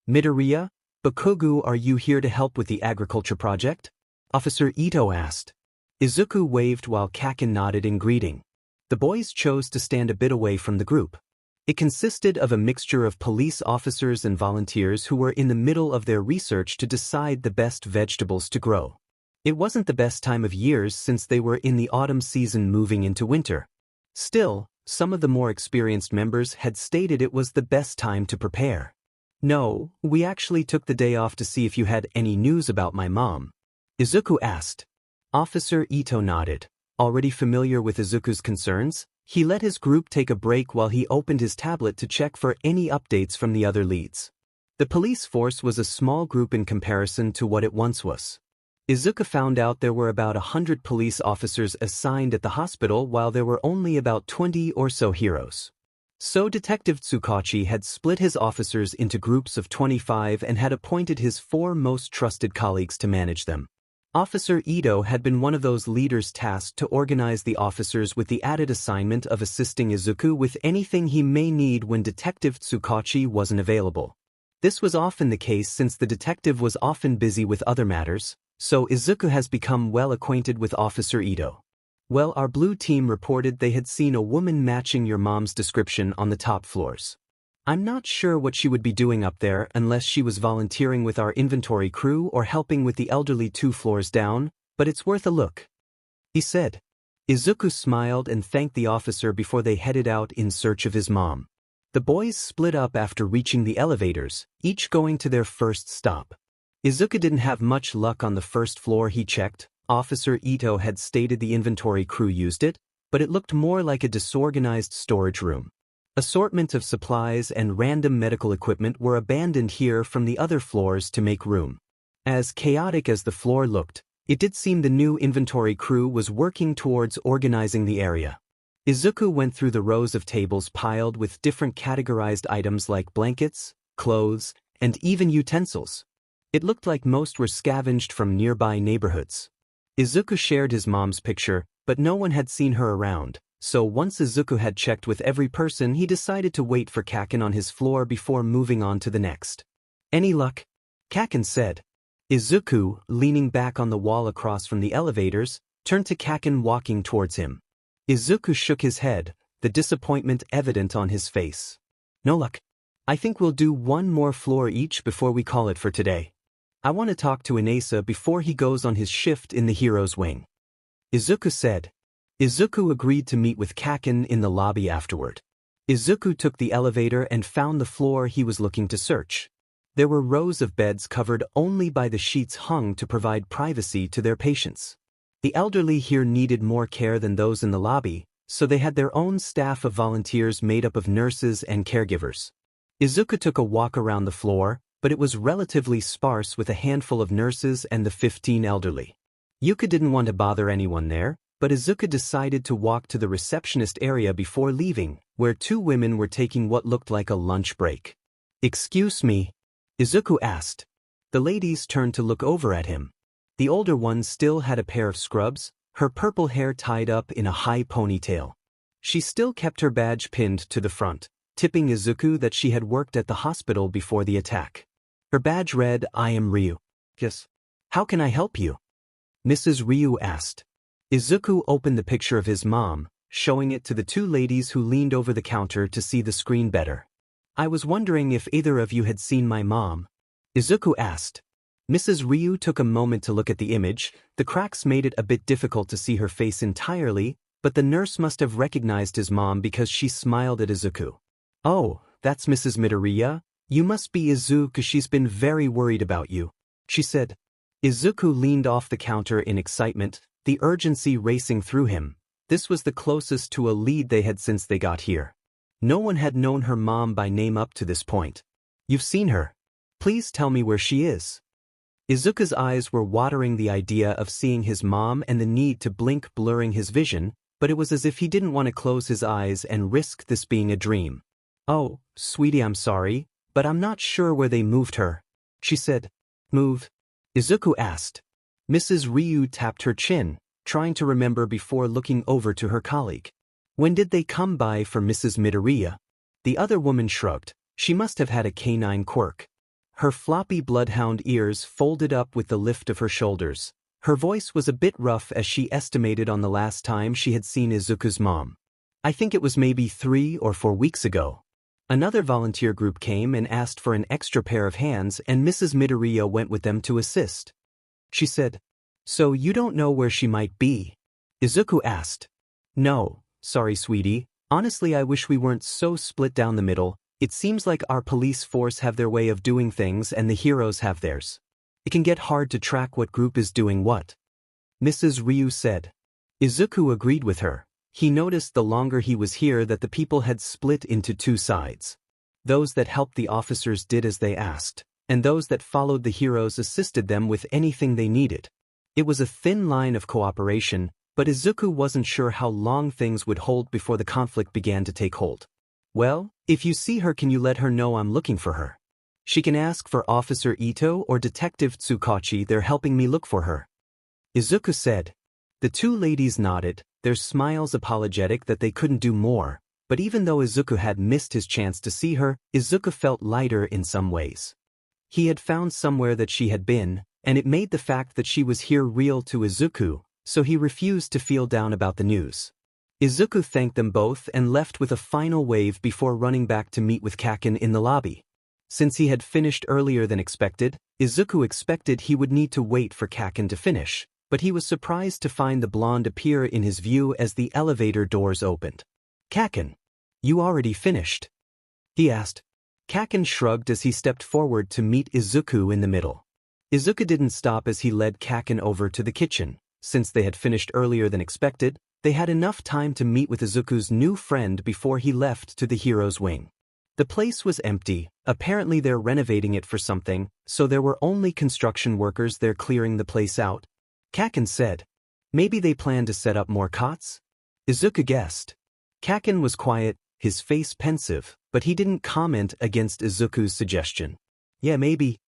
Midoriya, Bakugou, are you here to help with the agriculture project? Officer Ito asked. Izuku waved while Kaken nodded in greeting. The boys chose to stand a bit away from the group. It consisted of a mixture of police officers and volunteers who were in the middle of their research to decide the best vegetables to grow. It wasn't the best time of years since they were in the autumn season moving into winter. Still, some of the more experienced members had stated it was the best time to prepare. No, we actually took the day off to see if you had any news about my mom. Izuku asked. Officer Ito nodded. Already familiar with Izuku's concerns, he let his group take a break while he opened his tablet to check for any updates from the other leads. The police force was a small group in comparison to what it once was. Izuku found out there were about 100 police officers assigned at the hospital while there were only about 20 or so heroes. So Detective 𝗕𝗁𝗁𝗔𝗂𝗁 had split his officers into groups of 25 and had appointed his 4 most trusted colleagues to manage them. Officer Ito had been one of those leaders tasked to organize the officers with the added assignment of assisting Izuku with anything he may need when Detective 𝗕𝗁𝗁𝗁𝗁 wasn't available. This was often the case since the detective was often busy with other matters, so Izuku has become well acquainted with Officer Ito. Well, our blue team reported they had seen a woman matching your mom's description on the top floors. I'm not sure what she would be doing up there unless she was volunteering with our inventory crew or helping with the elderly 2 floors down, but it's worth a look, he said. Izuku smiled and thanked the officer before they headed out in search of his mom. The boys split up after reaching the elevators, each going to their first stop. Izuku didn't have much luck on the first floor he checked. Officer Ito had stated the inventory crew used it, but it looked more like a disorganized storage room. Assortment of supplies and random medical equipment were abandoned here from the other floors to make room. As chaotic as the floor looked, it did seem the new inventory crew was working towards organizing the area. Izuku went through the rows of tables piled with different categorized items like blankets, clothes, and even utensils. It looked like most were scavenged from nearby neighborhoods. Izuku shared his mom's picture, but no one had seen her around, so once Izuku had checked with every person he decided to wait for Kaken on his floor before moving on to the next. Any luck? Kaken said. Izuku, leaning back on the wall across from the elevators, turned to Kaken walking towards him. Izuku shook his head, the disappointment evident on his face. No luck. I think we'll do one more floor each before we call it for today. I want to talk to 𝗎𝗍 before he goes on his shift in the hero's wing. Izuku said. Izuku agreed to meet with 𝗕𝗁 in the lobby afterward. Izuku took the elevator and found the floor he was looking to search. There were rows of beds covered only by the sheets hung to provide privacy to their patients. The elderly here needed more care than those in the lobby, so they had their own staff of volunteers made up of nurses and caregivers. Izuku took a walk around the floor, but it was relatively sparse with a handful of nurses and the 15 elderly. Yuka didn't want to bother anyone there, but Izuku decided to walk to the receptionist area before leaving, where 2 women were taking what looked like a lunch break. "Excuse me?" Izuku asked. The ladies turned to look over at him. The older one still had a pair of scrubs, her purple hair tied up in a high ponytail. She still kept her badge pinned to the front, tipping Izuku that she had worked at the hospital before the attack. Her badge read, "I am Ryu." "Yes. How can I help you?" Mrs. Ryu asked. Izuku opened the picture of his mom, showing it to the 2 ladies who leaned over the counter to see the screen better. "I was wondering if either of you had seen my mom?" Izuku asked. Mrs. Ryu took a moment to look at the image. The cracks made it a bit difficult to see her face entirely, but the nurse must have recognized his mom because she smiled at Izuku. "Oh, that's Mrs. Midoriya. You must be Izuku. She's been very worried about you," she said. Izuku leaned off the counter in excitement, the urgency racing through him. This was the closest to a lead they had since they got here. No one had known her mom by name up to this point. "You've seen her. Please tell me where she is." Izuku's eyes were watering the idea of seeing his mom and the need to blink blurring his vision, but it was as if he didn't want to close his eyes and risk this being a dream. "Oh, sweetie, I'm sorry, but I'm not sure where they moved her," she said. "Move?" Izuku asked. Mrs. Ryu tapped her chin, trying to remember before looking over to her colleague. "When did they come by for Mrs. Midoriya?" The other woman shrugged. She must have had a canine quirk. Her floppy bloodhound ears folded up with the lift of her shoulders. Her voice was a bit rough as she estimated on the last time she had seen Izuku's mom. "I think it was maybe 3 or 4 weeks ago." Another volunteer group came and asked for an extra pair of hands, and Mrs. Midoriya went with them to assist. She said, "So you don't know where she might be?" Izuku asked. "No, sorry sweetie. Honestly, I wish we weren't so split down the middle. It seems like our police force have their way of doing things and the heroes have theirs. It can get hard to track what group is doing what," Mrs. Ryu said. Izuku agreed with her. He noticed the longer he was here that the people had split into 2 sides. Those that helped the officers did as they asked, and those that followed the heroes assisted them with anything they needed. It was a thin line of cooperation, but Izuku wasn't sure how long things would hold before the conflict began to take hold. "Well, if you see her, can you let her know I'm looking for her? She can ask for Officer Ito or Detective Tsukachi. They're helping me look for her," Izuku said. The 2 ladies nodded, their smiles apologetic that they couldn't do more, but even though Izuku had missed his chance to see her, Izuku felt lighter in some ways. He had found somewhere that she had been, and it made the fact that she was here real to Izuku, so he refused to feel down about the news. Izuku thanked them both and left with a final wave before running back to meet with 𝗕𝗁 in the lobby. Since he had finished earlier than expected, Izuku expected he would need to wait for 𝗕𝗁 to finish, but he was surprised to find the blonde appear in his view as the elevator doors opened. "𝗕𝗁, you already finished?" he asked. 𝗕𝗁 shrugged as he stepped forward to meet Izuku in the middle. Izuku didn't stop as he led 𝗕𝗁 over to the kitchen. Since they had finished earlier than expected, they had enough time to meet with Izuku's new friend before he left to the hero's wing. The place was empty. Apparently they're renovating it for something, so there were only construction workers there clearing the place out. 𝗕𝗁 said. "Maybe they plan to set up more cots?" Izuku guessed. 𝗕𝗁 was quiet, his face pensive, but he didn't comment against Izuku's suggestion. "Yeah, maybe."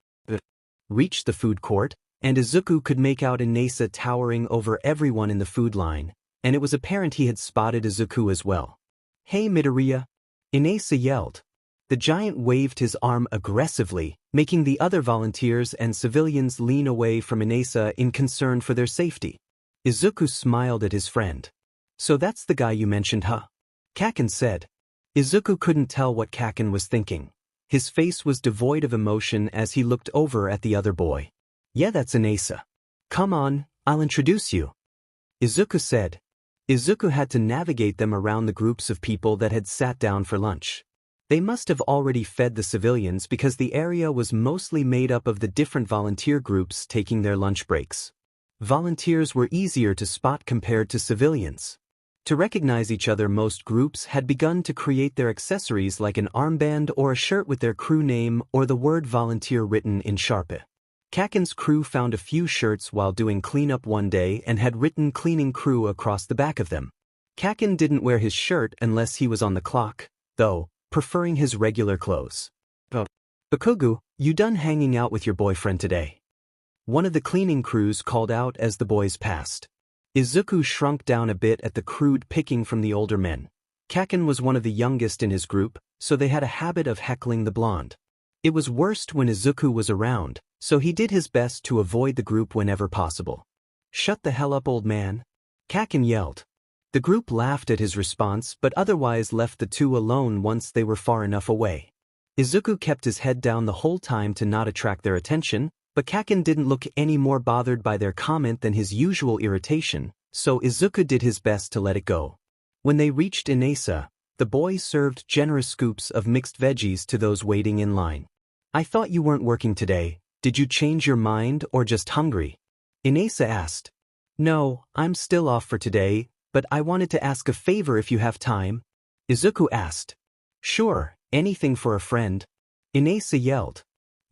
Reached the food court, and Izuku could make out 𝗎𝗍 towering over everyone in the food line, and it was apparent he had spotted Izuku as well. "Hey Midoriya!" 𝗎𝗍 yelled. The giant waved his arm aggressively, making the other volunteers and civilians lean away from 𝗎𝗍 in concern for their safety. Izuku smiled at his friend. "So that's the guy you mentioned, huh?" 𝗕𝗁 said. Izuku couldn't tell what 𝗕𝗁 was thinking. His face was devoid of emotion as he looked over at the other boy. "Yeah, that's 𝗕𝗍𝗂. Come on, I'll introduce you," Izuku said. Izuku had to navigate them around the groups of people that had sat down for lunch. They must have already fed the civilians because the area was mostly made up of the different volunteer groups taking their lunch breaks. Volunteers were easier to spot compared to civilians. To recognize each other, most groups had begun to create their accessories like an armband or a shirt with their crew name or the word volunteer written in 𝗕𝗏𝗏. Kaken's crew found a few shirts while doing cleanup one day and had written cleaning crew across the back of them. Kaken didn't wear his shirt unless he was on the clock, though, preferring his regular clothes. "Bakugou, you done hanging out with your boyfriend today?" One of the cleaning crews called out as the boys passed. Izuku shrunk down a bit at the crude picking from the older men. Kaken was one of the youngest in his group, so they had a habit of heckling the blonde. It was worst when Izuku was around, so he did his best to avoid the group whenever possible. "Shut the hell up, old man," Kaken yelled. The group laughed at his response but otherwise left the two alone once they were far enough away. Izuku kept his head down the whole time to not attract their attention, but Kaken didn't look any more bothered by their comment than his usual irritation, so Izuku did his best to let it go. When they reached 𝗕𝗍𝗂, the boy served generous scoops of mixed veggies to those waiting in line. "I thought you weren't working today. Did you change your mind or just hungry?" 𝗕𝗍𝗂 asked. "No, I'm still off for today, but I wanted to ask a favor if you have time," Izuku asked. "Sure, anything for a friend," 𝗕𝗍𝗂 yelled.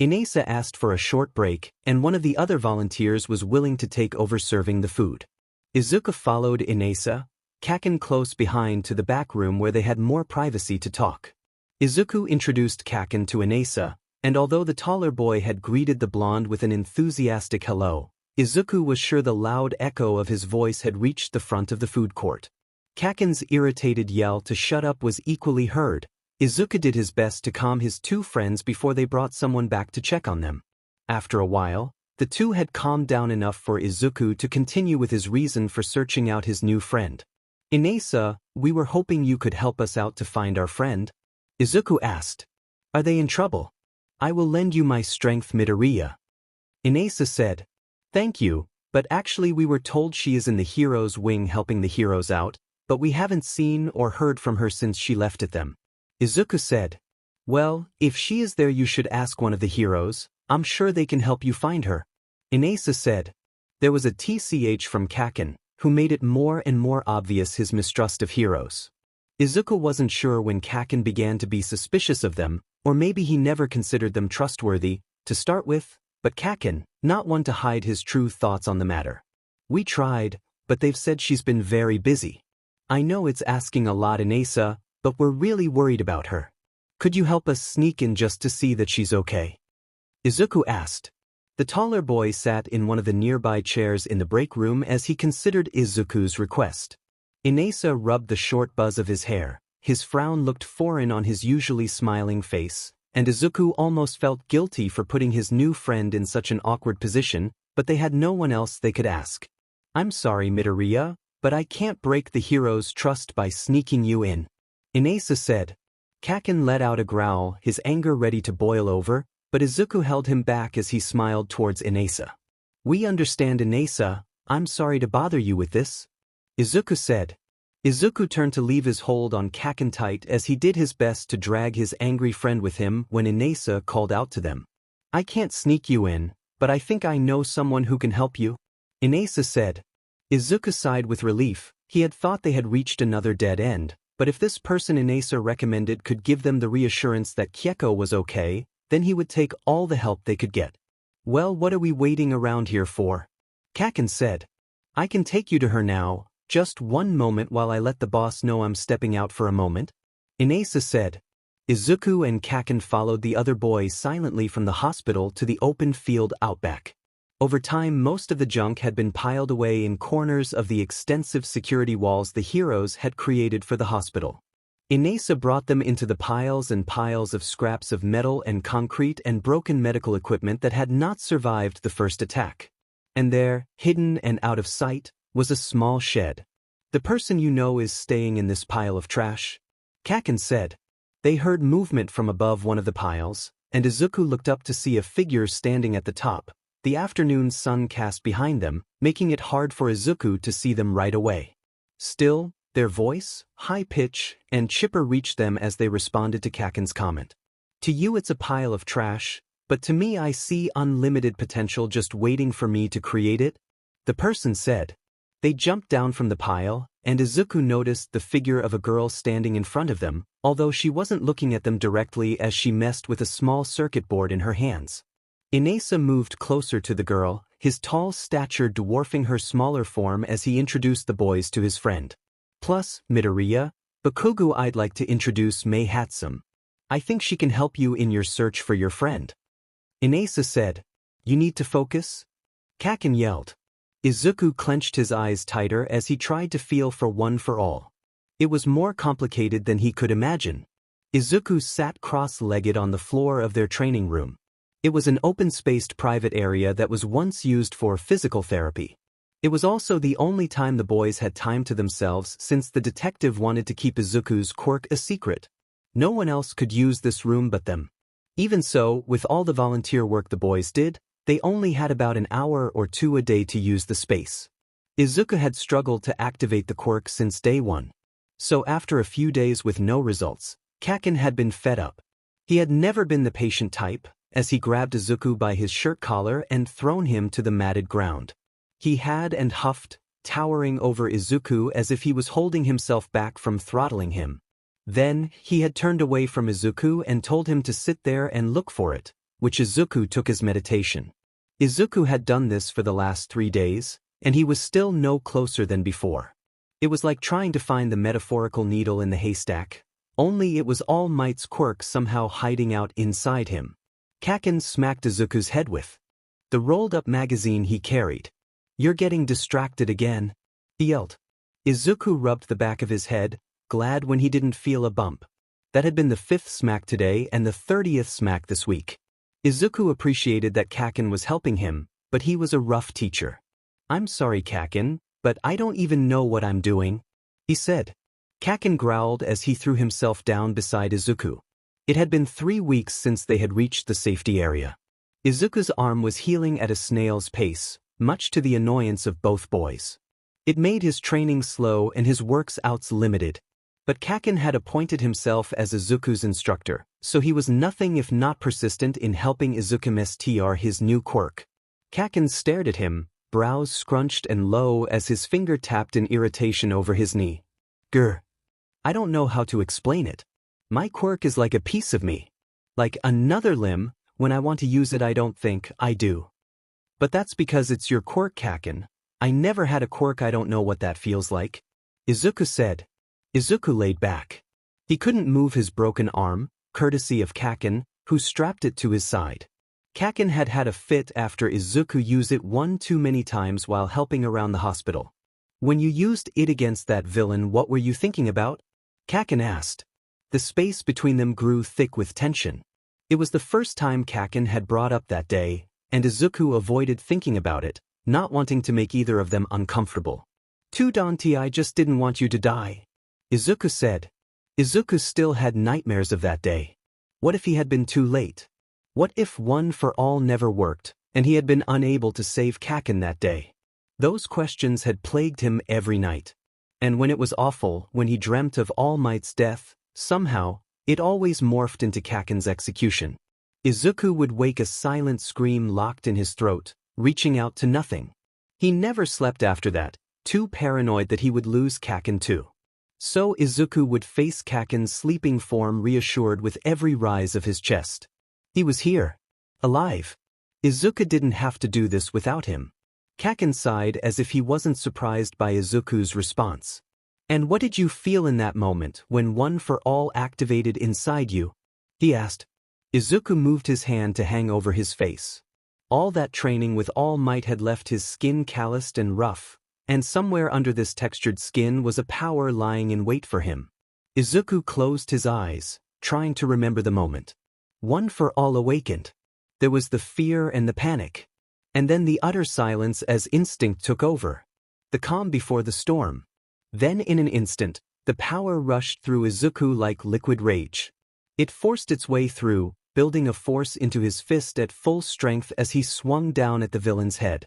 𝗕𝗍𝗂 asked for a short break, and one of the other volunteers was willing to take over serving the food. Izuku followed 𝗕𝗍𝗂, Kaken close behind to the back room where they had more privacy to talk. Izuku introduced Kaken to 𝗕𝗍𝗂, and although the taller boy had greeted the blonde with an enthusiastic hello, Izuku was sure the loud echo of his voice had reached the front of the food court. Kaken's irritated yell to shut up was equally heard. Izuku did his best to calm his two friends before they brought someone back to check on them. After a while, the two had calmed down enough for Izuku to continue with his reason for searching out his new friend. "𝗕𝗍𝗂, we were hoping you could help us out to find our friend," Izuku asked. "Are they in trouble? I will lend you my strength, Midoriya," 𝗕𝗍𝗂 said. "Thank you, but actually we were told she is in the heroes' wing helping the heroes out, but we haven't seen or heard from her since she left at them," Izuku said. "Well, if she is there you should ask one of the heroes. I'm sure they can help you find her," 𝗕𝗍𝗂 said. There was a TCH from Kaken, who made it more and more obvious his mistrust of heroes. Izuku wasn't sure when Kaken began to be suspicious of them, or maybe he never considered them trustworthy, to start with, but Kaken, not one to hide his true thoughts on the matter. "We tried, but they've said she's been very busy. I know it's asking a lot, 𝗕𝗍𝗂, but we're really worried about her. Could you help us sneak in just to see that she's okay?" Izuku asked. The taller boy sat in one of the nearby chairs in the break room as he considered Izuku's request. 𝗕𝗍𝗂 rubbed the short buzz of his hair. His frown looked foreign on his usually smiling face, and Izuku almost felt guilty for putting his new friend in such an awkward position, but they had no one else they could ask. "I'm sorry, Midoriya, but I can't break the hero's trust by sneaking you in," 𝗕𝗍𝗂 said. Kaken let out a growl, his anger ready to boil over, but Izuku held him back as he smiled towards 𝗕𝗍𝗂. "We understand, 𝗕𝗍𝗂. I'm sorry to bother you with this," Izuku said. Izuku turned to leave his hold on Kaken tight as he did his best to drag his angry friend with him when 𝗕𝗍𝗂 called out to them. "I can't sneak you in, but I think I know someone who can help you," 𝗕𝗍𝗂 said. Izuku sighed with relief. He had thought they had reached another dead end, but if this person 𝗕𝗍𝗂 recommended could give them the reassurance that 𝗕𝗂𝗁 was okay, then he would take all the help they could get. "Well, what are we waiting around here for?" Kaken said. "I can take you to her now. Just one moment while I let the boss know I'm stepping out for a moment," 𝗕𝗍𝗂 said. Izuku and Kaken followed the other boys silently from the hospital to the open field outback. Over time, most of the junk had been piled away in corners of the extensive security walls the heroes had created for the hospital. 𝗕𝗍𝗂 brought them into the piles and piles of scraps of metal and concrete and broken medical equipment that had not survived the first attack. And there, hidden and out of sight, was a small shed. "The person you know is staying in this pile of trash," Kaken said. They heard movement from above one of the piles, and Izuku looked up to see a figure standing at the top, the afternoon sun cast behind them, making it hard for Izuku to see them right away. Still, their voice, high pitch, and chipper reached them as they responded to Kaken's comment. To you it's a pile of trash, but to me I see unlimited potential just waiting for me to create it, the person said. They jumped down from the pile, and Izuku noticed the figure of a girl standing in front of them, although she wasn't looking at them directly as she messed with a small circuit board in her hands. Inesa moved closer to the girl, his tall stature dwarfing her smaller form as he introduced the boys to his friend. Plus, Midoriya, Bakugou, I'd like to introduce Mei Hatsum. I think she can help you in your search for your friend. Inesa said. You need to focus? Kaken yelled. Izuku clenched his eyes tighter as he tried to feel for one for all. It was more complicated than he could imagine. Izuku sat cross-legged on the floor of their training room. It was an open-spaced private area that was once used for physical therapy. It was also the only time the boys had time to themselves since the detective wanted to keep Izuku's quirk a secret. No one else could use this room but them. Even so, with all the volunteer work the boys did, they only had about an hour or two a day to use the space. Izuku had struggled to activate the quirk since day one. So after a few days with no results, Kaken had been fed up. He had never been the patient type, as he grabbed Izuku by his shirt collar and thrown him to the matted ground. He had and huffed, towering over Izuku as if he was holding himself back from throttling him. Then, he had turned away from Izuku and told him to sit there and look for it, which Izuku took as meditation. Izuku had done this for the last 3 days, and he was still no closer than before. It was like trying to find the metaphorical needle in the haystack, only it was All Might's quirk somehow hiding out inside him. Kaken smacked Izuku's head with the rolled-up magazine he carried. You're getting distracted again, he yelled. Izuku rubbed the back of his head, glad when he didn't feel a bump. That had been the 5th smack today and the 30th smack this week. Izuku appreciated that Kaken was helping him, but he was a rough teacher. I'm sorry, Kaken, but I don't even know what I'm doing, he said. Kaken growled as he threw himself down beside Izuku. It had been 3 weeks since they had reached the safety area. Izuku's arm was healing at a snail's pace, much to the annoyance of both boys. It made his training slow and his workouts limited. But Kaken had appointed himself as Izuku's instructor, so he was nothing if not persistent in helping Izuku master his new quirk. Kaken stared at him, brows scrunched and low as his finger tapped in irritation over his knee. Grr. I don't know how to explain it. My quirk is like a piece of me. Like another limb, when I want to use it I don't think I do. But that's because it's your quirk, Kaken. I never had a quirk, I don't know what that feels like, Izuku said. Izuku laid back. He couldn't move his broken arm, courtesy of Kaken, who strapped it to his side. Kaken had had a fit after Izuku used it one too many times while helping around the hospital. When you used it against that villain, what were you thinking about? Kaken asked. The space between them grew thick with tension. It was the first time Kaken had brought up that day, and Izuku avoided thinking about it, not wanting to make either of them uncomfortable. Dante, I just didn't want you to die, Izuku said. Izuku still had nightmares of that day. What if he had been too late? What if One for All never worked, and he had been unable to save Kaken that day? Those questions had plagued him every night. And when it was awful, when he dreamt of All Might's death, somehow, it always morphed into Kaken's execution. Izuku would wake a silent scream locked in his throat, reaching out to nothing. He never slept after that, too paranoid that he would lose Kaken too. So Izuku would face Kaken's sleeping form reassured with every rise of his chest. He was here. Alive. Izuku didn't have to do this without him. Kaken sighed as if he wasn't surprised by Izuku's response. And what did you feel in that moment when One for All activated inside you? He asked. Izuku moved his hand to hang over his face. All that training with All Might had left his skin calloused and rough, and somewhere under this textured skin was a power lying in wait for him. Izuku closed his eyes, trying to remember the moment. One for All awakened. There was the fear and the panic. And then the utter silence as instinct took over. The calm before the storm. Then in an instant, the power rushed through Izuku like liquid rage. It forced its way through, building a force into his fist at full strength as he swung down at the villain's head.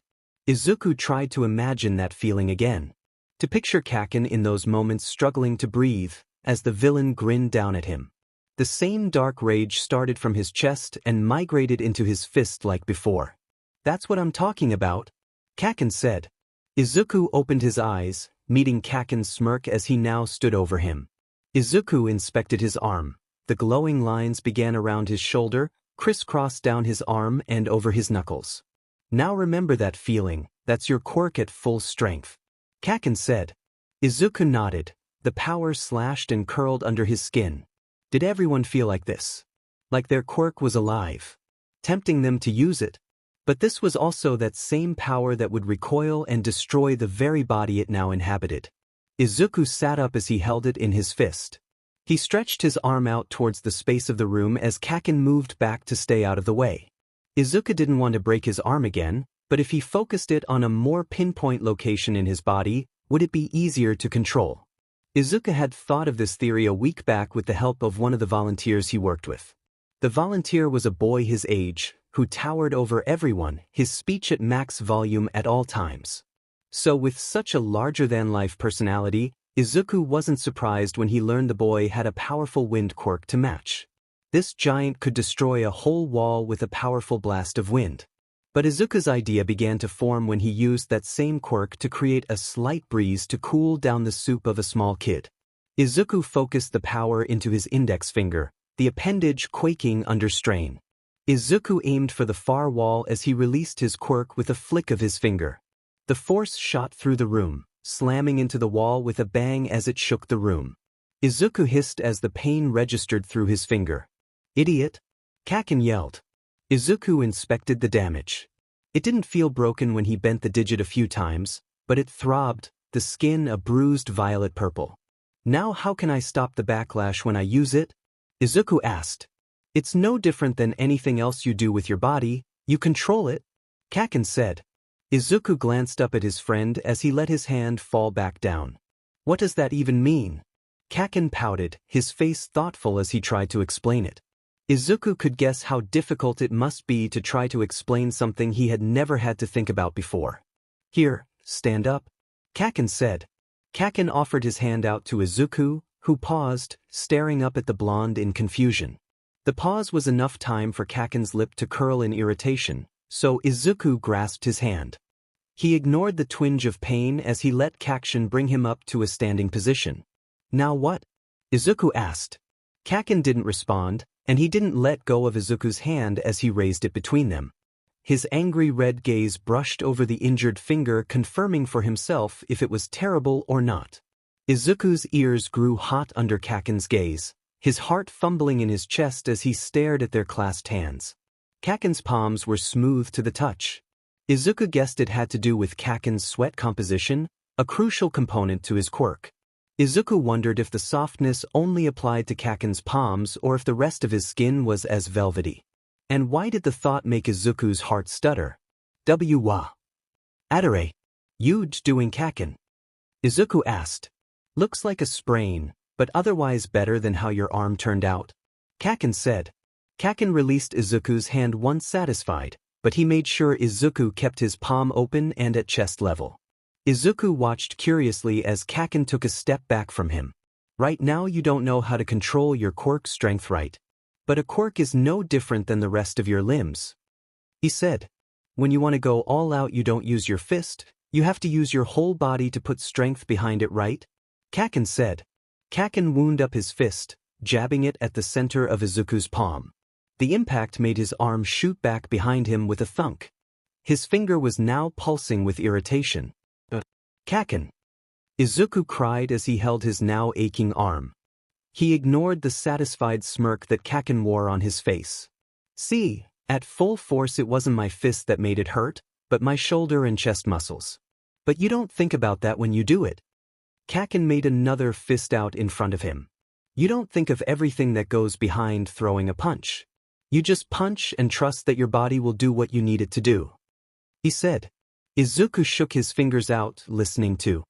Izuku tried to imagine that feeling again. To picture Kaken in those moments struggling to breathe, as the villain grinned down at him. The same dark rage started from his chest and migrated into his fist like before. "That's what I'm talking about," Kaken said. Izuku opened his eyes, meeting Kaken's smirk as he now stood over him. Izuku inspected his arm. The glowing lines began around his shoulder, crisscrossed down his arm and over his knuckles. "Now remember that feeling, that's your quirk at full strength," Kaken said. Izuku nodded. The power slashed and curled under his skin. Did everyone feel like this? Like their quirk was alive, tempting them to use it? But this was also that same power that would recoil and destroy the very body it now inhabited. Izuku sat up as he held it in his fist. He stretched his arm out towards the space of the room as Kaken moved back to stay out of the way. Izuku didn't want to break his arm again, but if he focused it on a more pinpoint location in his body, would it be easier to control? Izuku had thought of this theory a week back with the help of one of the volunteers he worked with. The volunteer was a boy his age, who towered over everyone, his speech at max volume at all times. So with such a larger-than-life personality, Izuku wasn't surprised when he learned the boy had a powerful wind quirk to match. This giant could destroy a whole wall with a powerful blast of wind. But Izuku's idea began to form when he used that same quirk to create a slight breeze to cool down the soup of a small kid. Izuku focused the power into his index finger, the appendage quaking under strain. Izuku aimed for the far wall as he released his quirk with a flick of his finger. The force shot through the room, slamming into the wall with a bang as it shook the room. Izuku hissed as the pain registered through his finger. "Idiot!" Kaken yelled. Izuku inspected the damage. It didn't feel broken when he bent the digit a few times, but it throbbed, the skin a bruised violet purple. "Now how can I stop the backlash when I use it?" Izuku asked. "It's no different than anything else you do with your body, you control it," Kaken said. Izuku glanced up at his friend as he let his hand fall back down. "What does that even mean?" Kaken pouted, his face thoughtful as he tried to explain it. Izuku could guess how difficult it must be to try to explain something he had never had to think about before. "Here, stand up," Kaken said. Kaken offered his hand out to Izuku, who paused, staring up at the blonde in confusion. The pause was enough time for Kaken's lip to curl in irritation, so Izuku grasped his hand. He ignored the twinge of pain as he let Kaken bring him up to a standing position. "Now what?" Izuku asked. Kaken didn't respond, and he didn't let go of Izuku's hand as he raised it between them. His angry red gaze brushed over the injured finger, confirming for himself if it was terrible or not. Izuku's ears grew hot under Kaken's gaze, his heart fumbling in his chest as he stared at their clasped hands. Kaken's palms were smooth to the touch. Izuku guessed it had to do with Kaken's sweat composition, a crucial component to his quirk. Izuku wondered if the softness only applied to Kaken's palms or if the rest of his skin was as velvety. And why did the thought make Izuku's heart stutter? "𝗕𝗶𝗯𝗹𝗶, doing Kaken?" Izuku asked. "Looks like a sprain, but otherwise better than how your arm turned out," Kaken said. Kaken released Izuku's hand once satisfied, but he made sure Izuku kept his palm open and at chest level. Izuku watched curiously as Kaken took a step back from him. "Right now you don't know how to control your quirk strength, right? But a quirk is no different than the rest of your limbs," he said. "When you want to go all out you don't use your fist, you have to use your whole body to put strength behind it, right?" Kaken said. Kaken wound up his fist, jabbing it at the center of Izuku's palm. The impact made his arm shoot back behind him with a thunk. His finger was now pulsing with irritation. "Kaken!" Izuku cried as he held his now aching arm. He ignored the satisfied smirk that Kaken wore on his face. "See, at full force it wasn't my fist that made it hurt, but my shoulder and chest muscles. But you don't think about that when you do it." Kaken made another fist out in front of him. "You don't think of everything that goes behind throwing a punch. You just punch and trust that your body will do what you need it to do," he said. Izuku shook his fingers out, listening to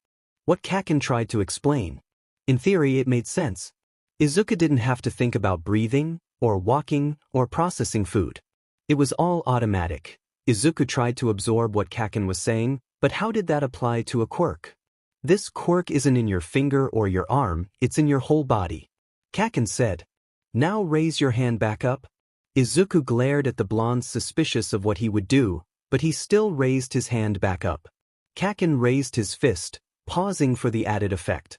what Kaken tried to explain. In theory it made sense. Izuku didn't have to think about breathing, or walking, or processing food. It was all automatic. Izuku tried to absorb what 𝗓𝗏 was saying, but how did that apply to a quirk? This quirk isn't in your finger or your arm, it's in your whole body. 𝗓𝗏 said. Now raise your hand back up. Izuku glared at the blonde, suspicious of what he would do, but he still raised his hand back up. 𝗓𝗏 raised his fist, pausing for the added effect.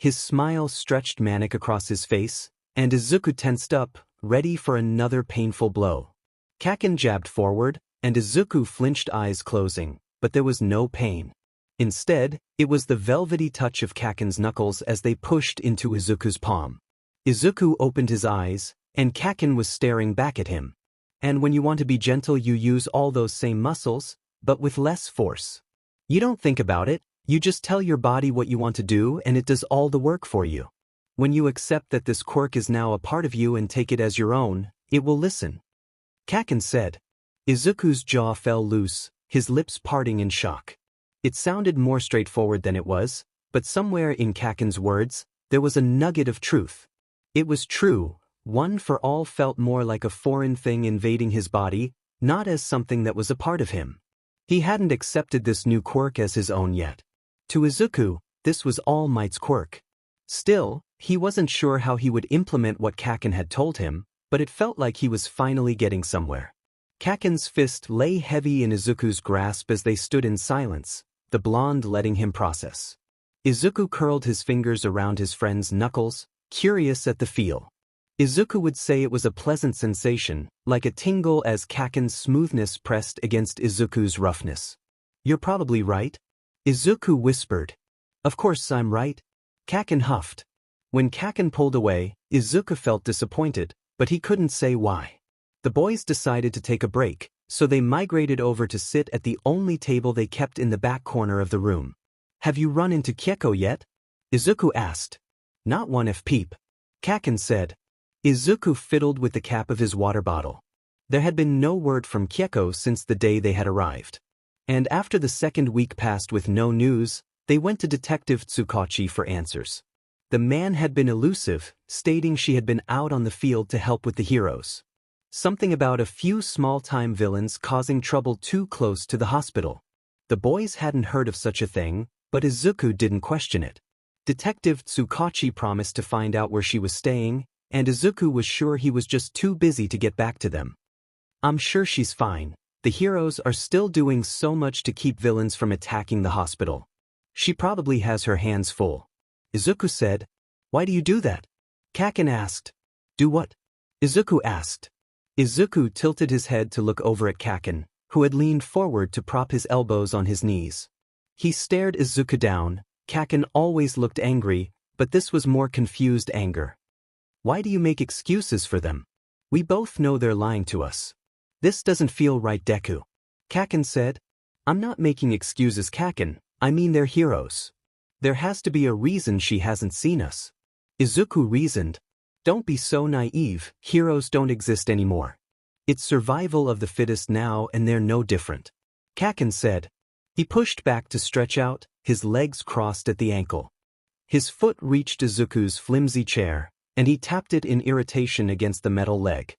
His smile stretched manic across his face, and Izuku tensed up, ready for another painful blow. 𝗓𝗏 jabbed forward, and Izuku flinched, eyes closing, but there was no pain. Instead, it was the velvety touch of 𝗓𝗏's knuckles as they pushed into Izuku's palm. Izuku opened his eyes, and 𝗓𝗏 was staring back at him. And when you want to be gentle, you use all those same muscles, but with less force. You don't think about it, you just tell your body what you want to do and it does all the work for you. When you accept that this quirk is now a part of you and take it as your own, it will listen. 𝗓𝗏 said. Izuku's jaw fell loose, his lips parting in shock. It sounded more straightforward than it was, but somewhere in 𝗓𝗏's words, there was a nugget of truth. It was true, One for All felt more like a foreign thing invading his body, not as something that was a part of him. He hadn't accepted this new quirk as his own yet. To Izuku, this was All Might's quirk. Still, he wasn't sure how he would implement what 𝗓𝗏 had told him, but it felt like he was finally getting somewhere. 𝗓𝗏's fist lay heavy in Izuku's grasp as they stood in silence, the blonde letting him process. Izuku curled his fingers around his friend's knuckles, curious at the feel. Izuku would say it was a pleasant sensation, like a tingle as 𝗓𝗏's smoothness pressed against Izuku's roughness. You're probably right. Izuku whispered. Of course I'm right. 𝗓𝗏 huffed. When 𝗓𝗏 pulled away, Izuku felt disappointed, but he couldn't say why. The boys decided to take a break, so they migrated over to sit at the only table they kept in the back corner of the room. Have you run into 𝗕𝗏 yet? Izuku asked. Not one if peep. 𝗓𝗏 said. Izuku fiddled with the cap of his water bottle. There had been no word from 𝗕𝗏 since the day they had arrived. And after the second week passed with no news, they went to Detective 𝗕𝗏𝘁𝗵𝗆 for answers. The man had been elusive, stating she had been out on the field to help with the heroes. Something about a few small-time villains causing trouble too close to the hospital. The boys hadn't heard of such a thing, but Izuku didn't question it. Detective 𝗕𝗏𝘁𝗵𝗆 promised to find out where she was staying, and Izuku was sure he was just too busy to get back to them. I'm sure she's fine. The heroes are still doing so much to keep villains from attacking the hospital. She probably has her hands full. Izuku said. Why do you do that? 𝗓𝗏 asked. Do what? Izuku asked. Izuku tilted his head to look over at 𝗓𝗏, who had leaned forward to prop his elbows on his knees. He stared Izuku down. 𝗓𝗏 always looked angry, but this was more confused anger. Why do you make excuses for them? We both know they're lying to us. This doesn't feel right, Deku. 𝗓𝗏 said. I'm not making excuses, 𝗓𝗏, I mean they're heroes. There has to be a reason she hasn't seen us. Izuku reasoned. Don't be so naive, heroes don't exist anymore. It's survival of the fittest now and they're no different. 𝗓𝗏 said. He pushed back to stretch out, his legs crossed at the ankle. His foot reached Izuku's flimsy chair, and he tapped it in irritation against the metal leg.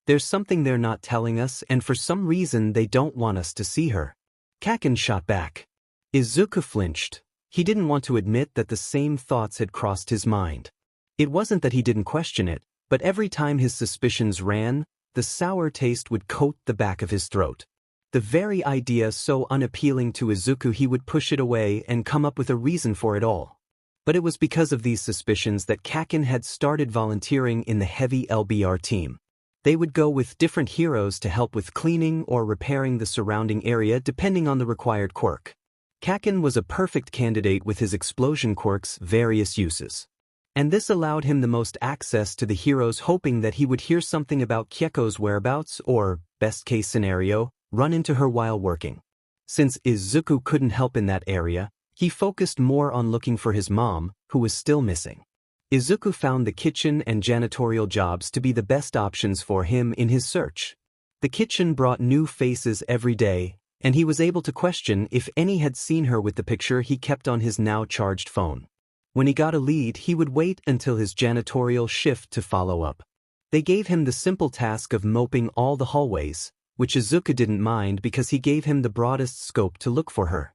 There's something they're not telling us and for some reason they don't want us to see her. 𝗓𝗏 shot back. Izuku flinched. He didn't want to admit that the same thoughts had crossed his mind. It wasn't that he didn't question it, but every time his suspicions ran, the sour taste would coat the back of his throat. The very idea so unappealing to Izuku he would push it away and come up with a reason for it all. But it was because of these suspicions that 𝗓𝗏 had started volunteering in the heavy LBR team. They would go with different heroes to help with cleaning or repairing the surrounding area depending on the required quirk. 𝗓𝗏 was a perfect candidate with his explosion quirk's various uses. And this allowed him the most access to the heroes, hoping that he would hear something about 𝗕𝗏's whereabouts or, best case scenario, run into her while working. Since Izuku couldn't help in that area, he focused more on looking for his mom, who was still missing. Izuku found the kitchen and janitorial jobs to be the best options for him in his search. The kitchen brought new faces every day, and he was able to question if any had seen her with the picture he kept on his now charged phone. When he got a lead, he would wait until his janitorial shift to follow up. They gave him the simple task of mopping all the hallways, which Izuku didn't mind because he gave him the broadest scope to look for her.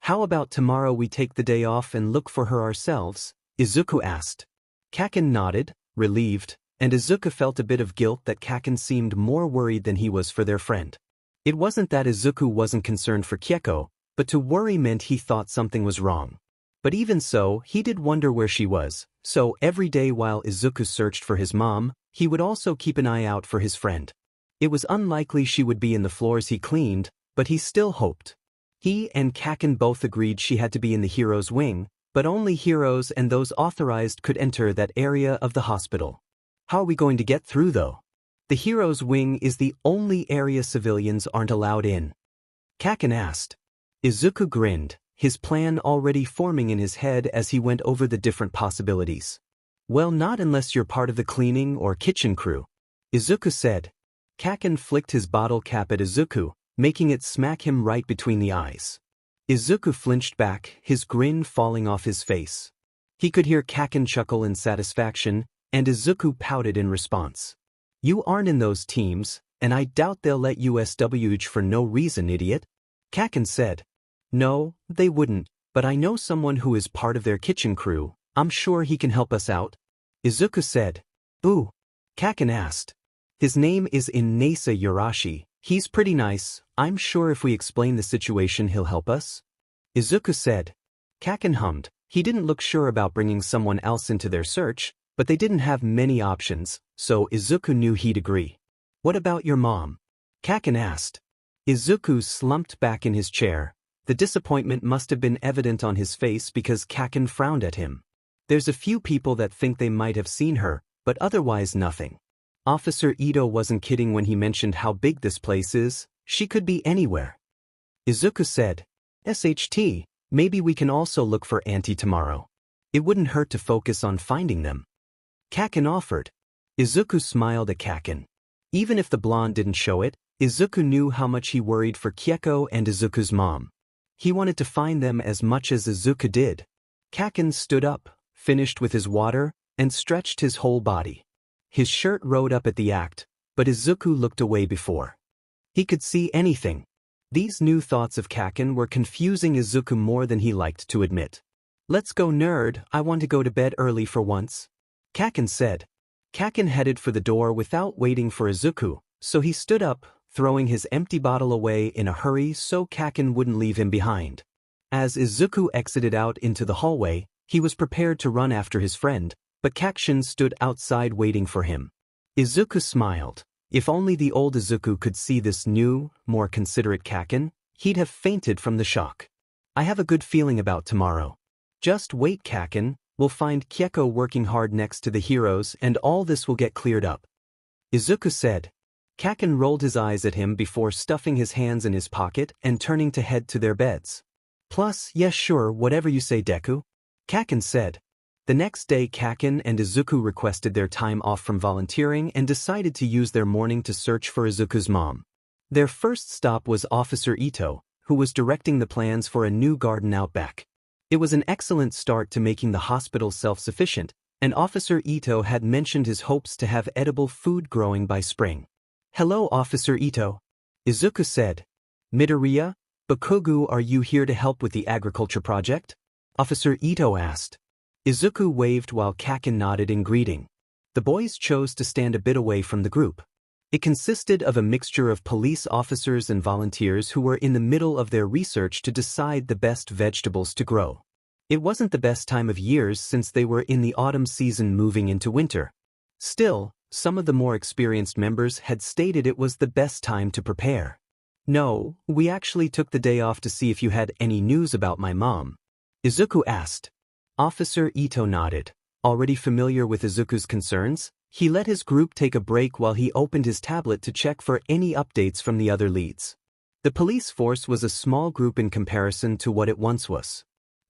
"How about tomorrow we take the day off and look for her ourselves?" Izuku asked. Kaken nodded, relieved, and Izuku felt a bit of guilt that Kaken seemed more worried than he was for their friend. It wasn't that Izuku wasn't concerned for 𝗕𝗁𝗁, but to worry meant he thought something was wrong. But even so, he did wonder where she was, so every day while Izuku searched for his mom, he would also keep an eye out for his friend. It was unlikely she would be in the floors he cleaned, but he still hoped. He and Kaken both agreed she had to be in the heroes' wing, but only heroes and those authorized could enter that area of the hospital. How are we going to get through though? The heroes' wing is the only area civilians aren't allowed in. Kaken asked. Izuku grinned, his plan already forming in his head as he went over the different possibilities. "Well, not unless you're part of the cleaning or kitchen crew," Izuku said. Kaken flicked his bottle cap at Izuku, making it smack him right between the eyes. Izuku flinched back, his grin falling off his face. He could hear Kaken chuckle in satisfaction, and Izuku pouted in response. "You aren't in those teams, and I doubt they'll let you 𝗕𝗏𝗡 for no reason, idiot," Kaken said. "No, they wouldn't, but I know someone who is part of their kitchen crew. I'm sure he can help us out," Izuku said. "Ooh?" Kaken asked. "His name is 𝗕𝗏𝗧𝗏 Urashi. He's pretty nice. I'm sure if we explain the situation he'll help us," Izuku said. Kaken hummed. He didn't look sure about bringing someone else into their search, but they didn't have many options, so Izuku knew he'd agree. "What about your mom?" Kaken asked. Izuku slumped back in his chair. The disappointment must have been evident on his face because Kaken frowned at him. "There's a few people that think they might have seen her, but otherwise nothing. Officer Ito wasn't kidding when he mentioned how big this place is. She could be anywhere," Izuku said. "SHT, maybe we can also look for Auntie tomorrow. It wouldn't hurt to focus on finding them," Kaken offered. Izuku smiled at Kaken. Even if the blonde didn't show it, Izuku knew how much he worried for 𝗕𝗁𝗁 and Izuku's mom. He wanted to find them as much as Izuku did. Kaken stood up, finished with his water, and stretched his whole body. His shirt rode up at the act, but Izuku looked away before he could see anything. These new thoughts of Kaken were confusing Izuku more than he liked to admit. "Let's go, nerd, I want to go to bed early for once," Kaken said. Kaken headed for the door without waiting for Izuku, so he stood up, throwing his empty bottle away in a hurry so Kaken wouldn't leave him behind. As Izuku exited out into the hallway, he was prepared to run after his friend, but Kaken stood outside waiting for him. Izuku smiled. If only the old Izuku could see this new, more considerate Kaken, he'd have fainted from the shock. "I have a good feeling about tomorrow. Just wait, Kaken, we'll find 𝗕𝗁𝗁 working hard next to the heroes and all this will get cleared up," Izuku said. Kaken rolled his eyes at him before stuffing his hands in his pocket and turning to head to their beds. "Plus, yes sure, whatever you say, Deku," Kaken said. The next day Kaken and Izuku requested their time off from volunteering and decided to use their morning to search for Izuku's mom. Their first stop was Officer Ito, who was directing the plans for a new garden out back. It was an excellent start to making the hospital self-sufficient, and Officer Ito had mentioned his hopes to have edible food growing by spring. "Hello, Officer Ito," Izuku said. "Midoriya, Bakugou, are you here to help with the agriculture project?" Officer Ito asked. Izuku waved while Kaken nodded in greeting. The boys chose to stand a bit away from the group. It consisted of a mixture of police officers and volunteers who were in the middle of their research to decide the best vegetables to grow. It wasn't the best time of years since they were in the autumn season moving into winter. Still, some of the more experienced members had stated it was the best time to prepare. "No, we actually took the day off to see if you had any news about my mom," Izuku asked. Officer Ito nodded. Already familiar with Izuku's concerns, he let his group take a break while he opened his tablet to check for any updates from the other leads. The police force was a small group in comparison to what it once was.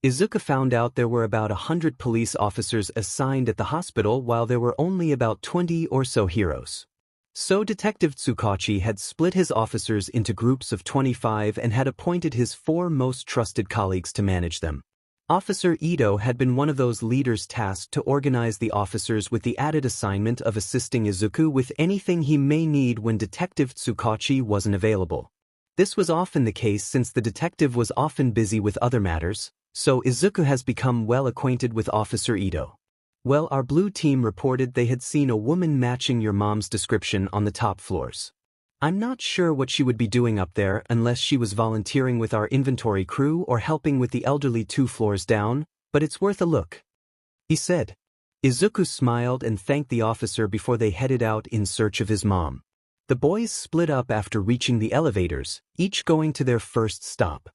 Izuku found out there were about 100 police officers assigned at the hospital while there were only about 20 or so heroes. So Detective 𝗕𝗁𝗁𝗧𝗏 had split his officers into groups of 25 and had appointed his 4 most trusted colleagues to manage them. Officer Ito had been one of those leaders tasked to organize the officers with the added assignment of assisting Izuku with anything he may need when Detective 𝗕𝗁 wasn't available. This was often the case since the detective was often busy with other matters, so Izuku has become well acquainted with Officer Ito. Well, our blue team reported they had seen a woman matching your mom's description on the top floors. I'm not sure what she would be doing up there unless she was volunteering with our inventory crew or helping with the elderly 2 floors down, but it's worth a look," he said. Izuku smiled and thanked the officer before they headed out in search of his mom. The boys split up after reaching the elevators, each going to their first stop.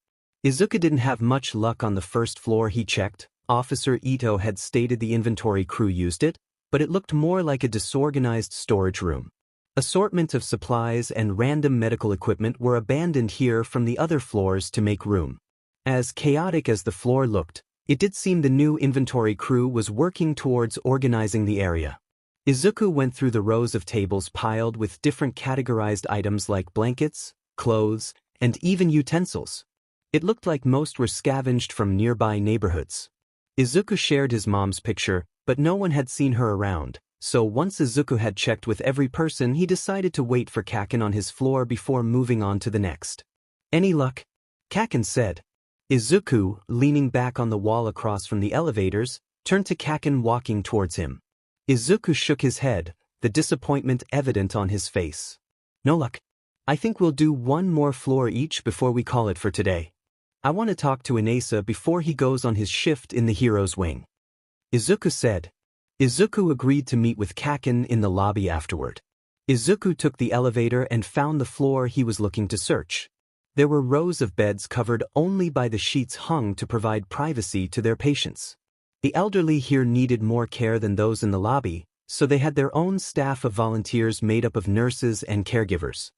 Izuku didn't have much luck on the first floor he checked. Officer Ito had stated the inventory crew used it, but it looked more like a disorganized storage room. Assortment of supplies and random medical equipment were abandoned here from the other floors to make room. As chaotic as the floor looked, it did seem the new inventory crew was working towards organizing the area. Izuku went through the rows of tables piled with different categorized items like blankets, clothes, and even utensils. It looked like most were scavenged from nearby neighborhoods. Izuku shared his mom's picture, but no one had seen her around. So once Izuku had checked with every person, he decided to wait for Kaken on his floor before moving on to the next. "Any luck?" Kaken said. Izuku, leaning back on the wall across from the elevators, turned to Kaken walking towards him. Izuku shook his head, the disappointment evident on his face. "No luck. I think we'll do 1 more floor each before we call it for today. I want to talk to Inasa before he goes on his shift in the hero's wing," Izuku said. Izuku agreed to meet with Kaken in the lobby afterward. Izuku took the elevator and found the floor he was looking to search. There were rows of beds covered only by the sheets hung to provide privacy to their patients. The elderly here needed more care than those in the lobby, so they had their own staff of volunteers made up of nurses and caregivers.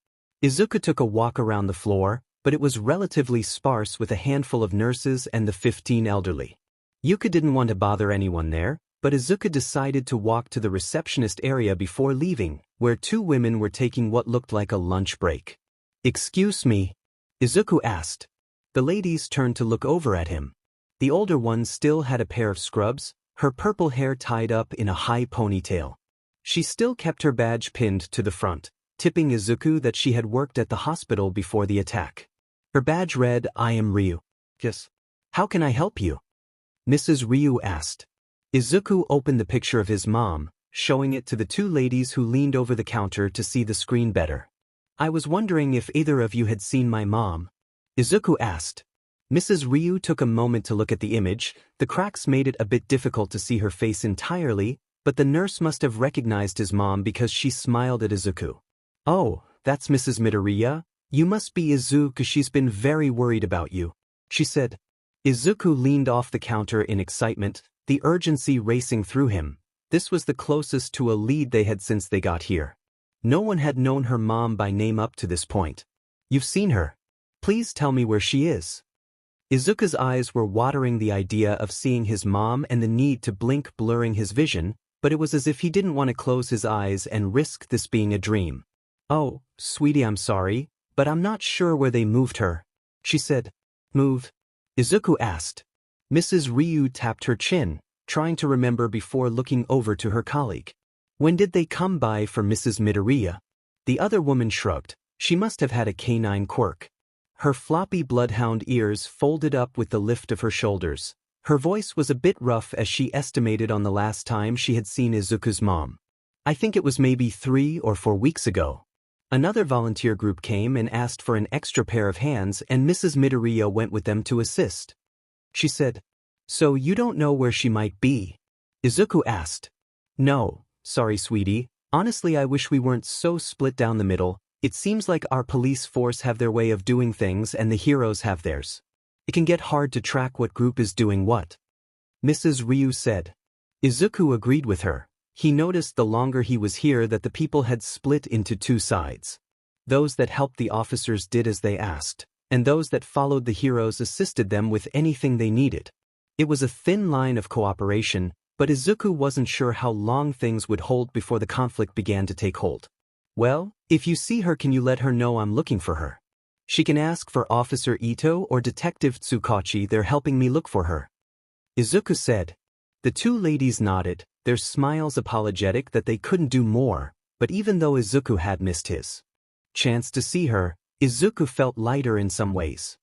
Izuku took a walk around the floor, but it was relatively sparse with a handful of nurses and the 15 elderly. Yuka didn't want to bother anyone there, but Izuku decided to walk to the receptionist area before leaving, where 2 women were taking what looked like a lunch break. "Excuse me?" Izuku asked. The ladies turned to look over at him. The older one still had a pair of scrubs, her purple hair tied up in a high ponytail. She still kept her badge pinned to the front, tipping Izuku that she had worked at the hospital before the attack. Her badge read, "I am Ryu." "Yes. How can I help you?" Mrs. Ryu asked. Izuku opened the picture of his mom, showing it to the 2 ladies who leaned over the counter to see the screen better. "I was wondering if either of you had seen my mom," Izuku asked. Mrs. Ryu took a moment to look at the image. The cracks made it a bit difficult to see her face entirely, but the nurse must have recognized his mom because she smiled at Izuku. "Oh, that's Mrs. Midoriya. You must be Izuku. She's been very worried about you," she said. Izuku leaned off the counter in excitement, the urgency racing through him. This was the closest to a lead they had since they got here. No one had known her mom by name up to this point. "You've seen her. Please tell me where she is." Izuku's eyes were watering the idea of seeing his mom and the need to blink blurring his vision, but it was as if he didn't want to close his eyes and risk this being a dream. "Oh, sweetie, I'm sorry, but I'm not sure where they moved her," she said. "Move?" Izuku asked. Mrs. Ryu tapped her chin, trying to remember before looking over to her colleague. "When did they come by for Mrs. Midoriya?" The other woman shrugged. She must have had a canine quirk. Her floppy bloodhound ears folded up with the lift of her shoulders. Her voice was a bit rough as she estimated on the last time she had seen Izuku's mom. "I think it was maybe 3 or 4 weeks ago." Another volunteer group came and asked for an extra pair of hands, and Mrs. Midoriya went with them to assist. She said, "So you don't know where she might be?" Izuku asked. "No, sorry sweetie. Honestly, I wish we weren't so split down the middle. It seems like our police force have their way of doing things and the heroes have theirs. It can get hard to track what group is doing what," Mrs. Ryu said. Izuku agreed with her. He noticed the longer he was here that the people had split into 2 sides. Those that helped the officers did as they asked, and those that followed the heroes assisted them with anything they needed. It was a thin line of cooperation, but Izuku wasn't sure how long things would hold before the conflict began to take hold. "Well, if you see her, can you let her know I'm looking for her? She can ask for Officer Ito or Detective 𝗕𝗁𝗁𝗍. They're helping me look for her." Izuku said. The two ladies nodded, their smiles apologetic that they couldn't do more, but even though Izuku had missed his chance to see her, Izuku felt lighter in some ways.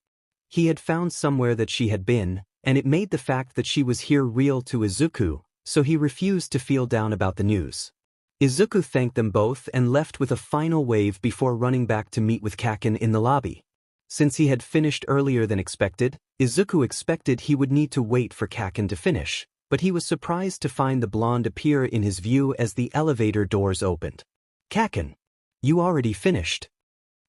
He had found somewhere that she had been, and it made the fact that she was here real to Izuku, so he refused to feel down about the news. Izuku thanked them both and left with a final wave before running back to meet with Kaken in the lobby. Since he had finished earlier than expected, Izuku expected he would need to wait for Kaken to finish, but he was surprised to find the blonde appear in his view as the elevator doors opened. Kaken, you already finished?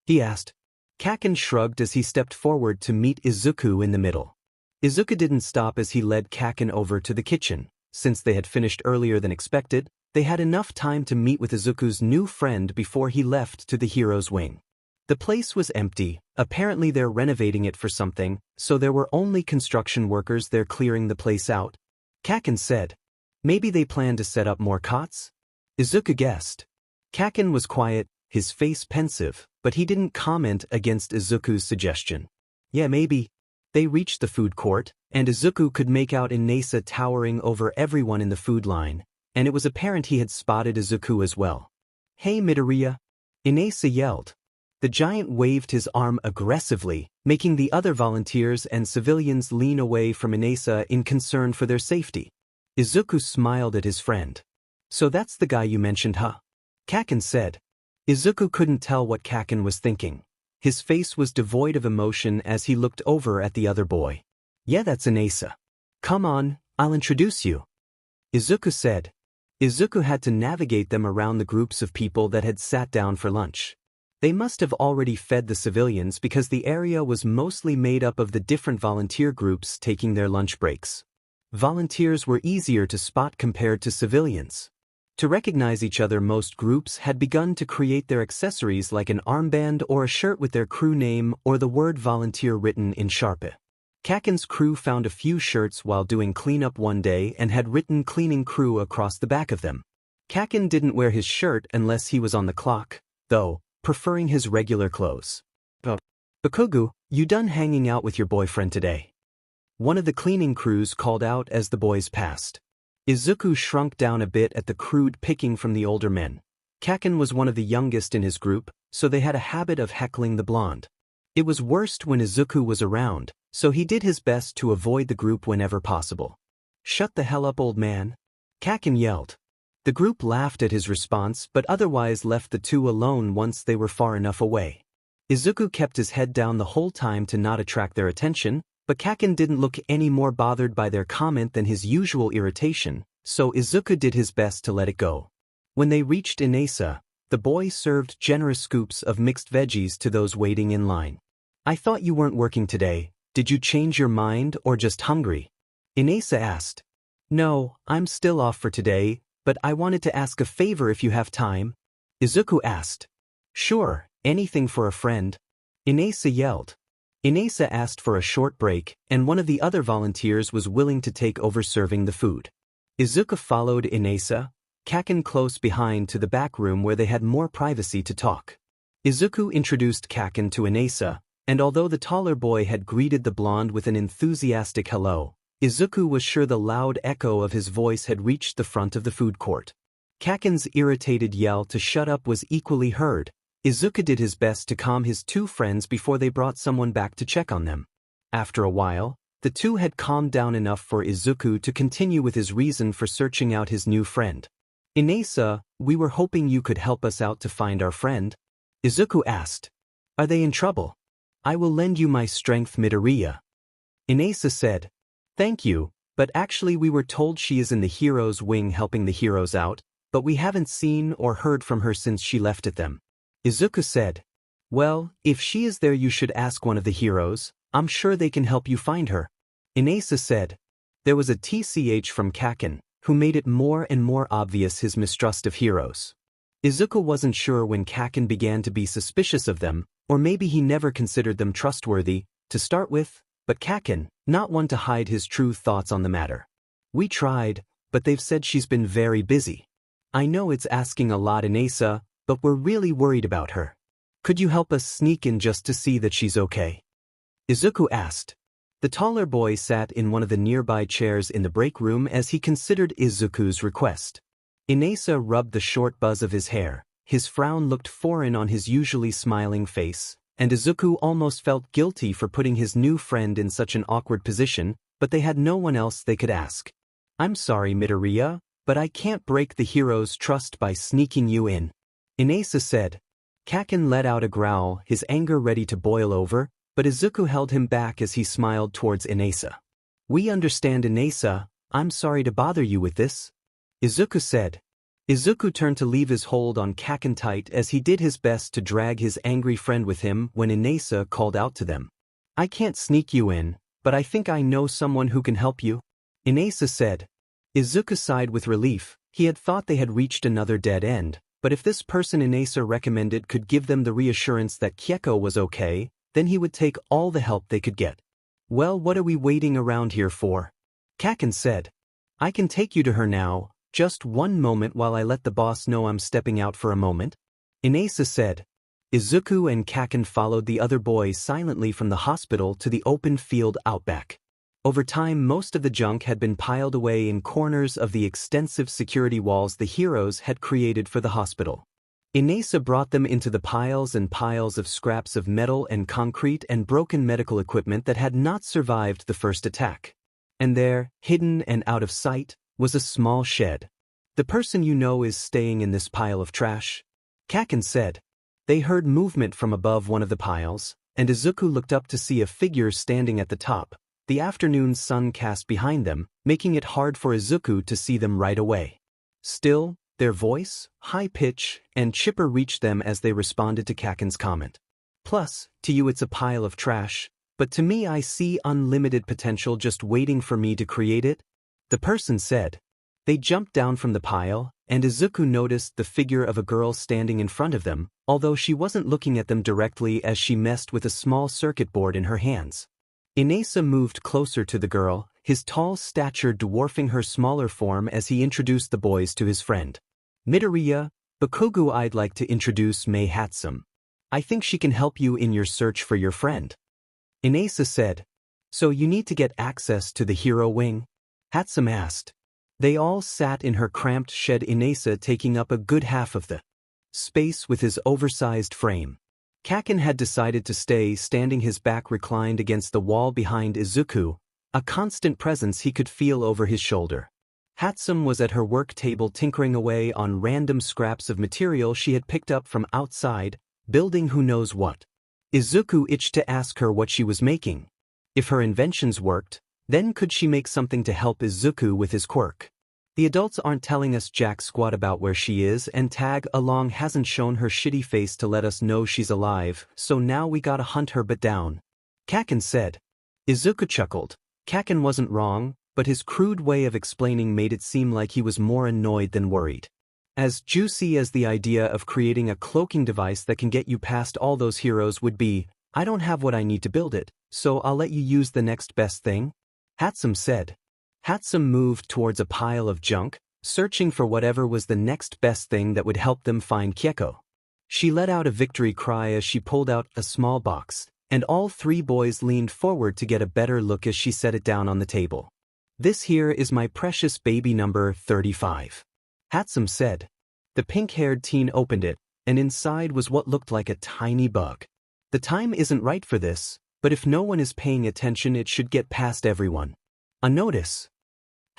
He asked. Kaken shrugged as he stepped forward to meet Izuku in the middle. Izuku didn't stop as he led Kaken over to the kitchen. Since they had finished earlier than expected, they had enough time to meet with Izuku's new friend before he left to the hero's wing. The place was empty, apparently they're renovating it for something, so there were only construction workers there clearing the place out. Kaken said. Maybe they plan to set up more cots? Izuku guessed. Kaken was quiet, his face pensive, but he didn't comment against Izuku's suggestion. Yeah, maybe. They reached the food court, and Izuku could make out 𝗕𝗎𝗓 towering over everyone in the food line, and it was apparent he had spotted Izuku as well. Hey Midoriya! 𝗕𝗎𝗓 yelled. The giant waved his arm aggressively, making the other volunteers and civilians lean away from 𝗕𝗎𝗓 in concern for their safety. Izuku smiled at his friend. So that's the guy you mentioned, huh? Kaken said. Izuku couldn't tell what Kaken was thinking. His face was devoid of emotion as he looked over at the other boy. Yeah, that's 𝗕𝗎𝗓. Come on, I'll introduce you. Izuku said. Izuku had to navigate them around the groups of people that had sat down for lunch. They must have already fed the civilians because the area was mostly made up of the different volunteer groups taking their lunch breaks. Volunteers were easier to spot compared to civilians. To recognize each other, most groups had begun to create their accessories like an armband or a shirt with their crew name or the word volunteer written in 𝗕𝗏𝗏. Kaken's crew found a few shirts while doing cleanup one day and had written cleaning crew across the back of them. Kaken didn't wear his shirt unless he was on the clock, though, preferring his regular clothes. Bakugou, you done hanging out with your boyfriend today? One of the cleaning crews called out as the boys passed. Izuku shrunk down a bit at the crude picking from the older men. Kaken was one of the youngest in his group, so they had a habit of heckling the blonde. It was worst when Izuku was around, so he did his best to avoid the group whenever possible. Shut the hell up, old man! Kaken yelled. The group laughed at his response but otherwise left the two alone once they were far enough away. Izuku kept his head down the whole time to not attract their attention, but Kaken didn't look any more bothered by their comment than his usual irritation, so Izuku did his best to let it go. When they reached 𝗕𝗎𝗓, the boy served generous scoops of mixed veggies to those waiting in line. I thought you weren't working today. Did you change your mind or just hungry? 𝗕𝗎𝗓 asked. No, I'm still off for today, but I wanted to ask a favor if you have time. Izuku asked. Sure, anything for a friend. 𝗕𝗎𝗓 yelled. 𝗕𝗎𝗓 asked for a short break, and one of the other volunteers was willing to take over serving the food. Izuku followed 𝗕𝗎𝗓, Kaken close behind to the back room where they had more privacy to talk. Izuku introduced Kaken to 𝗕𝗎𝗓, and although the taller boy had greeted the blonde with an enthusiastic hello, Izuku was sure the loud echo of his voice had reached the front of the food court. Kaken's irritated yell to shut up was equally heard. Izuku did his best to calm his two friends before they brought someone back to check on them. After a while, the two had calmed down enough for Izuku to continue with his reason for searching out his new friend. 𝗕𝗎𝗓, we were hoping you could help us out to find our friend. Izuku asked. Are they in trouble? I will lend you my strength, Midoriya. 𝗕𝗎𝗓 said. Thank you, but actually we were told she is in the hero's wing helping the heroes out, but we haven't seen or heard from her since she left at them. Izuku said. Well, if she is there you should ask one of the heroes, I'm sure they can help you find her. 𝗕𝗎𝗓 said. There was a TCH from Kaken, who made it more and more obvious his mistrust of heroes. Izuku wasn't sure when Kaken began to be suspicious of them, or maybe he never considered them trustworthy, to start with, but Kaken, not one to hide his true thoughts on the matter. We tried, but they've said she's been very busy. I know it's asking a lot, 𝗕𝗎𝗓, but we're really worried about her. Could you help us sneak in just to see that she's okay? Izuku asked. The taller boy sat in one of the nearby chairs in the break room as he considered Izuku's request. 𝗕𝗍𝗂 rubbed the short buzz of his hair. His frown looked foreign on his usually smiling face, and Izuku almost felt guilty for putting his new friend in such an awkward position, but they had no one else they could ask. "I'm sorry, Midoriya, but I can't break the hero's trust by sneaking you in," 𝗕𝗍𝗂 said. Kaken let out a growl, his anger ready to boil over, but Izuku held him back as he smiled towards 𝗕𝗍𝗂. "We understand, 𝗕𝗍𝗂. I'm sorry to bother you with this," Izuku said. Izuku turned to leave his hold on Kaken tight as he did his best to drag his angry friend with him when 𝗕𝗍𝗂 called out to them. "I can't sneak you in, but I think I know someone who can help you," 𝗕𝗍𝗂 said. Izuku sighed with relief. He had thought they had reached another dead end, but if this person 𝗕𝗍𝗂 recommended could give them the reassurance that 𝗕𝗁𝗂 was okay, then he would take all the help they could get. "Well, what are we waiting around here for?" Kaken said. "I can take you to her now. Just one moment while I let the boss know I'm stepping out for a moment," 𝗕𝗍𝗂 said. Izuku and Kaken followed the other boys silently from the hospital to the open field outback. Over time, most of the junk had been piled away in corners of the extensive security walls the heroes had created for the hospital. 𝗕𝗍𝗂 brought them into the piles and piles of scraps of metal and concrete and broken medical equipment that had not survived the first attack. And there, hidden and out of sight, was a small shed. "The person you know is staying in this pile of trash," Kaken said. They heard movement from above one of the piles, and Izuku looked up to see a figure standing at the top. The afternoon sun cast behind them, making it hard for Izuku to see them right away. Still, their voice, high pitch, and chipper reached them as they responded to Kaken's comment. "Plus, to you it's a pile of trash, but to me I see unlimited potential just waiting for me to create it," the person said. They jumped down from the pile, and Izuku noticed the figure of a girl standing in front of them, although she wasn't looking at them directly as she messed with a small circuit board in her hands. 𝗕𝗍𝗂 moved closer to the girl, his tall stature dwarfing her smaller form as he introduced the boys to his friend. "Midoriya, Bakugou, I'd like to introduce Mei Hatsum. I think she can help you in your search for your friend," 𝗕𝗍𝗂 said. "So you need to get access to the hero wing?" Hatsum asked. They all sat in her cramped shed, 𝗕𝗍𝗂 taking up a good half of the space with his oversized frame. Kaken had decided to stay standing, his back reclined against the wall behind Izuku, a constant presence he could feel over his shoulder. Hatsum was at her work table tinkering away on random scraps of material she had picked up from outside, building who knows what. Izuku itched to ask her what she was making. If her inventions worked, then could she make something to help Izuku with his quirk? The adults aren't telling us jack squat about where she is, and 𝗕𝗁𝗢 hasn't shown her shitty face to let us know she's alive, so now we gotta hunt her but down," Kaken said. Izuku chuckled. Kaken wasn't wrong, but his crude way of explaining made it seem like he was more annoyed than worried. As juicy as the idea of creating a cloaking device that can get you past all those heroes would be, I don't have what I need to build it, so I'll let you use the next best thing, Hatsum said. Hatsum moved towards a pile of junk, searching for whatever was the next best thing that would help them find 𝗕𝗁𝗂. She let out a victory cry as she pulled out a small box, and all three boys leaned forward to get a better look as she set it down on the table. This here is my precious baby number 35, Hatsum said. The pink-haired teen opened it, and inside was what looked like a tiny bug. The time isn't right for this, but if no one is paying attention it should get past everyone. A notice,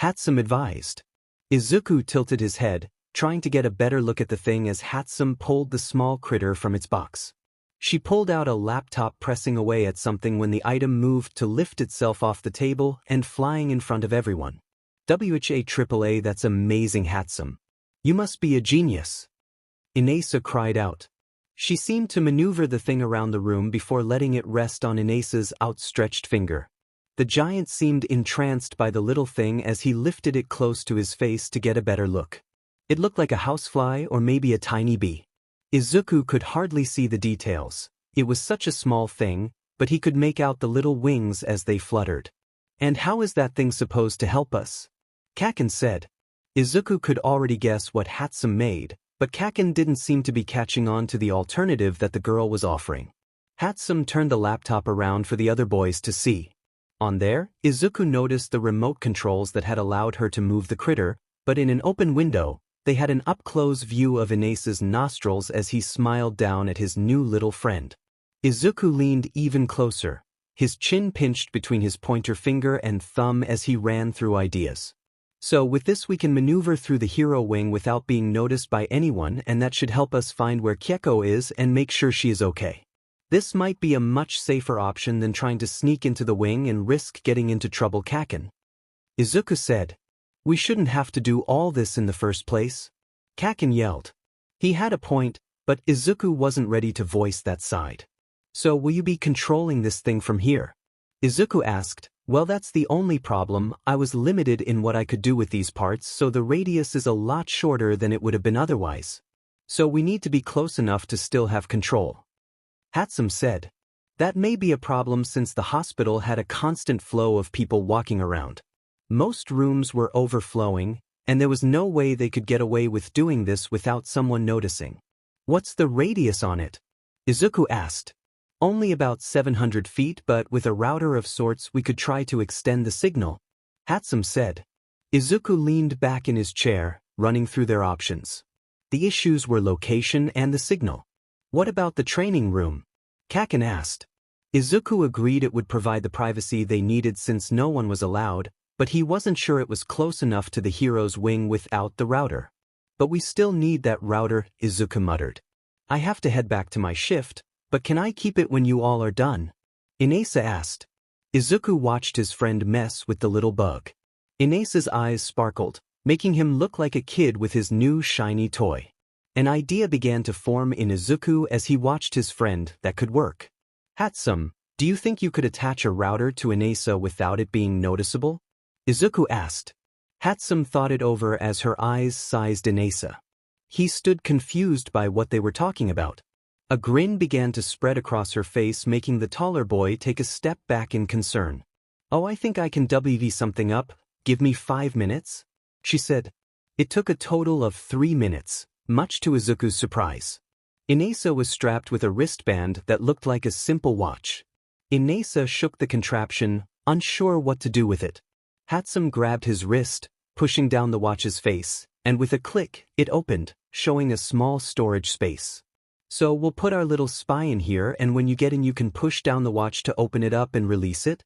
Hatsum advised. Izuku tilted his head, trying to get a better look at the thing as Hatsum pulled the small critter from its box. She pulled out a laptop, pressing away at something when the item moved to lift itself off the table and flying in front of everyone. 𝗕𝗁𝗁𝗍𝗄𝗧, that's amazing, Hatsum. You must be a genius, 𝗕𝗍𝗂 cried out. She seemed to maneuver the thing around the room before letting it rest on 𝗕𝗍𝗂's outstretched finger. The giant seemed entranced by the little thing as he lifted it close to his face to get a better look. It looked like a housefly or maybe a tiny bee. Izuku could hardly see the details. It was such a small thing, but he could make out the little wings as they fluttered. And how is that thing supposed to help us? Kaken said. Izuku could already guess what Hatsum made, but Kaken didn't seem to be catching on to the alternative that the girl was offering. Hatsum turned the laptop around for the other boys to see. On there, Izuku noticed the remote controls that had allowed her to move the critter, but in an open window, they had an up-close view of 𝗍𝗍's nostrils as he smiled down at his new little friend. Izuku leaned even closer, his chin pinched between his pointer finger and thumb as he ran through ideas. So with this we can maneuver through the hero wing without being noticed by anyone, and that should help us find where 𝗕𝗁 is and make sure she is okay. This might be a much safer option than trying to sneak into the wing and risk getting into trouble. Kaken. Izuku said. We shouldn't have to do all this in the first place. Kaken yelled. He had a point, but Izuku wasn't ready to voice that side. So will you be controlling this thing from here? Izuku asked. Well, that's the only problem. I was limited in what I could do with these parts, so the radius is a lot shorter than it would have been otherwise. So we need to be close enough to still have control. 𝗕𝗁 said. That may be a problem since the hospital had a constant flow of people walking around. Most rooms were overflowing, and there was no way they could get away with doing this without someone noticing. What's the radius on it? Izuku asked. Only about 700 feet, but with a router of sorts we could try to extend the signal. 𝗕𝗁 said. Izuku leaned back in his chair, running through their options. The issues were location and the signal. What about the training room? Kaken asked. Izuku agreed it would provide the privacy they needed since no one was allowed, but he wasn't sure it was close enough to the hero's wing without the router. But we still need that router, Izuku muttered. I have to head back to my shift, but can I keep it when you all are done? 𝗍𝗍 asked. Izuku watched his friend mess with the little bug. 𝗍𝗍's eyes sparkled, making him look like a kid with his new shiny toy. An idea began to form in Izuku as he watched his friend that could work. 𝗕𝗁, do you think you could attach a router to 𝗍𝗍 without it being noticeable? Izuku asked. 𝗕𝗁 thought it over as her eyes sized 𝗍𝗍. He stood confused by what they were talking about. A grin began to spread across her face, making the taller boy take a step back in concern. Oh, I think I can 𝗕𝗶 something up. Give me 5 minutes? She said. It took a total of 3 minutes. Much to Izuku's surprise. 𝗍𝗍 was strapped with a wristband that looked like a simple watch. 𝗍𝗍 shook the contraption, unsure what to do with it. 𝗕𝗁 grabbed his wrist, pushing down the watch's face, and with a click, it opened, showing a small storage space. So we'll put our little spy in here, and when you get in you can push down the watch to open it up and release it?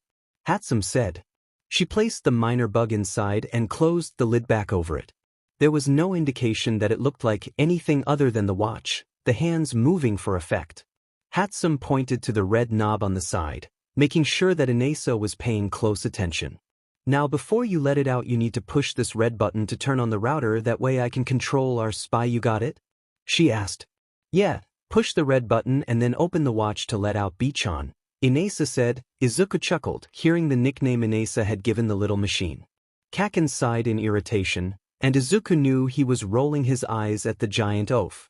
𝗕𝗁 said. She placed the minor bug inside and closed the lid back over it. There was no indication that it looked like anything other than the watch, the hands moving for effect. 𝗕𝗁 pointed to the red knob on the side, making sure that 𝗍𝗍 was paying close attention. Now before you let it out you need to push this red button to turn on the router, that way I can control our spy, you got it? She asked. Yeah, push the red button and then open the watch to let out 𝗕𝗁, 𝗍𝗍 said. Izuku chuckled, hearing the nickname 𝗍𝗍 had given the little machine. Kaken sighed in irritation, and Izuku knew he was rolling his eyes at the giant oaf.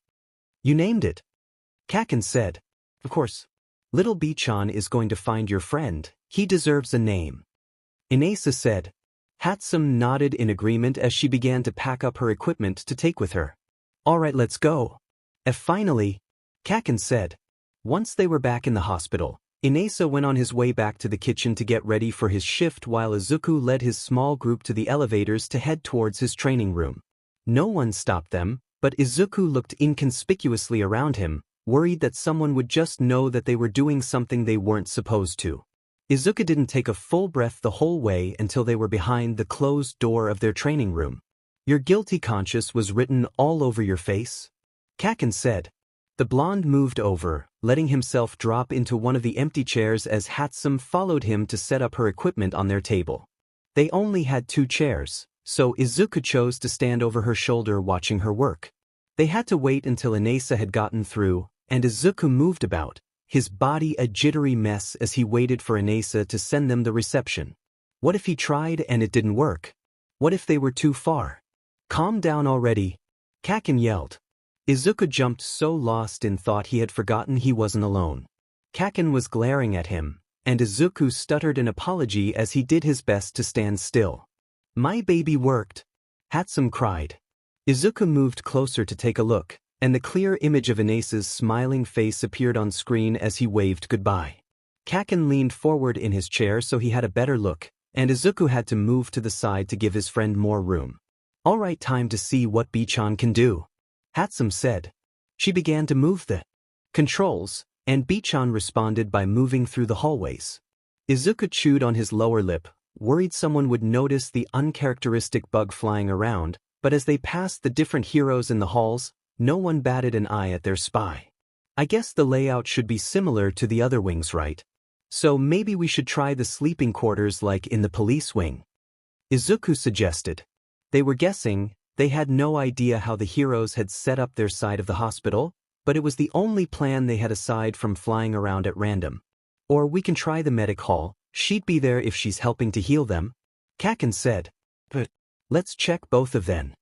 You named it? Kaken said. Of course. Little 𝗕𝗁 is going to find your friend. He deserves a name. 𝗍𝗍 said. 𝗕𝗁 nodded in agreement as she began to pack up her equipment to take with her. All right, let's go. Finally, Kaken said. Once they were back in the hospital, 𝗍𝗍 went on his way back to the kitchen to get ready for his shift while Izuku led his small group to the elevators to head towards his training room. No one stopped them, but Izuku looked inconspicuously around him, worried that someone would just know that they were doing something they weren't supposed to. Izuku didn't take a full breath the whole way until they were behind the closed door of their training room. Your guilty conscience was written all over your face? Kaken said. The blonde moved over, letting himself drop into one of the empty chairs as 𝗕𝗁 followed him to set up her equipment on their table. They only had 2 chairs, so Izuku chose to stand over her shoulder watching her work. They had to wait until 𝗍𝗍 had gotten through, and Izuku moved about, his body a jittery mess as he waited for 𝗍𝗍 to send them the reception. What if he tried and it didn't work? What if they were too far? Calm down already, Kaken yelled. Izuku jumped, so lost in thought he had forgotten he wasn't alone. Kaken was glaring at him, and Izuku stuttered an apology as he did his best to stand still. My baby worked, 𝗕𝗁 cried. Izuku moved closer to take a look, and the clear image of 𝗍𝗍's smiling face appeared on screen as he waved goodbye. Kaken leaned forward in his chair so he had a better look, and Izuku had to move to the side to give his friend more room. Alright, time to see what B-chan can do, 𝗕𝗁 said. She began to move the controls, and B-chan responded by moving through the hallways. Izuku chewed on his lower lip, worried someone would notice the uncharacteristic bug flying around, but as they passed the different heroes in the halls, no one batted an eye at their spy. I guess the layout should be similar to the other wings, right? So maybe we should try the sleeping quarters like in the police wing, Izuku suggested. They were guessing. They had no idea how the heroes had set up their side of the hospital, but it was the only plan they had aside from flying around at random. Or we can try the medic hall, she'd be there if she's helping to heal them, Kaken said. But let's check both of them,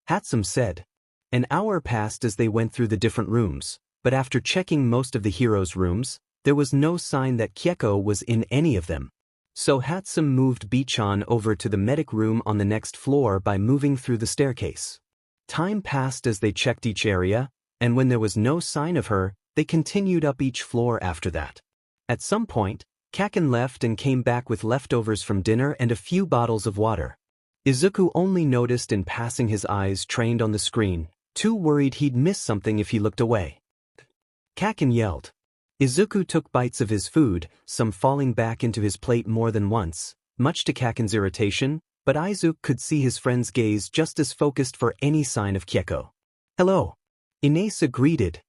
𝗕𝗁 said. An hour passed as they went through the different rooms, but after checking most of the heroes' rooms, there was no sign that 𝗕𝗁 was in any of them. So 𝗕𝗁 moved B-chan over to the medic room on the next floor by moving through the staircase. Time passed as they checked each area, and when there was no sign of her, they continued up each floor after that. At some point, Kaken left and came back with leftovers from dinner and a few bottles of water. Izuku only noticed in passing, his eyes trained on the screen, too worried he'd miss something if he looked away. Kaken yelled. Izuku took bites of his food, some falling back into his plate more than once, much to Kaken's irritation, but Izuku could see his friend's gaze just as focused for any sign of 𝗕𝗁. Hello, 𝗕𝗎𝘁 greeted.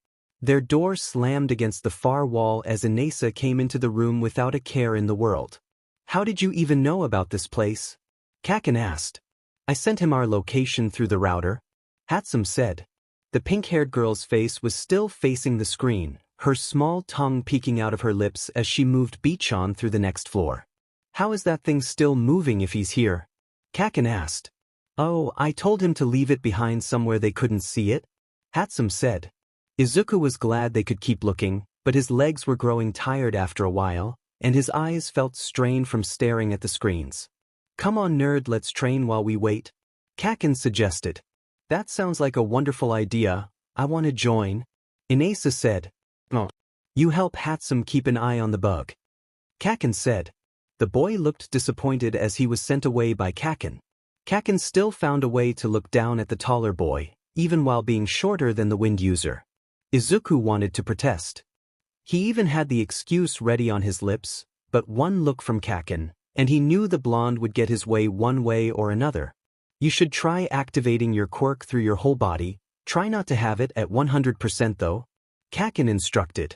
Their door slammed against the far wall as 𝗕𝗎𝘁 came into the room without a care in the world. How did you even know about this place? Kaken asked. I sent him our location through the router, 𝗕𝗁 said. The pink-haired girl's face was still facing the screen, her small tongue peeking out of her lips as she moved B-chan through the next floor. How is that thing still moving if he's here? Kaken asked. Oh, I told him to leave it behind somewhere they couldn't see it, 𝗕𝗁 said. Izuku was glad they could keep looking, but his legs were growing tired after a while, and his eyes felt strained from staring at the screens. Come on, nerd, let's train while we wait, Kaken suggested. That sounds like a wonderful idea. I want to join, 𝗕𝗎𝘁 said. Oh. You help 𝗕𝗁 keep an eye on the bug, Kaken said. The boy looked disappointed as he was sent away by Kaken. Kaken still found a way to look down at the taller boy, even while being shorter than the wind user. Izuku wanted to protest. He even had the excuse ready on his lips, but one look from Kaken, and he knew the blonde would get his way one way or another. You should try activating your quirk through your whole body. Try not to have it at 100% though, Kaken instructed.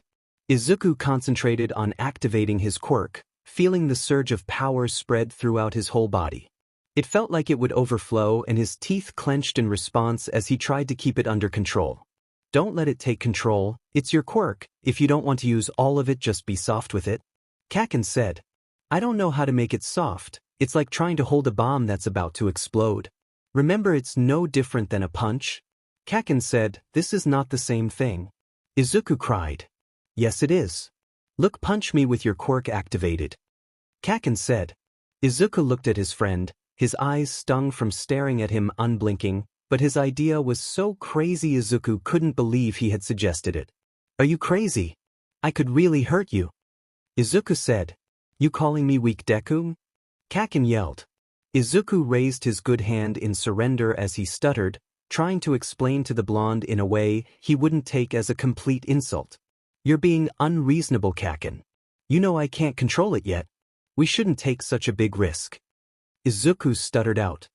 Izuku concentrated on activating his quirk, feeling the surge of power spread throughout his whole body. It felt like it would overflow, and his teeth clenched in response as he tried to keep it under control. Don't let it take control, it's your quirk. If you don't want to use all of it, just be soft with it, Kaken said. I don't know how to make it soft. It's like trying to hold a bomb that's about to explode. Remember, it's no different than a punch, Kaken said. This is not the same thing, Izuku cried. Yes it is. Look, punch me with your quirk activated, Kaken said. Izuku looked at his friend, his eyes stung from staring at him unblinking, but his idea was so crazy Izuku couldn't believe he had suggested it. Are you crazy? I could really hurt you, Izuku said. You calling me weak, Deku? Kaken yelled. Izuku raised his good hand in surrender as he stuttered, trying to explain to the blonde in a way he wouldn't take as a complete insult. You're being unreasonable, Kaken. You know I can't control it yet. We shouldn't take such a big risk. Izuku stuttered out.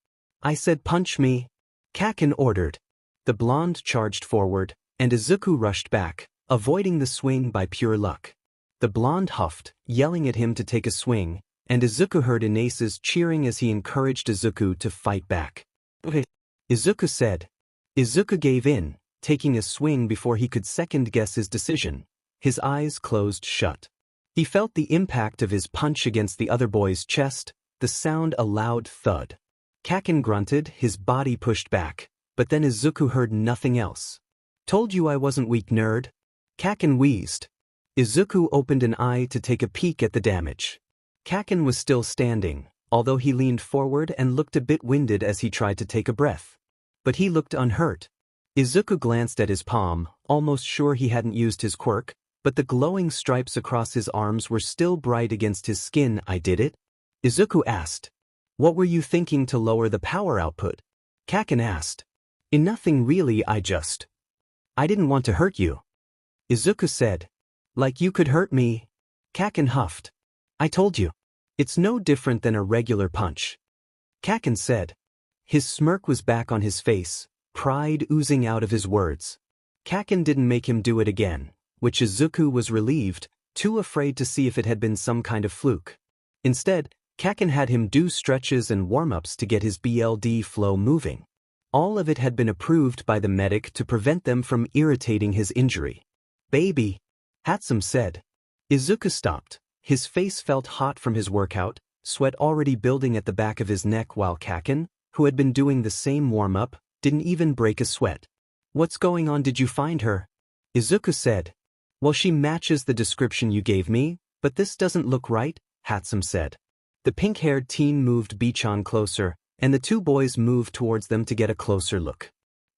I said punch me, Kaken ordered. The blonde charged forward, and Izuku rushed back, avoiding the swing by pure luck. The blonde huffed, yelling at him to take a swing, and Izuku heard 𝗕𝗎𝘁 cheering as he encouraged Izuku to fight back. Okay, Izuku said. Izuku gave in, taking a swing before he could second-guess his decision. His eyes closed shut. He felt the impact of his punch against the other boy's chest, the sound a loud thud. Kaken grunted, his body pushed back, but then Izuku heard nothing else. Told you I wasn't weak, nerd, Kaken wheezed. Izuku opened an eye to take a peek at the damage. Kaken was still standing, although he leaned forward and looked a bit winded as he tried to take a breath. But he looked unhurt. Izuku glanced at his palm, almost sure he hadn't used his quirk, but the glowing stripes across his arms were still bright against his skin. I did it? Izuku asked. What were you thinking to lower the power output? Kaken asked. In nothing really, I didn't want to hurt you. Izuku said. Like you could hurt me? Kaken huffed. I told you. It's no different than a regular punch. Kaken said. His smirk was back on his face, pride oozing out of his words. Kaken didn't make him do it again, which Izuku was relieved, too afraid to see if it had been some kind of fluke. Instead, Kaken had him do stretches and warm-ups to get his blood flow moving. All of it had been approved by the medic to prevent them from irritating his injury. Baby, 𝗕𝗁𝙗 said. Izuku stopped. His face felt hot from his workout, sweat already building at the back of his neck, while Kaken, who had been doing the same warm-up, didn't even break a sweat. What's going on? Did you find her? Izuku said. Well, she matches the description you gave me, but this doesn't look right, 𝗕𝗁𝙗 said. The pink-haired teen moved 𝗕𝗀𝗁 closer, and the two boys moved towards them to get a closer look.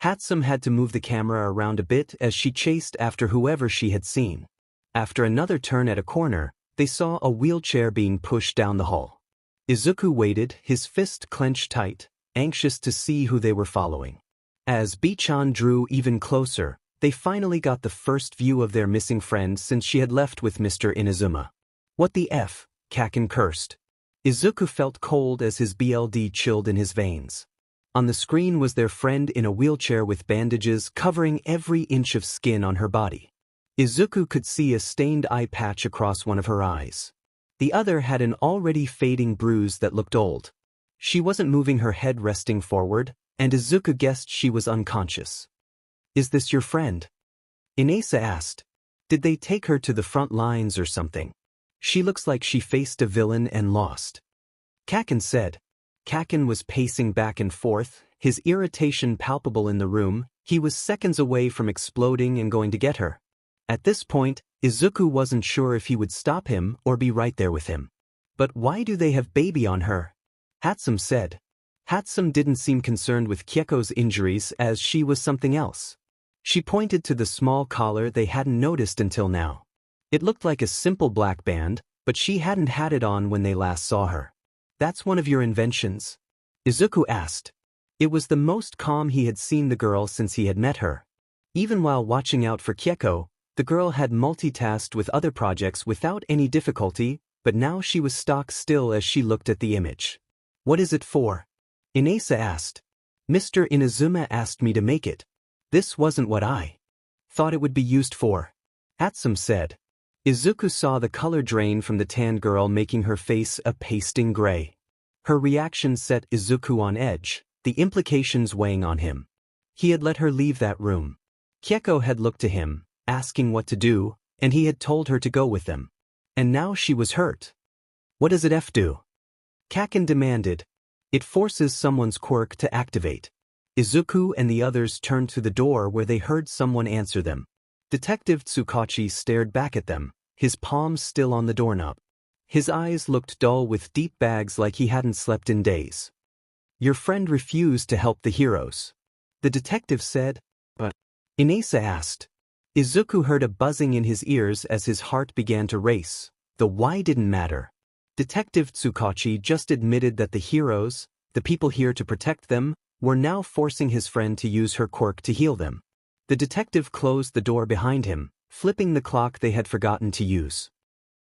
𝗕𝗁𝙗 had to move the camera around a bit as she chased after whoever she had seen. After another turn at a corner, they saw a wheelchair being pushed down the hall. Izuku waited, his fist clenched tight, anxious to see who they were following. As 𝗕𝗀𝗁 drew even closer, they finally got the first view of their missing friend since she had left with Mr. Inazuma. What the F? Kaken cursed. Izuku felt cold as his blood chilled in his veins. On the screen was their friend in a wheelchair with bandages covering every inch of skin on her body. Izuku could see a stained eye patch across one of her eyes. The other had an already fading bruise that looked old. She wasn't moving, her head resting forward, and Izuku guessed she was unconscious. Is this your friend? Inasa asked. Did they take her to the front lines or something? She looks like she faced a villain and lost. Kaken said. Kaken was pacing back and forth, his irritation palpable in the room. He was seconds away from exploding and going to get her. At this point, Izuku wasn't sure if he would stop him or be right there with him. But why do they have baby on her? 𝗕𝗁𝙗 said. 𝗕𝗁𝙗 didn't seem concerned with 𝗕𝗁𝐾𝐽's injuries as she was something else. She pointed to the small collar they hadn't noticed until now. It looked like a simple black band, but she hadn't had it on when they last saw her. That's one of your inventions? Izuku asked. It was the most calm he had seen the girl since he had met her. Even while watching out for 𝗕𝗁𝐾𝐽, the girl had multitasked with other projects without any difficulty, but now she was stock still as she looked at the image. What is it for? Inasa asked. Mr. Inazuma asked me to make it. This wasn't what I thought it would be used for. 𝗕𝗁𝙗 said. Izuku saw the color drain from the tan girl, making her face a pasting gray. Her reaction set Izuku on edge, the implications weighing on him. He had let her leave that room. 𝗕𝗁𝐾𝐽 had looked to him, asking what to do, and he had told her to go with them. And now she was hurt. What does it do? Kaken demanded. It forces someone's quirk to activate. Izuku and the others turned to the door where they heard someone answer them. Detective 𝗬𝗁𝐻𝗫 stared back at them, his palms still on the doorknob. His eyes looked dull with deep bags like he hadn't slept in days. Your friend refused to help the heroes. The detective said. But Inasa asked. Izuku heard a buzzing in his ears as his heart began to race. The why didn't matter. Detective 𝗬𝗁𝐻𝗫 just admitted that the heroes, the people here to protect them, were now forcing his friend to use her quirk to heal them. The detective closed the door behind him, flipping the clock they had forgotten to use.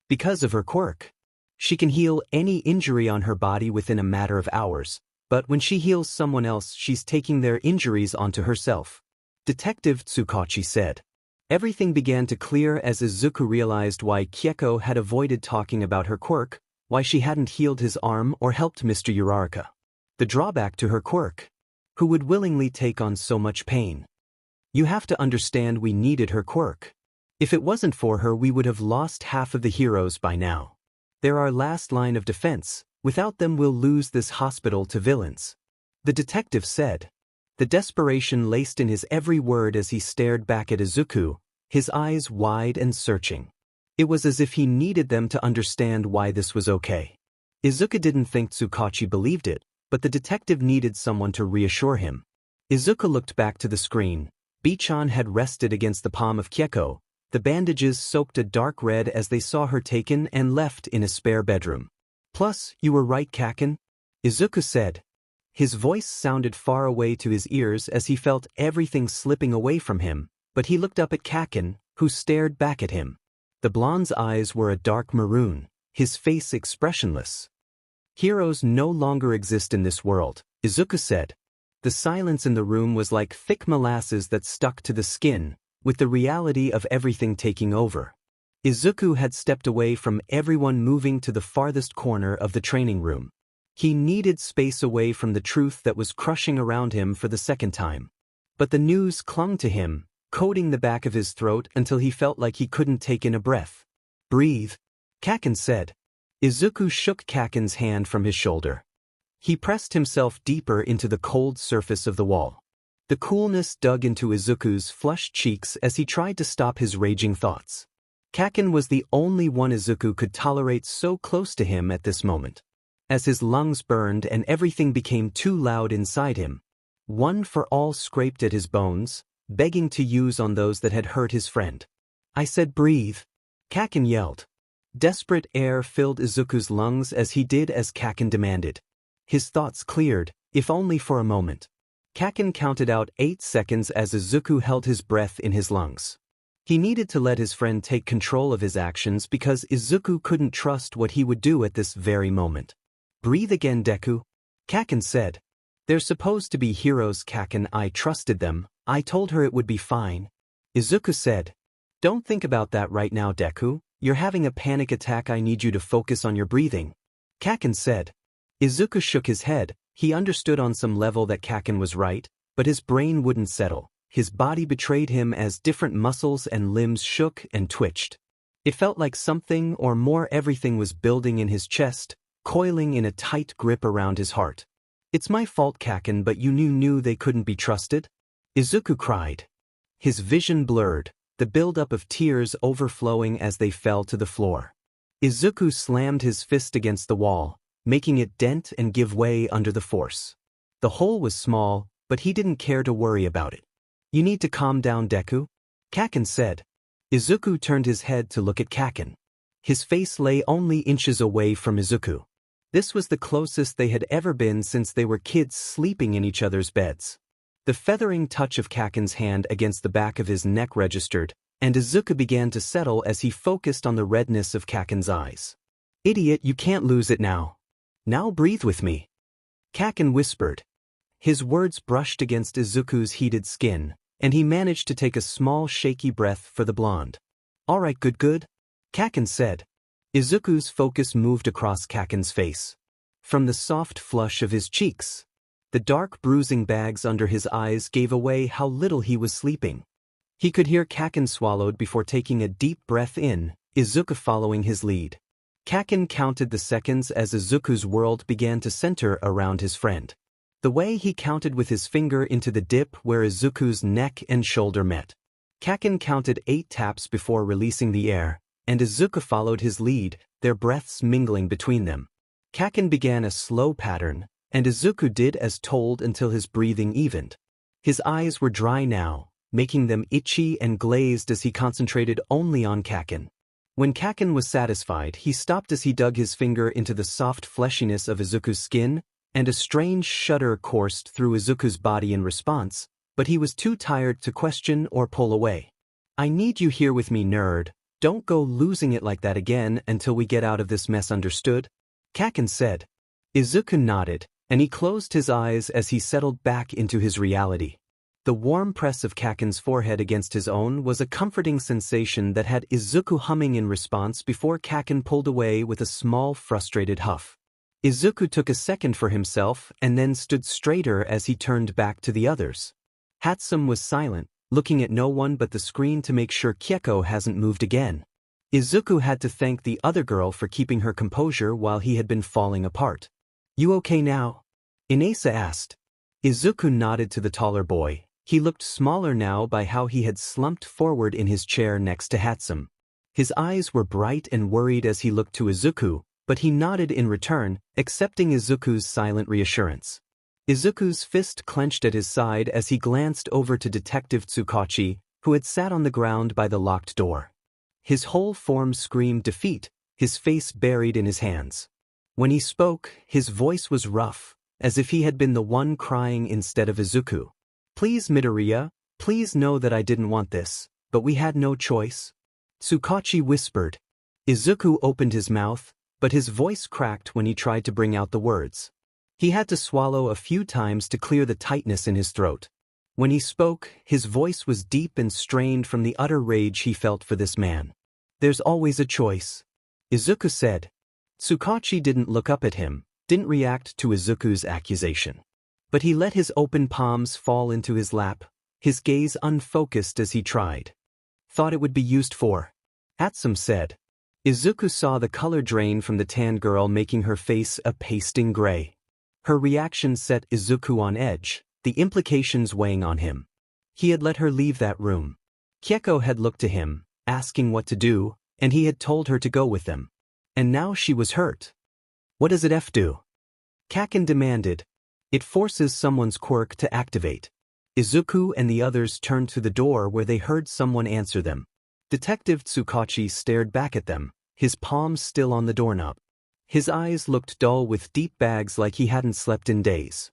Because of her quirk. She can heal any injury on her body within a matter of hours, but when she heals someone else, she's taking their injuries onto herself. Detective 𝗬𝗁𝐻𝗫 said. Everything began to clear as Izuku realized why 𝗕𝗁𝐾𝐽 had avoided talking about her quirk, why she hadn't healed his arm or helped Mr. Uraraka. The drawback to her quirk. Who would willingly take on so much pain? You have to understand we needed her quirk. If it wasn't for her, we would have lost half of the heroes by now. They're our last line of defense. Without them, we'll lose this hospital to villains. The detective said. The desperation laced in his every word as he stared back at Izuku, his eyes wide and searching. It was as if he needed them to understand why this was okay. Izuku didn't think 𝗬𝗁𝐻𝗫 believed it, but the detective needed someone to reassure him. Izuku looked back to the screen. 𝗕𝗀𝗁 had rested against the palm of 𝗕𝗁𝐾𝗽, The bandages soaked a dark red as they saw her taken and left in a spare bedroom. Plus, you were right, Kaken, Izuku said. His voice sounded far away to his ears as he felt everything slipping away from him, but he looked up at Kaken, who stared back at him. The blonde's eyes were a dark maroon, his face expressionless. Heroes no longer exist in this world, Izuku said. The silence in the room was like thick molasses that stuck to the skin, with the reality of everything taking over. Izuku had stepped away from everyone, moving to the farthest corner of the training room. He needed space away from the truth that was crushing around him for the second time. But the news clung to him, coating the back of his throat until he felt like he couldn't take in a breath. Breathe, Kaken said. Izuku shook Kaken's hand from his shoulder. He pressed himself deeper into the cold surface of the wall. The coolness dug into Izuku's flushed cheeks as he tried to stop his raging thoughts. Kaken was the only one Izuku could tolerate so close to him at this moment. As his lungs burned and everything became too loud inside him, One for All scraped at his bones, begging to use on those that had hurt his friend. I said breathe, Kaken yelled. Desperate air filled Izuku's lungs as he did as Kaken demanded. His thoughts cleared, if only for a moment. Kaken counted out 8 seconds as Izuku held his breath in his lungs. He needed to let his friend take control of his actions because Izuku couldn't trust what he would do at this very moment. Breathe again, Deku, Kaken said. They're supposed to be heroes, Kaken. I trusted them. I told her it would be fine. Izuku said. Don't think about that right now, Deku. You're having a panic attack. I need you to focus on your breathing, Kaken said. Izuku shook his head. He understood on some level that Kaken was right, but his brain wouldn't settle. His body betrayed him as different muscles and limbs shook and twitched. It felt like something or more everything was building in his chest, coiling in a tight grip around his heart. It's my fault, Kaken, but you knew they couldn't be trusted? Izuku cried. His vision blurred, the buildup of tears overflowing as they fell to the floor. Izuku slammed his fist against the wall, making it dent and give way under the force. The hole was small, but he didn't care to worry about it. You need to calm down, Deku, Kaken said. Izuku turned his head to look at Kaken. His face lay only inches away from Izuku. This was the closest they had ever been since they were kids sleeping in each other's beds. The feathering touch of Kaken's hand against the back of his neck registered, and Izuku began to settle as he focused on the redness of Kaken's eyes. Idiot, you can't lose it now. Now breathe with me, Kaken whispered. His words brushed against Izuku's heated skin, and he managed to take a small shaky breath for the blonde. All right, good, Kaken said. Izuku's focus moved across Kaken's face. From the soft flush of his cheeks, the dark bruising bags under his eyes gave away how little he was sleeping. He could hear Kaken swallowed before taking a deep breath in, Izuku following his lead. Kaken counted the seconds as Izuku's world began to center around his friend. The way he counted with his finger into the dip where Izuku's neck and shoulder met. Kaken counted 8 taps before releasing the air, and Izuku followed his lead, their breaths mingling between them. Kaken began a slow pattern, and Izuku did as told until his breathing evened. His eyes were dry now, making them itchy and glazed as he concentrated only on Kaken. When Kaken was satisfied, he stopped as he dug his finger into the soft fleshiness of Izuku's skin, and a strange shudder coursed through Izuku's body in response, but he was too tired to question or pull away. I need you here with me, nerd. Don't go losing it like that again until we get out of this mess, understood? Kaken said. Izuku nodded, and he closed his eyes as he settled back into his reality. The warm press of Kaken's forehead against his own was a comforting sensation that had Izuku humming in response before Kaken pulled away with a small frustrated huff. Izuku took a second for himself and then stood straighter as he turned back to the others. 𝗕𝗁 was silent, looking at no one but the screen to make sure 𝗕𝗁𝗁 hasn't moved again. Izuku had to thank the other girl for keeping her composure while he had been falling apart. You okay now? Inasa asked. Izuku nodded to the taller boy. He looked smaller now by how he had slumped forward in his chair next to 𝗕𝗁. His eyes were bright and worried as he looked to Izuku, but he nodded in return, accepting Izuku's silent reassurance. Izuku's fist clenched at his side as he glanced over to Detective Tsukachi, who had sat on the ground by the locked door. His whole form screamed defeat, his face buried in his hands. When he spoke, his voice was rough, as if he had been the one crying instead of Izuku. "Please, Midoriya, please know that I didn't want this, but we had no choice," 𝗕𝗁𝗁𝗍𝗪 whispered. Izuku opened his mouth, but his voice cracked when he tried to bring out the words. He had to swallow a few times to clear the tightness in his throat. When he spoke, his voice was deep and strained from the utter rage he felt for this man. "There's always a choice," Izuku said. 𝗕𝗁𝗁𝗍𝗪 didn't look up at him, didn't react to Izuku's accusation. But he let his open palms fall into his lap, his gaze unfocused as he tried. "Thought it would be used for," 𝗕𝗏𝗡 said. Izuku saw the color drain from the tan girl, making her face a pasting gray. Her reaction set Izuku on edge, the implications weighing on him. He had let her leave that room. 𝗕𝗁𝗁𝗍𝗪 had looked to him, asking what to do, and he had told her to go with them. And now she was hurt. "What does it do?" Kaken demanded. "It forces someone's quirk to activate." Izuku and the others turned to the door where they heard someone answer them. Detective 𝗕𝗁𝗁𝗍𝗪 stared back at them, his palms still on the doorknob. His eyes looked dull with deep bags like he hadn't slept in days.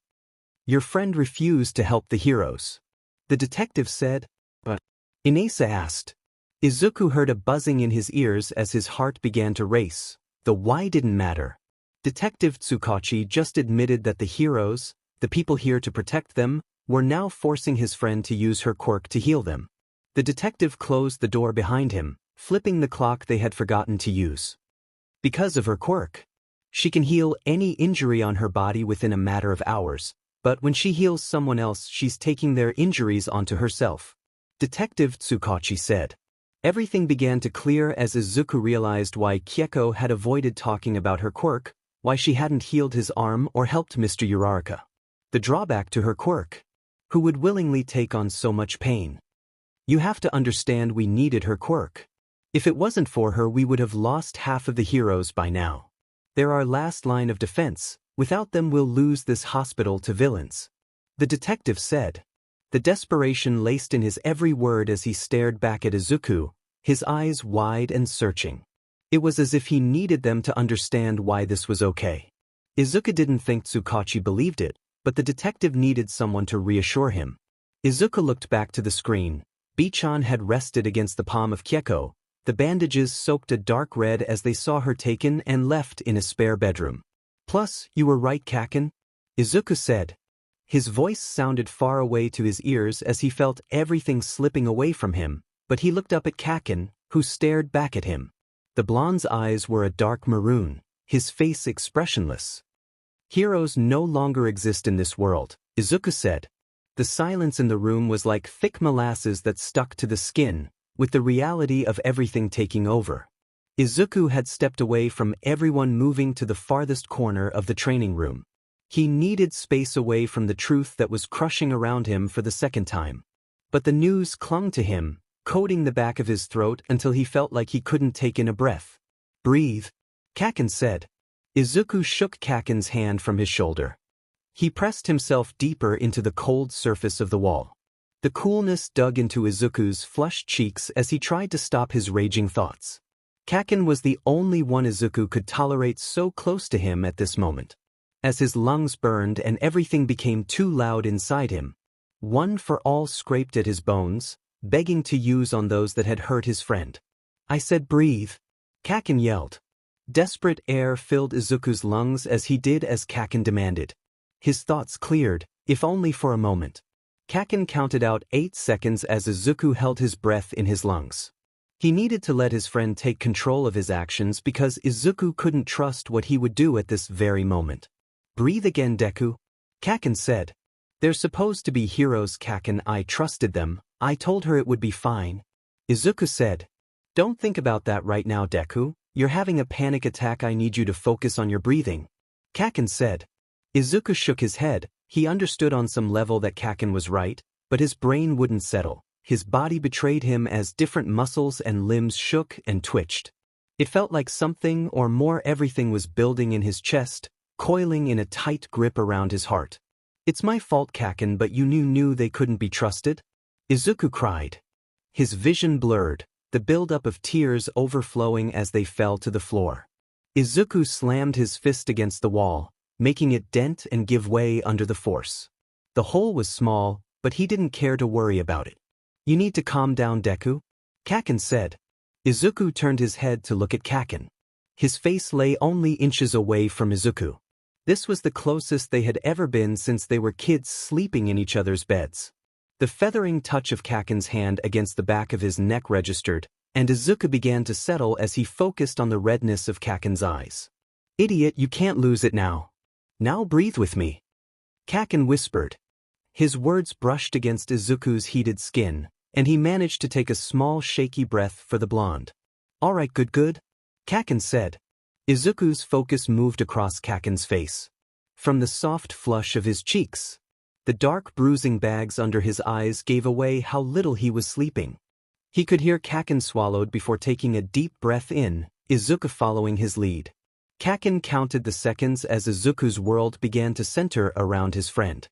"Your friend refused to help the heroes," the detective said. "But?" Inasa asked. Izuku heard a buzzing in his ears as his heart began to race. The why didn't matter. Detective 𝗕𝗁𝗁𝗍𝗪 just admitted that the heroes, the people here to protect them, were now forcing his friend to use her quirk to heal them. The detective closed the door behind him, flipping the clock they had forgotten to use. "Because of her quirk. She can heal any injury on her body within a matter of hours, but when she heals someone else she's taking their injuries onto herself," Detective 𝗕𝗁𝗁𝗍𝗪 said. Everything began to clear as Izuku realized why 𝗕𝗁𝗁𝗍𝗪 had avoided talking about her quirk, why she hadn't healed his arm or helped Mr. Uraraka. The drawback to her quirk. Who would willingly take on so much pain? "You have to understand we needed her quirk. If it wasn't for her we would have lost half of the heroes by now. They're our last line of defense, without them we'll lose this hospital to villains," the detective said. The desperation laced in his every word as he stared back at Izuku, his eyes wide and searching. It was as if he needed them to understand why this was okay. Izuku didn't think 𝗕𝗁𝗁𝗍𝗪 believed it, but the detective needed someone to reassure him. Izuku looked back to the screen. Bichan had rested against the palm of 𝗕𝗁𝗁𝗍𝗪, the bandages soaked a dark red as they saw her taken and left in a spare bedroom. "Plus, you were right, Kaken," Izuku said. His voice sounded far away to his ears as he felt everything slipping away from him, but he looked up at Kaken, who stared back at him. The blonde's eyes were a dark maroon, his face expressionless. "Heroes no longer exist in this world," Izuku said. The silence in the room was like thick molasses that stuck to the skin, with the reality of everything taking over. Izuku had stepped away from everyone, moving to the farthest corner of the training room. He needed space away from the truth that was crushing around him for the second time. But the news clung to him, coating the back of his throat until he felt like he couldn't take in a breath. "Breathe," Kaken said. Izuku shook Kaken's hand from his shoulder. He pressed himself deeper into the cold surface of the wall. The coolness dug into Izuku's flushed cheeks as he tried to stop his raging thoughts. Kaken was the only one Izuku could tolerate so close to him at this moment. As his lungs burned and everything became too loud inside him, One for All scraped at his bones, begging to use on those that had hurt his friend. "I said breathe," Kaken yelled. Desperate air filled Izuku's lungs as he did as Kaken demanded. His thoughts cleared, if only for a moment. Kaken counted out 8 seconds as Izuku held his breath in his lungs. He needed to let his friend take control of his actions because Izuku couldn't trust what he would do at this very moment. "Breathe again, Deku," Kaken said. "They're supposed to be heroes, Kaken. I trusted them. I told her it would be fine," Izuku said. "Don't think about that right now, Deku. You're having a panic attack. I need you to focus on your breathing," Kaken said. Izuku shook his head. He understood on some level that Kaken was right, but his brain wouldn't settle. His body betrayed him as different muscles and limbs shook and twitched. It felt like something, or more, everything was building in his chest, coiling in a tight grip around his heart. "It's my fault, Kaken, but you knew they couldn't be trusted?" Izuku cried. His vision blurred, the buildup of tears overflowing as they fell to the floor. Izuku slammed his fist against the wall, making it dent and give way under the force. The hole was small, but he didn't care to worry about it. "You need to calm down, Deku," Kaken said. Izuku turned his head to look at Kaken. His face lay only inches away from Izuku. This was the closest they had ever been since they were kids sleeping in each other's beds. The feathering touch of Kaken's hand against the back of his neck registered, and Izuku began to settle as he focused on the redness of Kaken's eyes. "Idiot, you can't lose it now. Now breathe with me," Kaken whispered. His words brushed against Izuku's heated skin, and he managed to take a small shaky breath for the blonde. "All right, good," Kaken said. Izuku's focus moved across Kaken's face. From the soft flush of his cheeks, the dark bruising bags under his eyes gave away how little he was sleeping. He could hear Kaken swallowed before taking a deep breath in, Izuku following his lead. Kaken counted the seconds as Izuku's world began to center around his friend.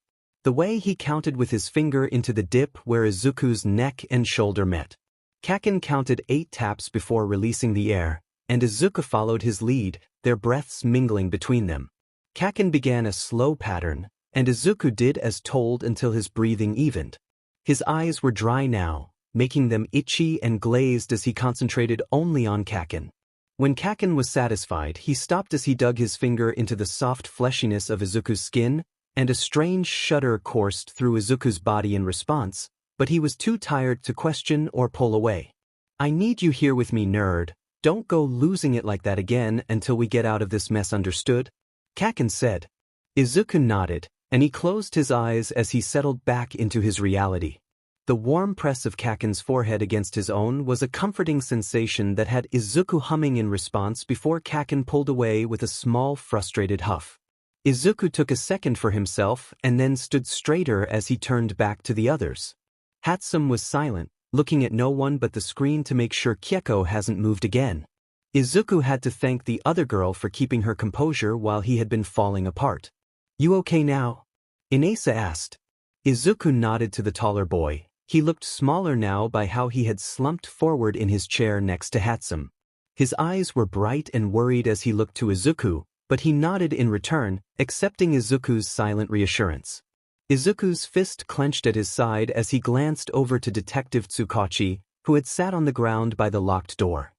The way he counted with his finger into the dip where Izuku's neck and shoulder met. Kaken counted 8 taps before releasing the air, and Izuku followed his lead, their breaths mingling between them. Kaken began a slow pattern, and Izuku did as told until his breathing evened. His eyes were dry now, making them itchy and glazed as he concentrated only on Kaken. When Kaken was satisfied, he stopped as he dug his finger into the soft fleshiness of Izuku's skin, and a strange shudder coursed through Izuku's body in response, but he was too tired to question or pull away. "I need you here with me, nerd. Don't go losing it like that again until we get out of this mess, understood?" Kaken said. Izuku nodded, and he closed his eyes as he settled back into his reality. The warm press of Kaken's forehead against his own was a comforting sensation that had Izuku humming in response before Kaken pulled away with a small frustrated huff. Izuku took a second for himself and then stood straighter as he turned back to the others. 𝗕𝗁 was silent, looking at no one but the screen to make sure 𝗕𝗁𝘁𝗁 hasn't moved again. Izuku had to thank the other girl for keeping her composure while he had been falling apart. "You okay now?" Inasa asked. Izuku nodded to the taller boy. He looked smaller now by how he had slumped forward in his chair next to 𝗕𝗁. His eyes were bright and worried as he looked to Izuku, but he nodded in return, accepting Izuku's silent reassurance. Izuku's fist clenched at his side as he glanced over to Detective 𝗬𝗁𝗁, who had sat on the ground by the locked door.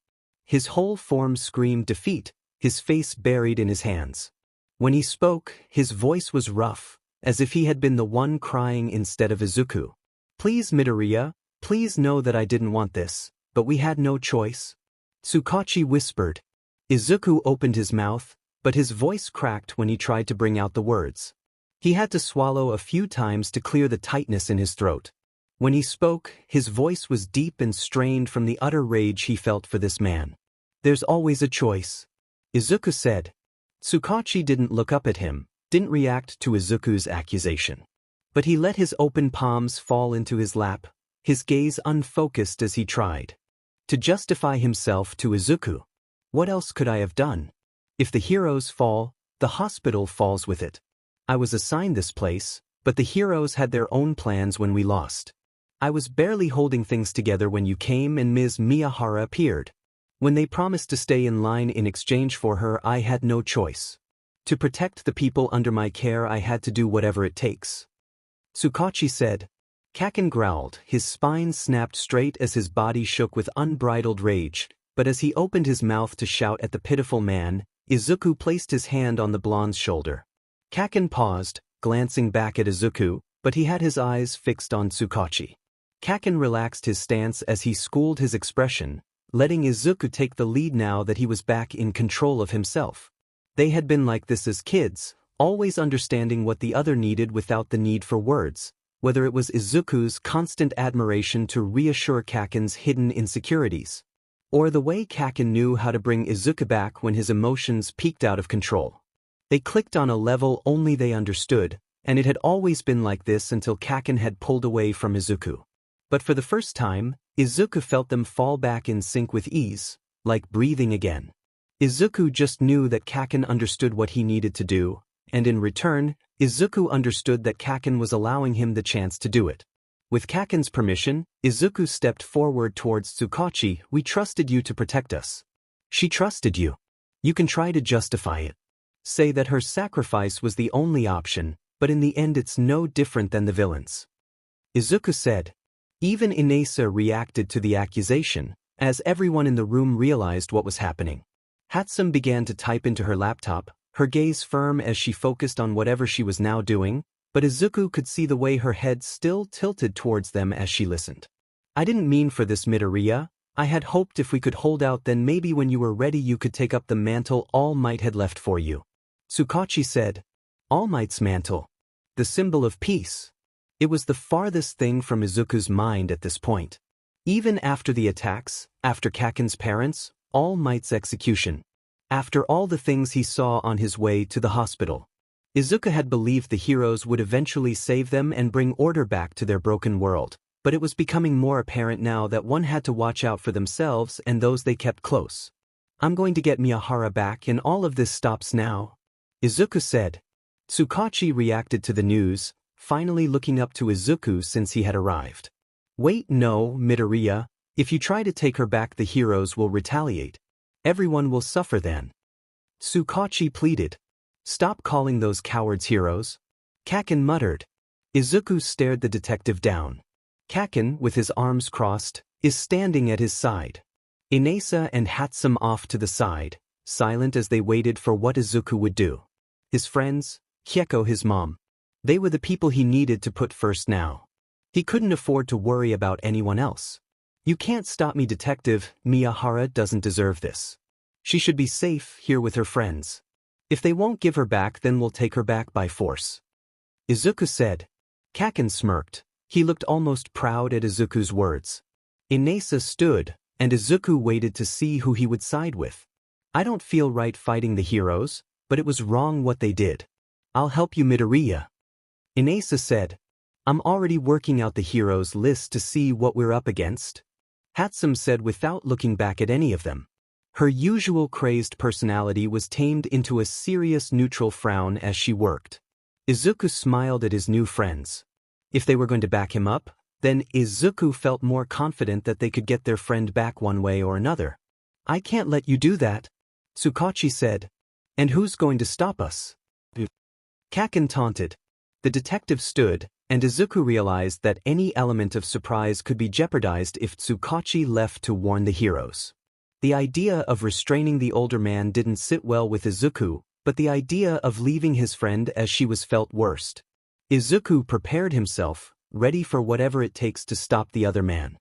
His whole form screamed defeat, his face buried in his hands. When he spoke, his voice was rough, as if he had been the one crying instead of Izuku. "Please, Midoriya, please know that I didn't want this, but we had no choice," 𝗬𝗁𝗁 whispered. Izuku opened his mouth, but his voice cracked when he tried to bring out the words. He had to swallow a few times to clear the tightness in his throat. When he spoke, his voice was deep and strained from the utter rage he felt for this man. "There's always a choice," Izuku said. 𝗬𝗁𝗁 didn't look up at him, didn't react to Izuku's accusation. But he let his open palms fall into his lap, his gaze unfocused as he tried to justify himself to Izuku. "What else could I have done? If the heroes fall, the hospital falls with it. I was assigned this place, but the heroes had their own plans when we lost. I was barely holding things together when you came and Ms. Miyahara appeared. When they promised to stay in line in exchange for her, I had no choice. To protect the people under my care, I had to do whatever it takes," 𝗬𝗁𝗁 said. Kaken growled, his spine snapped straight as his body shook with unbridled rage, but as he opened his mouth to shout at the pitiful man, Izuku placed his hand on the blonde's shoulder. Kaken paused, glancing back at Izuku, but he had his eyes fixed on 𝗬𝗁𝗁. Kaken relaxed his stance as he schooled his expression, letting Izuku take the lead now that he was back in control of himself. They had been like this as kids, always understanding what the other needed without the need for words, whether it was Izuku's constant admiration to reassure Kaken's hidden insecurities, or the way Kaken knew how to bring Izuku back when his emotions peaked out of control. They clicked on a level only they understood, and it had always been like this until Kaken had pulled away from Izuku. But for the first time, Izuku felt them fall back in sync with ease, like breathing again. Izuku just knew that Kaken understood what he needed to do, and in return, Izuku understood that Kaken was allowing him the chance to do it. With Kaken's permission, Izuku stepped forward towards 𝗕𝗁𝗁. We trusted you to protect us. She trusted you. You can try to justify it. Say that her sacrifice was the only option, but in the end it's no different than the villains. Izuku said. Even Inasa reacted to the accusation, as everyone in the room realized what was happening. 𝗕𝗁𝗏 began to type into her laptop, her gaze firm as she focused on whatever she was now doing, but Izuku could see the way her head still tilted towards them as she listened. I didn't mean for this, Midoriya. I had hoped if we could hold out, then maybe when you were ready you could take up the mantle All Might had left for you. 𝗕𝗁𝗁𝗏 said. All Might's mantle. The symbol of peace. It was the farthest thing from Izuku's mind at this point. Even after the attacks, after Kaken's parents, All Might's execution. After all the things he saw on his way to the hospital. Izuku had believed the heroes would eventually save them and bring order back to their broken world, but it was becoming more apparent now that one had to watch out for themselves and those they kept close. I'm going to get Miyahara back and all of this stops now, Izuku said. 𝗕𝗁𝗁𝗏 reacted to the news, finally looking up to Izuku since he had arrived. Wait, no, Midoriya. If you try to take her back, the heroes will retaliate. Everyone will suffer then. 𝗕𝗁𝗁𝗏 pleaded. Stop calling those cowards heroes. Kaken muttered. Izuku stared the detective down. Kaken, with his arms crossed, is standing at his side. Inasa and 𝗕𝗁𝗏 off to the side, silent as they waited for what Izuku would do. His friends, 𝗕𝗁𝗁𝗏. They were the people he needed to put first now. He couldn't afford to worry about anyone else. You can't stop me, Detective. Miyahara doesn't deserve this. She should be safe here with her friends. If they won't give her back, then we'll take her back by force. Izuku said. Kaken smirked. He looked almost proud at Izuku's words. Inasa stood, and Izuku waited to see who he would side with. I don't feel right fighting the heroes, but it was wrong what they did. I'll help you, Midoriya. Inasa said. I'm already working out the heroes list to see what we're up against. 𝗕𝗁𝗏 said without looking back at any of them. Her usual crazed personality was tamed into a serious neutral frown as she worked. Izuku smiled at his new friends. If they were going to back him up, then Izuku felt more confident that they could get their friend back one way or another. I can't let you do that, 𝗕𝗁𝗁𝗏 said. And who's going to stop us? Kaken taunted. The detective stood, and Izuku realized that any element of surprise could be jeopardized if 𝗕𝗁𝗁𝗏 left to warn the heroes. The idea of restraining the older man didn't sit well with Izuku, but the idea of leaving his friend as she was felt worst. Izuku prepared himself, ready for whatever it takes to stop the other man.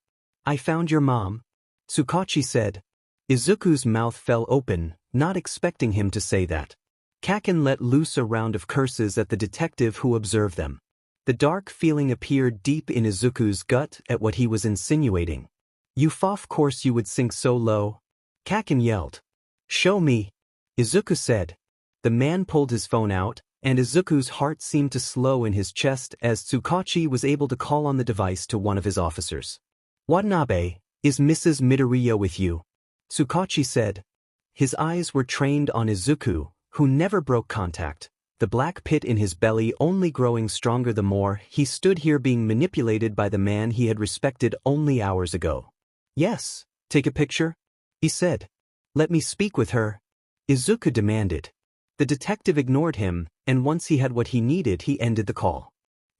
I found your mom, 𝗕𝗁𝗁𝗏 said. Izuku's mouth fell open, not expecting him to say that. Kaken let loose a round of curses at the detective who observed them. The dark feeling appeared deep in Izuku's gut at what he was insinuating. You thought of course you would sink so low? Kaken yelled. Show me, Izuku said. The man pulled his phone out, and Izuku's heart seemed to slow in his chest as 𝗕𝗁𝗁𝗏 was able to call on the device to one of his officers. Watanabe, is Mrs. Midoriya with you? 𝗕𝗁𝗁𝗏 said. His eyes were trained on Izuku, who never broke contact, the black pit in his belly only growing stronger the more he stood here being manipulated by the man he had respected only hours ago. Yes, take a picture? He said. Let me speak with her, Izuku demanded. The detective ignored him, and once he had what he needed he ended the call.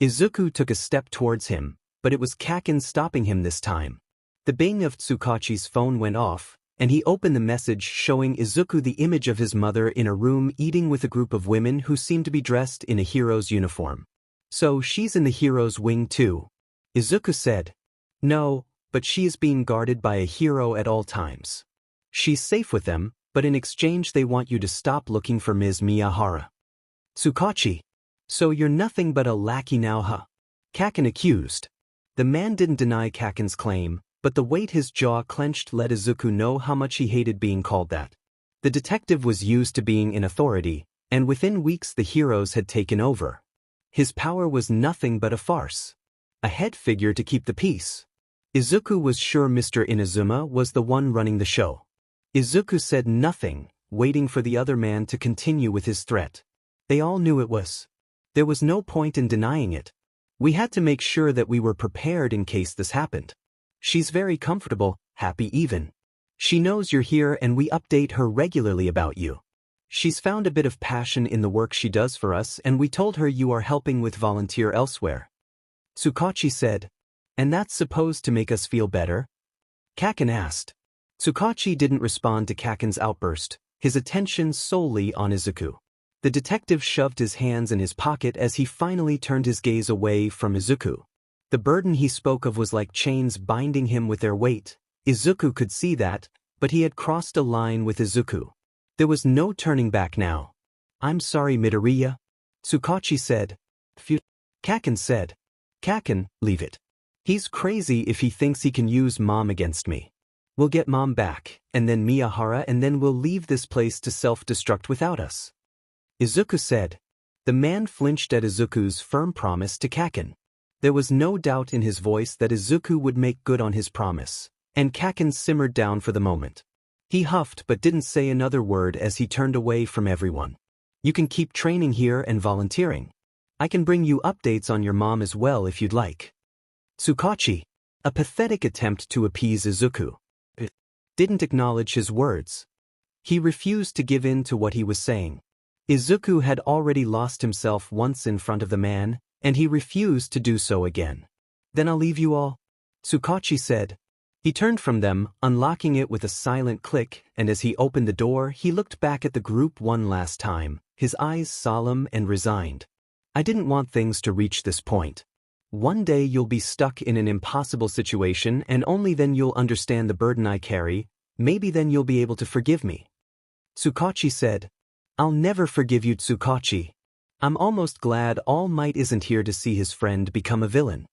Izuku took a step towards him, but it was Kaken stopping him this time. The bing of 𝗕𝗁𝗁𝗏's phone went off, and he opened the message showing Izuku the image of his mother in a room eating with a group of women who seemed to be dressed in a hero's uniform. So she's in the hero's wing too? Izuku said. No, but she is being guarded by a hero at all times. She's safe with them, but in exchange they want you to stop looking for Ms. Miyahara. 𝗕𝗁𝗁𝗏. So you're nothing but a lackey now, huh? Kaken accused. The man didn't deny Kaken's claim, but the way his jaw clenched let Izuku know how much he hated being called that. The detective was used to being in authority, and within weeks the heroes had taken over. His power was nothing but a farce. A head figure to keep the peace. Izuku was sure Mr. Inazuma was the one running the show. Izuku said nothing, waiting for the other man to continue with his threat. They all knew it was. There was no point in denying it. We had to make sure that we were prepared in case this happened. She's very comfortable, happy even. She knows you're here and we update her regularly about you. She's found a bit of passion in the work she does for us and we told her you are helping with volunteer elsewhere. 𝗬𝗁𝗁𝗍 said. And that's supposed to make us feel better? 𝗕𝗁 asked. 𝗬𝗁𝗁𝗍 didn't respond to 𝗕𝗁's outburst, his attention solely on Izuku. The detective shoved his hands in his pocket as he finally turned his gaze away from Izuku. The burden he spoke of was like chains binding him with their weight. Izuku could see that, but he had crossed a line with Izuku. There was no turning back now. I'm sorry, Midoriya, 𝗬𝗁𝗁𝗍 said. Phew. 𝗕𝗁 said. 𝗕𝗁, leave it. He's crazy if he thinks he can use Mom against me. We'll get Mom back, and then Miyahara, and then we'll leave this place to self-destruct without us. Izuku said. The man flinched at Izuku's firm promise to 𝗕𝗁. There was no doubt in his voice that Izuku would make good on his promise, and 𝗕𝗁 simmered down for the moment. He huffed but didn't say another word as he turned away from everyone. You can keep training here and volunteering. I can bring you updates on your mom as well if you'd like. 𝗬𝗁𝗁𝗍, a pathetic attempt to appease Izuku, didn't acknowledge his words. He refused to give in to what he was saying. Izuku had already lost himself once in front of the man, and he refused to do so again. Then I'll leave you all, 𝗬𝗁𝗁𝗍 said. He turned from them, unlocking it with a silent click, and as he opened the door he looked back at the group one last time, his eyes solemn and resigned. I didn't want things to reach this point. One day you'll be stuck in an impossible situation and only then you'll understand the burden I carry, maybe then you'll be able to forgive me. 𝗬𝗁𝗁𝗍 said. I'll never forgive you, 𝗬𝗁𝗁𝗍. I'm almost glad All Might isn't here to see his friend become a villain.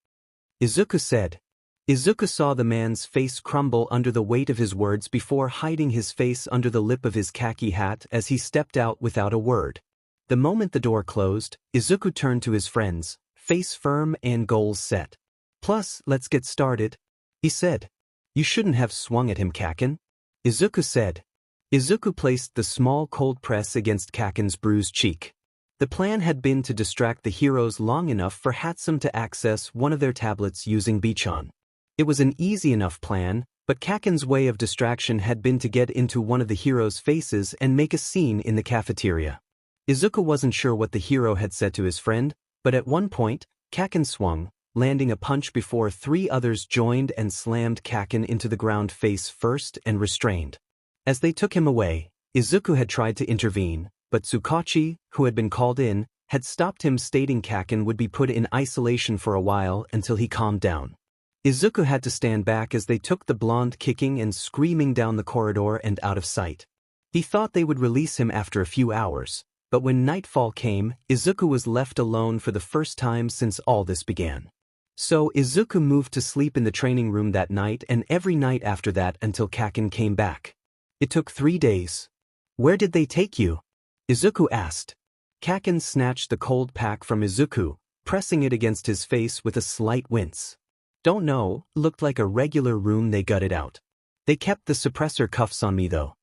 Izuku said. Izuku saw the man's face crumble under the weight of his words before hiding his face under the lip of his khaki hat as he stepped out without a word. The moment the door closed, Izuku turned to his friends, face firm and goals set. Plus, let's get started, he said. You shouldn't have swung at him, 𝗕𝗁, Izuku said. Izuku placed the small cold press against 𝗕𝗁's bruised cheek. The plan had been to distract the heroes long enough for 𝗕𝗁 to access one of their tablets using 𝗕𝗀. It was an easy enough plan, but 𝗕𝗁's way of distraction had been to get into one of the heroes' faces and make a scene in the cafeteria. Izuku wasn't sure what the hero had said to his friend, but at one point, 𝗕𝗁 swung, landing a punch before three others joined and slammed 𝗕𝗁 into the ground face first and restrained. As they took him away, Izuku had tried to intervene, but 𝗬𝗁𝗁𝗍, who had been called in, had stopped him, stating 𝗕𝗁 would be put in isolation for a while until he calmed down. Izuku had to stand back as they took the blonde kicking and screaming down the corridor and out of sight. He thought they would release him after a few hours, but when nightfall came, Izuku was left alone for the first time since all this began. So Izuku moved to sleep in the training room that night and every night after that until 𝗕𝗁 came back. It took 3 days. Where did they take you? Izuku asked. 𝗕𝗁 snatched the cold pack from Izuku, pressing it against his face with a slight wince. Don't know, looked like a regular room they gutted out. They kept the suppressor cuffs on me though.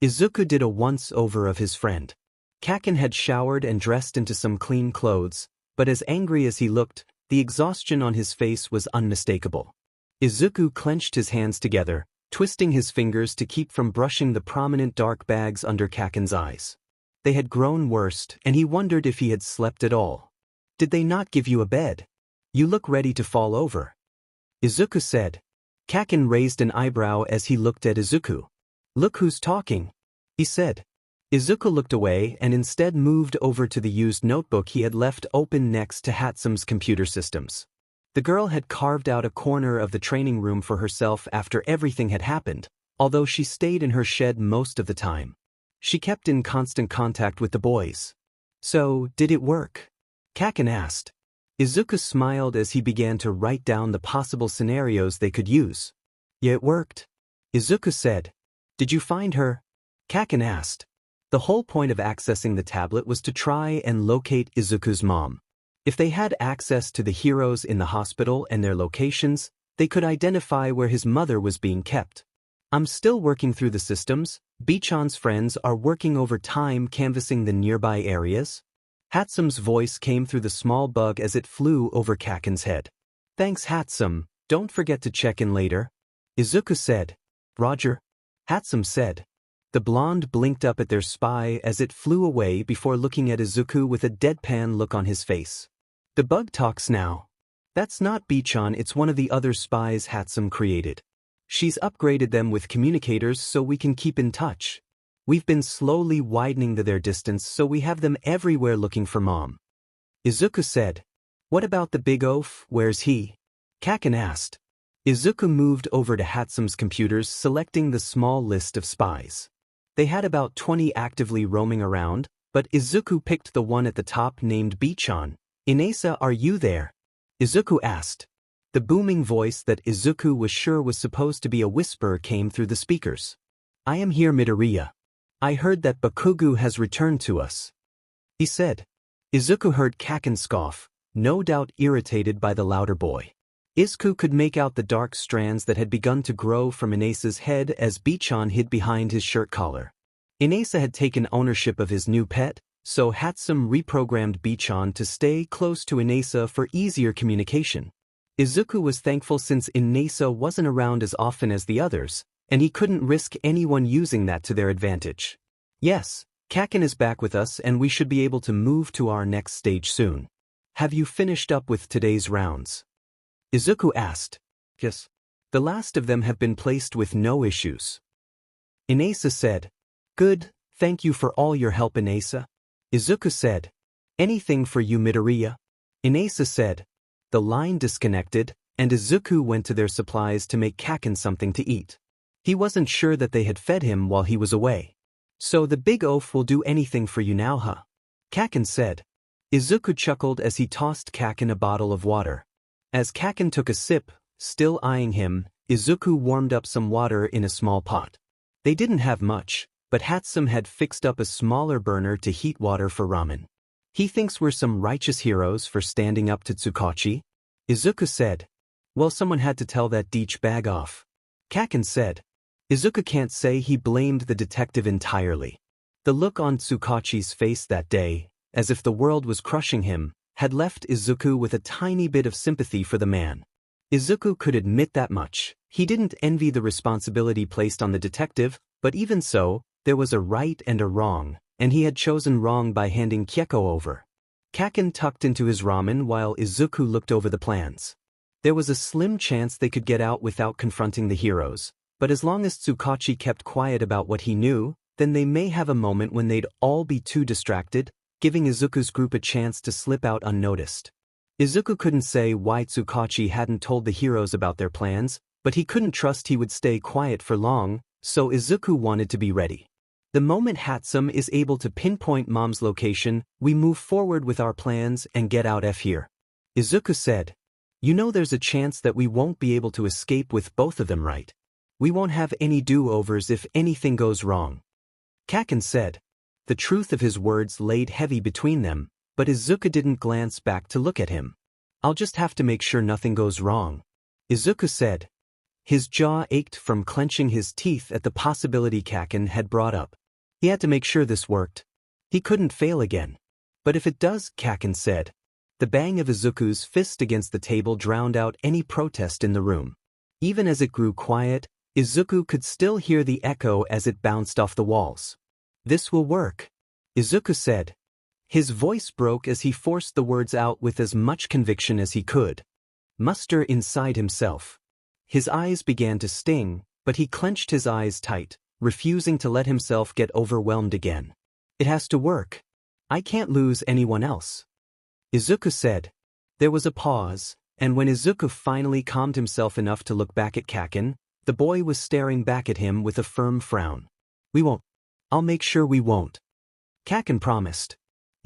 Izuku did a once-over of his friend. 𝗕𝗁 had showered and dressed into some clean clothes, but as angry as he looked, the exhaustion on his face was unmistakable. Izuku clenched his hands together, twisting his fingers to keep from brushing the prominent dark bags under 𝗕𝗁's eyes. They had grown worse, and he wondered if he had slept at all. Did they not give you a bed? You look ready to fall over, Izuku said. 𝗕𝗁 raised an eyebrow as he looked at Izuku. Look who's talking, he said. Izuku looked away and instead moved over to the used notebook he had left open next to 𝗕𝗁's computer systems. The girl had carved out a corner of the training room for herself after everything had happened, although she stayed in her shed most of the time. She kept in constant contact with the boys. So, did it work? 𝗕𝗁 asked. Izuku smiled as he began to write down the possible scenarios they could use. Yeah, it worked, Izuku said. Did you find her? 𝗕𝗁 asked. The whole point of accessing the tablet was to try and locate Izuku's mom. If they had access to the heroes in the hospital and their locations, they could identify where his mother was being kept. I'm still working through the systems. 𝗕𝗀's friends are working overtime canvassing the nearby areas, 𝗕𝗁's voice came through the small bug as it flew over Kaken's head. Thanks 𝗕𝗁, don't forget to check in later. Izuku said. Roger. 𝗕𝗁 said. The blonde blinked up at their spy as it flew away before looking at Izuku with a deadpan look on his face. The bug talks now. That's not 𝗕𝗀𝗀, it's one of the other spies 𝗕𝗁 created. She's upgraded them with communicators so we can keep in touch. We've been slowly widening their distance so we have them everywhere looking for Mom. Izuku said. What about the big oaf, where's he? Kaken asked. Izuku moved over to 𝗕𝗁's computers, selecting the small list of spies. They had about 20 actively roaming around, but Izuku picked the one at the top named 𝗕𝗀𝗀. Inasa, are you there? Izuku asked. The booming voice that Izuku was sure was supposed to be a whisper came through the speakers. I am here, Midoriya. I heard that Bakugou has returned to us. He said. Izuku heard Kaken scoff, no doubt irritated by the louder boy. Izuku could make out the dark strands that had begun to grow from Inasa's head as 𝗕𝗀𝗀 hid behind his shirt collar. Inasa had taken ownership of his new pet, so 𝗕𝗁 reprogrammed 𝗕𝗀𝗀 to stay close to Inasa for easier communication. Izuku was thankful since Inasa wasn't around as often as the others, and he couldn't risk anyone using that to their advantage. Yes, Kaken is back with us and we should be able to move to our next stage soon. Have you finished up with today's rounds? Izuku asked. Yes. The last of them have been placed with no issues. Inasa said. Good, thank you for all your help, Inasa. Izuku said. Anything for you, Midoriya? Inasa said. The line disconnected, and Izuku went to their supplies to make Kaken something to eat. He wasn't sure that they had fed him while he was away. So the big oaf will do anything for you now, huh? Kaken said. Izuku chuckled as he tossed Kaken a bottle of water. As Kaken took a sip, still eyeing him, Izuku warmed up some water in a small pot. They didn't have much, but 𝗕𝗁 had fixed up a smaller burner to heat water for ramen. He thinks we're some righteous heroes for standing up to 𝗬𝗁𝗁? Izuku said. Well, someone had to tell that 𝗕𝗂𝗧𝗪 off. Kaken said. Izuku can't say he blamed the detective entirely. The look on 𝗬𝗁𝗁's face that day, as if the world was crushing him, had left Izuku with a tiny bit of sympathy for the man. Izuku could admit that much. He didn't envy the responsibility placed on the detective, but even so, there was a right and a wrong, and he had chosen wrong by handing 𝗕𝗂𝗁 over. Kaken tucked into his ramen while Izuku looked over the plans. There was a slim chance they could get out without confronting the heroes, but as long as 𝗬𝗁𝗁 kept quiet about what he knew, then they may have a moment when they'd all be too distracted, giving Izuku's group a chance to slip out unnoticed. Izuku couldn't say why 𝗬𝗁𝗁 hadn't told the heroes about their plans, but he couldn't trust he would stay quiet for long, so Izuku wanted to be ready. The moment 𝗕𝗁 is able to pinpoint Mom's location, we move forward with our plans and get out of here. Izuku said. You know there's a chance that we won't be able to escape with both of them, right? We won't have any do-overs if anything goes wrong. Kaken said. The truth of his words laid heavy between them, but Izuku didn't glance back to look at him. I'll just have to make sure nothing goes wrong. Izuku said. His jaw ached from clenching his teeth at the possibility Kaken had brought up. He had to make sure this worked. He couldn't fail again. But if it does, Kaken said. The bang of Izuku's fist against the table drowned out any protest in the room. Even as it grew quiet, Izuku could still hear the echo as it bounced off the walls. This will work, Izuku said. His voice broke as he forced the words out with as much conviction as he could muster inside himself. His eyes began to sting, but he clenched his eyes tight, refusing to let himself get overwhelmed again. It has to work. I can't lose anyone else. Izuku said. There was a pause, and when Izuku finally calmed himself enough to look back at Kaken, the boy was staring back at him with a firm frown. We won't. I'll make sure we won't. Kaken promised.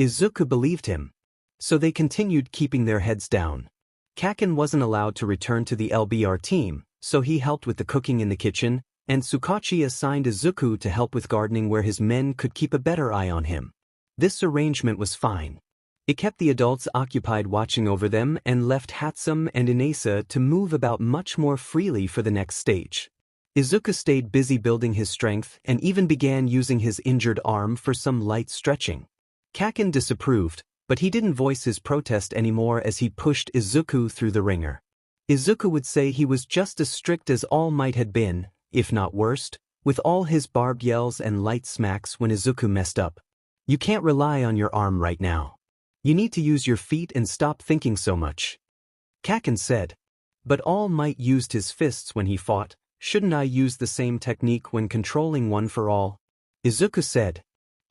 Izuku believed him. So they continued keeping their heads down. Kaken wasn't allowed to return to the LBR team, so he helped with the cooking in the kitchen, and 𝗬𝗁𝗁 assigned Izuku to help with gardening where his men could keep a better eye on him. This arrangement was fine. It kept the adults occupied watching over them and left 𝗕𝗁 and Inasa to move about much more freely for the next stage. Izuku stayed busy building his strength and even began using his injured arm for some light stretching. Kaken disapproved, But he didn't voice his protest anymore as he pushed Izuku through the ringer. Izuku would say he was just as strict as All Might had been, if not worse, with all his barbed yells and light smacks when Izuku messed up. You can't rely on your arm right now. You need to use your feet and stop thinking so much. Kaken said. But All Might used his fists when he fought, shouldn't I use the same technique when controlling One for All? Izuku said.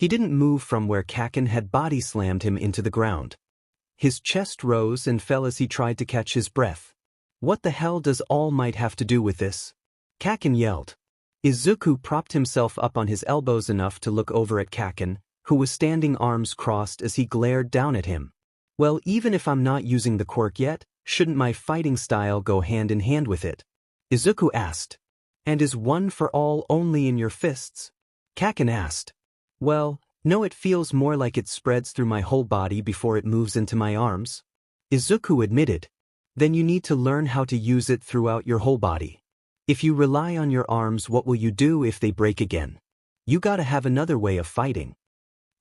He didn't move from where Kaken had body slammed him into the ground. His chest rose and fell as he tried to catch his breath. What the hell does All Might have to do with this? Kaken yelled. Izuku propped himself up on his elbows enough to look over at Kaken, who was standing arms crossed as he glared down at him. Well, even if I'm not using the quirk yet, shouldn't my fighting style go hand in hand with it? Izuku asked. And is One for All only in your fists? Kaken asked. Well, no, it feels more like it spreads through my whole body before it moves into my arms. Izuku admitted. Then you need to learn how to use it throughout your whole body. If you rely on your arms, what will you do if they break again? You gotta have another way of fighting.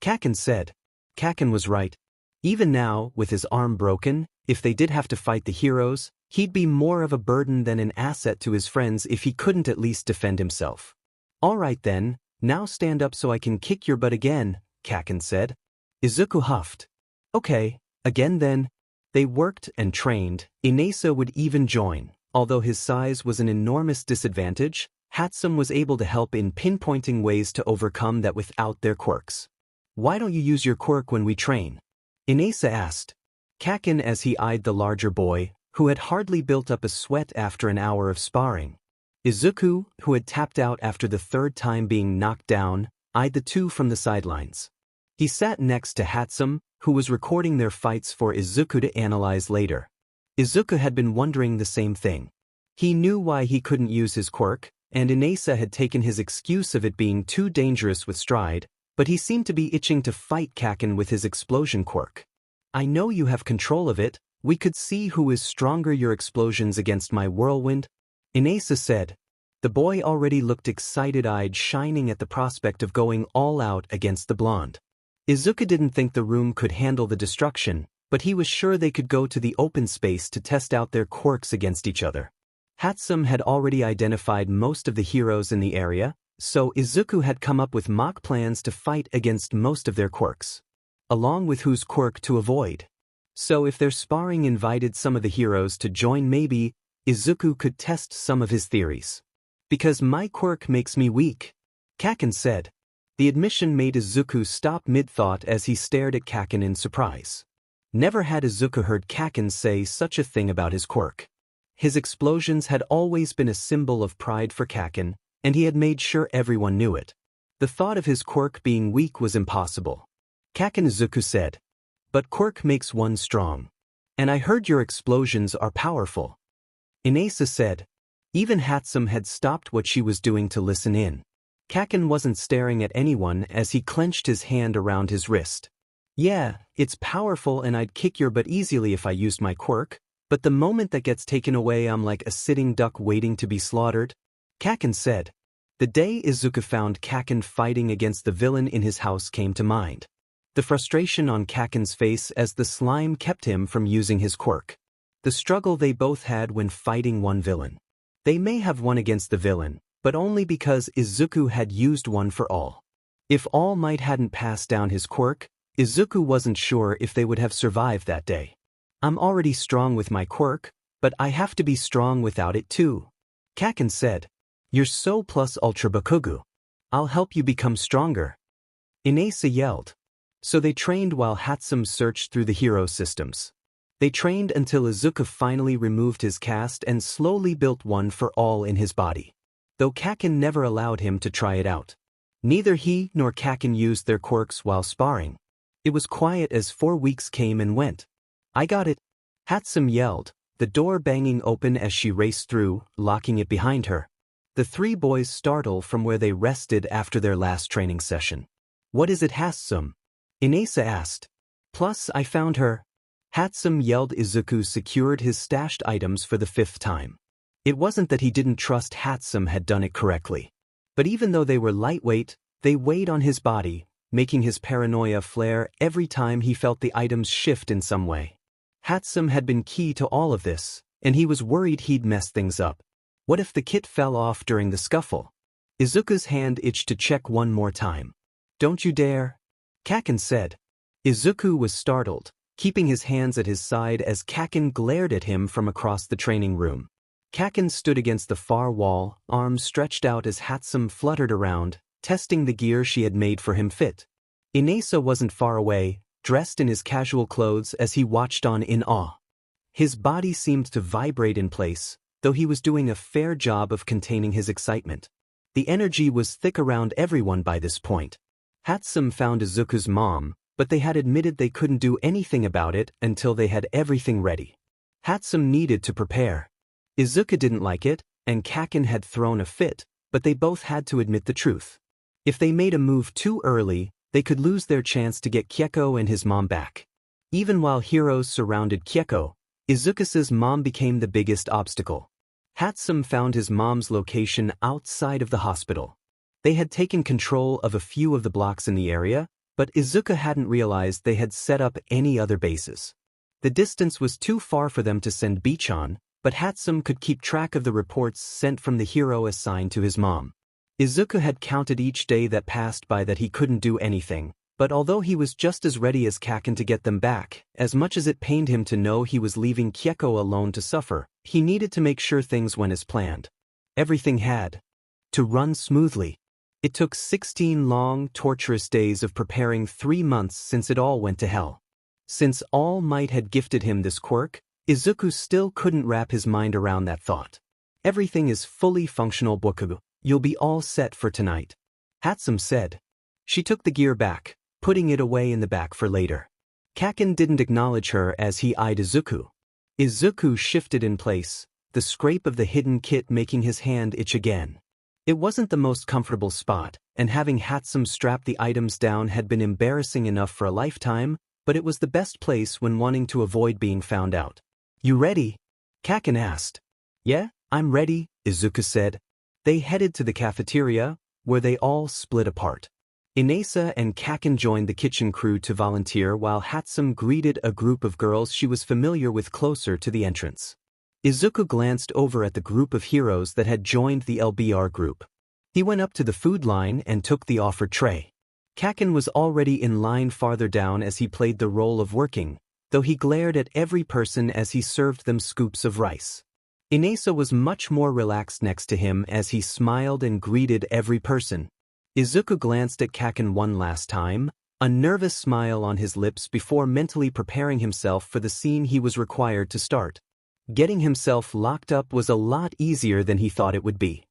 Kaken said. Kaken was right. Even now, with his arm broken, if they did have to fight the heroes, he'd be more of a burden than an asset to his friends if he couldn't at least defend himself. Alright then, now stand up so I can kick your butt again, Kaken said. Izuku huffed. Okay, again then. They worked and trained. 𝗕𝗎𝘁 would even join. Although his size was an enormous disadvantage, 𝗕𝗁 was able to help in pinpointing ways to overcome that without their quirks. Why don't you use your quirk when we train? 𝗕𝗎𝘁 asked. Kaken as he eyed the larger boy, who had hardly built up a sweat after an hour of sparring. Izuku, who had tapped out after the third time being knocked down, eyed the two from the sidelines. He sat next to 𝗕𝗁, who was recording their fights for Izuku to analyze later. Izuku had been wondering the same thing. He knew why he couldn't use his quirk, and 𝗕𝗎𝘁 had taken his excuse of it being too dangerous with stride, but he seemed to be itching to fight Kaken with his explosion quirk. I know you have control of it, we could see who is stronger, your explosions against my whirlwind, 𝗕𝗎𝘁 said. The boy already looked excited-eyed, shining at the prospect of going all out against the blonde. Izuku didn't think the room could handle the destruction, but he was sure they could go to the open space to test out their quirks against each other. 𝗕𝗁 had already identified most of the heroes in the area, so Izuku had come up with mock plans to fight against most of their quirks, along with whose quirk to avoid. So if their sparring invited some of the heroes to join, maybe Izuku could test some of his theories. Because my quirk makes me weak, Kaken said. The admission made Izuku stop mid-thought as he stared at Kaken in surprise. Never had Izuku heard Kaken say such a thing about his quirk. His explosions had always been a symbol of pride for Kaken, and he had made sure everyone knew it. The thought of his quirk being weak was impossible. Kaken, Izuku said. But quirk makes one strong. And I heard your explosions are powerful. 𝗕𝗎𝘁 said. Even 𝗕𝗁 had stopped what she was doing to listen in. Kaken wasn't staring at anyone as he clenched his hand around his wrist. Yeah, it's powerful and I'd kick your butt easily if I used my quirk, but the moment that gets taken away I'm like a sitting duck waiting to be slaughtered, Kaken said. The day Izuku found Kaken fighting against the villain in his house came to mind. The frustration on Kaken's face as the slime kept him from using his quirk. The struggle they both had when fighting one villain. They may have won against the villain, but only because Izuku had used One for All. If All Might hadn't passed down his quirk, Izuku wasn't sure if they would have survived that day. I'm already strong with my quirk, but I have to be strong without it too, Kaken said. You're so plus Ultra Bakugou. I'll help you become stronger. 𝗕𝗎𝘁 yelled. So they trained while 𝗕𝗁 searched through the hero systems. They trained until Izuku finally removed his cast and slowly built One for All in his body. Though Kaken never allowed him to try it out. Neither he nor Kaken used their quirks while sparring. It was quiet as 4 weeks came and went. I got it, 𝗕𝗁 yelled, the door banging open as she raced through, locking it behind her. The three boys startled from where they rested after their last training session. What is it, 𝗕𝗁? 𝗕𝗎𝘁 asked. Plus, I found her. 𝗕𝗁 yelled. Izuku secured his stashed items for the 5th time. It wasn't that he didn't trust 𝗕𝗁 had done it correctly. But even though they were lightweight, they weighed on his body, making his paranoia flare every time he felt the items shift in some way. 𝗕𝗁𝗠 had been key to all of this, and he was worried he'd mess things up. What if the kit fell off during the scuffle? Izuku's hand itched to check one more time. "Don't you dare," Kaken said. Izuku was startled, keeping his hands at his side as Kaken glared at him from across the training room. Kaken stood against the far wall, arms stretched out as 𝗕𝗁𝗠 fluttered around, testing the gear she had made for him fit. Inesa wasn't far away, dressed in his casual clothes as he watched on in awe. His body seemed to vibrate in place, though he was doing a fair job of containing his excitement. The energy was thick around everyone by this point. 𝗕𝗁𝗠 found Izuku's mom, but they had admitted they couldn't do anything about it until they had everything ready. 𝗕𝗁𝗠 needed to prepare. Izuku didn't like it, and Kaken had thrown a fit, but they both had to admit the truth. If they made a move too early, they could lose their chance to get 𝗕𝗁𝗁 and his mom back. Even while heroes surrounded 𝗕𝗁𝗁, Izuku's mom became the biggest obstacle. 𝗕𝗁𝗠 found his mom's location outside of the hospital. They had taken control of a few of the blocks in the area, but Izuku hadn't realized they had set up any other bases. The distance was too far for them to send 𝗕𝗁𝗏, but 𝗕𝗁𝗠 could keep track of the reports sent from the hero assigned to his mom. Izuku had counted each day that passed by that he couldn't do anything, but although he was just as ready as Kaken to get them back, as much as it pained him to know he was leaving 𝗕𝗁𝗁 alone to suffer, he needed to make sure things went as planned. Everything had to run smoothly. It took 16 long, torturous days of preparing 3 months since it all went to hell. Since All Might had gifted him this quirk, Izuku still couldn't wrap his mind around that thought. Everything is fully functional, Bakugou. You'll be all set for tonight, 𝗕𝗁𝗠 said. She took the gear back, putting it away in the back for later. Kaken didn't acknowledge her as he eyed Izuku. Izuku shifted in place, the scrape of the hidden kit making his hand itch again. It wasn't the most comfortable spot, and having 𝗕𝗁𝗠 strap the items down had been embarrassing enough for a lifetime, but it was the best place when wanting to avoid being found out. "You ready?" Kaken asked. "Yeah, I'm ready," Izuku said. They headed to the cafeteria, where they all split apart. Inesa and Kaken joined the kitchen crew to volunteer while 𝗕𝗁𝗠 greeted a group of girls she was familiar with closer to the entrance. Izuku glanced over at the group of heroes that had joined the LBR group. He went up to the food line and took the offered tray. Kaken was already in line farther down as he played the role of working, though he glared at every person as he served them scoops of rice. Inesa was much more relaxed next to him as he smiled and greeted every person. Izuku glanced at Kaken one last time, a nervous smile on his lips before mentally preparing himself for the scene he was required to start. Getting himself locked up was a lot easier than he thought it would be.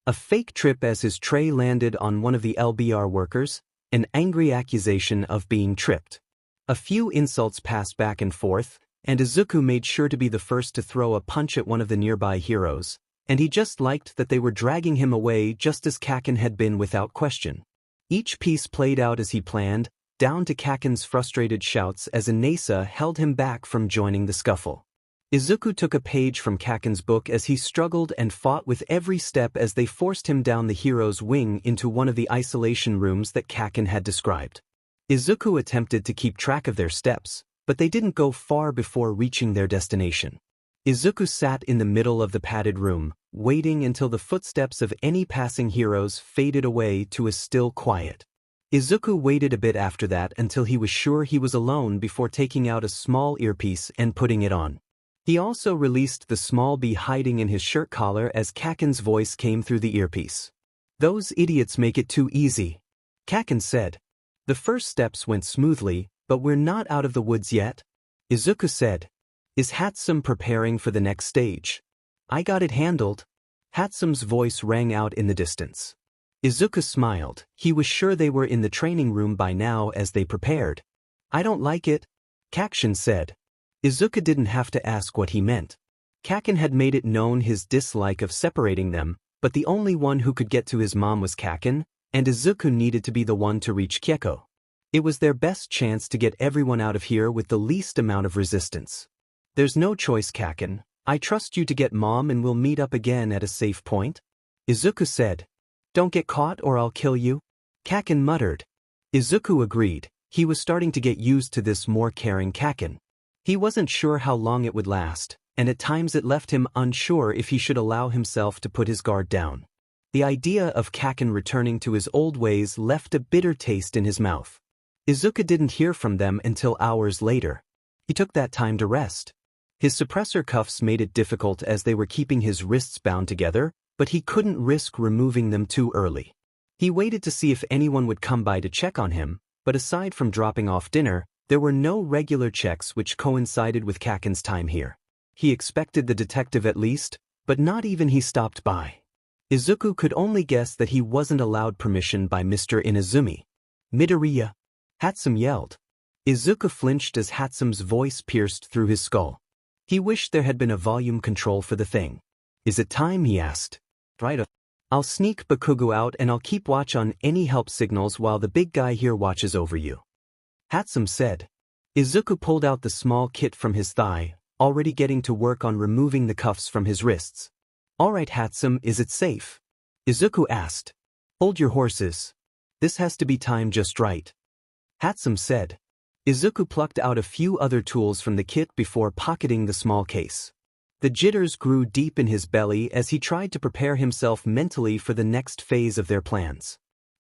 A fake trip as his tray landed on one of the LBR workers, an angry accusation of being tripped. A few insults passed back and forth, and Izuku made sure to be the first to throw a punch at one of the nearby heroes, and he just liked that they were dragging him away just as Kaken had been without question. Each piece played out as he planned, down to Kaken's frustrated shouts as Inesa held him back from joining the scuffle. Izuku took a page from Kaken's book as he struggled and fought with every step as they forced him down the hero's wing into one of the isolation rooms that Kaken had described. Izuku attempted to keep track of their steps, but they didn't go far before reaching their destination. Izuku sat in the middle of the padded room, waiting until the footsteps of any passing heroes faded away to a still quiet. Izuku waited a bit after that until he was sure he was alone before taking out a small earpiece and putting it on. He also released the small bee hiding in his shirt collar as Kaken's voice came through the earpiece. "Those idiots make it too easy," Kaken said. "The first steps went smoothly, but we're not out of the woods yet," Izuku said. "Is 𝗕𝗁𝗠 preparing for the next stage?" "I got it handled." 𝗕𝗁𝗠's voice rang out in the distance. Izuku smiled. He was sure they were in the training room by now as they prepared. "I don't like it," Kaken said. Izuku didn't have to ask what he meant. Kaken had made it known his dislike of separating them, but the only one who could get to his mom was Kaken, and Izuku needed to be the one to reach 𝗕𝗁𝗁. It was their best chance to get everyone out of here with the least amount of resistance. "There's no choice, Kaken. I trust you to get mom and we'll meet up again at a safe point," Izuku said. "Don't get caught or I'll kill you," Kaken muttered. Izuku agreed. He was starting to get used to this more caring Kaken. He wasn't sure how long it would last, and at times it left him unsure if he should allow himself to put his guard down. The idea of Kaken returning to his old ways left a bitter taste in his mouth. Izuku didn't hear from them until hours later. He took that time to rest. His suppressor cuffs made it difficult as they were keeping his wrists bound together, but he couldn't risk removing them too early. He waited to see if anyone would come by to check on him, but aside from dropping off dinner, there were no regular checks which coincided with Kaken's time here. He expected the detective at least, but not even he stopped by. Izuku could only guess that he wasn't allowed permission by Mr. Inazumi. Midoriya! 𝗕𝗁𝗠 yelled. Izuku flinched as 𝗕𝗁's voice pierced through his skull. He wished there had been a volume control for the thing. Is it time? He asked. Right. I'll sneak Bakugou out and I'll keep watch on any help signals while the big guy here watches over you. 𝗕𝗁 said. Izuku pulled out the small kit from his thigh, already getting to work on removing the cuffs from his wrists. Alright 𝗕𝗁, is it safe? Izuku asked. Hold your horses. This has to be timed just right. 𝗕𝗁 said. Izuku plucked out a few other tools from the kit before pocketing the small case. The jitters grew deep in his belly as he tried to prepare himself mentally for the next phase of their plans.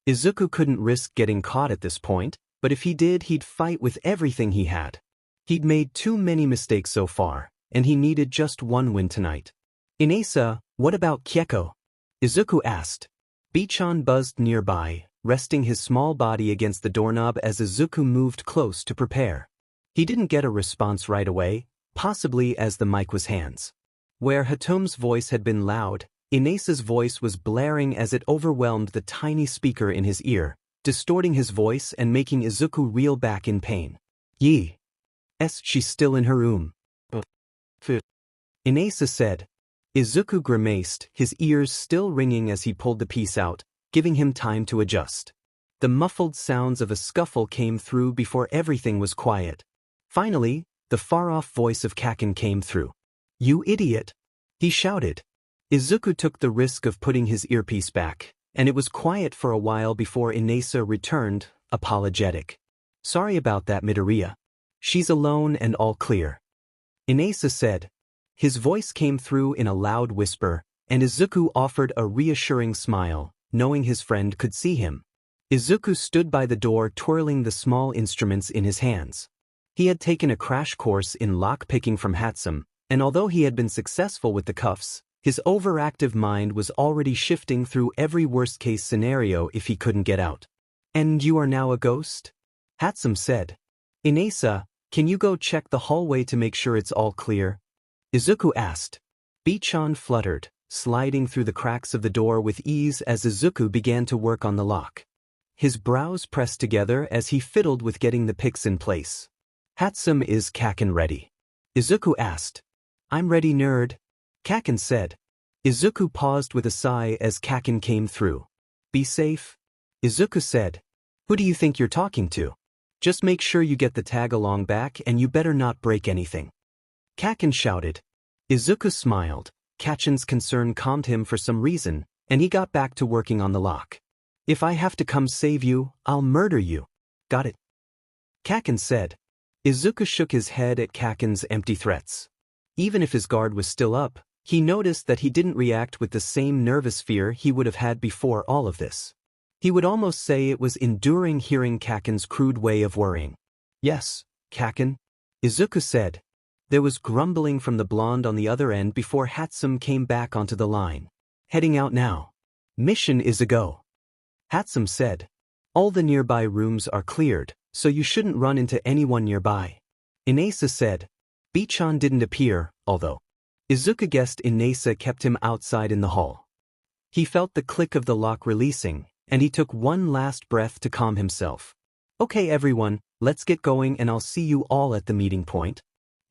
Izuku couldn't risk getting caught at this point, but if he did, he'd fight with everything he had. He'd made too many mistakes so far, and he needed just one win tonight. Inasa, what about 𝗕𝗁𝗁? Izuku asked. 𝗕𝗁𝗠 buzzed nearby, resting his small body against the doorknob as Izuku moved close to prepare. He didn't get a response right away, possibly as the mic was hands. Where Hatome's voice had been loud, Inasa's voice was blaring as it overwhelmed the tiny speaker in his ear, distorting his voice and making Izuku reel back in pain. She's still in her room. Inasa said. Izuku grimaced, his ears still ringing as he pulled the piece out, giving him time to adjust. The muffled sounds of a scuffle came through before everything was quiet. Finally, the far-off voice of Kaken came through. You idiot! He shouted. Izuku took the risk of putting his earpiece back, and it was quiet for a while before Inasa returned, apologetic. Sorry about that, Midoriya. She's alone and all clear. Inasa said. His voice came through in a loud whisper, and Izuku offered a reassuring smile, knowing his friend could see him. Izuku stood by the door twirling the small instruments in his hands. He had taken a crash course in lock-picking from 𝗕𝗁, and although he had been successful with the cuffs, his overactive mind was already shifting through every worst-case scenario if he couldn't get out. And you are now a ghost? 𝗕𝗁 said. Inasa, can you go check the hallway to make sure it's all clear? Izuku asked. 𝗕𝗁𝗠 fluttered, sliding through the cracks of the door with ease as Izuku began to work on the lock. His brows pressed together as he fiddled with getting the picks in place. 𝗕𝗁, is Kaken ready? Izuku asked. I'm ready, nerd. Kaken said. Izuku paused with a sigh as Kaken came through. Be safe? Izuku said. Who do you think you're talking to? Just make sure you get the tag-along back and you better not break anything. Kaken shouted. Izuku smiled. Kaken's concern calmed him for some reason, and he got back to working on the lock. If I have to come save you, I'll murder you. Got it? Kaken said. Izuku shook his head at Kaken's empty threats. Even if his guard was still up, he noticed that he didn't react with the same nervous fear he would have had before all of this. He would almost say it was enduring hearing Kaken's crude way of worrying. Yes, Kaken, Izuku said. There was grumbling from the blonde on the other end before 𝗕𝗁 came back onto the line. Heading out now. Mission is a go. 𝗕𝗁 said. All the nearby rooms are cleared, so you shouldn't run into anyone nearby. Inasa said. 𝗕𝗁 didn't appear, although. Izuku guessed Inasa kept him outside in the hall. He felt the click of the lock releasing, and he took one last breath to calm himself. Okay everyone, let's get going and I'll see you all at the meeting point.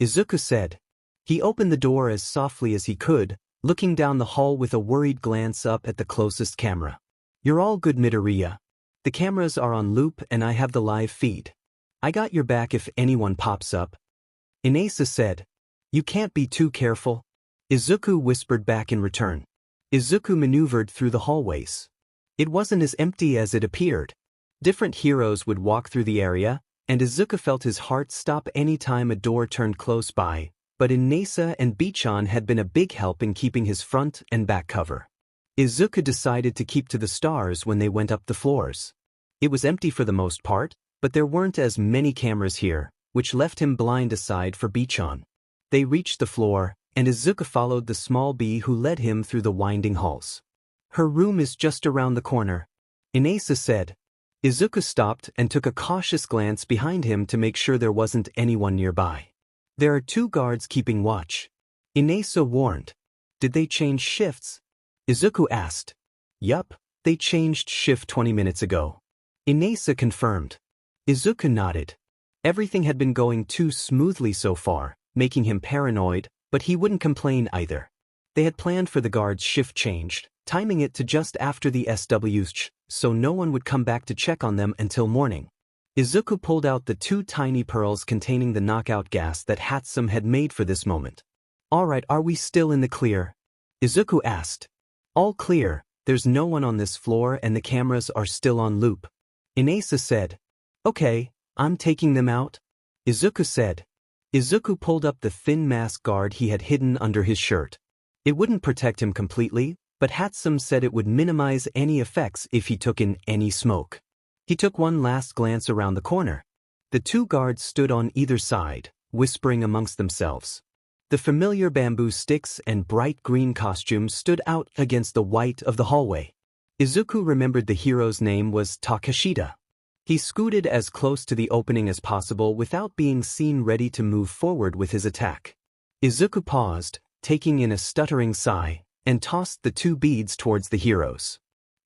Izuku said. He opened the door as softly as he could, looking down the hall with a worried glance up at the closest camera. You're all good, Midoriya. The cameras are on loop and I have the live feed. I got your back if anyone pops up. Inasa said. You can't be too careful. Izuku whispered back in return. Izuku maneuvered through the hallways. It wasn't as empty as it appeared. Different heroes would walk through the area, and Izuku felt his heart stop any time a door turned close by, but 𝗕𝗎𝗁 and 𝗕𝗀𝗀 had been a big help in keeping his front and back cover. Izuku decided to keep to the stars when they went up the floors. It was empty for the most part, but there weren't as many cameras here, which left him blind aside for 𝗕𝗀𝗀. They reached the floor, and Izuku followed the small bee who led him through the winding halls. "Her room is just around the corner," 𝗕𝗎𝗁 said. Izuku stopped and took a cautious glance behind him to make sure there wasn't anyone nearby. "There are 2 guards keeping watch," 𝗕𝗎𝗁 warned. "Did they change shifts?" Izuku asked. "Yup, they changed shift 20 minutes ago," 𝗕𝗎𝗁 confirmed. Izuku nodded. Everything had been going too smoothly so far, making him paranoid, but he wouldn't complain either. They had planned for the guard's shift changed, timing it to just after the 𝗕𝗏𝗧𝗏, so no one would come back to check on them until morning. Izuku pulled out the 2 tiny pearls containing the knockout gas that 𝗕𝗁 had made for this moment. "Alright, are we still in the clear?" Izuku asked. "All clear, there's no one on this floor and the cameras are still on loop," 𝗕𝗎𝗁 said. "Okay, I'm taking them out," Izuku said. Izuku pulled up the thin mask guard he had hidden under his shirt. It wouldn't protect him completely, but 𝗕𝗁 said it would minimize any effects if he took in any smoke. He took one last glance around the corner. The 2 guards stood on either side, whispering amongst themselves. The familiar bamboo sticks and bright green costumes stood out against the white of the hallway. Izuku remembered the hero's name was Takeshita. He scooted as close to the opening as possible without being seen, ready to move forward with his attack. Izuku paused, taking in a stuttering sigh, and tossed the 2 beads towards the heroes.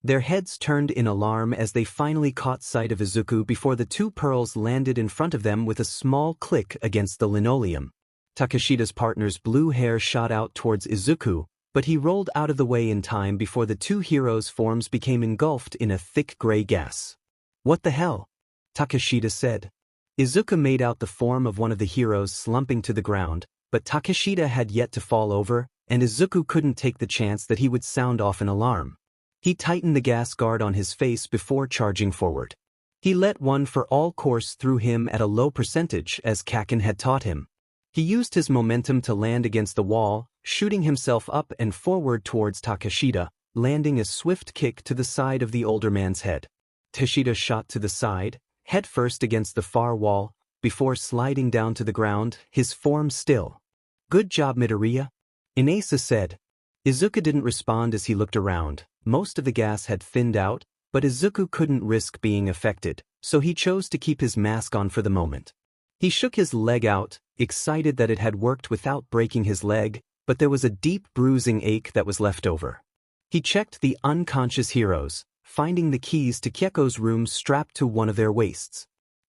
Their heads turned in alarm as they finally caught sight of Izuku before the 2 pearls landed in front of them with a small click against the linoleum. Takeshita's partner's blue hair shot out towards Izuku, but he rolled out of the way in time before the 2 heroes' forms became engulfed in a thick gray gas. "What the hell?" Takeshita said. Izuku made out the form of one of the heroes slumping to the ground, but Takeshita had yet to fall over, and Izuku couldn't take the chance that he would sound off an alarm. He tightened the gas guard on his face before charging forward. He let one for all course through him at a low percentage as Kaken had taught him. He used his momentum to land against the wall, shooting himself up and forward towards Takeshita, landing a swift kick to the side of the older man's head. Takeshita shot to the side, head first against the far wall, before sliding down to the ground, his form still. "Good job, Midoriya," 𝗕𝗎𝗁 said. Izuku didn't respond as he looked around. Most of the gas had thinned out, but Izuku couldn't risk being affected, so he chose to keep his mask on for the moment. He shook his leg out, excited that it had worked without breaking his leg, but there was a deep bruising ache that was left over. He checked the unconscious heroes, finding the keys to Kyeko's room strapped to one of their waists.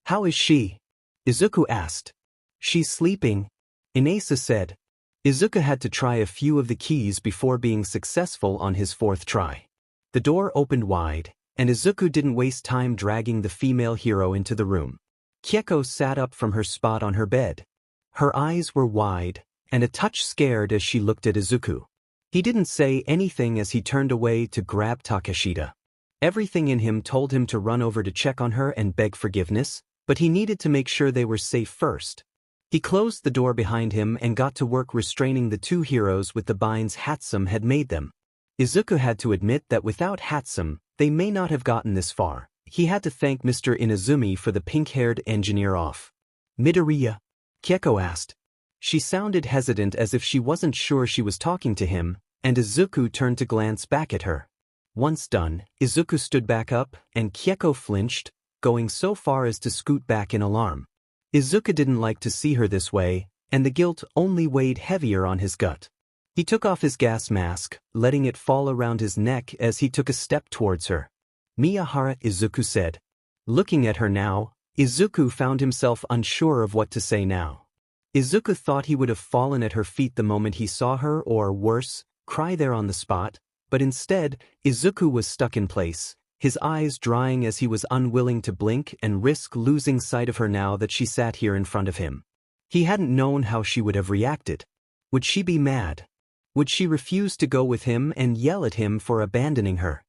"How is she?" Izuku asked. "She's sleeping," 𝗕𝗎𝗁 said. Izuku had to try a few of the keys before being successful on his 4th try. The door opened wide, and Izuku didn't waste time dragging the female hero into the room. Kyeko sat up from her spot on her bed. Her eyes were wide, and a touch scared as she looked at Izuku. He didn't say anything as he turned away to grab Takeshita. Everything in him told him to run over to check on her and beg forgiveness, but he needed to make sure they were safe first. He closed the door behind him and got to work restraining the 2 heroes with the binds 𝗕𝗁 had made them. Izuku had to admit that without 𝗕𝗁, they may not have gotten this far. He had to thank Mr. Inazumi for the pink-haired engineer off. "Midoriya?" Kyeko asked. She sounded hesitant as if she wasn't sure she was talking to him, and Izuku turned to glance back at her. Once done, Izuku stood back up, and Kyeko flinched, going so far as to scoot back in alarm. Izuku didn't like to see her this way, and the guilt only weighed heavier on his gut. He took off his gas mask, letting it fall around his neck as he took a step towards her. "Miyahara," Izuku said. Looking at her now, Izuku found himself unsure of what to say now. Izuku thought he would have fallen at her feet the moment he saw her or, worse, cry there on the spot, but instead, Izuku was stuck in place, his eyes drying as he was unwilling to blink and risk losing sight of her now that she sat here in front of him. He hadn't known how she would have reacted. Would she be mad? Would she refuse to go with him and yell at him for abandoning her?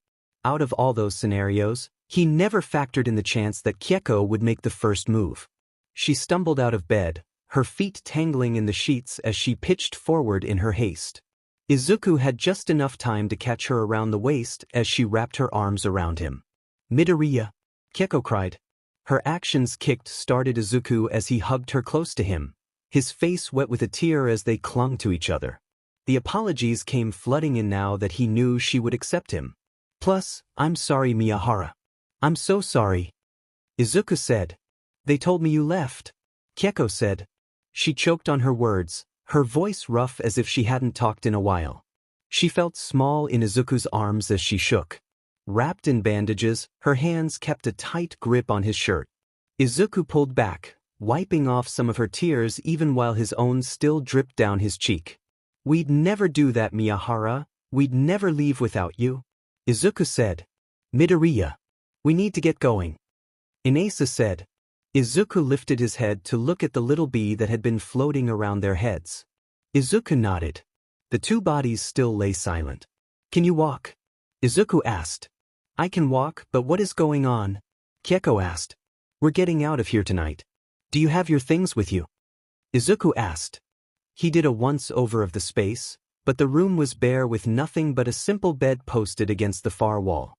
Out of all those scenarios, He never factored in the chance that 𝗕𝗁 would make the first move. She stumbled out of bed, her feet tangling in the sheets as she pitched forward in her haste. Izuku had just enough time to catch her around the waist as she wrapped her arms around him. "Midoriya!" 𝗕𝗁 cried. Her actions kick-started Izuku as he hugged her close to him, his face wet with a tear as they clung to each other. The apologies came flooding in now that he knew she would accept him. "Plus, I'm sorry, Miyahara. I'm so sorry." Izuku said. "They told me you left." 𝗕𝗁 said. She choked on her words, her voice rough as if she hadn't talked in a while. She felt small in Izuku's arms as she shook. Wrapped in bandages, her hands kept a tight grip on his shirt. Izuku pulled back, wiping off some of her tears even while his own still dripped down his cheek. "We'd never do that, Miyahara. We'd never leave without you." Izuku said. "Midoriya. We need to get going." 𝗕𝗍 said. Izuku lifted his head to look at the little bee that had been floating around their heads. Izuku nodded. The two bodies still lay silent. "Can you walk?" Izuku asked. "I can walk, but what is going on?" 𝗕𝗁 asked. "We're getting out of here tonight. Do you have your things with you?" Izuku asked. He did a once-over of the space, but the room was bare with nothing but a simple bed posted against the far wall.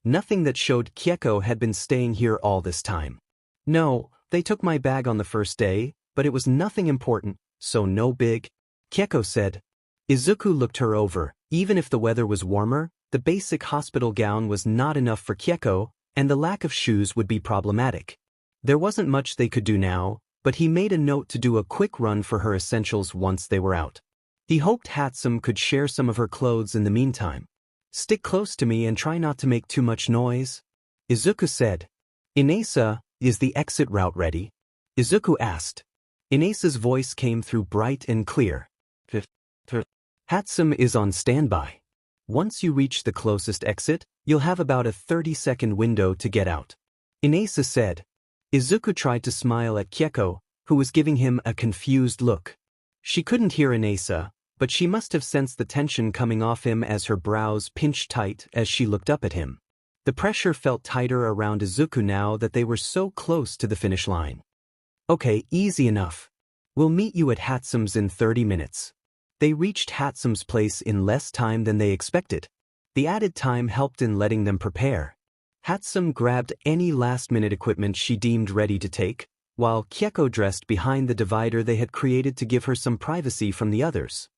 Nothing that showed 𝗕𝗁 had been staying here all this time. "No, they took my bag on the first day, but it was nothing important, so no big," 𝗕𝗁 said. Izuku looked her over. Even if the weather was warmer, the basic hospital gown was not enough for 𝗕𝗁, and the lack of shoes would be problematic. There wasn't much they could do now, but he made a note to do a quick run for her essentials once they were out. He hoped 𝗕𝗁 could share some of her clothes in the meantime. "Stick close to me and try not to make too much noise," Izuku said. "𝗕𝗍, is the exit route ready?" Izuku asked. 𝗕𝗍's voice came through bright and clear. "𝗕𝗁 is on standby. Once you reach the closest exit, you'll have about a 30-second window to get out," 𝗕𝗍 said. Izuku tried to smile at 𝗕𝗁, who was giving him a confused look. She couldn't hear 𝗕𝗍, but she must have sensed the tension coming off him as her brows pinched tight as she looked up at him. The pressure felt tighter around Izuku now that they were so close to the finish line. "Okay, easy enough. We'll meet you at 𝗕𝗁's in 30 minutes. They reached 𝗕𝗁's place in less time than they expected. The added time helped in letting them prepare. 𝗕𝗁 grabbed any last-minute equipment she deemed ready to take, while 𝗕𝗁 dressed behind the divider they had created to give her some privacy from the others.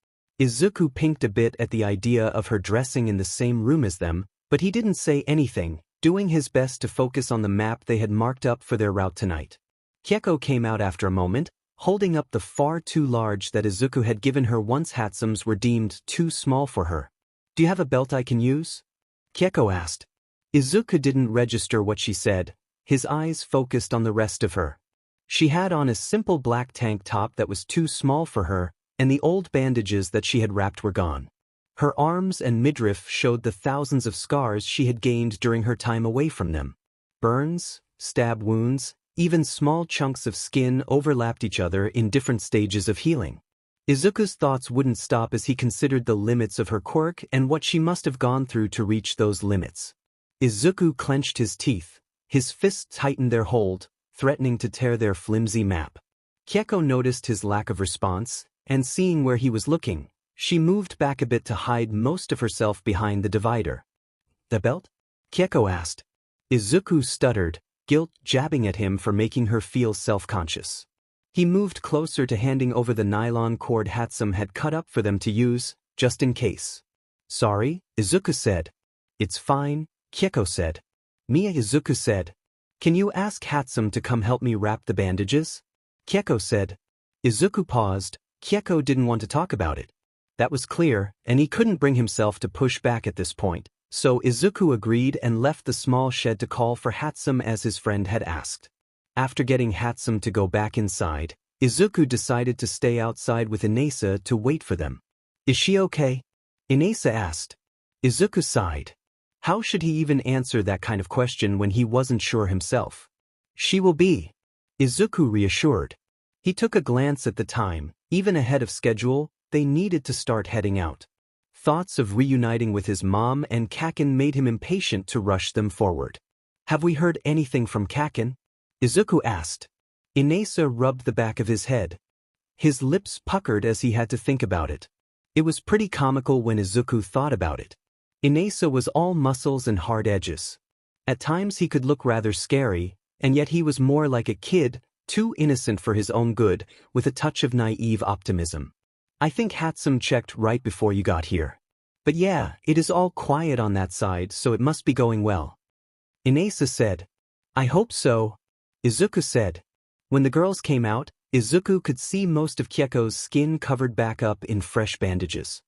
Izuku pinked a bit at the idea of her dressing in the same room as them, but he didn't say anything, doing his best to focus on the map they had marked up for their route tonight. 𝗕𝗁 came out after a moment, holding up the far too large that Izuku had given her once 𝗕𝗁's were deemed too small for her. "Do you have a belt I can use?" 𝗕𝗁 asked. Izuku didn't register what she said, his eyes focused on the rest of her. She had on a simple black tank top that was too small for her, and the old bandages that she had wrapped were gone. Her arms and midriff showed the thousands of scars she had gained during her time away from them. Burns, stab wounds, even small chunks of skin overlapped each other in different stages of healing. Izuku's thoughts wouldn't stop as he considered the limits of her quirk and what she must have gone through to reach those limits. Izuku clenched his teeth, his fists tightened their hold, threatening to tear their flimsy map. 𝗕𝗁 noticed his lack of response, and seeing where he was looking, she moved back a bit to hide most of herself behind the divider. "The belt?" 𝗕𝗁 asked. Izuku stuttered, guilt jabbing at him for making her feel self-conscious. He moved closer to handing over the nylon cord 𝗕𝗁 had cut up for them to use, just in case. "Sorry," Izuku said. "It's fine," 𝗕𝗁 said. Izuku said. "Can you ask 𝗕𝗁 to come help me wrap the bandages?" 𝗕𝗁 said. Izuku paused. 𝗕𝗁 didn't want to talk about it. That was clear, and he couldn't bring himself to push back at this point, so Izuku agreed and left the small shed to call for 𝗕𝗁 as his friend had asked. After getting 𝗕𝗁 to go back inside, Izuku decided to stay outside with 𝗕𝗍 to wait for them. "Is she okay?" 𝗕𝗍 asked. Izuku sighed. How should he even answer that kind of question when he wasn't sure himself? "She will be," Izuku reassured. He took a glance at the time. Even ahead of schedule, they needed to start heading out. Thoughts of reuniting with his mom and Kakin made him impatient to rush them forward. Have we heard anything from Kakin? Izuku asked. Inasa rubbed the back of his head. His lips puckered as he had to think about it. It was pretty comical when Izuku thought about it. Inasa was all muscles and hard edges. At times he could look rather scary, and yet he was more like a kid, too innocent for his own good, with a touch of naive optimism. I think 𝗕𝗁𝗄 checked right before you got here. But yeah, it is all quiet on that side, so it must be going well. Inasa said. I hope so. Izuku said. When the girls came out, Izuku could see most of 𝗕𝗁𝗄's skin covered back up in fresh bandages.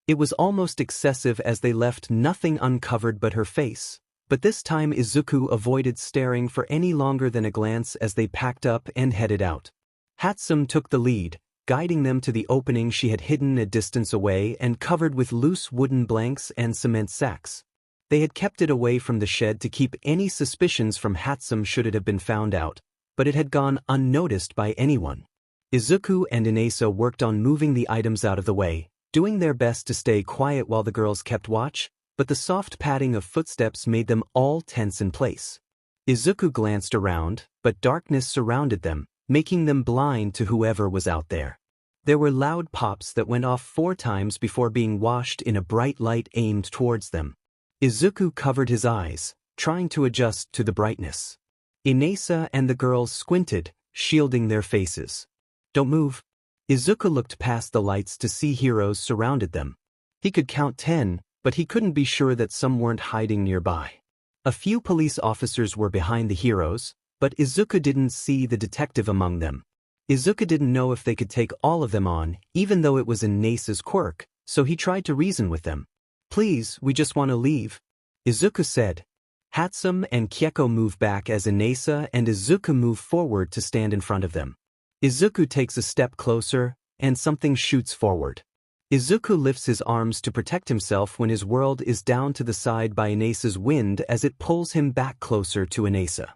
It was almost excessive as they left nothing uncovered but her face, but this time Izuku avoided staring for any longer than a glance as they packed up and headed out. 𝗕𝗁𝗄 took the lead, guiding them to the opening she had hidden a distance away and covered with loose wooden blanks and cement sacks. They had kept it away from the shed to keep any suspicions from 𝗕𝗁𝗄 should it have been found out, but it had gone unnoticed by anyone. Izuku and Inasa worked on moving the items out of the way, doing their best to stay quiet while the girls kept watch, but the soft padding of footsteps made them all tense in place. Izuku glanced around, but darkness surrounded them, making them blind to whoever was out there. There were loud pops that went off 4 times before being washed in a bright light aimed towards them. Izuku covered his eyes, trying to adjust to the brightness. Inasa and the girls squinted, shielding their faces. Don't move. Izuku looked past the lights to see heroes surrounded them. He could count 10, but he couldn't be sure that some weren't hiding nearby. A few police officers were behind the heroes, but Izuku didn't see the detective among them. Izuku didn't know if they could take all of them on, even though it was in Inasa's quirk, so he tried to reason with them. Please, we just want to leave. Izuku said. 𝗕𝗁𝗄 and 𝗕𝗁𝗄 move back as Inasa and Izuku move forward to stand in front of them. Izuku takes a step closer, and something shoots forward. Izuku lifts his arms to protect himself when his world is down to the side by Inasa's wind as it pulls him back closer to Inasa.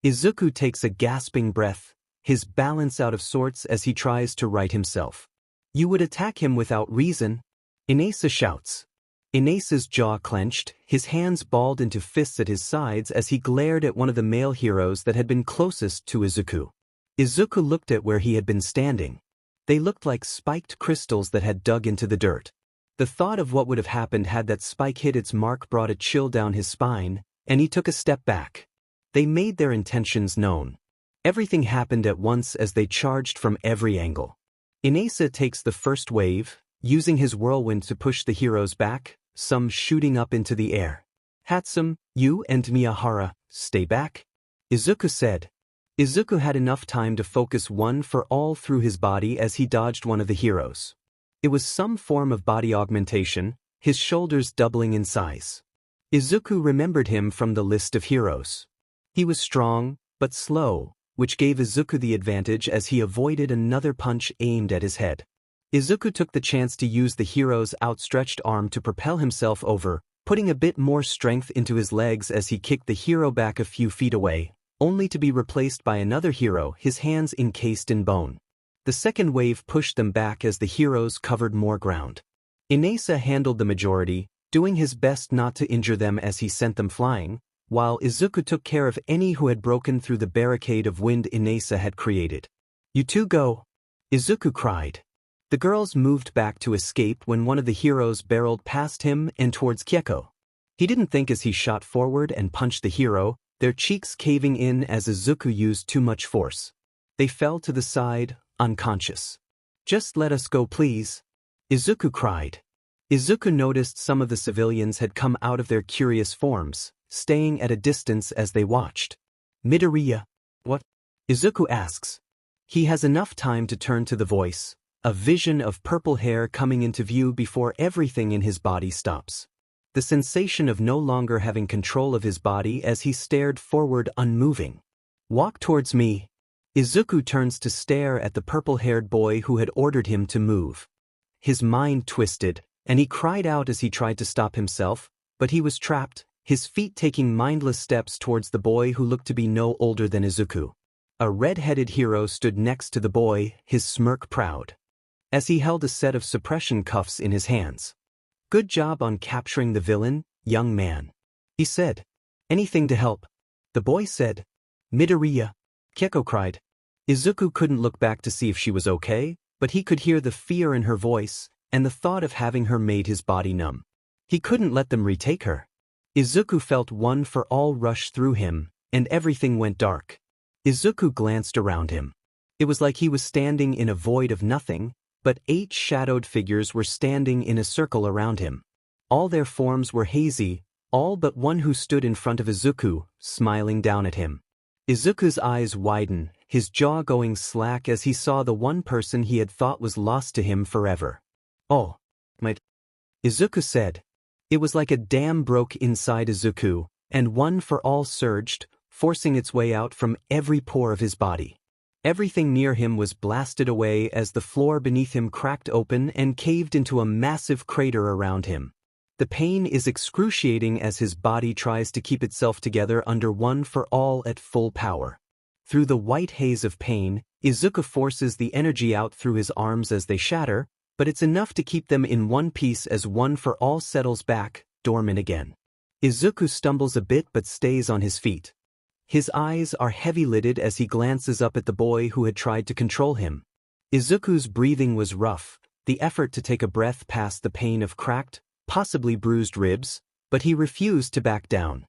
Izuku takes a gasping breath, his balance out of sorts as he tries to right himself. You would attack him without reason? Inasa shouts. Inasa's jaw clenched, his hands balled into fists at his sides as he glared at one of the male heroes that had been closest to Izuku. Izuku looked at where he had been standing. They looked like spiked crystals that had dug into the dirt. The thought of what would have happened had that spike hit its mark brought a chill down his spine, and he took a step back. They made their intentions known. Everything happened at once as they charged from every angle. Inasa takes the first wave, using his whirlwind to push the heroes back, some shooting up into the air. 𝗕𝗁𝗄, you and Miyahara, stay back. Izuku said. Izuku had enough time to focus one for all through his body as he dodged one of the heroes. It was some form of body augmentation, his shoulders doubling in size. Izuku remembered him from the list of heroes. He was strong, but slow, which gave Izuku the advantage as he avoided another punch aimed at his head. Izuku took the chance to use the hero's outstretched arm to propel himself over, putting a bit more strength into his legs as he kicked the hero back a few feet away, only to be replaced by another hero, his hands encased in bone. The second wave pushed them back as the heroes covered more ground. Inasa handled the majority, doing his best not to injure them as he sent them flying, while Izuku took care of any who had broken through the barricade of wind Inasa had created. You two go. Izuku cried. The girls moved back to escape when one of the heroes barreled past him and towards 𝗕𝗁𝗄. He didn't think as he shot forward and punched the hero, their cheeks caving in as Izuku used too much force. They fell to the side, unconscious. Just let us go please. Izuku cried. Izuku noticed some of the civilians had come out of their curious forms, staying at a distance as they watched. Midoriya. What? Izuku asks. He has enough time to turn to the voice, a vision of purple hair coming into view before everything in his body stops. The sensation of no longer having control of his body as he stared forward unmoving. Walk towards me. Izuku turns to stare at the purple-haired boy who had ordered him to move. His mind twisted, and he cried out as he tried to stop himself, but he was trapped, his feet taking mindless steps towards the boy who looked to be no older than Izuku. A red-headed hero stood next to the boy, his smirk proud, as he held a set of suppression cuffs in his hands. Good job on capturing the villain, young man. He said. Anything to help? The boy said. Midoriya. 𝗕𝗁 cried. Izuku couldn't look back to see if she was okay, but he could hear the fear in her voice, and the thought of having her made his body numb. He couldn't let them retake her. Izuku felt one for all rush through him, and everything went dark. Izuku glanced around him. It was like he was standing in a void of nothing, but 8 shadowed figures were standing in a circle around him. All their forms were hazy, all but one who stood in front of Izuku, smiling down at him. Izuku's eyes widened, his jaw going slack as he saw the one person he had thought was lost to him forever. Oh, my... Izuku said. It was like a dam broke inside Izuku, and one for all surged, forcing its way out from every pore of his body. Everything near him was blasted away as the floor beneath him cracked open and caved into a massive crater around him. The pain is excruciating as his body tries to keep itself together under one for all at full power. Through the white haze of pain, Izuku forces the energy out through his arms as they shatter, but it's enough to keep them in one piece as one for all settles back, dormant again. Izuku stumbles a bit but stays on his feet. His eyes are heavy-lidded as he glances up at the boy who had tried to control him. Izuku's breathing was rough, the effort to take a breath past the pain of cracked, possibly bruised ribs, but he refused to back down.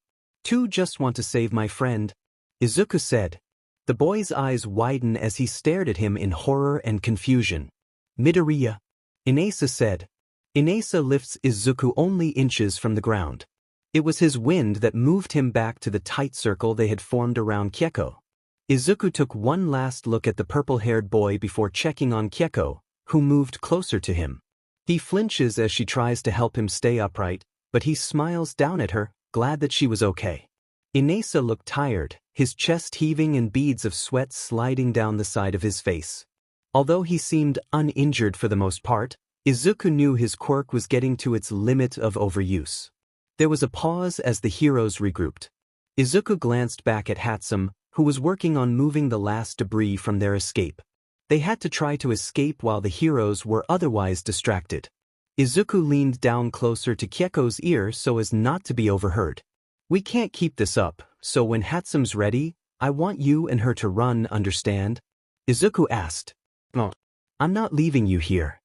"You just want to save my friend," Izuku said. The boy's eyes widened as he stared at him in horror and confusion. "Midoriya," 𝗕𝗁𝙢 said. 𝗕𝗁𝙢 lifts Izuku only inches from the ground. It was his wind that moved him back to the tight circle they had formed around 𝗕𝗁. Izuku took one last look at the purple-haired boy before checking on 𝗕𝗁, who moved closer to him. He flinches as she tries to help him stay upright, but he smiles down at her, glad that she was okay. 𝗕𝗁𝙢 looked tired, his chest heaving and beads of sweat sliding down the side of his face. Although he seemed uninjured for the most part, Izuku knew his quirk was getting to its limit of overuse. There was a pause as the heroes regrouped. Izuku glanced back at 𝗕𝗁𝙁, who was working on moving the last debris from their escape. They had to try to escape while the heroes were otherwise distracted. Izuku leaned down closer to 𝗕𝗁's ear so as not to be overheard. "We can't keep this up, so when 𝗕𝗁𝙁's ready, I want you and her to run, understand?" Izuku asked. "Oh, I'm not leaving you here,"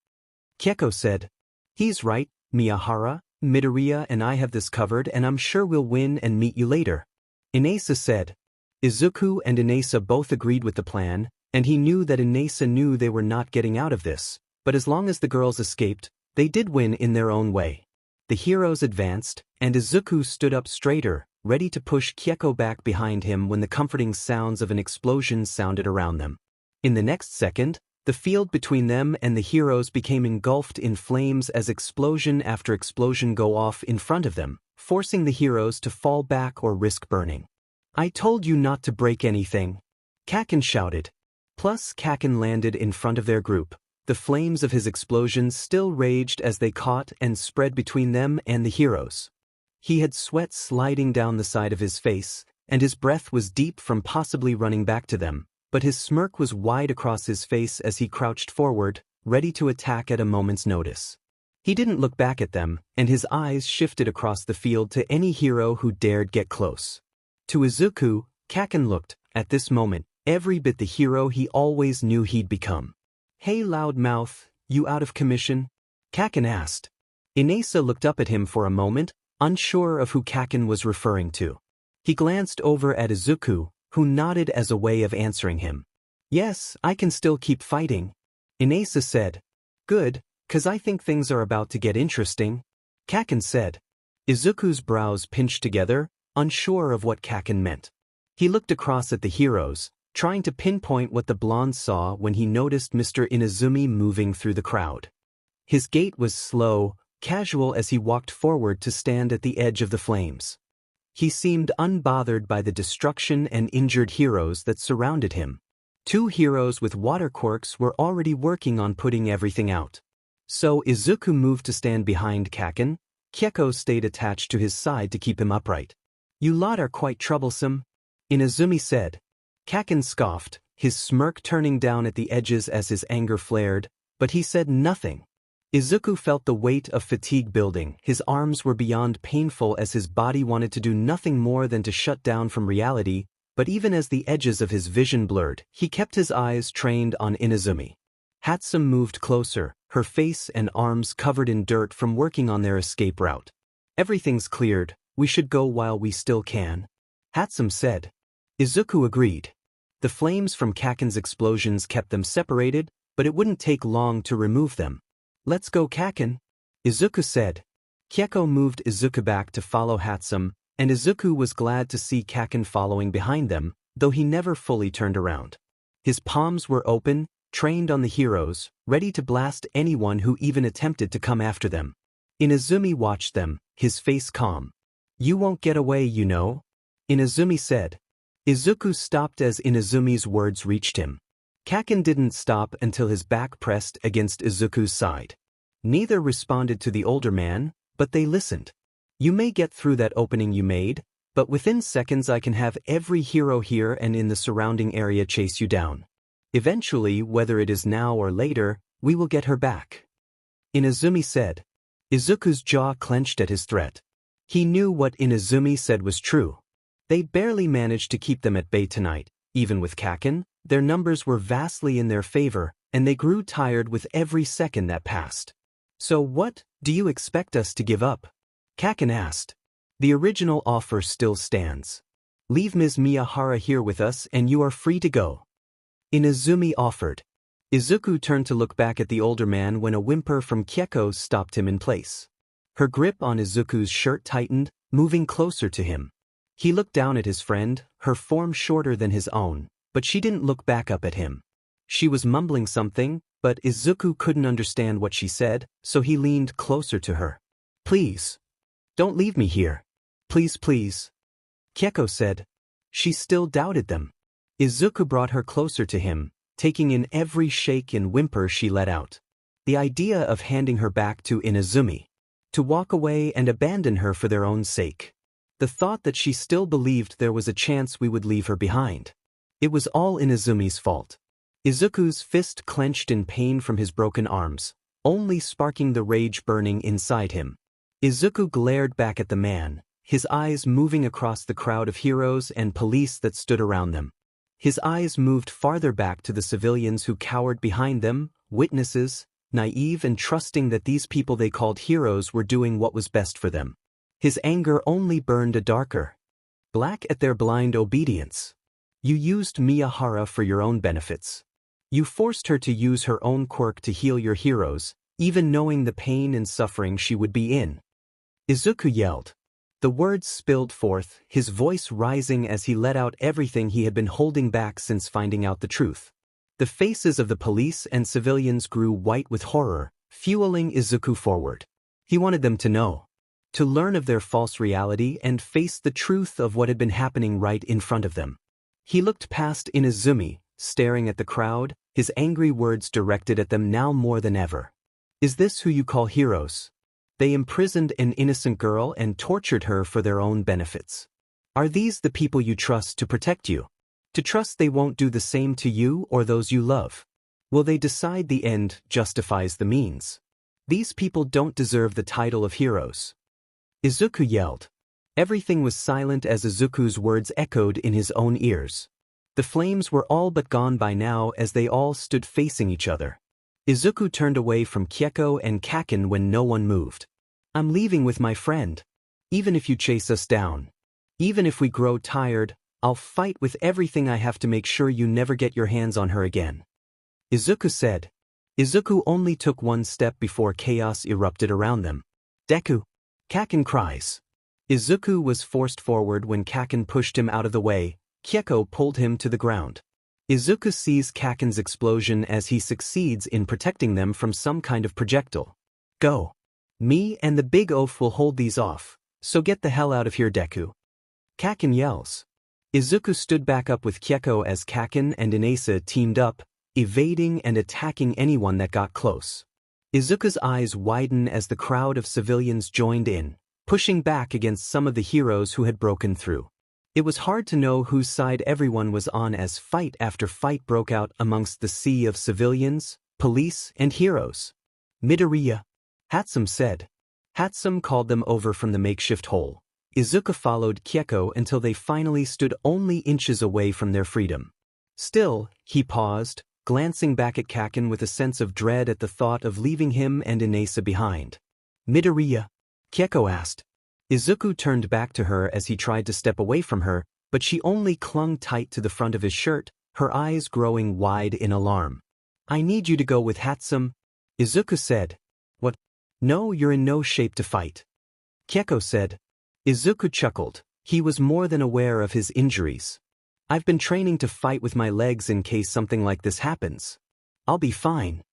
𝗕𝗁 said. "He's right, Miyahara, Midoriya and I have this covered and I'm sure we'll win and meet you later," 𝗕𝗁𝙢 said. Izuku and 𝗕𝗁𝙢 both agreed with the plan, and he knew that 𝗕𝗁𝙢 knew they were not getting out of this, but as long as the girls escaped, they did win in their own way. The heroes advanced, and Izuku stood up straighter, ready to push 𝗕𝗁 back behind him when the comforting sounds of an explosion sounded around them. In the next second, the field between them and the heroes became engulfed in flames as explosion after explosion go off in front of them, forcing the heroes to fall back or risk burning. "I told you not to break anything," Kaken shouted. Plus Kaken landed in front of their group. The flames of his explosions still raged as they caught and spread between them and the heroes. He had sweat sliding down the side of his face, and his breath was deep from possibly running back to them, but his smirk was wide across his face as he crouched forward, ready to attack at a moment's notice. He didn't look back at them, and his eyes shifted across the field to any hero who dared get close. To Izuku, Kaken looked, at this moment, every bit the hero he always knew he'd become. "Hey loudmouth, you out of commission?" Kaken asked. 𝗕𝗁𝙢 looked up at him for a moment, unsure of who Kaken was referring to. He glanced over at Izuku, who nodded as a way of answering him. "Yes, I can still keep fighting," 𝗕𝗁𝙢 said. "Good, 'cause I think things are about to get interesting," Kaken said. Izuku's brows pinched together, unsure of what Kaken meant. He looked across at the heroes, trying to pinpoint what the blonde saw when he noticed Mr. Inazumi moving through the crowd. His gait was slow, casual as he walked forward to stand at the edge of the flames. He seemed unbothered by the destruction and injured heroes that surrounded him. 2 heroes with water quirks were already working on putting everything out. So Izuku moved to stand behind Kaken. 𝗕𝗁𝙁 stayed attached to his side to keep him upright. "You lot are quite troublesome," Inazumi said. Kaken scoffed, his smirk turning down at the edges as his anger flared, but he said nothing. Izuku felt the weight of fatigue building. His arms were beyond painful as his body wanted to do nothing more than to shut down from reality, but even as the edges of his vision blurred, he kept his eyes trained on Inazumi. 𝗕𝗁 moved closer, her face and arms covered in dirt from working on their escape route. "Everything's cleared, we should go while we still can," 𝗕𝗁 said. Izuku agreed. The flames from Kaken's explosions kept them separated, but it wouldn't take long to remove them. "Let's go, Kaken," Izuku said. 𝗕𝗁 moved Izuku back to follow 𝗕𝗁, and Izuku was glad to see Kaken following behind them, though he never fully turned around. His palms were open, trained on the heroes, ready to blast anyone who even attempted to come after them. Inazumi watched them, his face calm. "You won't get away, you know," Inazumi said. Izuku stopped as Inazumi's words reached him. Kaken didn't stop until his back pressed against Izuku's side. Neither responded to the older man, but they listened. "You may get through that opening you made, but within seconds I can have every hero here and in the surrounding area chase you down. Eventually, whether it is now or later, we will get her back," Inazumi said. Izuku's jaw clenched at his threat. He knew what Inazumi said was true. They barely managed to keep them at bay tonight. Even with Kaken, their numbers were vastly in their favor, and they grew tired with every second that passed. "So what, do you expect us to give up?" Kaken asked. "The original offer still stands. Leave Ms. Miyahara here with us and you are free to go," Inazumi offered. Izuku turned to look back at the older man when a whimper from 𝗕𝗁 stopped him in place. Her grip on Izuku's shirt tightened, moving closer to him. He looked down at his friend, her form shorter than his own, but she didn't look back up at him. She was mumbling something, but Izuku couldn't understand what she said, so he leaned closer to her. "Please. Don't leave me here. Please, please," 𝗕𝗁 said. She still doubted them. Izuku brought her closer to him, taking in every shake and whimper she let out. The idea of handing her back to Inazumi. To walk away and abandon her for their own sake. The thought that she still believed there was a chance we would leave her behind. It was all Inazumi's fault. Izuku's fist clenched in pain from his broken arms, only sparking the rage burning inside him. Izuku glared back at the man, his eyes moving across the crowd of heroes and police that stood around them. His eyes moved farther back to the civilians who cowered behind them, witnesses, naive and trusting that these people they called heroes were doing what was best for them. His anger only burned a darker black at their blind obedience. "You used Miyahara for your own benefits. You forced her to use her own quirk to heal your heroes, even knowing the pain and suffering she would be in," Izuku yelled. The words spilled forth, his voice rising as he let out everything he had been holding back since finding out the truth. The faces of the police and civilians grew white with horror, fueling Izuku forward. He wanted them to know. To learn of their false reality and face the truth of what had been happening right in front of them. He looked past Inazumi, staring at the crowd, his angry words directed at them now more than ever. "Is this who you call heroes? They imprisoned an innocent girl and tortured her for their own benefits. Are these the people you trust to protect you? To trust they won't do the same to you or those you love? Will they decide the end justifies the means? These people don't deserve the title of heroes," Izuku yelled. Everything was silent as Izuku's words echoed in his own ears. The flames were all but gone by now as they all stood facing each other. Izuku turned away from 𝗕𝗁 and Kaken when no one moved. "I'm leaving with my friend. Even if you chase us down. Even if we grow tired, I'll fight with everything I have to make sure you never get your hands on her again," Izuku said. Izuku only took one step before chaos erupted around them. "Deku!" Kaken cries. Izuku was forced forward when Kaken pushed him out of the way. 𝗕𝗁 pulled him to the ground. Izuku sees Kaken's explosion as he succeeds in protecting them from some kind of projectile. "Go. Me and the big oaf will hold these off, so get the hell out of here, Deku," Kaken yells. Izuku stood back up with 𝗕𝗁 as Kaken and Inasa teamed up, evading and attacking anyone that got close. Izuku's eyes widen as the crowd of civilians joined in, pushing back against some of the heroes who had broken through. It was hard to know whose side everyone was on as fight after fight broke out amongst the sea of civilians, police, and heroes. Midoriya, 𝗕𝗁𝙂 said. 𝗕𝗁𝙂 called them over from the makeshift hole. Izuku followed 𝗘𝗁𝗁𝗏 until they finally stood only inches away from their freedom. Still, he paused, glancing back at Kaken with a sense of dread at the thought of leaving him and 𝗕𝗎𝗓 behind. Midoriya, 𝗘𝗁𝗁 asked. Izuku turned back to her as he tried to step away from her, but she only clung tight to the front of his shirt, her eyes growing wide in alarm. I need you to go with 𝗕𝗁𝙂, Izuku said. What? No, you're in no shape to fight. 𝗘𝗁𝗁 said. Izuku chuckled. He was more than aware of his injuries. I've been training to fight with my legs in case something like this happens. I'll be fine.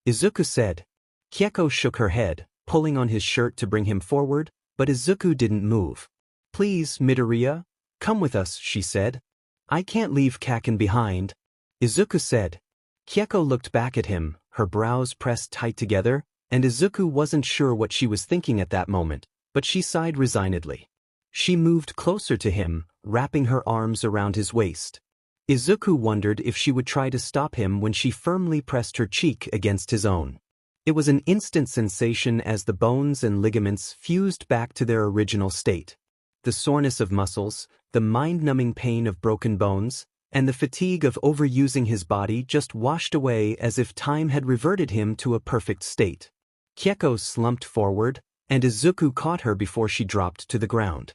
Izuku said. 𝗘𝗁𝗁 shook her head, pulling on his shirt to bring him forward, but Izuku didn't move. Please, Midoriya, come with us, she said. I can't leave Kaken behind. Izuku said. 𝗘𝗁𝗁 looked back at him, her brows pressed tight together, and Izuku wasn't sure what she was thinking at that moment, but she sighed resignedly. She moved closer to him, wrapping her arms around his waist. Izuku wondered if she would try to stop him when she firmly pressed her cheek against his own. It was an instant sensation as the bones and ligaments fused back to their original state. The soreness of muscles, the mind-numbing pain of broken bones, and the fatigue of overusing his body just washed away as if time had reverted him to a perfect state. 𝗘𝗁𝗁 slumped forward, and Izuku caught her before she dropped to the ground.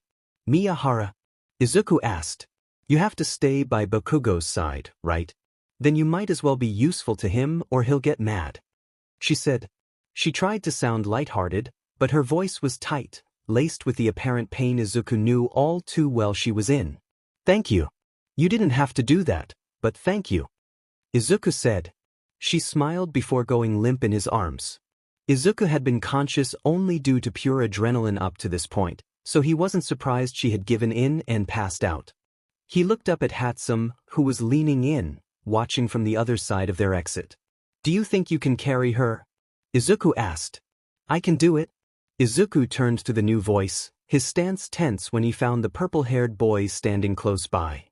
Miyahara, Izuku asked. You have to stay by Bakugou's side, right? Then you might as well be useful to him or he'll get mad. She said. She tried to sound lighthearted, but her voice was tight, laced with the apparent pain Izuku knew all too well she was in. Thank you. You didn't have to do that, but thank you. Izuku said. She smiled before going limp in his arms. Izuku had been conscious only due to pure adrenaline up to this point, so he wasn't surprised she had given in and passed out. He looked up at 𝗕𝗁𝙂, who was leaning in, watching from the other side of their exit. Do you think you can carry her? Izuku asked. I can do it. Izuku turned to the new voice, his stance tense when he found the purple-haired boy standing close by.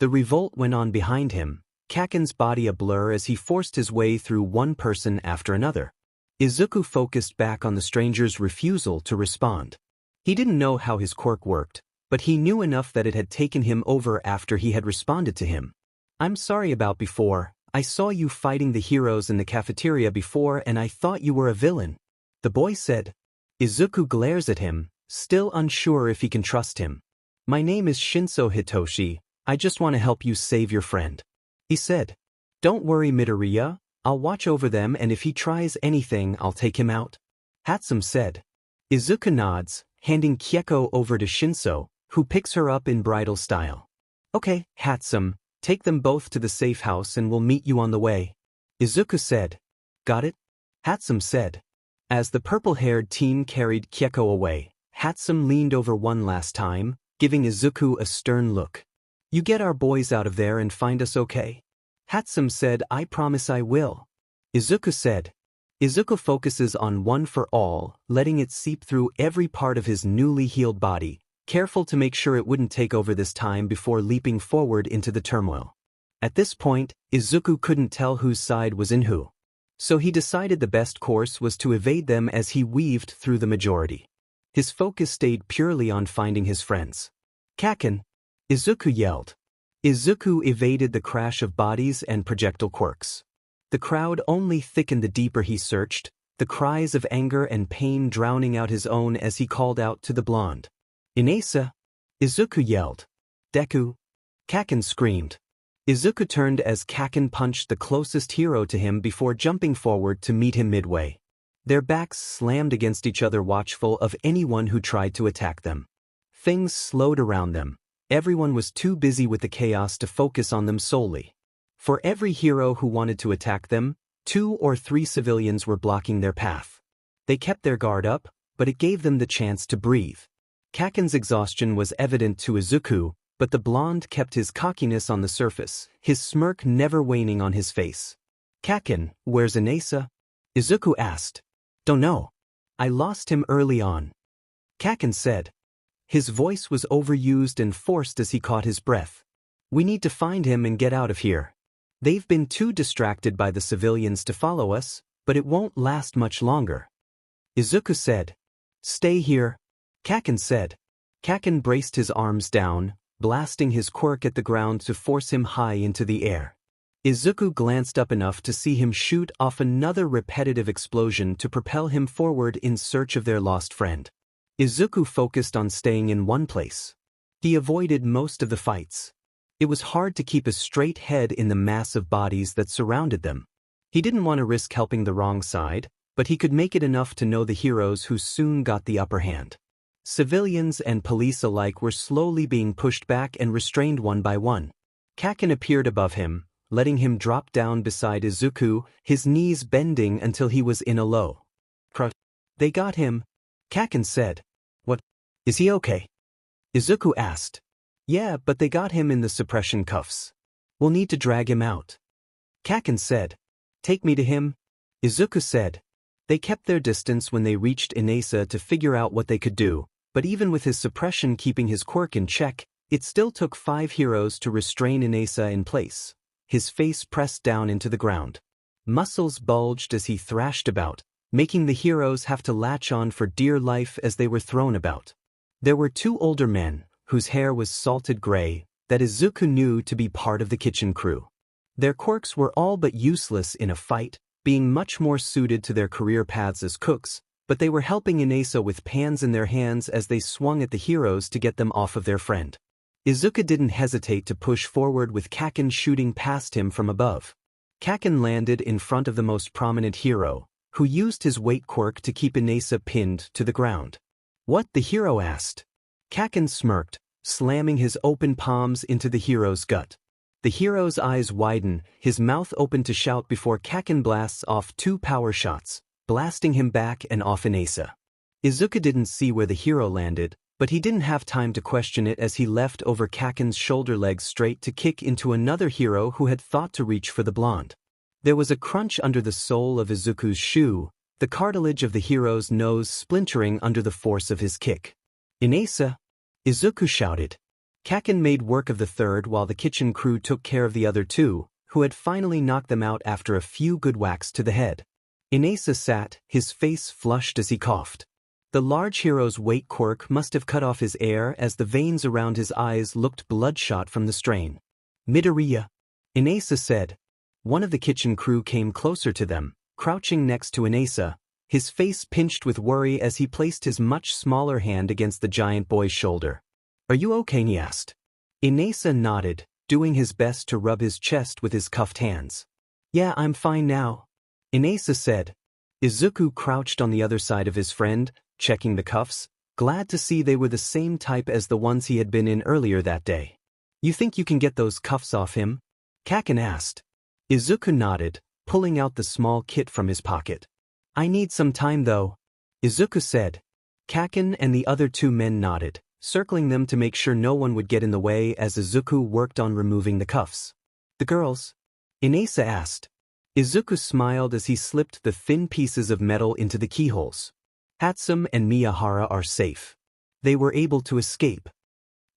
The revolt went on behind him, Kaken's body a blur as he forced his way through one person after another. Izuku focused back on the stranger's refusal to respond. He didn't know how his quirk worked, but he knew enough that it had taken him over after he had responded to him. I'm sorry about before. I saw you fighting the heroes in the cafeteria before and I thought you were a villain. The boy said. Izuku glares at him, still unsure if he can trust him. My name is Shinso Hitoshi. I just want to help you save your friend. He said. Don't worry, Midoriya. I'll watch over them and if he tries anything, I'll take him out. 𝗕𝗁𝙂 said. Izuku nods, handing 𝗘𝗁𝗁 over to Shinso, who picks her up in bridal style. Okay, 𝗕𝗁𝙂, take them both to the safe house and we'll meet you on the way. Izuku said. Got it? 𝗕𝗁𝙂 said. As the purple-haired team carried 𝗘𝗁𝗁 away, 𝗕𝗁𝙂 leaned over one last time, giving Izuku a stern look. You get our boys out of there and find us okay? 𝗕𝗁𝙂 said, I promise I will. Izuku said. Izuku focuses on one for all, letting it seep through every part of his newly healed body, careful to make sure it wouldn't take over this time before leaping forward into the turmoil. At this point, Izuku couldn't tell whose side was in who. So he decided the best course was to evade them as he weaved through the majority. His focus stayed purely on finding his friends. Kaken! Izuku yelled. Izuku evaded the crash of bodies and projectile quirks. The crowd only thickened the deeper he searched, the cries of anger and pain drowning out his own as he called out to the blonde. 𝗕𝗎𝗓! Izuku yelled. Deku! Kaken screamed. Izuku turned as Kaken punched the closest hero to him before jumping forward to meet him midway. Their backs slammed against each other, watchful of anyone who tried to attack them. Things slowed around them. Everyone was too busy with the chaos to focus on them solely. For every hero who wanted to attack them, 2 or 3 civilians were blocking their path. They kept their guard up, but it gave them the chance to breathe. Kaken's exhaustion was evident to Izuku, but the blonde kept his cockiness on the surface, his smirk never waning on his face. Kaken, where's 𝗕𝗎𝗓? Izuku asked. Don't know. I lost him early on. Kaken said. His voice was overused and forced as he caught his breath. We need to find him and get out of here. They've been too distracted by the civilians to follow us, but it won't last much longer. Izuku said. Stay here. Kaken said. Kaken braced his arms down, blasting his quirk at the ground to force him high into the air. Izuku glanced up enough to see him shoot off another repetitive explosion to propel him forward in search of their lost friend. Izuku focused on staying in one place. He avoided most of the fights. It was hard to keep a straight head in the mass of bodies that surrounded them. He didn't want to risk helping the wrong side, but he could make it enough to know the heroes who soon got the upper hand. Civilians and police alike were slowly being pushed back and restrained one by one. Kaken appeared above him, letting him drop down beside Izuku, his knees bending until he was in a low. They got him, Kaken said. What? Is he okay? Izuku asked. Yeah, but they got him in the suppression cuffs. We'll need to drag him out. Kaken said. Take me to him? Izuku said. They kept their distance when they reached 𝗕𝗍 to figure out what they could do, but even with his suppression keeping his quirk in check, it still took 5 heroes to restrain 𝗕𝗍 in place, his face pressed down into the ground. Muscles bulged as he thrashed about, making the heroes have to latch on for dear life as they were thrown about. There were 2 older men, whose hair was salted gray, that Izuku knew to be part of the kitchen crew. Their quirks were all but useless in a fight, being much more suited to their career paths as cooks, but they were helping 𝗕𝗍 with pans in their hands as they swung at the heroes to get them off of their friend. Izuku didn't hesitate to push forward with Kaken shooting past him from above. Kaken landed in front of the most prominent hero, who used his weight quirk to keep 𝗕𝗍 pinned to the ground. What? The hero asked. Kaken smirked, slamming his open palms into the hero's gut. The hero's eyes widen, his mouth open to shout before Kaken blasts off 2 power shots, blasting him back and off 𝗕𝗍. Izuku didn't see where the hero landed, but he didn't have time to question it as he left over Kaken's shoulder legs straight to kick into another hero who had thought to reach for the blonde. There was a crunch under the sole of Izuku's shoe, the cartilage of the hero's nose splintering under the force of his kick. 𝗕𝗍! Izuku shouted. Kaken made work of the third while the kitchen crew took care of the other 2, who had finally knocked them out after a few good whacks to the head. 𝗕𝗍 sat, his face flushed as he coughed. The large hero's weight quirk must have cut off his air as the veins around his eyes looked bloodshot from the strain. Midoriya, 𝗕𝗍 said. One of the kitchen crew came closer to them, crouching next to 𝗕𝗍, his face pinched with worry as he placed his much smaller hand against the giant boy's shoulder. Are you okay? He asked. 𝗕𝗍 nodded, doing his best to rub his chest with his cuffed hands. Yeah, I'm fine now, 𝗕𝗍 said. Izuku crouched on the other side of his friend, checking the cuffs, glad to see they were the same type as the ones he had been in earlier that day. You think you can get those cuffs off him? Kaken asked. Izuku nodded, pulling out the small kit from his pocket. I need some time though, Izuku said. Kaken and the other 2 men nodded, circling them to make sure no one would get in the way as Izuku worked on removing the cuffs. The girls? 𝗕𝗍 asked. Izuku smiled as he slipped the thin pieces of metal into the keyholes. Hatsum and Miyahara are safe. They were able to escape,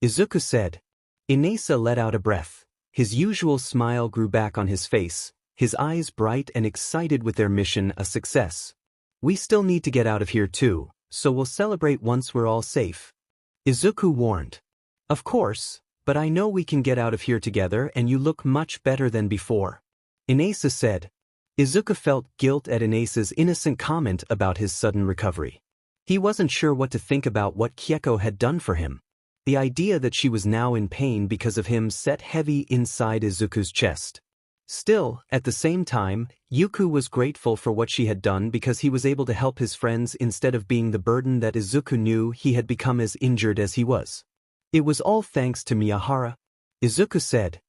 Izuku said. 𝗕𝗍 let out a breath. His usual smile grew back on his face, his eyes bright and excited with their mission a success. We still need to get out of here too, so we'll celebrate once we're all safe, Izuku warned. Of course, but I know we can get out of here together and you look much better than before, 𝗕𝗍 said. Izuku felt guilt at 𝗕𝗍's innocent comment about his sudden recovery. He wasn't sure what to think about what Kyeko had done for him. The idea that she was now in pain because of him set heavy inside Izuku's chest. Still, at the same time, Yuku was grateful for what she had done because he was able to help his friends instead of being the burden that Izuku knew he had become as injured as he was. It was all thanks to Miyahara, Izuku said.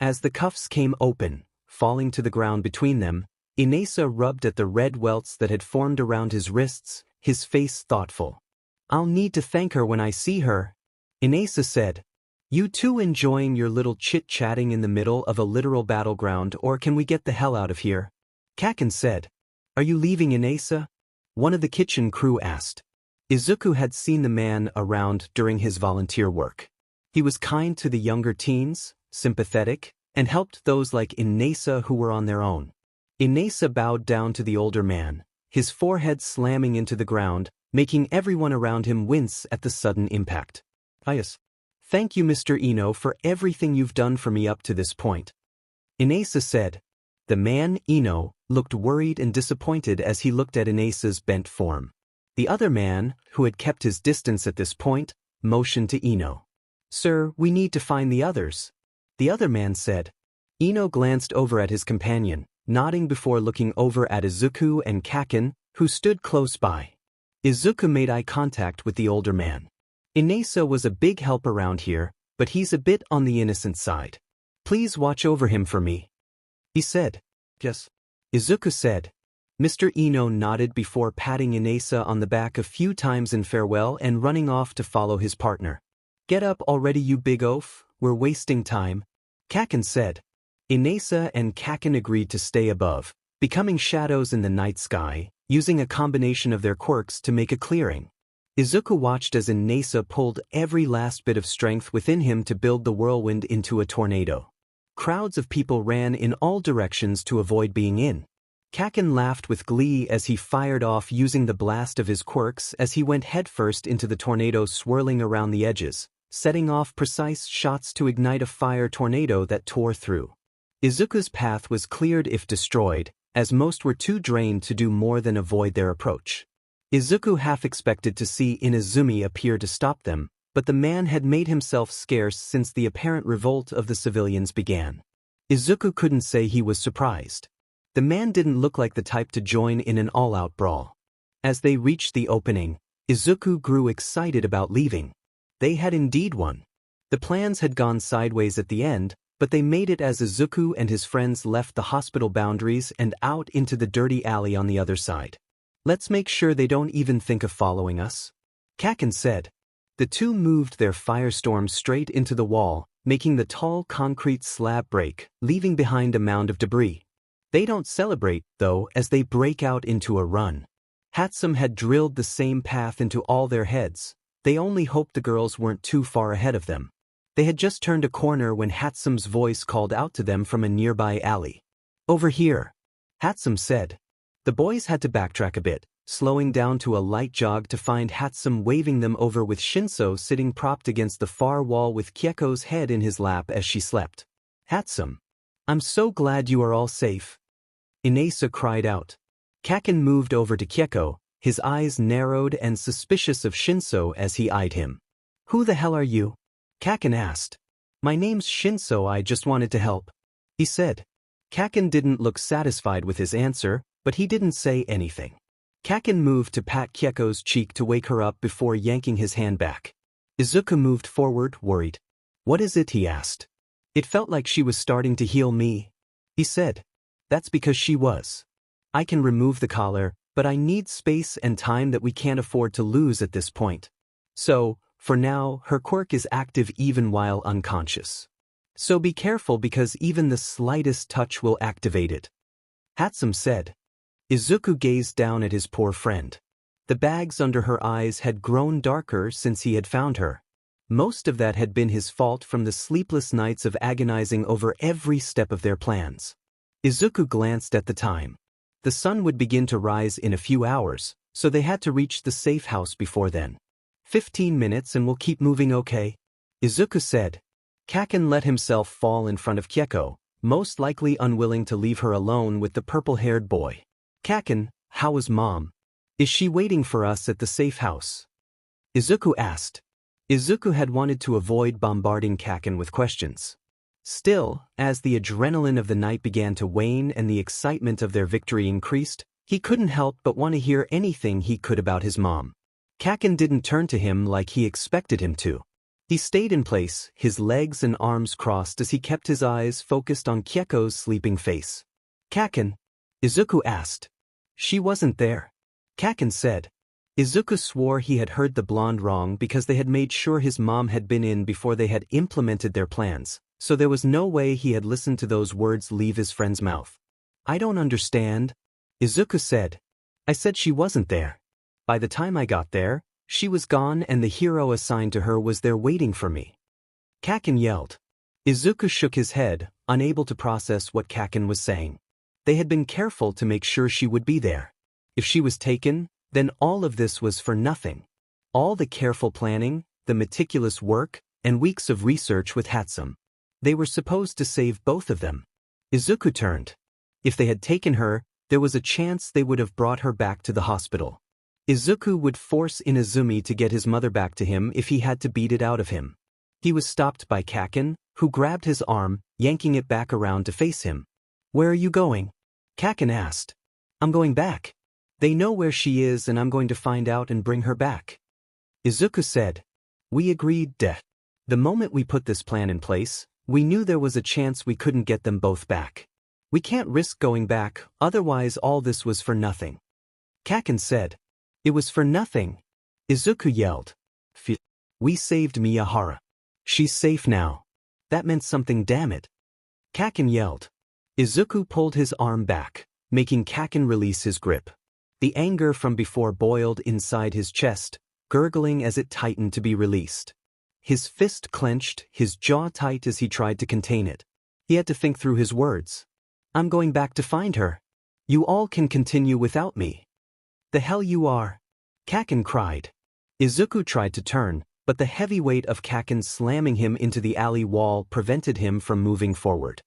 As the cuffs came open, falling to the ground between them, 𝗕𝗍 rubbed at the red welts that had formed around his wrists, his face thoughtful. I'll need to thank her when I see her, 𝗕𝗍 said. You two enjoying your little chit-chatting in the middle of a literal battleground, or can we get the hell out of here? Kaken said. Are you leaving 𝗕𝗍? One of the kitchen crew asked. Izuku had seen the man around during his volunteer work. He was kind to the younger teens, sympathetic, and helped those like 𝗕𝗍 who were on their own. 𝗕𝗎𝗂 bowed down to the older man, his forehead slamming into the ground, making everyone around him wince at the sudden impact. Yes. Thank you, Mr. Ino, for everything you've done for me up to this point. 𝗕𝗎𝗂 said. The man, Ino, looked worried and disappointed as he looked at 𝗕𝗎𝗂's bent form. The other man, who had kept his distance at this point, motioned to Ino. Sir, we need to find the others. The other man said. Ino glanced over at his companion, nodding before looking over at Izuku and Kaken, who stood close by. Izuku made eye contact with the older man. 𝗕𝗎𝗂 was a big help around here, but he's a bit on the innocent side. Please watch over him for me. He said. Yes. Izuku said. Mr. Ino nodded before patting 𝗕𝗎𝗂 on the back a few times in farewell and running off to follow his partner. Get up already, you big oaf, we're wasting time. Kaken said. 𝗕𝗎𝗂 and Kaken agreed to stay above, becoming shadows in the night sky, using a combination of their quirks to make a clearing. Izuku watched as 𝗕𝗎𝗂 pulled every last bit of strength within him to build the whirlwind into a tornado. Crowds of people ran in all directions to avoid being in. Kaken laughed with glee as he fired off using the blast of his quirks as he went headfirst into the tornado, swirling around the edges, setting off precise shots to ignite a fire tornado that tore through. Izuku's path was cleared if destroyed, as most were too drained to do more than avoid their approach. Izuku half expected to see Inazumi appear to stop them, but the man had made himself scarce since the apparent revolt of the civilians began. Izuku couldn't say he was surprised. The man didn't look like the type to join in an all-out brawl. As they reached the opening, Izuku grew excited about leaving. They had indeed won. The plans had gone sideways at the end, but they made it as Izuku and his friends left the hospital boundaries and out into the dirty alley on the other side. Let's make sure they don't even think of following us, Kaken said. The two moved their firestorm straight into the wall, making the tall concrete slab break, leaving behind a mound of debris. They don't celebrate, though, as they break out into a run. 𝗕𝗁𝗠 had drilled the same path into all their heads. They only hoped the girls weren't too far ahead of them. They had just turned a corner when 𝗕𝗁𝗠's voice called out to them from a nearby alley. Over here, 𝗕𝗁𝗠 said. The boys had to backtrack a bit, slowing down to a light jog to find 𝗕𝗁𝗠 waving them over with Shinso sitting propped against the far wall with Kyeko's head in his lap as she slept. 𝗕𝗁𝗠, I'm so glad you are all safe. 𝗕𝗎𝗂 cried out. Kaken moved over to Kyeko, his eyes narrowed and suspicious of Shinso as he eyed him. Who the hell are you? Kaken asked. My name's Shinso, I just wanted to help, he said. Kaken didn't look satisfied with his answer, but he didn't say anything. Kaken moved to pat Kyeko's cheek to wake her up before yanking his hand back. Izuku moved forward, worried. What is it? He asked. It felt like she was starting to heal me, he said. That's because she was. I can remove the collar, but I need space and time that we can't afford to lose at this point. So, for now, her quirk is active even while unconscious. So be careful because even the slightest touch will activate it, 𝗕𝗁𝗠 said. Izuku gazed down at his poor friend. The bags under her eyes had grown darker since he had found her. Most of that had been his fault from the sleepless nights of agonizing over every step of their plans. Izuku glanced at the time. The sun would begin to rise in a few hours, so they had to reach the safe house before then. 15 minutes and we'll keep moving, okay? Izuku said. Kaken let himself fall in front of Kyeko, most likely unwilling to leave her alone with the purple-haired boy. Kaken, how is Mom? Is she waiting for us at the safe house? Izuku asked. Izuku had wanted to avoid bombarding Kaken with questions. Still, as the adrenaline of the night began to wane and the excitement of their victory increased, he couldn't help but want to hear anything he could about his mom. Kaken didn't turn to him like he expected him to. He stayed in place, his legs and arms crossed as he kept his eyes focused on Kyeko's sleeping face. Kaken? Izuku asked. She wasn't there, Kaken said. Izuku swore he had heard the blonde wrong because they had made sure his mom had been in before they had implemented their plans, so there was no way he had listened to those words leave his friend's mouth. I don't understand, Izuku said. I said she wasn't there. By the time I got there, she was gone and the hero assigned to her was there waiting for me. Kaken yelled. Izuku shook his head, unable to process what Kaken was saying. They had been careful to make sure she would be there. If she was taken, then all of this was for nothing. All the careful planning, the meticulous work, and weeks of research with 𝗕𝗁. They were supposed to save both of them. Izuku turned. If they had taken her, there was a chance they would have brought her back to the hospital. Izuku would force Inazumi to get his mother back to him if he had to beat it out of him. He was stopped by Kaken, who grabbed his arm, yanking it back around to face him. "Where are you going?" Kaken asked. "I'm going back. They know where she is and I'm going to find out and bring her back." Izuku said. "We agreed, 𝗕. The moment we put this plan in place, we knew there was a chance we couldn't get them both back. We can't risk going back, otherwise all this was for nothing." Kaken said. "It was for nothing." Izuku yelled. "We saved Miyahara. She's safe now. That meant something, damn it." Kaken yelled. Izuku pulled his arm back, making Kaken release his grip. The anger from before boiled inside his chest, gurgling as it tightened to be released. His fist clenched, his jaw tight as he tried to contain it. He had to think through his words. "I'm going back to find her. You all can continue without me." "The hell you are!" Kaken cried. Izuku tried to turn, but the heavy weight of Kaken slamming him into the alley wall prevented him from moving forward.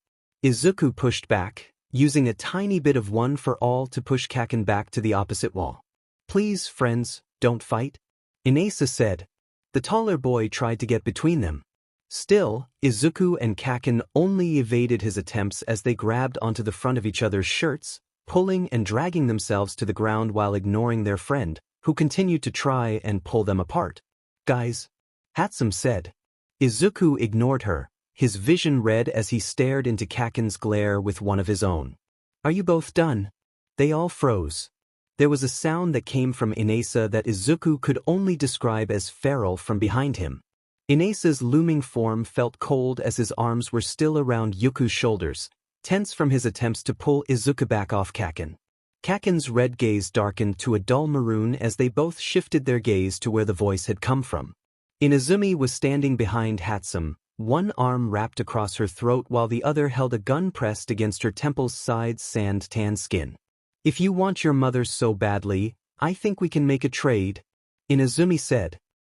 Izuku pushed back, using a tiny bit of one for all to push Kaken back to the opposite wall. "Please, friends, don't fight," 𝗕𝗍 said. The taller boy tried to get between them. Still, Izuku and Kaken only evaded his attempts as they grabbed onto the front of each other's shirts, pulling and dragging themselves to the ground while ignoring their friend, who continued to try and pull them apart. "Guys," 𝗕𝗁 said. Izuku ignored her, his vision red as he stared into Kaken's glare with one of his own. "Are you both done?" They all froze. There was a sound that came from 𝗕𝗍 that Izuku could only describe as feral from behind him. 𝗕𝗍's looming form felt cold as his arms were still around Yuku's shoulders, tense from his attempts to pull Izuku back off Kaken. Kaken's red gaze darkened to a dull maroon as they both shifted their gaze to where the voice had come from. Inazumi was standing behind 𝗕𝗁, one arm wrapped across her throat while the other held a gun pressed against her temple's side sand-tan skin. "If you want your mother so badly, I think we can make a trade," Inazumi said.